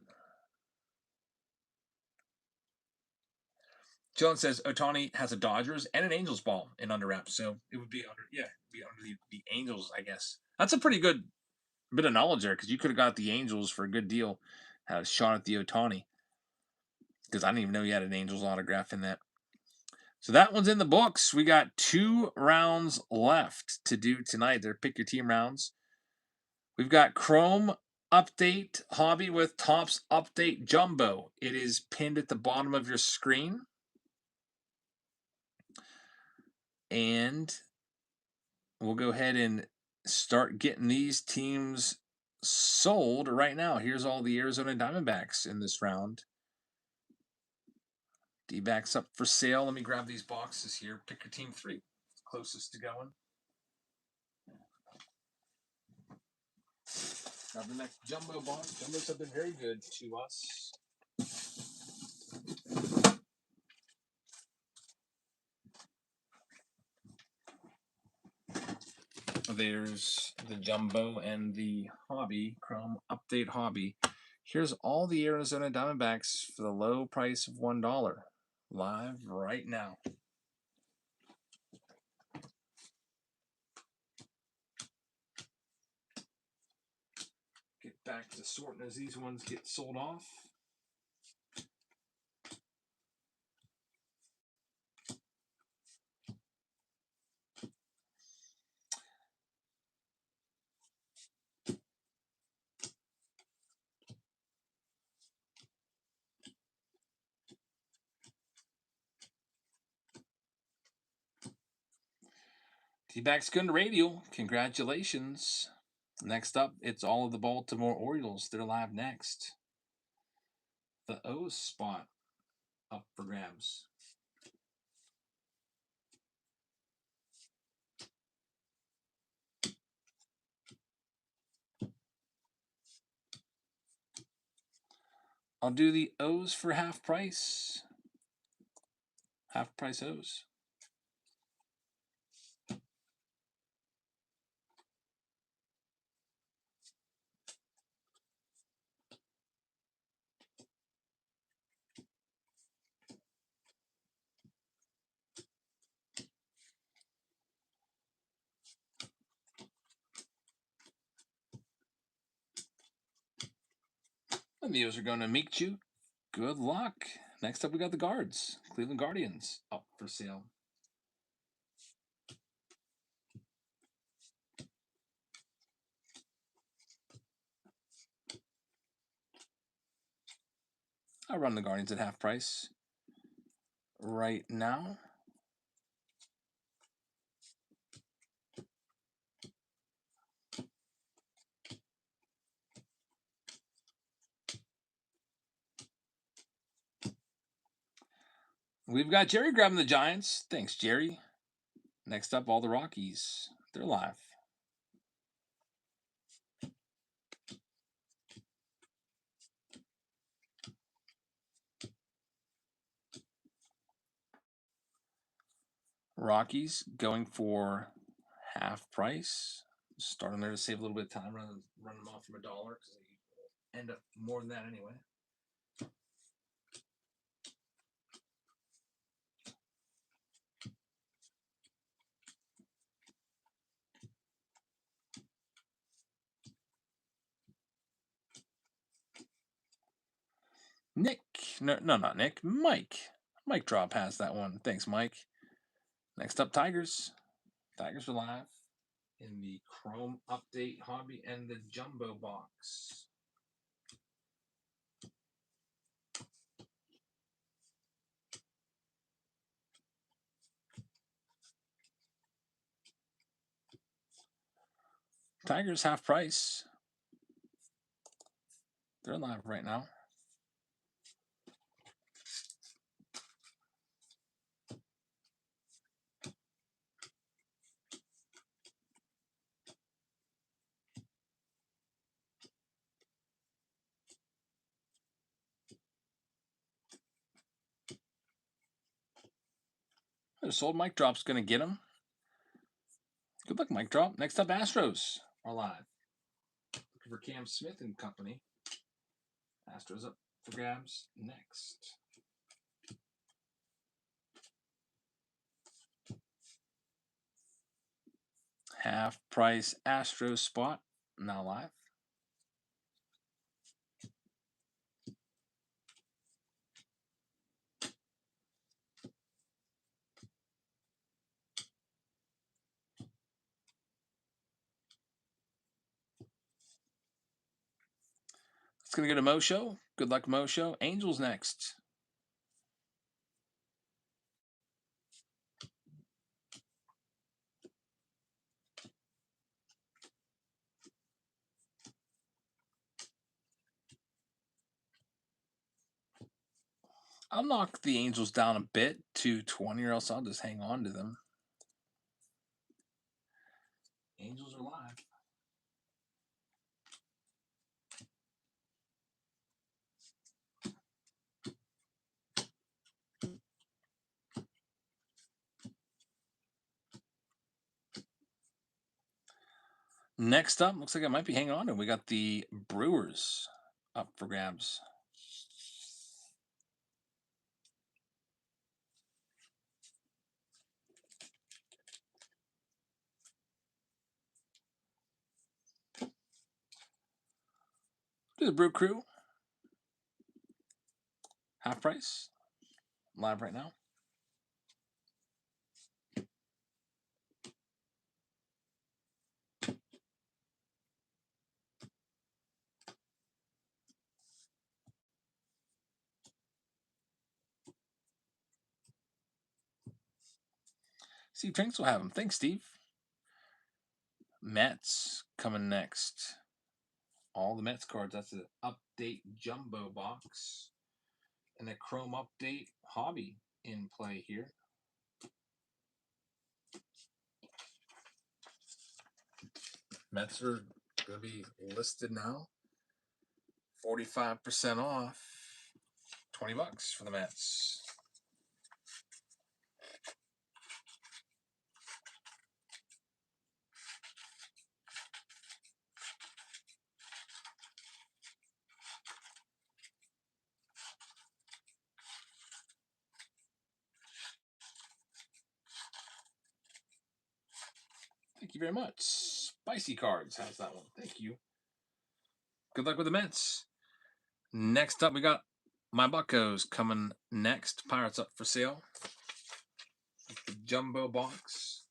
Jones says Ohtani has a Dodgers and an Angels ball in Under Wraps, so it would be under the Angels, I guess. That's a pretty good bit of knowledge there because you could have got the Angels for a good deal. Had a shot at the Ohtani because I didn't even know you had an Angels autograph in that. So that one's in the books. We got 2 rounds left to do tonight. They're pick your team rounds. We've got Chrom Update Hobby with Topps Update Jumbo. It is pinned at the bottom of your screen. And we'll go ahead and start getting these teams sold right now. Here's all the Arizona Diamondbacks in this round. D-backs up for sale. Let me grab these boxes here. Pick your team 3. Closest to going. Grab the next jumbo box. Jumbos have been very good to us. There's the jumbo and the hobby, Chrom Update Hobby. Here's all the Arizona Diamondbacks for the low price of $1. Live right now. Get back to sorting as these ones get sold off. T-Backs going to radio. Congratulations. Next up, it's all of the Baltimore Orioles. They're live next. The O spot up for grabs. I'll do the O's for half price. Half price O's. And the O's are going to meet you. Good luck. Next up, we got the Guards. Cleveland Guardians up for sale. I'll run the Guardians at half price right now. We've got Jerry grabbing the Giants. Thanks, Jerry. Next up, all the Rockies. They're live. Rockies going for half price. Starting there to save a little bit of time rather than run them off from $1 because they end up more than that anyway. Nick. No, not Nick. Mike. Mike Drop has that one. Thanks, Mike. Next up, Tigers. Tigers are live in the Chrom Update Hobby and the Jumbo Box. Tigers half price. They're live right now. Sold Mike Drop's going to get him. Good luck, Mike Drop. Next up, Astros are live. Looking for Cam Smith and company. Astros up for grabs next. Half price Astros spot now live. It's going to go to Mo Show. Good luck, Mo Show. Angels next. I'll knock the Angels down a bit to 20, or else I'll just hang on to them. Angels are live. Next up, looks like I might be hanging on to. We got the Brewers up for grabs. Do the Brew Crew. Half price. Live right now. Steve Trinks will have them. Thanks, Steve. Mets coming next. All the Mets cards. That's an update jumbo box. And a Chrom Update hobby in play here. Mets are going to be listed now. 45% off. $20 for the Mets. Thank you very much. Spicy Cards has that one. Thank you. Good luck with the Mets. Next up, we got my Buccos coming next. Pirates up for sale. The jumbo box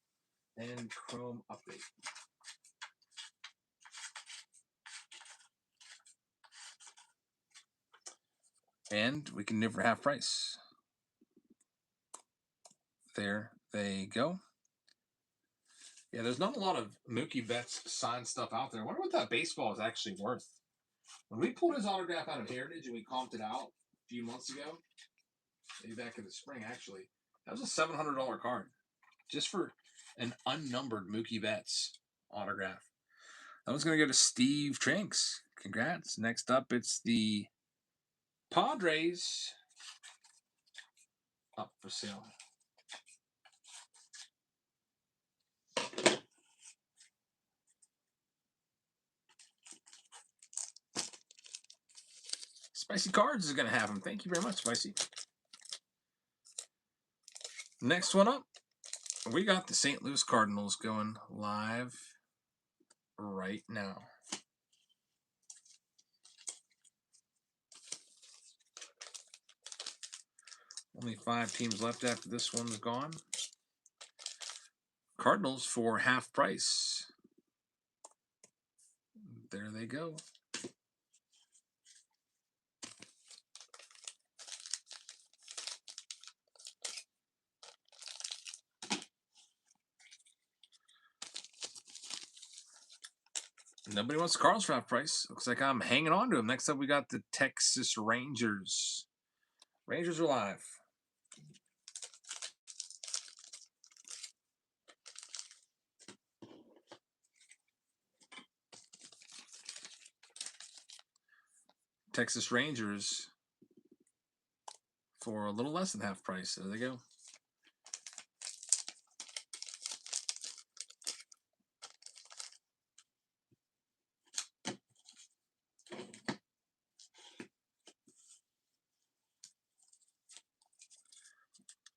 and Chrom Update. And we can do for half price. There they go. Yeah, there's not a lot of Mookie Betts signed stuff out there. I wonder what that baseball is actually worth. When we pulled his autograph out of Heritage and we comped it out a few months ago, maybe back in the spring, actually. That was a $700 card just for an unnumbered Mookie Betts autograph. That one's going to go to Steve Trinks. Congrats. Next up, it's the Padres up for sale. Spicy Cards is going to have them. Thank you very much, Spicy. Next one up, we got the St. Louis Cardinals going live right now. Only 5 teams left after this one's gone. Cardinals for half price. There they go. Nobody wants Cardinals for half price. Looks like I'm hanging on to him. Next up, we got the Texas Rangers. Rangers are live. Texas Rangers for a little less than half price. There they go.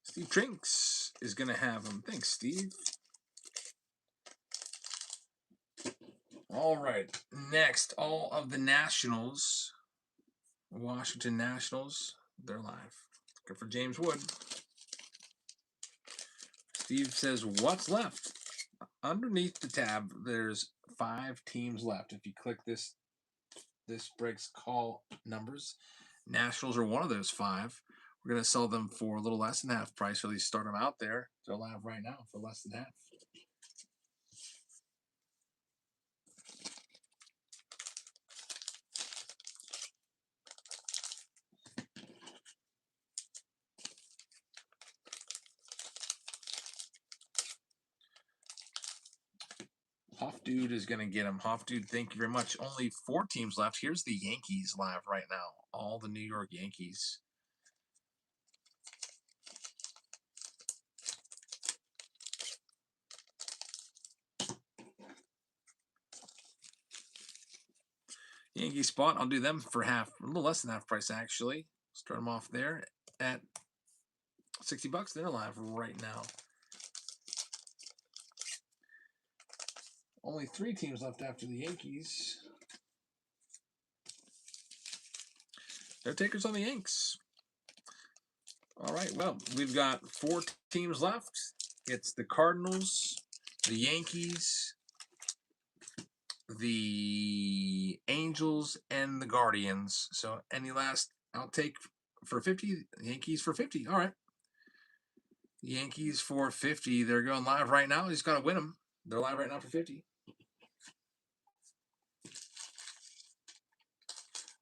Steve Trinks is going to have them. Thanks, Steve. All right. Next, all of the Nationals. Washington Nationals. They're live. Good for James Wood. Steve says, what's left? Underneath the tab, there's 5 teams left. If you click this breaks call numbers. Nationals are one of those 5. We're going to sell them for a little less than half price, or at least start them out there. They're live right now for less than half. Hoff Dude is going to get him. Hoff Dude, thank you very much. Only 4 teams left. Here's the Yankees live right now. All the New York Yankees. Yankee spot, I'll do them for half, a little less than half price actually. Start them off there at $60. They're live right now. Only 3 teams left after the Yankees. They're takers on the Yanks. All right, well, we've got 4 teams left. It's the Cardinals, the Yankees, the Angels, and the Guardians. So any last, I'll take for 50, Yankees for 50. All right. Yankees for 50. They're going live right now. He's got to win them. They're live right now for 50.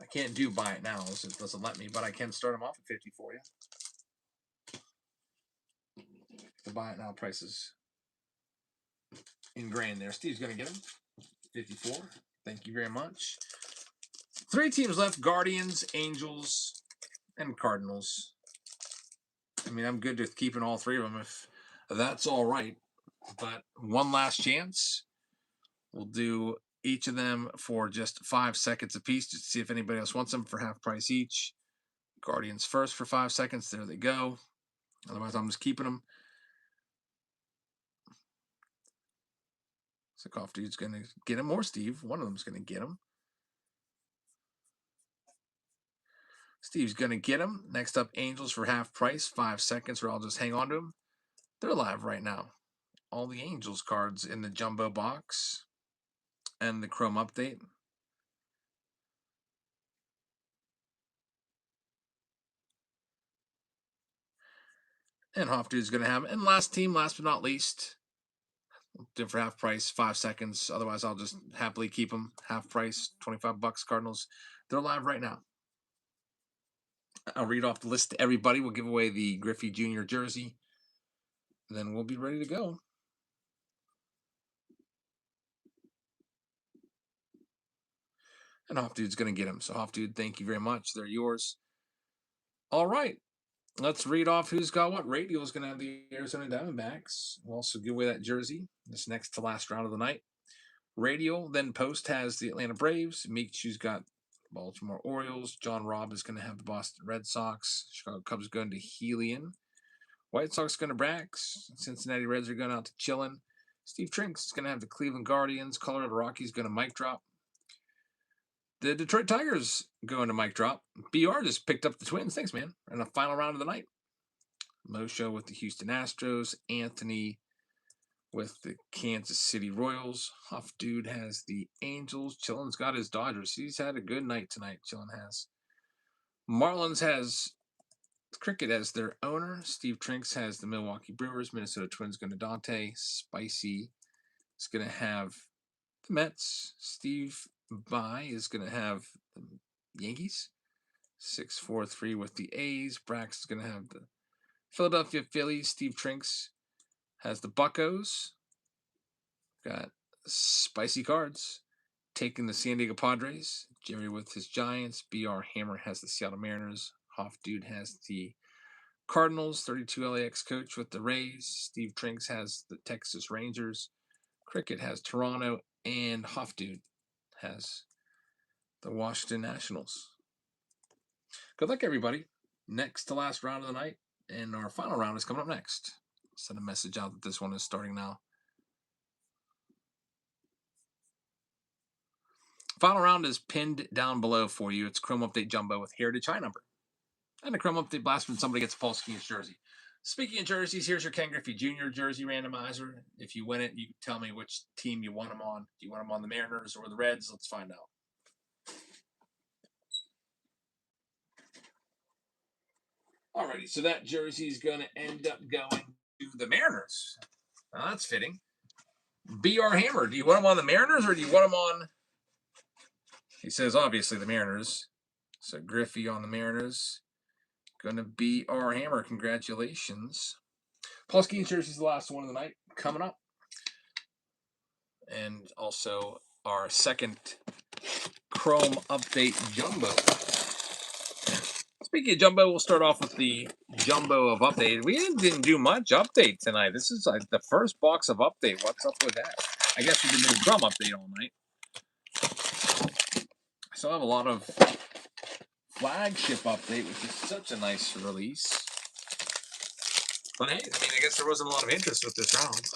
I can't do buy it now. It doesn't let me, but I can start them off at 50 for you. The buy it now prices ingrained there. Steve's going to get them. 54. Thank you very much. 3 teams left: Guardians, Angels, and Cardinals. I mean, I'm good with keeping all 3 of them if that's all right. But one last chance. We'll do each of them for just 5 seconds apiece, just to see if anybody else wants them for half price each. Guardians first for 5 seconds. There they go. Otherwise, I'm just keeping them. Sokoff dude's going to get him, or Steve. One of them's going to get him. Steve's going to get him. Next up, Angels for half price, 5 seconds, or I'll just hang on to them. They're live right now. All the Angels cards in the jumbo box and the Chrom update. And Hoff Dude's going to have it. And last team, last but not least, do it for half price, 5 seconds. Otherwise, I'll just happily keep them. Half price, $25 Cardinals. They're live right now. I'll read off the list to everybody. We'll give away the Griffey Jr. jersey. Then we'll be ready to go. And Hoff Dude's going to get them. So, Hoff Dude, thank you very much. They're yours. All right. Let's read off who's got what. Radio is going to have the Arizona Diamondbacks. We'll also give away that jersey. This next to last round of the night. Radio, then Post has the Atlanta Braves. Meekchu's got Baltimore Orioles. John Robb is going to have the Boston Red Sox. Chicago Cubs going to Helian. White Sox going to Brax. Cincinnati Reds are going out to Chillin. Steve Trinks is going to have the Cleveland Guardians. Colorado Rockies going to Mic Drop. The Detroit Tigers going to Mic Drop. BR just picked up the Twins. Thanks, man. In the final round of the night. Mosho with the Houston Astros. Anthony with the Kansas City Royals. Huff Dude has the Angels. Chillin's got his Dodgers. He's had a good night tonight, Chillin has. Marlins has Cricket as their owner. Steve Trinks has the Milwaukee Brewers. Minnesota Twins going to Dante. Spicy is going to have the Mets. Steve By is going to have the Yankees. 6-4-3 with the A's. Brax is going to have the Philadelphia Phillies. Steve Trinks has the Buccos. Got Spicy Cards taking the San Diego Padres. Jerry with his Giants. BR Hammer has the Seattle Mariners. Hoff Dude has the Cardinals. 32 LAX coach with the Rays. Steve Trinks has the Texas Rangers. Cricket has Toronto. And Hoff Dude has the Washington Nationals. Good luck, everybody. Next to last round of the night. And our final round is coming up next. Send a message out that this one is starting now. Final round is pinned down below for you. It's Chrom Update Jumbo with Heritage High number. And a Chrom Update Blast when somebody gets a Paul Skeens jersey. Speaking of jerseys, here's your Ken Griffey Jr. jersey randomizer. If you win it, you can tell me which team you want them on. Do you want them on the Mariners or the Reds? Let's find out. Alrighty, so that jersey is going to end up going to the Mariners. Now, that's fitting. BR Hammer, do you want them on the Mariners or do you want them on... He says, obviously, the Mariners. So, Griffey on the Mariners. Going to be our Hammer. Congratulations. Paul Skeens jersey is the last one of the night. Coming up. And also our second Chrom Update Jumbo. Speaking of Jumbo, we'll start off with the Jumbo of Update. We didn't do much update tonight. This is like the first box of Update. What's up with that? I guess we've been doing Chrom Update all night. I still have a lot of Flagship Update, which is such a nice release. But hey, I mean, I guess there wasn't a lot of interest with this round.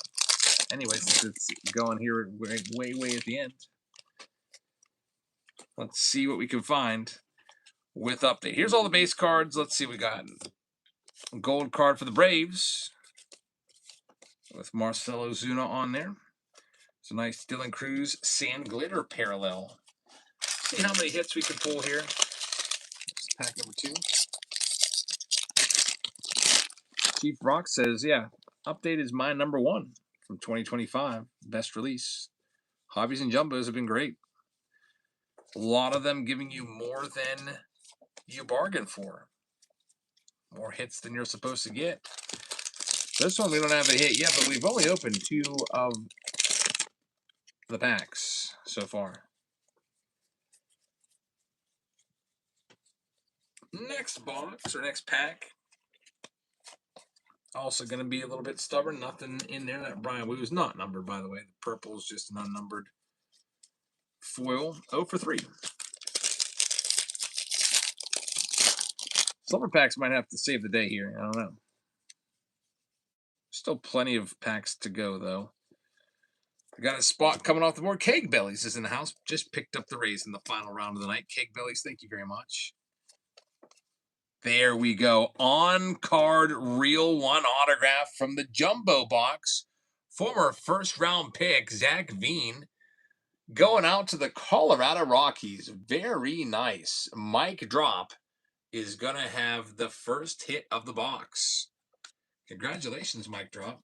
Anyways, it's going here way at the end. Let's see what we can find with Update. Here's all the base cards. Let's see what we got. A gold card for the Braves with Marcell Ozuna on there. It's a nice Dylan Cruz Sand Glitter parallel. See how many hits we can pull here. This pack number 2. Chief Rock says, yeah, Update is my number 1 from 2025. Best release. Hobbies and Jumbos have been great. A lot of them giving you more than you bargain for. More hits than you're supposed to get. This one we don't have a hit yet, but we've only opened 2 of the packs so far. Next box or next pack. Also going to be a little bit stubborn. Nothing in there. That Brian Wu is not numbered, by the way. The purple is just an unnumbered foil. 0 for 3. Silver packs might have to save the day here. I don't know. Still plenty of packs to go, though. I got a spot coming off the board. Keg Bellies is in the house. Just picked up the raise in the final round of the night. Keg Bellies, thank you very much. There we go. On-card Real One autograph from the Jumbo box. Former first-round pick, Zach Veen, going out to the Colorado Rockies. Very nice. Mic Drop is going to have the first hit of the box. Congratulations, Mic Drop.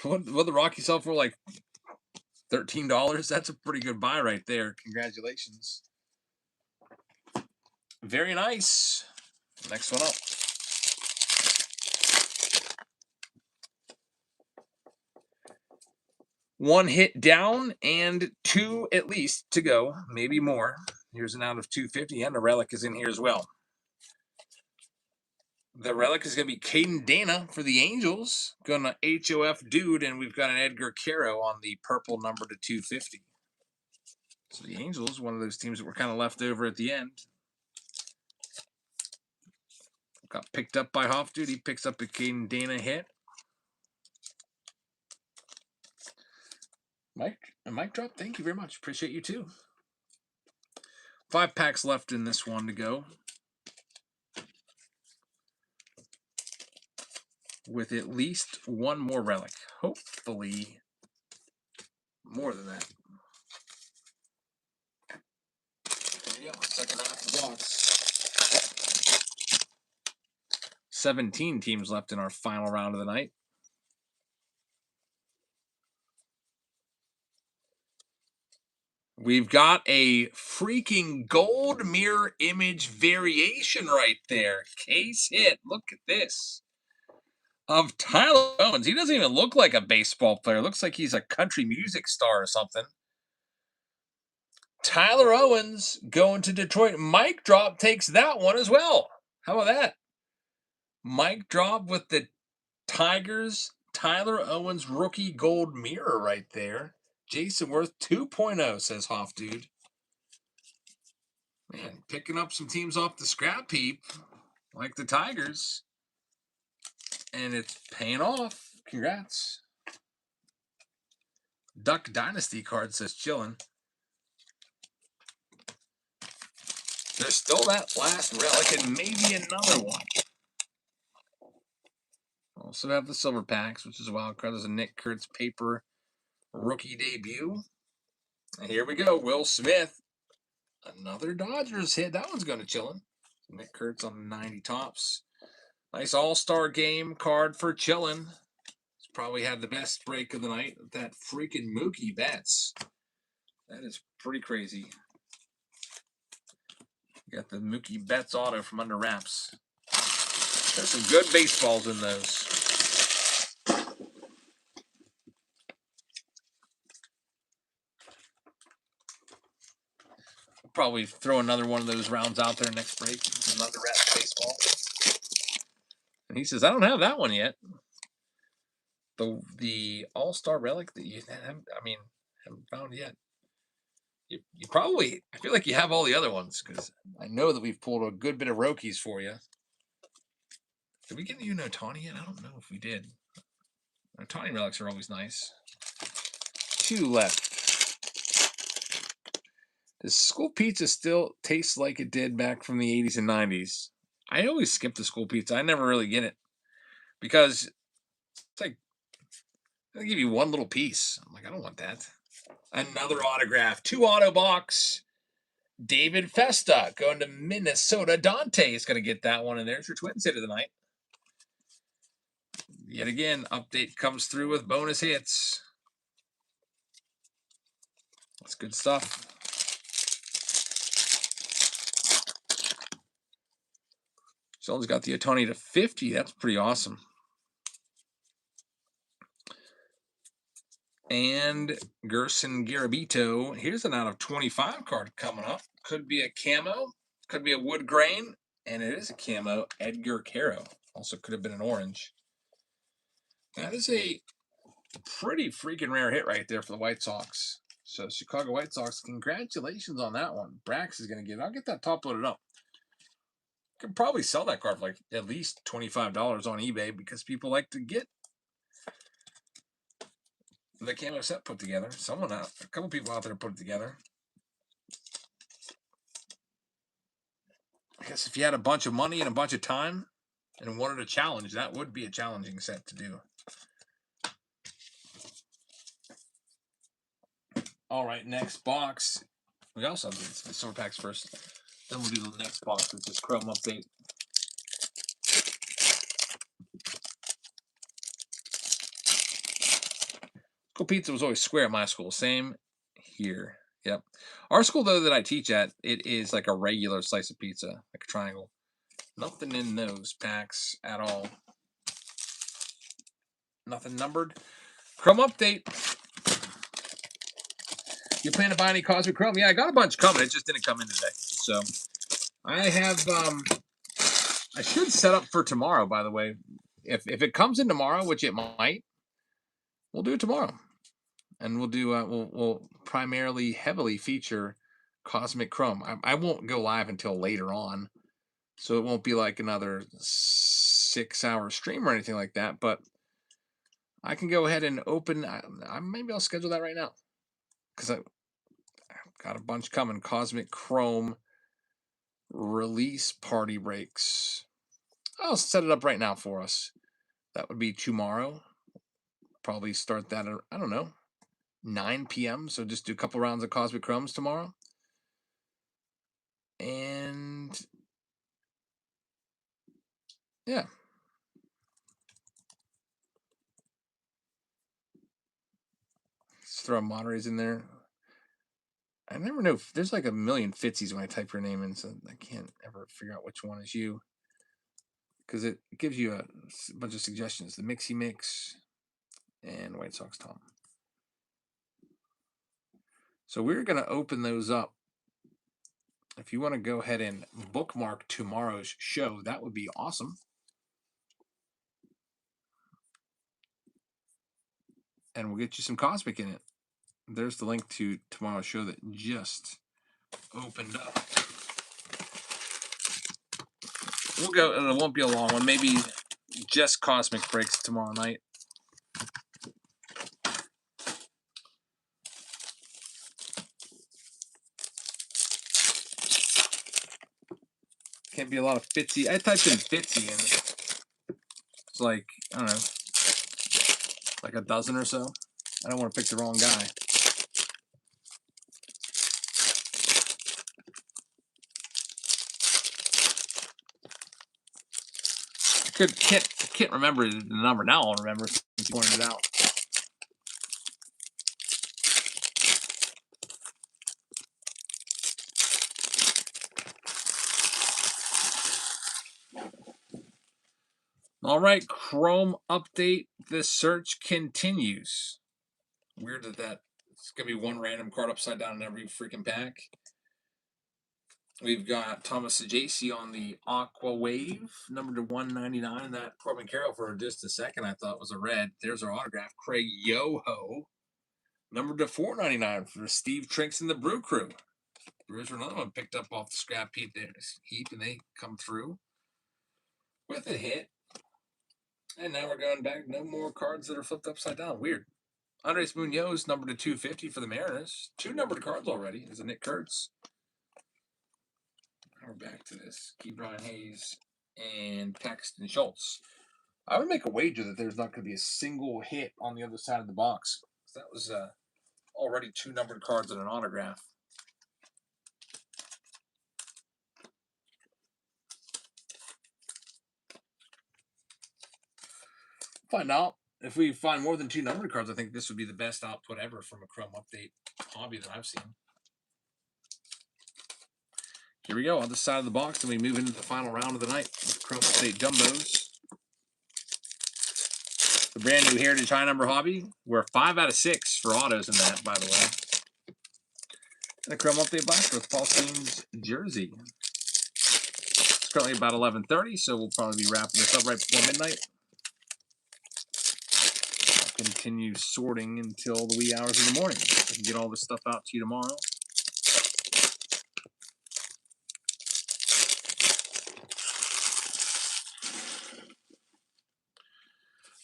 What the Rockies sell for, like $13? That's a pretty good buy right there. Congratulations. Very nice. Next one up. One hit down and 2 at least to go, maybe more. Here's an out of 250, and the relic is in here as well. The relic is going to be Caden Dana for the Angels. Going to HOF Dude, and we've got an Edgar Caro on the purple number to 250. So the Angels, one of those teams that were kind of left over at the end. Got picked up by Hoff Dude. He picks up a Caden Dana hit. Mike drop, thank you very much. Appreciate you too. 5 packs left in this one to go. With at least one more relic. Hopefully more than that. There you go, second half of the box. 17 teams left in our final round of the night. We've got a freaking gold mirror image variation right there. Case hit. Look at this. Of Tyler Owens. He doesn't even look like a baseball player. Looks like he's a country music star or something. Tyler Owens going to Detroit. Mike Drop takes that one as well. How about that? Mike Drop with the Tigers. Tyler Owens rookie gold mirror right there. Jason Worth 2.0, says Hoff Dude. Man, picking up some teams off the scrap heap, like the Tigers. And it's paying off. Congrats. Duck Dynasty card says chillin'. There's still that last relic and maybe another one. Also have the silver packs, which is a wild card. There's a Nick Kurtz paper rookie debut. And here we go. Will Smith. Another Dodgers hit. That one's going to chillin'. Nick Kurtz on 90 tops. Nice all-star game card for chillin'. He's probably had the best break of the night. That freaking Mookie Betts. That is pretty crazy. Got the Mookie Betts auto from under wraps. There's some good baseballs in those. We'll probably throw another one of those rounds out there next break. Another wrapped baseball. And he says, I don't have that one yet. The all-star relic that you haven't found yet. You probably, I feel like you have all the other ones because I know that we've pulled a good bit of Rokies for you. Did we get you Otani yet? I don't know if we did. Otani relics are always nice. 2 left. Does school pizza still taste like it did back from the 80s and 90s? I always skip the school pizza. I never really get it because it's like they give you one little piece. I'm like, I don't want that. Another autograph. 2 auto box. David Festa going to Minnesota. Dante is going to get that one, and there's your Twins hit of the night. Yet again, update comes through with bonus hits. That's good stuff. Sheldon's got the Otani to 50. That's pretty awesome. And Gerson Garabito. Here's an out of 25 card coming up. Could be a camo. Could be a wood grain. And it is a camo. Edgar Caro. Also could have been an orange. That is a pretty freaking rare hit right there for the White Sox. So Chicago White Sox, congratulations on that one. Brax is going to get it. I'll get that top loaded up. Could probably sell that card for like at least $25 on eBay because people like to get the camo set put together. A couple people out there put it together. I guess if you had a bunch of money and a bunch of time and wanted a challenge, that would be a challenging set to do. All right, next box. We also have the silver packs first. Then we'll do the next box with this Chrom update. School pizza was always square at my school. Same here. Yep. Our school, though, that I teach at, it is like a regular slice of pizza, like a triangle. Nothing in those packs at all. Nothing numbered. Chrom update. You plan to buy any Cosmic Chrom? Yeah, I got a bunch coming. It just didn't come in today. So I have I should set up for tomorrow, by the way. If it comes in tomorrow, which it might, we'll do it tomorrow. And we'll do we'll primarily heavily feature Cosmic Chrom. I won't go live until later on. So it won't be like another 6-hour stream or anything like that, but I can go ahead and open. Maybe I'll schedule that right now because I've got a bunch coming. Cosmic Chrom release party breaks. I'll set it up right now for us. That would be tomorrow. Probably start that at, I don't know, 9 p.m. So just do a couple rounds of Cosmic Chroms tomorrow. And yeah. Let's throw Monterey's in there. I never know. There's like a million Fitzies when I type your name in, so I can't ever figure out which one is you. Because it gives you a bunch of suggestions. The Mixie Mix and White Sox Tom. So we're going to open those up. If you want to go ahead and bookmark tomorrow's show, that would be awesome. And we'll get you some Cosmic in it. There's the link to tomorrow's show that just opened up. We'll go, and it won't be a long one. Maybe just Cosmic breaks tomorrow night. Can't be a lot of Fitzy. I typed in Fitzy and it's like, I don't know, like a dozen or so. I don't want to pick the wrong guy. Can't remember the number. Now I'll remember since you pointed it out. All right, Chrom update. The search continues. Weird that it's going to be one random card upside down in every freaking pack. We've got Thomas Sajaci on the Aqua Wave, number to 199. That Corbin Carroll for just a second I thought was a red. There's our autograph. Craig Yoho, number to 499 for Steve Trinks and the Brew Crew. There's another one picked up off the scrap heap there. And they come through with a hit. And now we're going back. No more cards that are flipped upside down. Weird. Andres Munoz, number to 250 for the Mariners. 2 numbered cards already. There's a Nick Kurtz. We're back to this. Key Brian Hayes and Paxton Schultz. I would make a wager that there's not going to be a single hit on the other side of the box. That was already 2 numbered cards and an autograph. Find out. If we find more than 2 numbered cards, I think this would be the best output ever from a Chrom update hobby that I've seen. Here we go, on the side of the box, and we move into the final round of the night with Chrom update jumbos. The brand new Heritage High Number hobby. We're 5 out of 6 for autos in that, by the way. And the Chrom update box with Paul Skeens jersey. It's currently about 11:30, so we'll probably be wrapping this up right before midnight. I'll continue sorting until the wee hours of the morning. I can get all this stuff out to you tomorrow.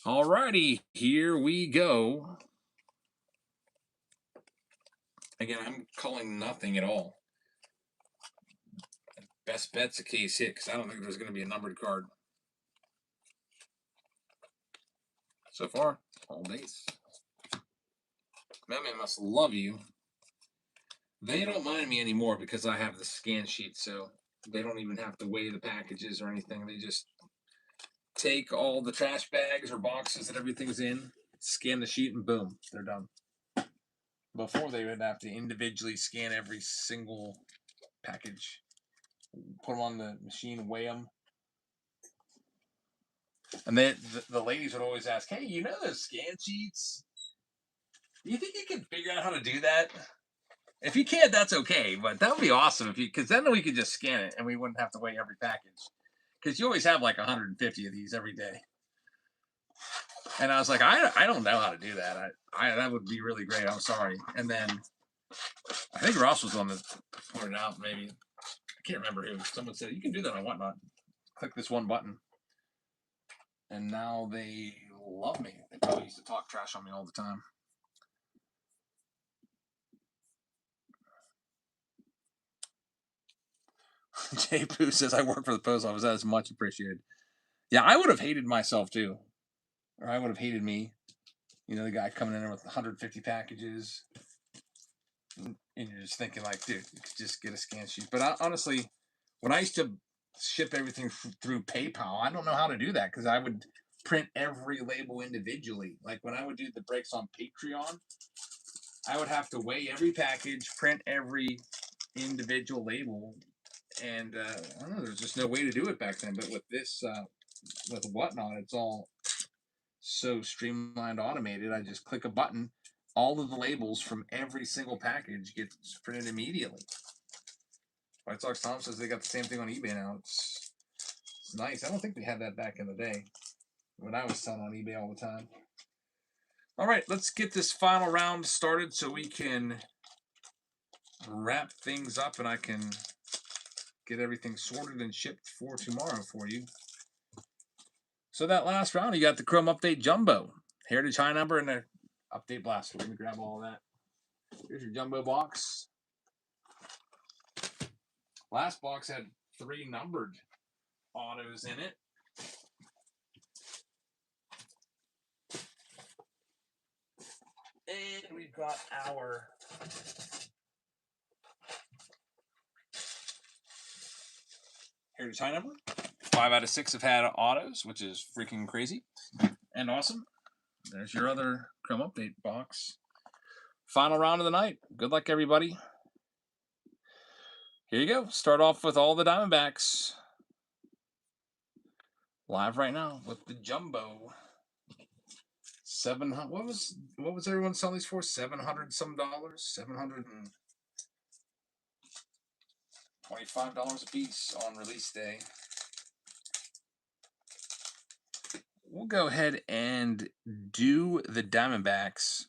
Alrighty, here we go. Again, I'm calling nothing at all. Best bet's a case hit because I don't think there's going to be a numbered card. So far, all days. Batman must love you. They don't mind me anymore because I have the scan sheet, so they don't even have to weigh the packages or anything. They just take all the trash bags or boxes that everything's in, scan the sheet, and boom, they're done. Before, they would have to individually scan every single package, put them on the machine, weigh them, And then the ladies would always ask, "Hey, you know those scan sheets? Do you think you can figure out how to do that? If you can't, that's okay. But that would be awesome if you, because then we could just scan it and we wouldn't have to weigh every package. Because you always have like 150 of these every day." And I was like, I don't know how to do that. I that would be really great. I'm sorry. And then I think Ross was the one that pointed out. Maybe I can't remember who. Someone said you can do that on Whatnot. Click this one button. And now they love me. They probably used to talk trash on me all the time. Jay Pooh says, I work for the post office. That is much appreciated. Yeah, I would have hated myself too. Or I would have hated me. You know, the guy coming in there with 150 packages. And you're just thinking, like, dude, you could just get a scan sheet. But honestly, when I used to ship everything through PayPal, I don't know how to do that because I would print every label individually. Like when I would do the breaks on Patreon, I would have to weigh every package, print every individual label, and I don't know. There's just no way to do it back then. But with this, with Whatnot, it's all so streamlined, automated. I just click a button. All of the labels from every single package gets printed immediately. White Sox Tom says they got the same thing on eBay now. It's nice. I don't think we had that back in the day when I was selling on eBay all the time. All right, let's get this final round started so we can wrap things up and I can get everything sorted and shipped for tomorrow for you. So that last round, you got the Chrom Update Jumbo, Heritage High Number, and the Update Blaster. Let me grab all of that. Here's your Jumbo box. Last box had 3 numbered autos in it. And we've got our Heritage High Number. 5 out of 6 have had autos, which is freaking crazy and awesome. There's your other Chrom Update box. Final round of the night. Good luck, everybody. Here you go. Start off with all the Diamondbacks. Live right now with the Jumbo. 700. What was everyone selling these for? $700 some dollars. $725 a piece on release day. We'll go ahead and do the Diamondbacks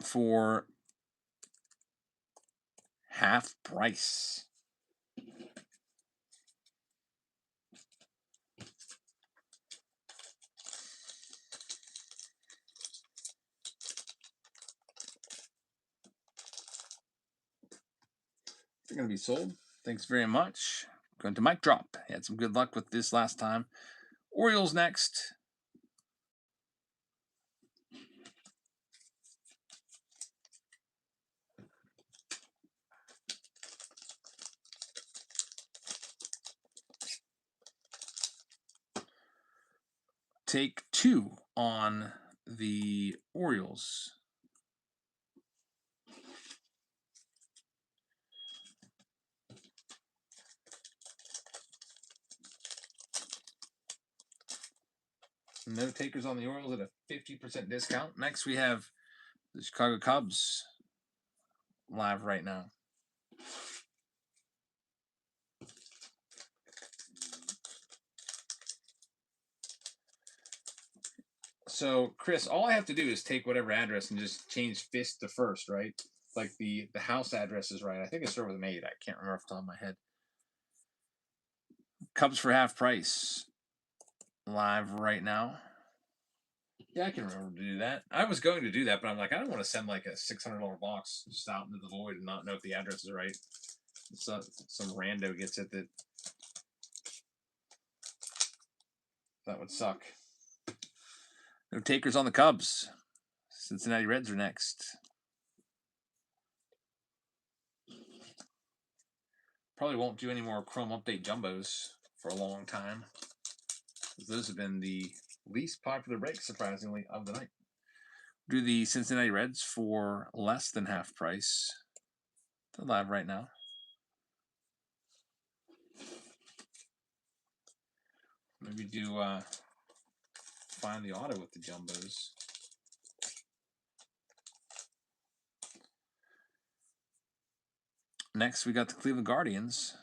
for half price. They're going to be sold. Thanks very much. Going to Mic Drop. Had some good luck with this last time. Orioles next. Take 2 on the Orioles. No takers on the Orioles at a 50% discount. Next, we have the Chicago Cubs live right now. So, Chris, all I have to do is take whatever address and just change fist to first, right? Like the house address is right. I think it started with an 8. I can't remember off the top of my head. Cubs for half price live right now. Yeah, I can remember to do that. I was going to do that, but I'm like, I don't want to send like a $600 box just out into the void and not know if the address is right. So some rando gets it that would suck. No takers on the Cubs. Cincinnati Reds are next. Probably won't do any more Chrom Update Jumbos for a long time. Those have been the least popular breaks, surprisingly, of the night. Do the Cincinnati Reds for less than half price. They're live right now. Maybe do find the auto with the jumbos. Next, we got the Cleveland Guardians.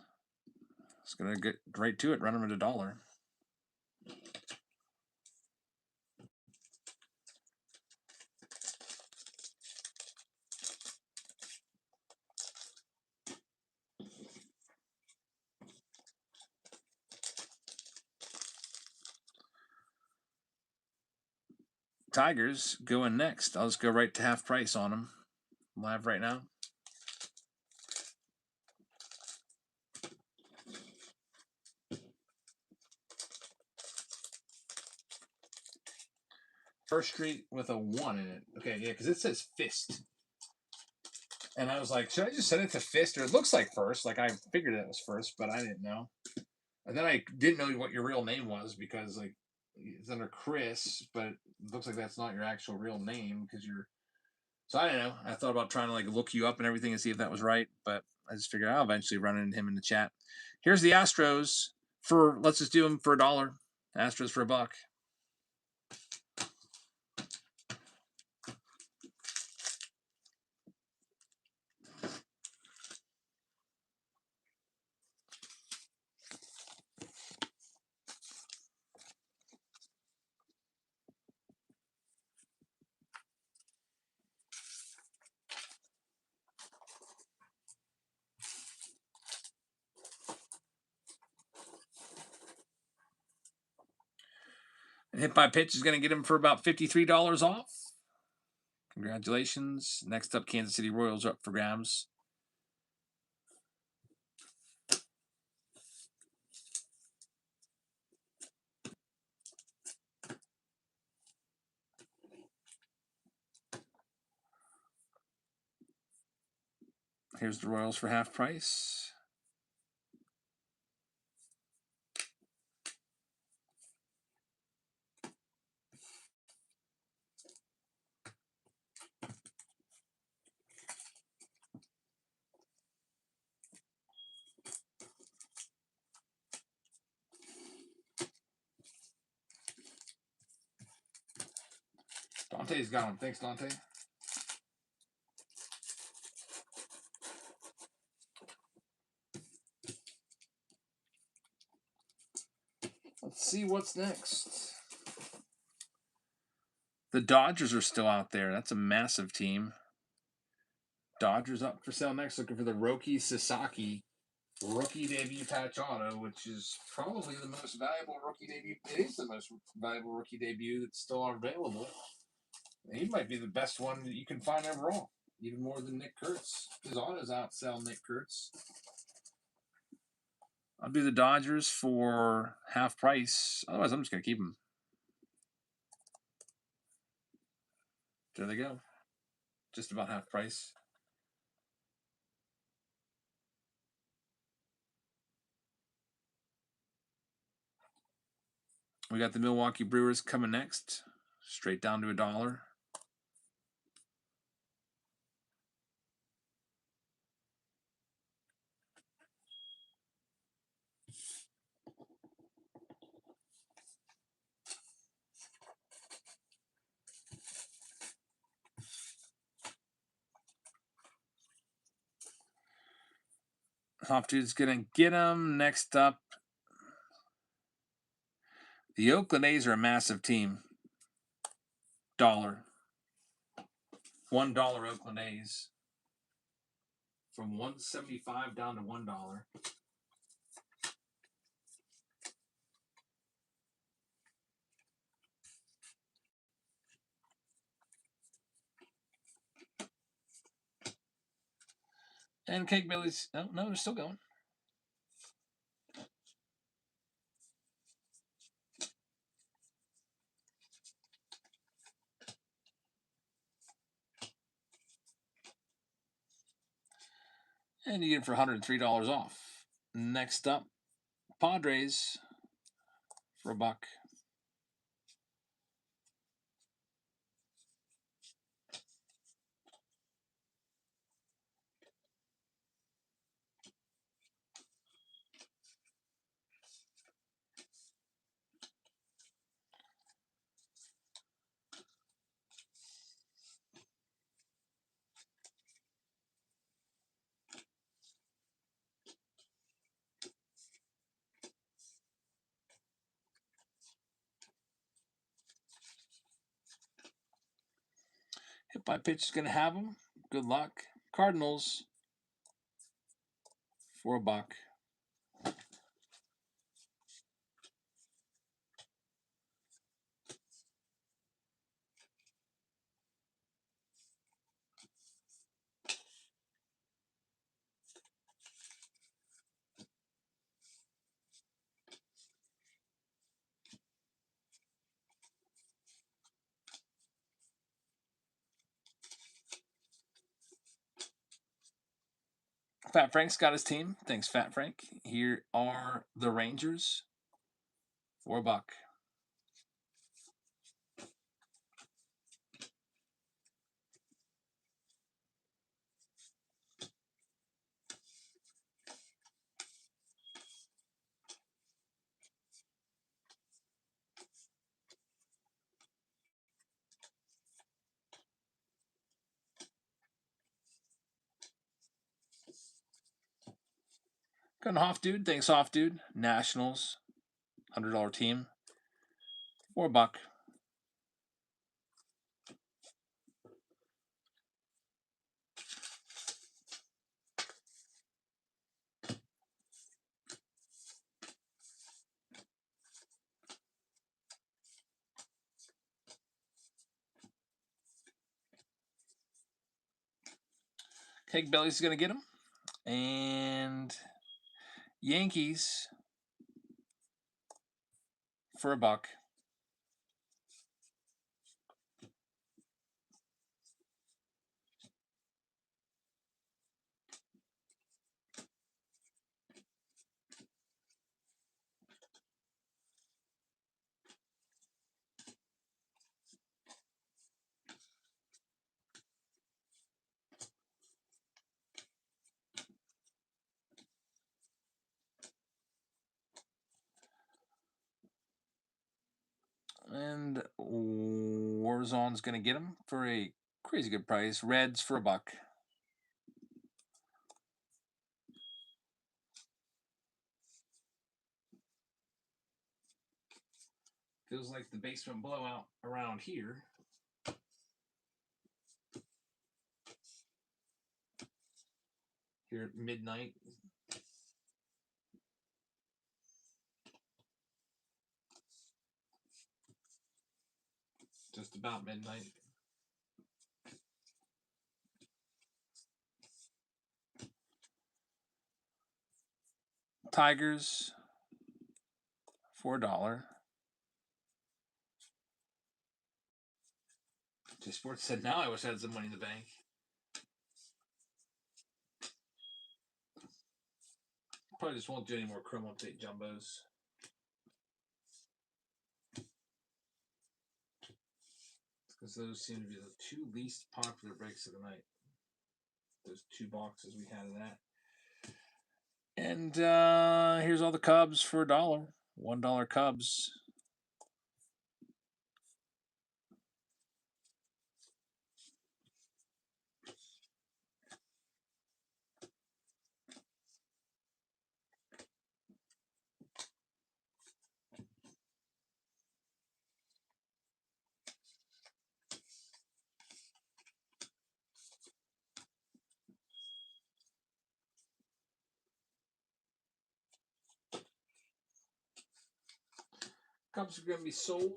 It's going to get right to it, run them at $1. Tigers going next. I'll just go right to half price on them. Live right now. First Street with a 1 in it. Okay, yeah, because it says fist. And I was like, should I just set it to fist? Or it looks like first. Like I figured it was first, but I didn't know. And then I didn't know what your real name was because like it's under Chris, but it looks like that's not your actual real name because you're. So I don't know. I thought about trying to like look you up and everything and see if that was right, but I just figured I'll eventually run into him in the chat. Here's the Astros for. Let's just do them for $1. Astros for $1. And Hit by Pitch is going to get him for about $53 off. Congratulations. Next up, Kansas City Royals are up for grabs. Here's the Royals for half price. Dante's got him. Thanks, Dante. Let's see what's next. The Dodgers are still out there. That's a massive team. Dodgers up for sale next. Looking for the Roki Sasaki rookie debut patch auto, which is probably the most valuable rookie debut. It is the most valuable rookie debut that's still available. He might be the best one that you can find overall, even more than Nick Kurtz. His autos outsell Nick Kurtz. I'll do the Dodgers for half price. Otherwise, I'm just going to keep them. There they go. Just about half price. We got the Milwaukee Brewers coming next. Straight down to $1. Hop Dude's going to get them. Next up, the Oakland A's are a massive team. $1. Oakland A's. From $1.75 down to $1. And Cake Billy's. Oh, no, they're still going. And you get it for $103 off. Next up, Padres for $1. Hit by pitch is going to have them. Good luck. Cardinals for $1. Fat Frank's got his team. Thanks, Fat Frank. Here are the Rangers for $1. Going Hoff Dude. Thanks, Hoff Dude. Nationals, $100 team for $1. Keg Belly's going to get him. And Yankees for $1. And Warzone's going to get him for a crazy good price. Reds for $1. Feels like the basement blowout around here. Here at midnight. Just about midnight. Tigers for $1. J Sports said, now I wish I had some money in the bank. Probably just won't do any more Chrom update jumbos. Because those seem to be the two least popular breaks of the night. Those 2 boxes we had of that. And here's all the Cubs for $1. $1 Cubs. Cubs are going to be sold.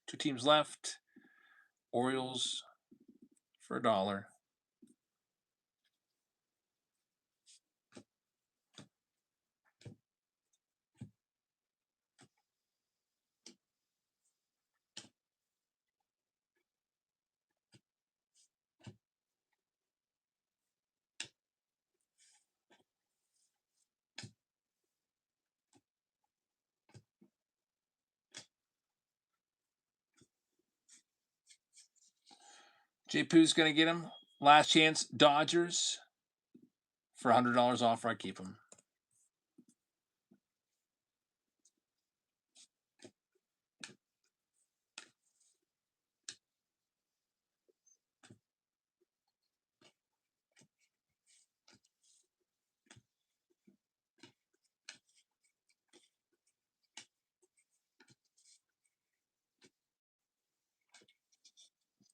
2 teams left. Orioles for $1. J Poo's going to get him. Last chance, Dodgers for $100 off, or I keep him.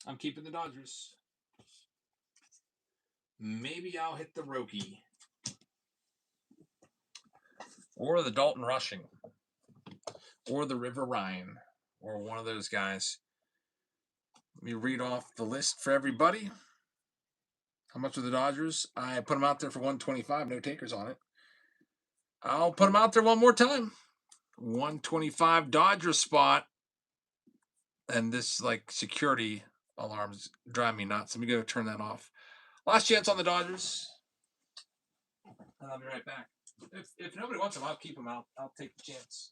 I'm keeping the Dodgers. Maybe I'll hit the Roki. Or the Dalton Rushing. Or the River Ryan. Or one of those guys. Let me read off the list for everybody. How much are the Dodgers? I put them out there for 125. No takers on it. I'll put them out there one more time. 125 Dodgers spot. And this, like, security alarms drive me nuts. Let me go turn that off. Last chance on the Dodgers. And I'll be right back. If nobody wants them, I'll keep them out. I'll take the chance.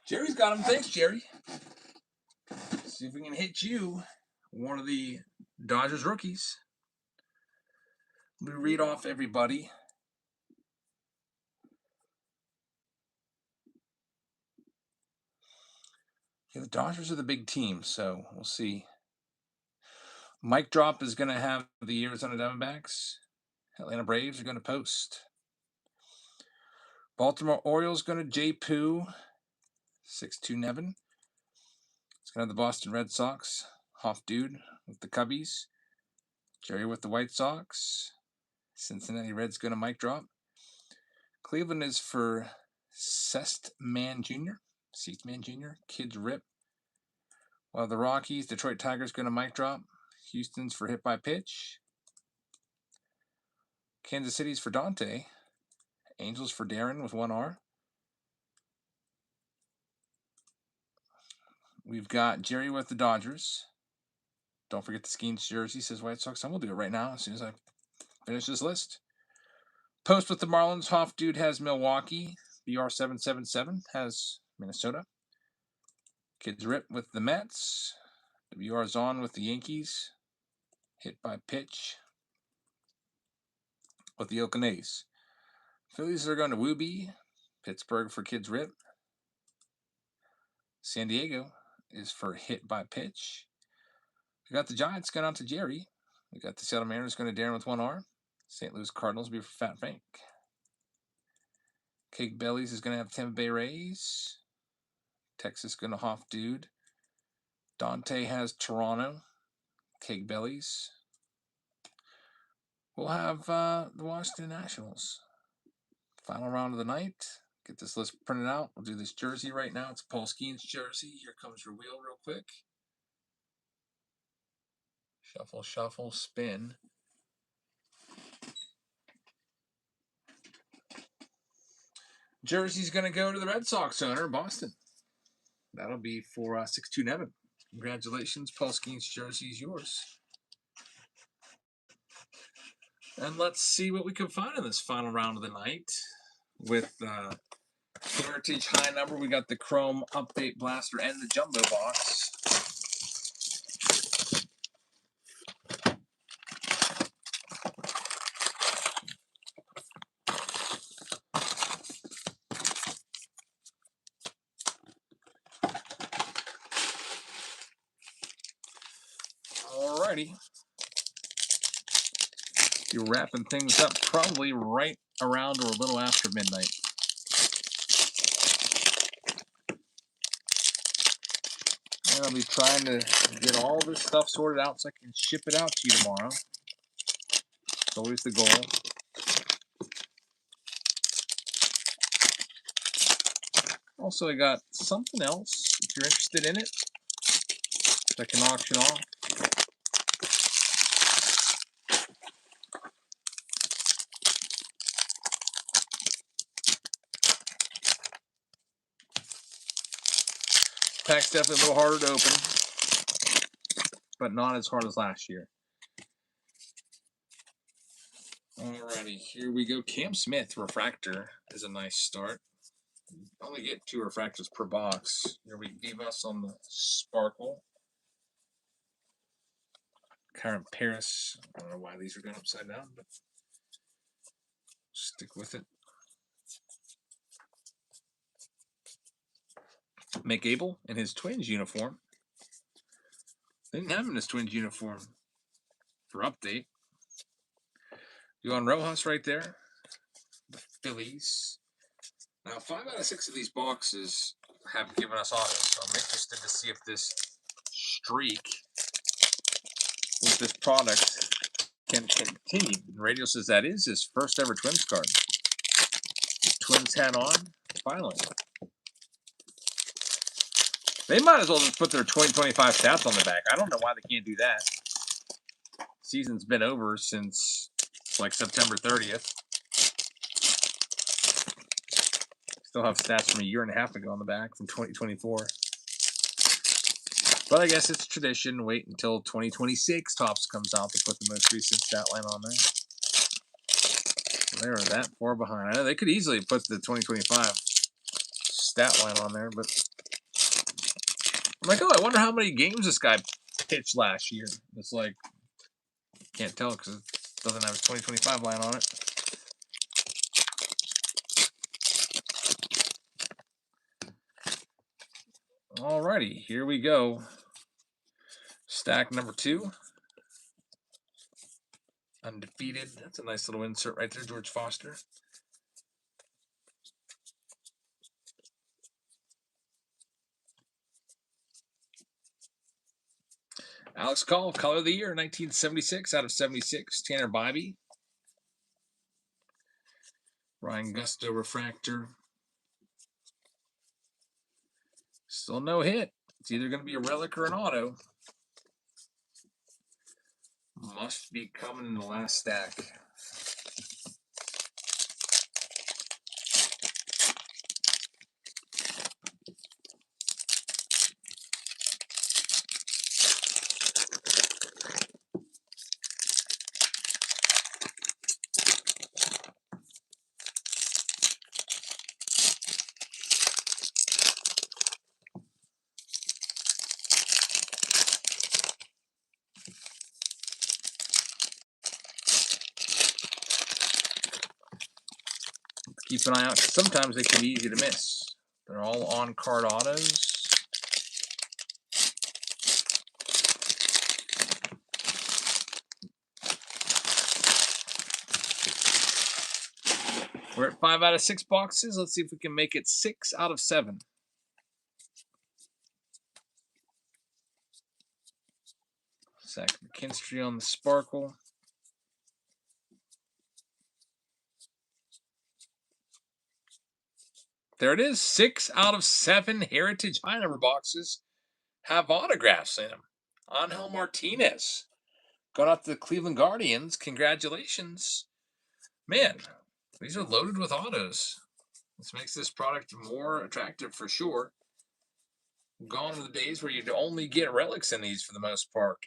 Jerry's got them. Thanks, Jerry. See if we can hit you, one of the Dodgers rookies. Let me read off everybody. Yeah, the Dodgers are the big team, so we'll see. Mike Drop is going to have the Arizona Diamondbacks. Atlanta Braves are going to post. Baltimore Orioles going to J. Poo. 6-2 Nevin. It's going to have the Boston Red Sox. Hoff Dude with the Cubbies. Jerry with the White Sox. Cincinnati Reds going to Mike Drop. Cleveland is for Seastman Jr. Kids Rip. While the Rockies, Detroit Tigers going to Mike Drop. Houston's for Hit by Pitch. Kansas City's for Dante. Angels for Darren with 1 R. We've got Jerry with the Dodgers. Don't forget the Skeens jersey, says White Sox. I'm going to do it right now as soon as I finish this list. Post with the Marlins. Hoff Dude has Milwaukee. BR777 has Minnesota. Kids Rip with the Mets. WR's on with the Yankees. Hit by Pitch with the Oakland A's. Phillies are going to Wooby. Pittsburgh for Kids Rip. San Diego is for Hit by Pitch. We got the Giants going out to Jerry. We got the Seattle Mariners going to Darren with 1 R. St. Louis Cardinals will be for Fat Frank. Cake Bellies is going to have Tampa Bay Rays. Texas going to Hoff Dude. Dante has Toronto. Cake Bellies. We'll have the Washington Nationals. Final round of the night. Get this list printed out. We'll do this jersey right now. It's Paul Skeens jersey. Here comes your wheel real quick. Shuffle, shuffle, spin. Jersey's going to go to the Red Sox owner, Boston. That'll be for 6-2 Nevin. Congratulations. Paul Skeens jersey is yours. And let's see what we can find in this final round of the night. With Heritage High Number, we got the Chrom Update Blaster and the Jumbo Box. Alrighty. You're wrapping things up probably right around or a little after midnight. And I'll be trying to get all this stuff sorted out so I can ship it out to you tomorrow. It's always the goal. Also, I got something else, if you're interested in it, that I can auction off. Pack's definitely a little harder to open, but not as hard as last year. Alrighty, here we go. Cam Smith refractor is a nice start. Only get 2 refractors per box. Here we gave us on the sparkle. Karen Paris. I don't know why these are going upside down, but stick with it. Mick Abel in his Twins uniform. They didn't have him in his Twins uniform for update. Yohan Rojas right there. The Phillies. Now, 5 out of 6 of these boxes have given us autos, so I'm interested to see if this streak with this product can continue. Radio says that is his first ever Twins card. Twins hat on, finally. They might as well just put their 2025 stats on the back. I don't know why they can't do that. Season's been over since like September 30th. Still have stats from a year and a half ago on the back from 2024. But I guess it's tradition. Wait until 2026 Topps comes out to put the most recent stat line on there. They're that far behind. I know they could easily put the 2025 stat line on there, but I'm like, oh, I wonder how many games this guy pitched last year. It's like, can't tell because it doesn't have his 2025 line on it. Alrighty, here we go. Stack number 2. Undefeated. That's a nice little insert right there, George Foster. Alex Call, Color of the Year, 1976 out of 76. Tanner Bybee. Ryan Gusto refractor. Still no hit. It's either going to be a relic or an auto. Must be coming in the last stack. Keep an eye out. Sometimes they can be easy to miss. They're all on-card autos. We're at 5 out of 6 boxes. Let's see if we can make it 6 out of 7. Zach McKinstry on the sparkle. There it is. 6 out of 7 Heritage high number boxes have autographs in them. Angel Martinez. Going out to the Cleveland Guardians. Congratulations. Man, these are loaded with autos. This makes this product more attractive for sure. Gone are the days where you'd only get relics in these for the most part.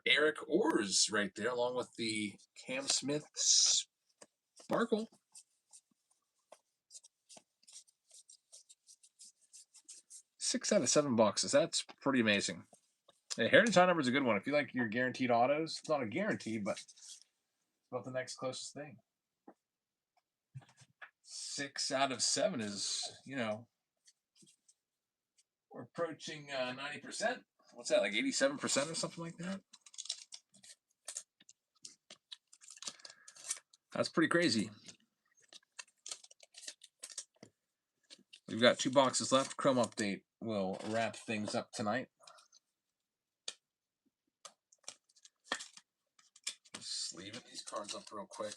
Eric Orrs right there, along with the Cam Smith sparkle. Six out of 7 boxes. That's pretty amazing. Hey, Heritage High Number is a good one. If you like your guaranteed autos, it's not a guarantee, but it's about the next closest thing. 6 out of 7 is, you know, we're approaching 90%. What's that, like 87% or something like that? That's pretty crazy. We've got 2 boxes left. Chrome update will wrap things up tonight. Just leaving these cards up real quick.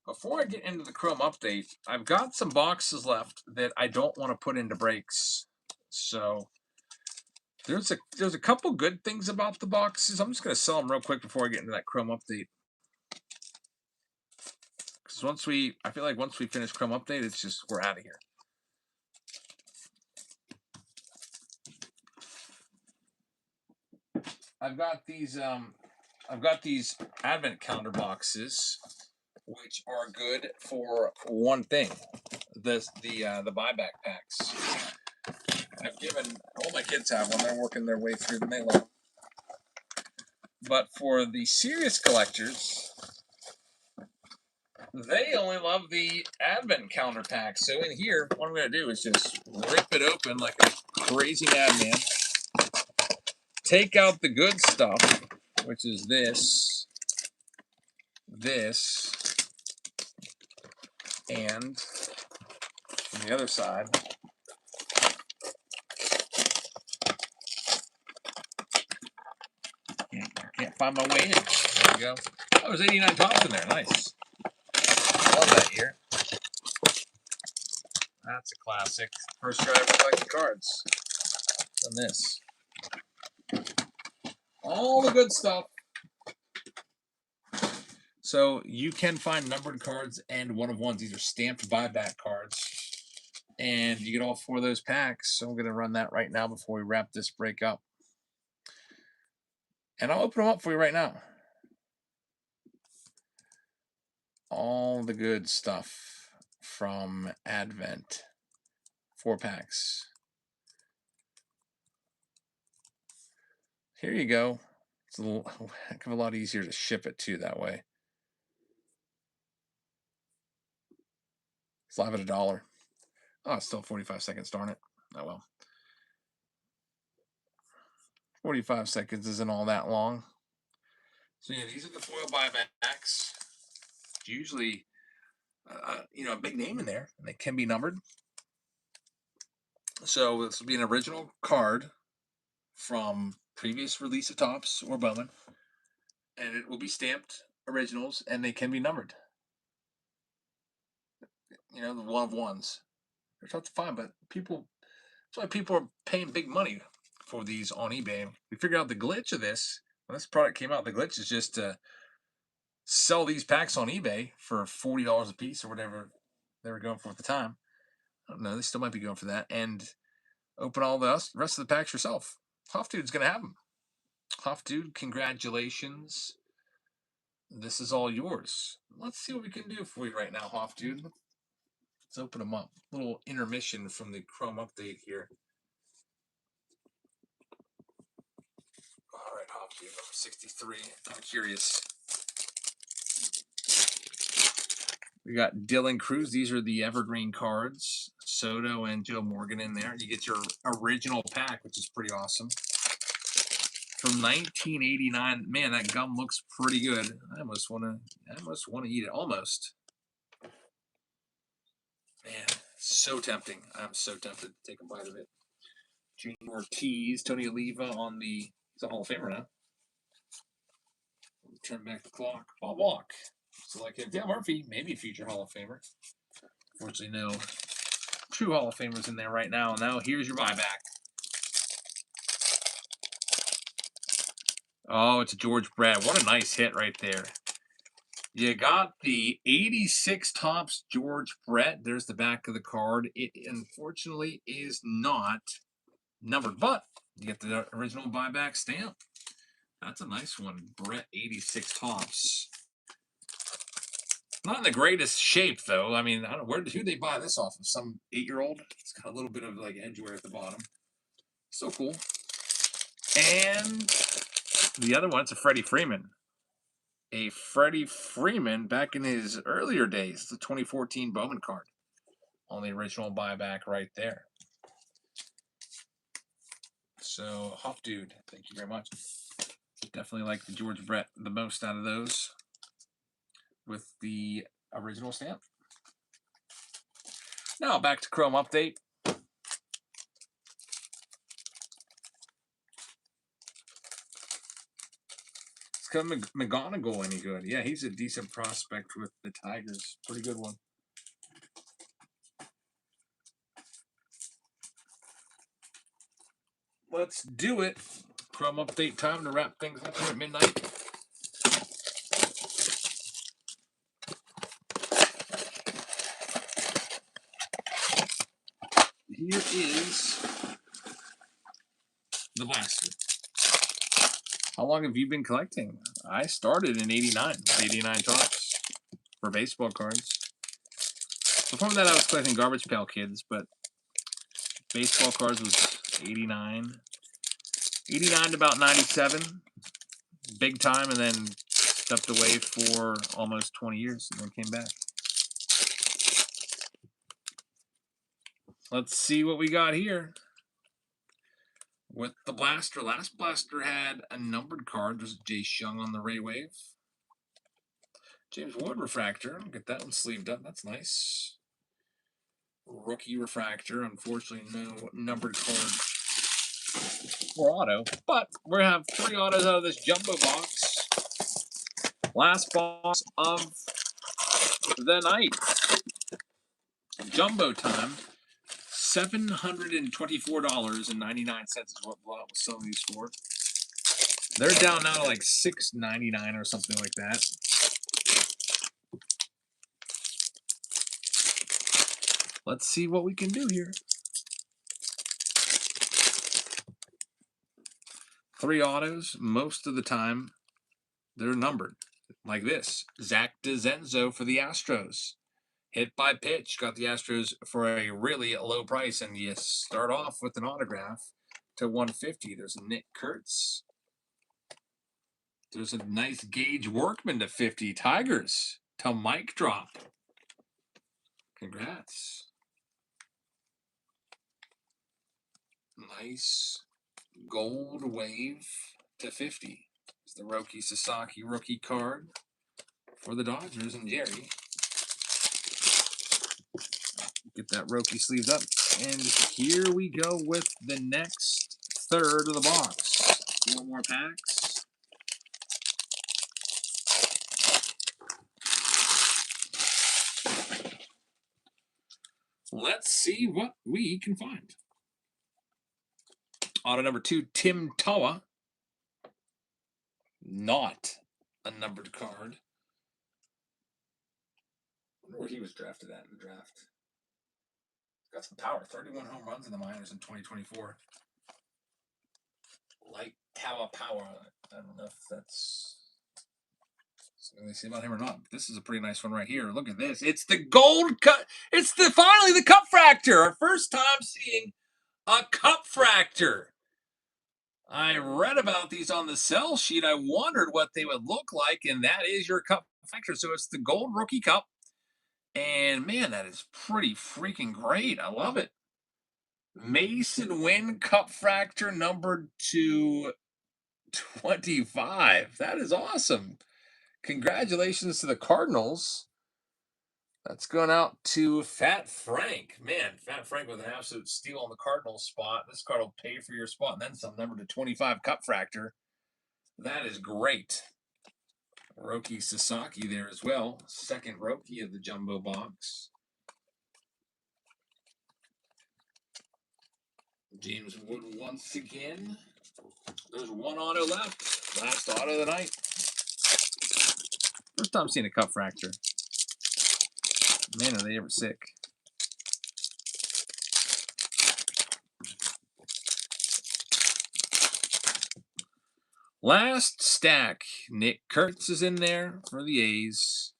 Before I get into the Chrome update, I've got some boxes left that I don't want to put into breaks. So there's a couple good things about the boxes. I'm just going to sell them real quick before I get into that Chrome update. Because I feel like once we finish Chrome update, it's just, we're out of here. I've got these advent calendar boxes, which are good for one thing: the buyback packs. I've given all my kids have one. They're working their way through them. They love them. But for the serious collectors, they only love the advent calendar pack. So in here, what I'm going to do is just rip it open like a crazy madman. Take out the good stuff, which is this, and on the other side, can't find my way in. There we go. Oh, there's 89 tops in there. Nice. Love that year. That's a classic. First try ever collecting cards. And this. All the good stuff. So you can find numbered cards and one of ones. These are stamped buyback cards. And you get all 4 of those packs. So I'm going to run that right now before we wrap this break up. And I'll open them up for you right now. All the good stuff from Advent. 4 packs. Here you go. It's a heck of a lot easier to ship it too that way. It's live at $1. Oh, it's still 45 seconds, darn it. Oh well. 45 seconds isn't all that long. So yeah, these are the foil buybacks. Usually, a big name in there, and they can be numbered. So this will be an original card from previous release of Topps or Bowman, and it will be stamped originals, and they can be numbered. The one of ones. They're tough to find, but that's why people are paying big money for these on eBay. We figured out the glitch of this. When this product came out, the glitch is just to sell these packs on eBay for $40 a piece or whatever they were going for at the time. I don't know. They still might be going for that. And open all the rest of the packs yourself. Hoff Dude's going to have them. Hoff Dude, congratulations. This is all yours. Let's see what we can do for you right now, Hoff Dude. Let's open them up. A little intermission from the Chrom update here. All right, Hoff Dude, number 63. I'm curious. We got Dylan Cruz. These are the evergreen cards. Soto and Joe Morgan in there. You get your original pack, which is pretty awesome. From 1989. Man, that gum looks pretty good. I almost want to eat it. Almost. Man, so tempting. I'm so tempted to take a bite of it. Gene Ortiz, Tony Oliva on he's a Hall of Famer now. Turn back the clock. Bob Walk. So like Dale Murphy, maybe a future Hall of Famer. Unfortunately, no true Hall of Famers in there right now. Now here's your buyback. Oh, it's a George Brett. What a nice hit right there. You got the 86 Topps George Brett. There's the back of the card. It unfortunately is not numbered, but you get the original buyback stamp. That's a nice one. Brett 86 Topps. Not in the greatest shape, though. I mean, I don't know who they buy this off of. Some 8-year-old. It's got a little bit of like edge wear at the bottom. So cool. And the other one, it's a Freddie Freeman. A Freddie Freeman back in his earlier days. The 2014 Bowman card. On the original buyback right there. So, Hoff Dude, thank you very much. Definitely like the George Brett the most out of those. With the original stamp. Now back to Chrom update. It's coming McGonigal any good? Yeah, he's a decent prospect with the Tigers. Pretty good one. Let's do it. Chrom update time to wrap things up here at midnight. Here is the blaster. How long have you been collecting? I started in 89. 89 Topps for baseball cards. Before that, I was collecting Garbage Pail Kids, but baseball cards was 89. 89 to about 97. Big time, and then stepped away for almost 20 years and then came back. Let's see what we got here. With the blaster, last blaster had a numbered card. There's Jay Shung on the Ray Wave. James Wood refractor. Get that one sleeved up. That's nice. Rookie refractor. Unfortunately, no numbered card for auto. But we have 3 autos out of this jumbo box. Last box of the night. Jumbo time. $724.99 is what Blowout was selling these for. They're down now to like $6.99 or something like that. Let's see what we can do here. 3 autos. Most of the time, they're numbered. Like this. Zach DeZenzo for the Astros. Hit by pitch. Got the Astros for a really low price. And you start off with an autograph to 150. There's Nick Kurtz. There's a nice Gage Workman to 50. Tigers to Mike Drop. Congrats. Nice Gold Wave to 50. It's the Roki Sasaki rookie card for the Dodgers and Jerry. Get that Roki sleeved up. And here we go with the next third of the box. 4 more packs. Let's see what we can find. Auto number 2, Tim Tawa. Not a numbered card. I wonder where he was drafted at in the draft. Got some power. 31 home runs in the minors in 2024. Light Tawa power. I don't know if that's something they say about him or not. This is a pretty nice one right here. Look at this. It's the gold cut. It's finally the cup fractor. Our first time seeing a cup fractor. I read about these on the sell sheet. I wondered what they would look like, and that is your cup fractor. So it's the gold rookie cup. And man, that is pretty freaking great. I love it. Mason Wynn cup fractor numbered to 25. That is awesome. Congratulations to the Cardinals. That's going out to Fat Frank. Man, Fat Frank with an absolute steal on the Cardinals spot. This card will pay for your spot and then some. Number to 25 cup fractor. That is great. Roki Sasaki there as well. Second Roki of the jumbo box. James Wood once again. There's 1 auto left. Last auto of the night. First time seeing a cup fracture. Man, are they ever sick. Last stack. Nick Kurtz is in there for the A's.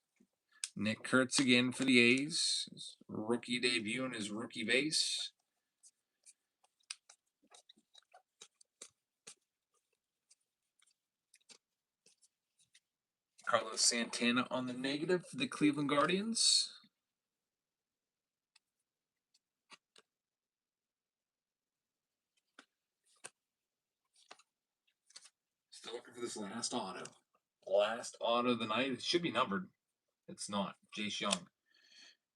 Nick Kurtz again for the A's. His rookie debut in his rookie base. Carlos Santana on the negative for the Cleveland Guardians. Still looking for this last auto. Last auto of the night. It should be numbered. It's not. Jace Young.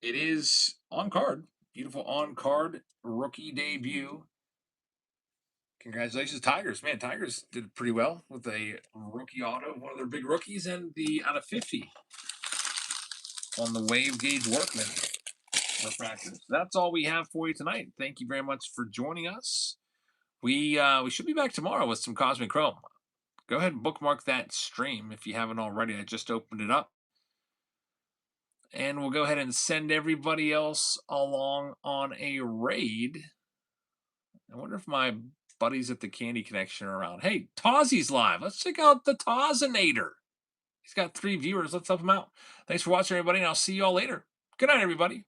It is on card. Beautiful on card rookie debut. Congratulations, Tigers. Man, Tigers did pretty well with a rookie auto, one of their big rookies, and the out of 50 on the Wave Gauge Workman refractors. That's all we have for you tonight. Thank you very much for joining us. We should be back tomorrow with some Cosmic Chrom. Go ahead and bookmark that stream if you haven't already. I just opened it up. And we'll go ahead and send everybody else along on a raid. I wonder if my buddies at the Candy Connection are around. Hey, Tozzy's live. Let's check out the Tozinator. He's got 3 viewers. Let's help him out. Thanks for watching, everybody, and I'll see you all later. Good night, everybody.